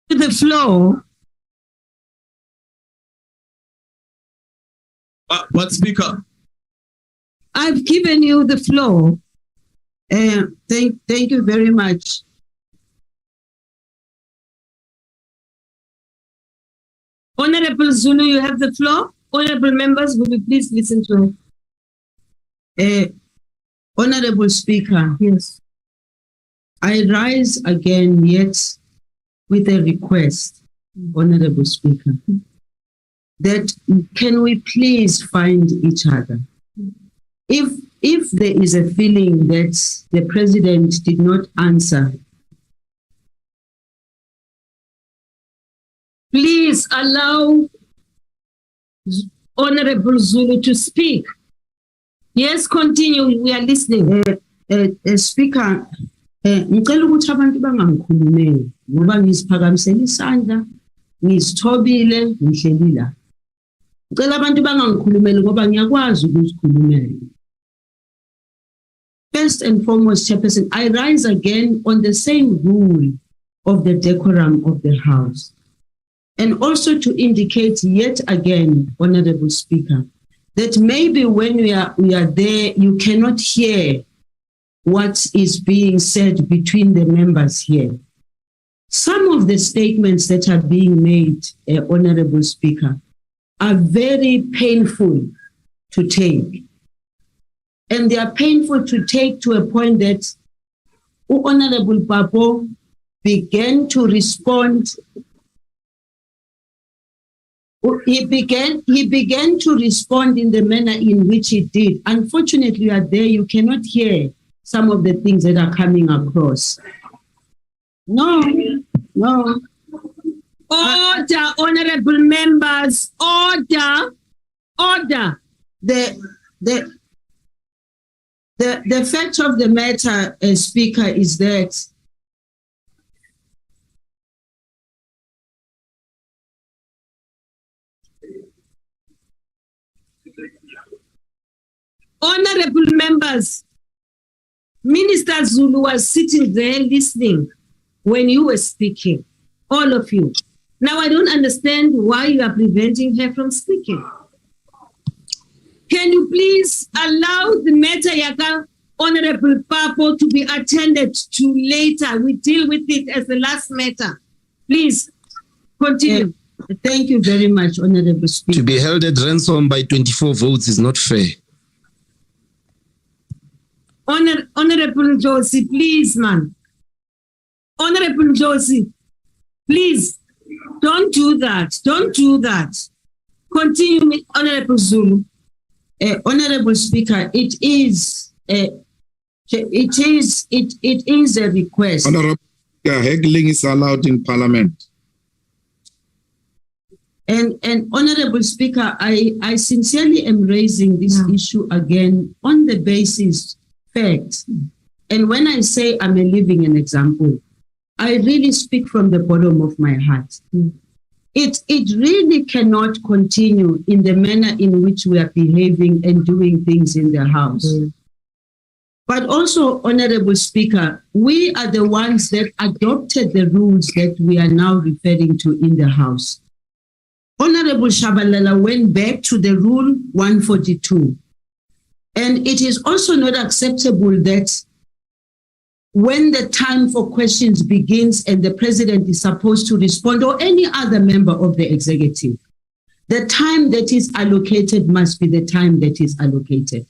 The floor. What, Speaker? I've given you the floor. Thank you very much. Honorable Zulu, you have the floor. Honorable members, will you please listen to Honorable Speaker. Yes. I rise again yet with a request, Honorable Speaker, that can we please find each other? If there is a feeling that the President did not answer, please allow Honorable Zulu to speak. Yes, continue. We are listening. Speaker, ngicela ukuthi abantu bangangikhulumeli ngoba ngiziphakamisela isandla, ngizithobile, ngihleli la. Ngicela abantu bangangikhulumeli ngoba ngiyakwazi ukuzikhulumela. First and foremost, Chairperson, I rise again on the same rule of the decorum of the House. And also to indicate yet again, Honorable Speaker, that maybe when we are there, you cannot hear what is being said between the members here. Some of the statements that are being made, Honorable Speaker, are very painful to take. And they are painful to take to a point that Honorable Papo began to respond. He began to respond in the manner in which he did. Unfortunately, you are there, you cannot hear some of the things that are coming across. No. Order, honorable members, order. The fact of the matter, Speaker, is that honorable members, Minister Zulu was sitting there listening when you were speaking, all of you. Now I don't understand why you are preventing her from speaking. Can you please allow the matter, Yaka, Honorable Papo, to be attended to later? We deal with it as the last matter. Please, continue. Thank you very much, Honorable Speaker. To be held at ransom by 24 votes is not fair. Honorable Josie, please, man. Honorable Josie, please, don't do that. Don't do that. Continue, Honorable Zulu. Honorable Speaker, it is a request. Honorable Speaker, haggling is allowed in Parliament. And Honorable Speaker, I sincerely am raising this issue again on the basis facts. And when I say I'm a living an example, I really speak from the bottom of my heart. It really cannot continue in the manner in which we are behaving and doing things in the House. But also, Honorable Speaker, we are the ones that adopted the rules that we are now referring to in the House. Honorable Shabalala went back to the rule 142. And it is also not acceptable that when the time for questions begins and the president is supposed to respond, or any other member of the executive, the time that is allocated must be the time that is allocated.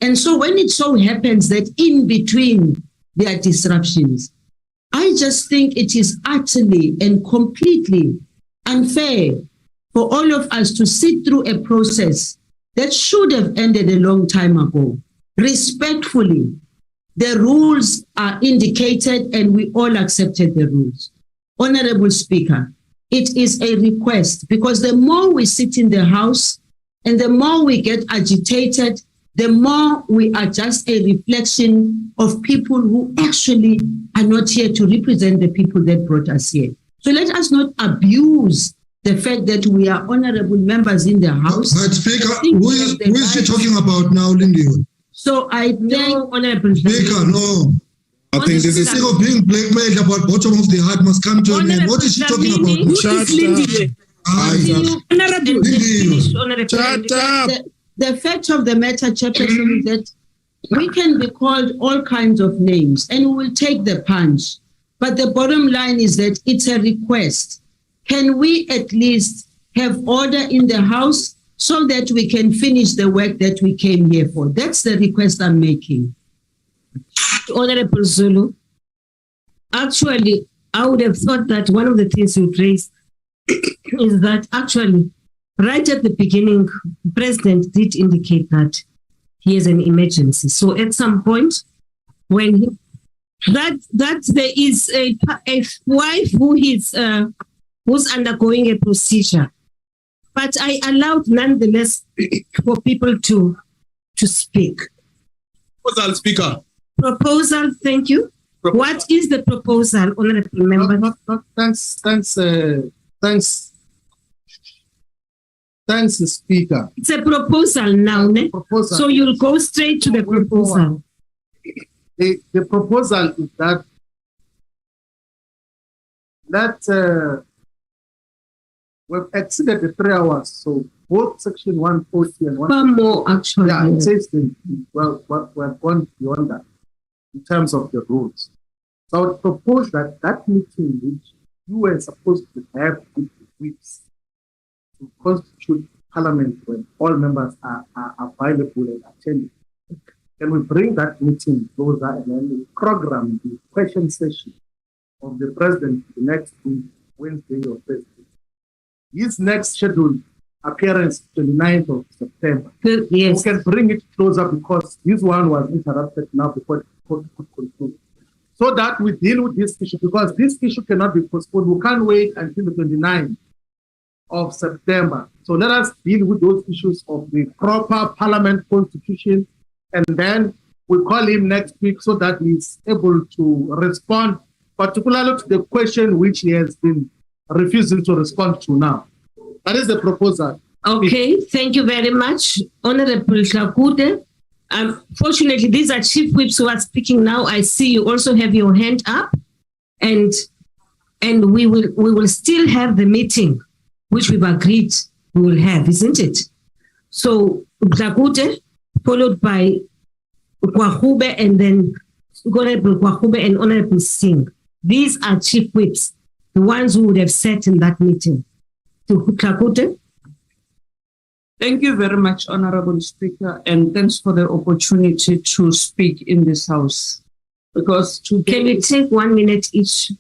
And so when it so happens that in between there are disruptions, I just think it is utterly and completely unfair for all of us to sit through a process that should have ended a long time ago. Respectfully, the rules are indicated and we all accepted the rules. Honorable Speaker, it is a request because the more we sit in the House and the more we get agitated, the more we are just a reflection of people who actually are not here to represent the people that brought us here. So let us not abuse the fact that we are honorable members in the House. But Speaker, who is she talking about now, Lindy? So I thank Honorable Speaker, no. I think this is being blackmailed about bottom of the heart must come to an end. What is she talking about? Shut up. The fact of the matter, Chairperson, is that we can be called all kinds of names and we will take the punch. But the bottom line is that it's a request. Can we at least have order in the House so that we can finish the work that we came here for? That's the request I'm making. Honorable Zulu, actually, I would have thought that one of the things you raised is that actually, right at the beginning, the President did indicate that he has an emergency. So at some point, when that there is a wife who is who's undergoing a procedure, but I allowed nonetheless for people to speak. Proposal, Speaker. Proposal, thank you. What is the proposal, Honorable Member? Thanks, Speaker. It's a proposal now, ne? Proposal. So you'll go straight to the proposal. The proposal is that we've exceeded the 3 hours, so both section 140 and 140. More actually. Yeah, it says we've gone beyond that in terms of the rules. So I would propose that meeting which you were supposed to have with the whips to constitute Parliament when all members are available and attending. Can we bring that meeting closer and then we program the question session of the President the next week, Wednesday or Thursday? His next scheduled appearance, 29th of September. Yes. We can bring it closer because this one was interrupted now before it could conclude. So that we deal with this issue because this issue cannot be postponed. We can't wait until the 29th of September. So let us deal with those issues of the proper Parliament constitution and then we'll call him next week so that he's able to respond, particularly to the question which he has been refusing to respond to now. That is the proposal. Okay, thank you very much, Honorable Tlhakude. Fortunately, these are chief whips who are speaking now. I see you also have your hand up, and we will still have the meeting, which we've agreed we will have, isn't it? So Tlhakude, followed by Kwahube, and then Honorable Kwahube and Honorable Singh. These are chief whips, the ones who would have sat in that meeting. To Tlhakude. Thank you very much, Honorable Speaker, and thanks for the opportunity to speak in this House. Because today, can we take 1 minute each?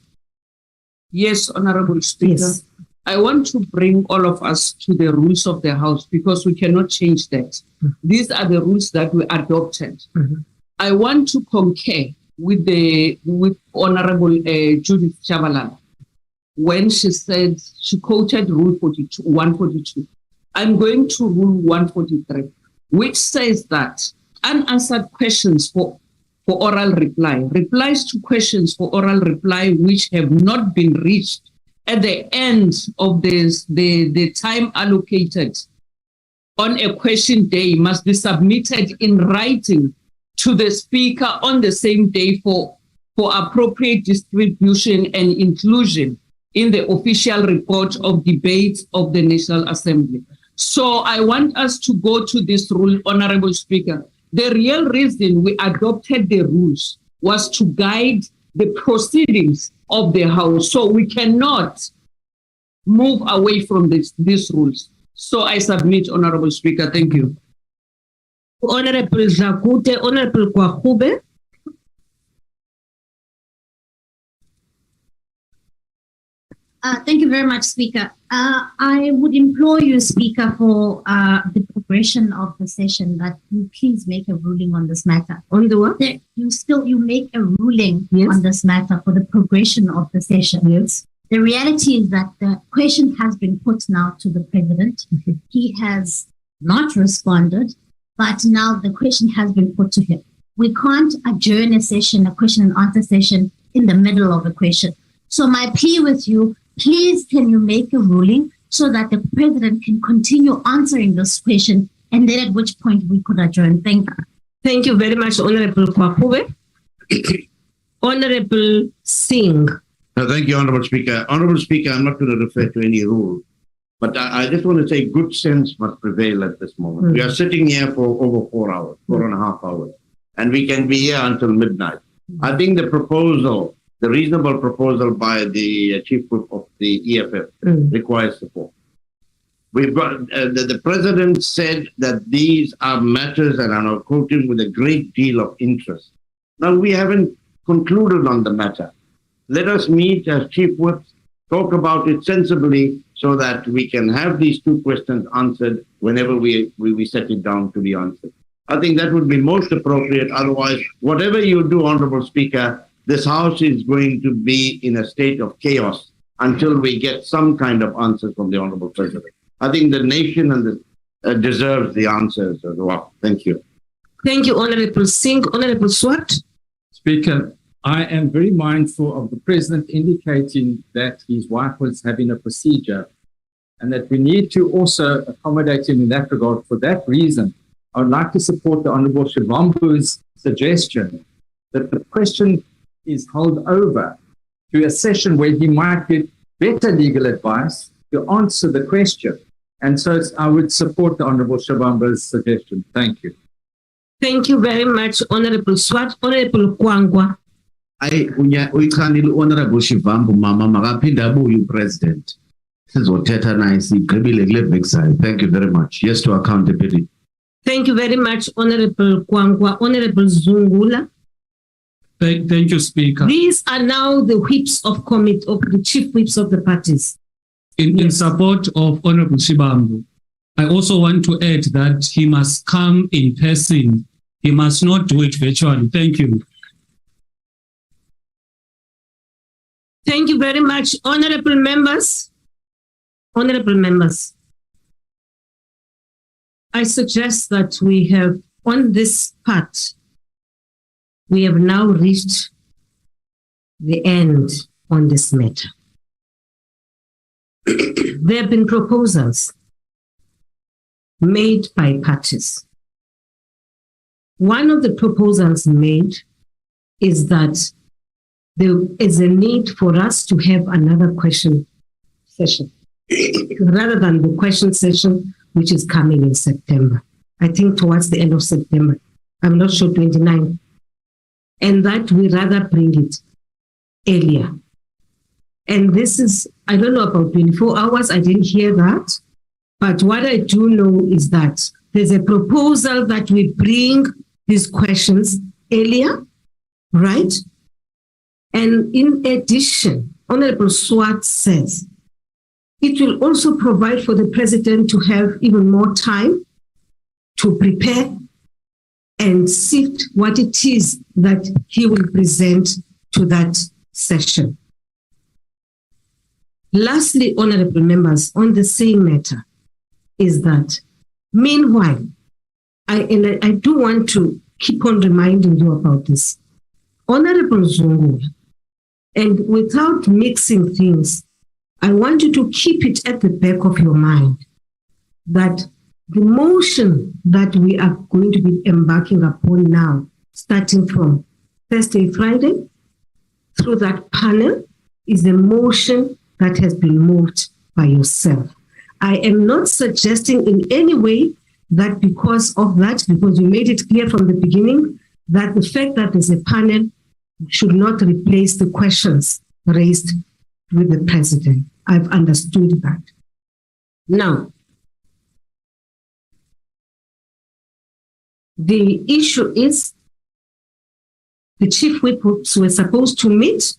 Yes, Honorable Speaker. Yes. I want to bring all of us to the rules of the House because we cannot change that. Mm-hmm. These are the rules that we adopted. Mm-hmm. I want to concur with Honorable Judith Chabalala when she said, she quoted Rule 142. I'm going to Rule 143, which says that unanswered questions for oral reply, replies to questions for oral reply which have not been reached at the end of the time allocated on a question day must be submitted in writing to the Speaker on the same day for appropriate distribution and inclusion in the official report of debates of the National Assembly. So I want us to go to this rule, Honorable Speaker. The real reason we adopted the rules was to guide the proceedings of the House. So we cannot move away from these rules. So I submit, Honorable Speaker. Thank you. Honorable Zakute, Honorable Kwakube. Thank you very much, Speaker. I would implore you, Speaker, for the progression of the session that you please make a ruling on this matter. On the what? You make a ruling Yes. on this matter for the progression of the session. Yes. The reality is that the question has been put now to the President. He has not responded, but now the question has been put to him. We can't adjourn a session, a question and answer session, in the middle of a question. So my plea with you, please can you make a ruling so that the President can continue answering this question, and then at which point we could adjourn. Thank you. Thank you very much, Honorable Kwakube. Honorable Singh. Thank you, Honorable Speaker. Honorable Speaker, I'm not going to refer to any rule, but I just want to say good sense must prevail at this moment. We are sitting here for over 4 hours, 4.5 hours, and we can be here until midnight. I think the proposal, the reasonable proposal by the Chief Whip of the EFF requires support. We've got, the President said that these are matters, and I'm quoting, with a great deal of interest. Now, we haven't concluded on the matter. Let us meet as Chief Whips, talk about it sensibly so that we can have these two questions answered whenever we set it down to be answered. I think that would be most appropriate. Otherwise, whatever you do, Honorable Speaker, this House is going to be in a state of chaos until we get some kind of answer from the Honorable President. I think the nation deserves the answers as well. Thank you. Thank you, Honorable Singh. Honorable Swart. Speaker, I am very mindful of the President indicating that his wife was having a procedure and that we need to also accommodate him in that regard. For that reason, I would like to support the Honorable Shivambu's suggestion that the question is held over to a session where he might get better legal advice to answer the question. And so I would support the Honorable Shivambu's suggestion. Thank you. Thank you very much, Honorable Swart. Honorable Kwangwa. Uyichanile Honorable Shivambu mama makaphinda abuye uPresident. Sizothetha naye sigqibile kule vexile. Thank you very much. Yes to accountability. Thank you very much, Honorable Kwangwa. Honorable Zungula. Thank you, Speaker. These are now the whips of the chief whips of the parties. In support of Honorable Shivambu, I also want to add that he must come in person. He must not do it virtually. Thank you. Thank you very much, honorable members. Honorable members, I suggest that we have, on this part, we have now reached the end on this matter. There have been proposals made by parties. One of the proposals made is that there is a need for us to have another question session rather than the question session which is coming in September. I think towards the end of September. I'm not sure, 29. And that we rather bring it earlier. And this is, I don't know about 24 hours, I didn't hear that. But what I do know is that there's a proposal that we bring these questions earlier, right? And in addition, Honorable Swart says, it will also provide for the president to have even more time to prepare and sift what it is that he will present to that session. Lastly, honorable members, on the same matter, is that meanwhile, I do want to keep on reminding you about this. Honorable Zungu, and without mixing things, I want you to keep it at the back of your mind that the motion that we are going to be embarking upon now, starting from Thursday, Friday, through that panel, is a motion that has been moved by yourself. I am not suggesting in any way that because of that, because you made it clear from the beginning, that the fact that there's a panel should not replace the questions raised with the president. I've understood that. Now, the issue is the chief whips were supposed to meet,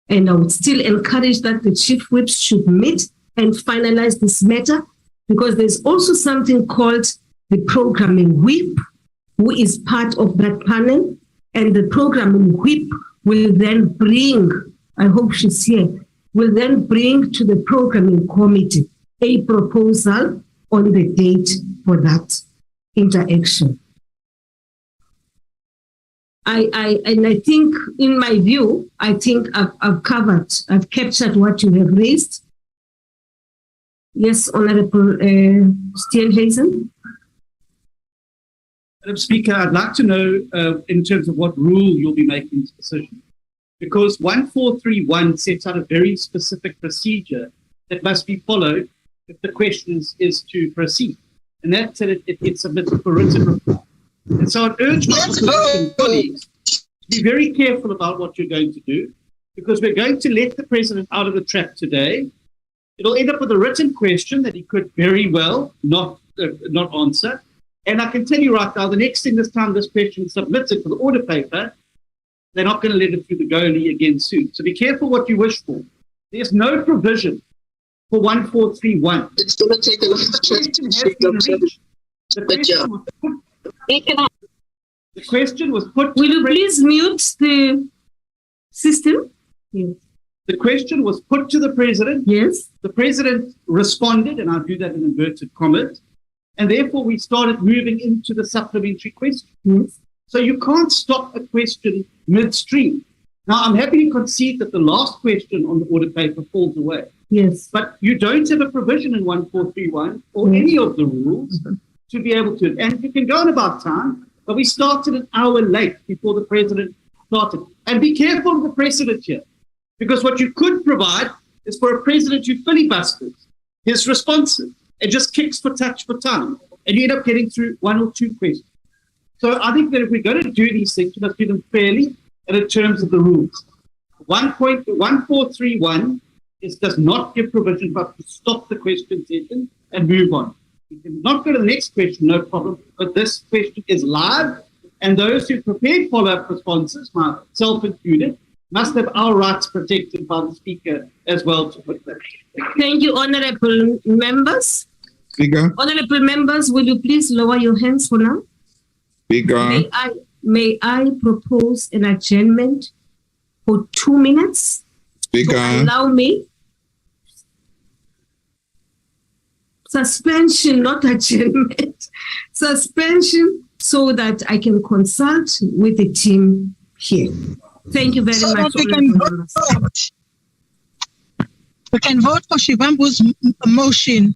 and I would still encourage that the chief whips should meet and finalize this matter, because there's also something called the programming whip, who is part of that panel, and the programming whip will then bring, I hope she's here, will then bring to the programming committee a proposal on the date for that interaction. I think, in my view, I think I've captured what you have raised. Yes, Honorable Steenhuisen. Madam Speaker, I'd like to know in terms of what rule you'll be making this decision, because 1431 sets out a very specific procedure that must be followed if the question is to proceed, and that's that it submits a written reply. And so I'd urge my opposition colleagues to be very careful about what you're going to do, because we're going to let the president out of the trap today. It'll end up with a written question that he could very well not answer. And I can tell you right now, the next thing this time this question is submitted for the order paper, they're not going to let it through the goalie again soon. So be careful what you wish for. There's no provision for 1431. It's going to take a lot of the question was put. Will you please mute the system? Yes. The question was put to the president. Yes. The president responded, and I'll do that in inverted commas. And therefore, we started moving into the supplementary question. Yes. So you can't stop a question midstream. Now, I'm happy to concede that the last question on the order paper falls away. Yes. But you don't have a provision in 1431 or any of the rules to be able to. And you can go on about time, but we started an hour late before the president started. And be careful of the precedent here, because what you could provide is for a president who filibusters his responses and just kicks for touch for time, and you end up getting through one or two questions. So I think that if we're going to do these things, we must do them fairly and in terms of the rules. 1431 does not give provision for us to stop the question session and move on. We can not go to the next question, no problem, but this question is live, and those who prepared follow-up responses, myself included, must have our rights protected by the Speaker as well to put that. Thank you, honorable members. Speaker. Honorable members, will you please lower your hands for now? Speaker. May I propose an adjournment for 2 minutes? Speaker. To allow me. Suspension, not adjournment. Suspension, so that I can consult with the team here. Thank you very much. We can vote for Shivambu's motion.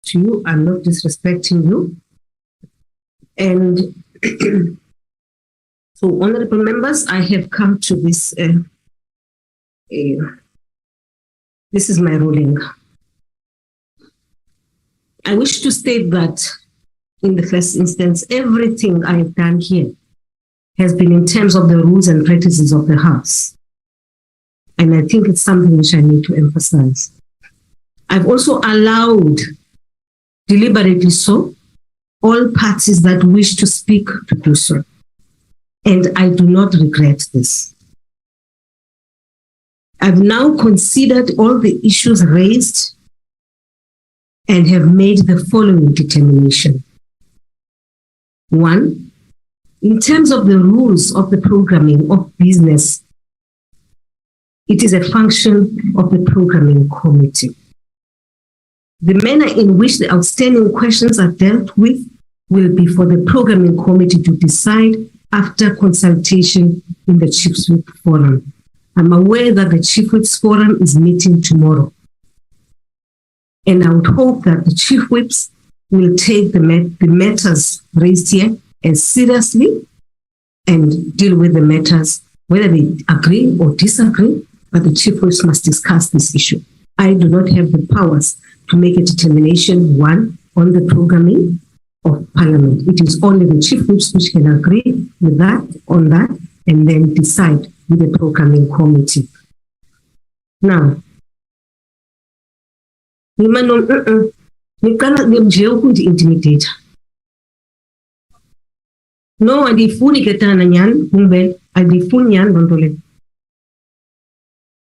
to you. I'm not disrespecting you. And so, honorable members, I have come to this. This is my ruling. I wish to state that in the first instance, everything I have done here has been in terms of the rules and practices of the House. And I think it's something which I need to emphasize. I've also allowed, deliberately so, all parties that wish to speak to do so. And I do not regret this. I've now considered all the issues raised and have made the following determination. 1, in terms of the rules of the programming of business, it is a function of the programming committee. The manner in which the outstanding questions are dealt with will be for the programming committee to decide after consultation in the Chiefs Whip Forum. I'm aware that the Chief Whips Forum is meeting tomorrow. And I would hope that the Chief Whips will take the matters raised here as seriously and deal with the matters, whether they agree or disagree, but the Chief Whips must discuss this issue. I do not have the powers to make a determination, 1, on the programming of Parliament. It is only the Chief Whips which can agree with that, on that, and then decide with the programming committee. Now, intimidate. No, andifuni ketana nyan, umbe, andifuni nyan bondole.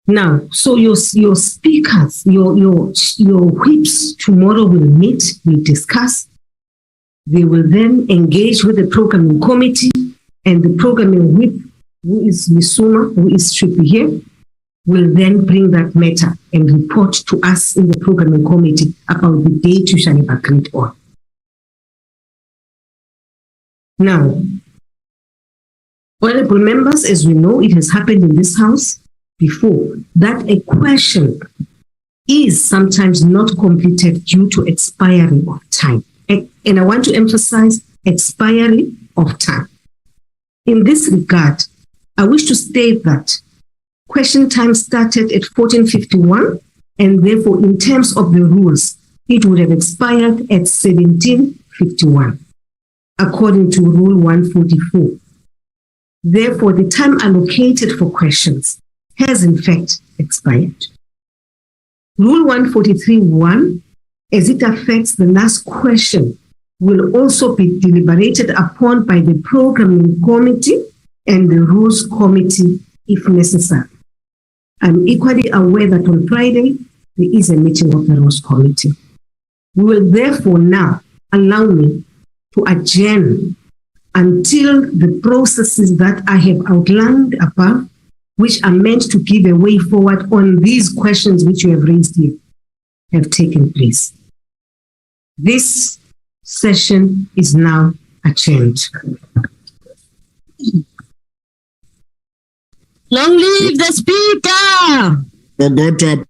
Now, so your speakers, your whips tomorrow will meet, will discuss. They will then engage with the programming committee, and the programming whip, who is Misuma, should be here, will then bring that matter and report to us in the programming committee about the date you shall have agreed on. Now, honorable members, as we know, it has happened in this House before that a question is sometimes not completed due to expiry of time. And I want to emphasize expiry of time. In this regard, I wish to state that question time started at 14:51, and therefore, in terms of the rules, it would have expired at 17:51, according to Rule 144. Therefore, the time allocated for questions has in fact expired. Rule 143.1, as it affects the last question, will also be deliberated upon by the programming committee and the rules committee if necessary. I'm equally aware that on Friday, there is a meeting of the rules committee. We will therefore now allow me to adjourn until the processes that I have outlined above, which are meant to give a way forward on these questions which you have raised here, have taken place. This session is now adjourned. Long live the Speaker! Forgot to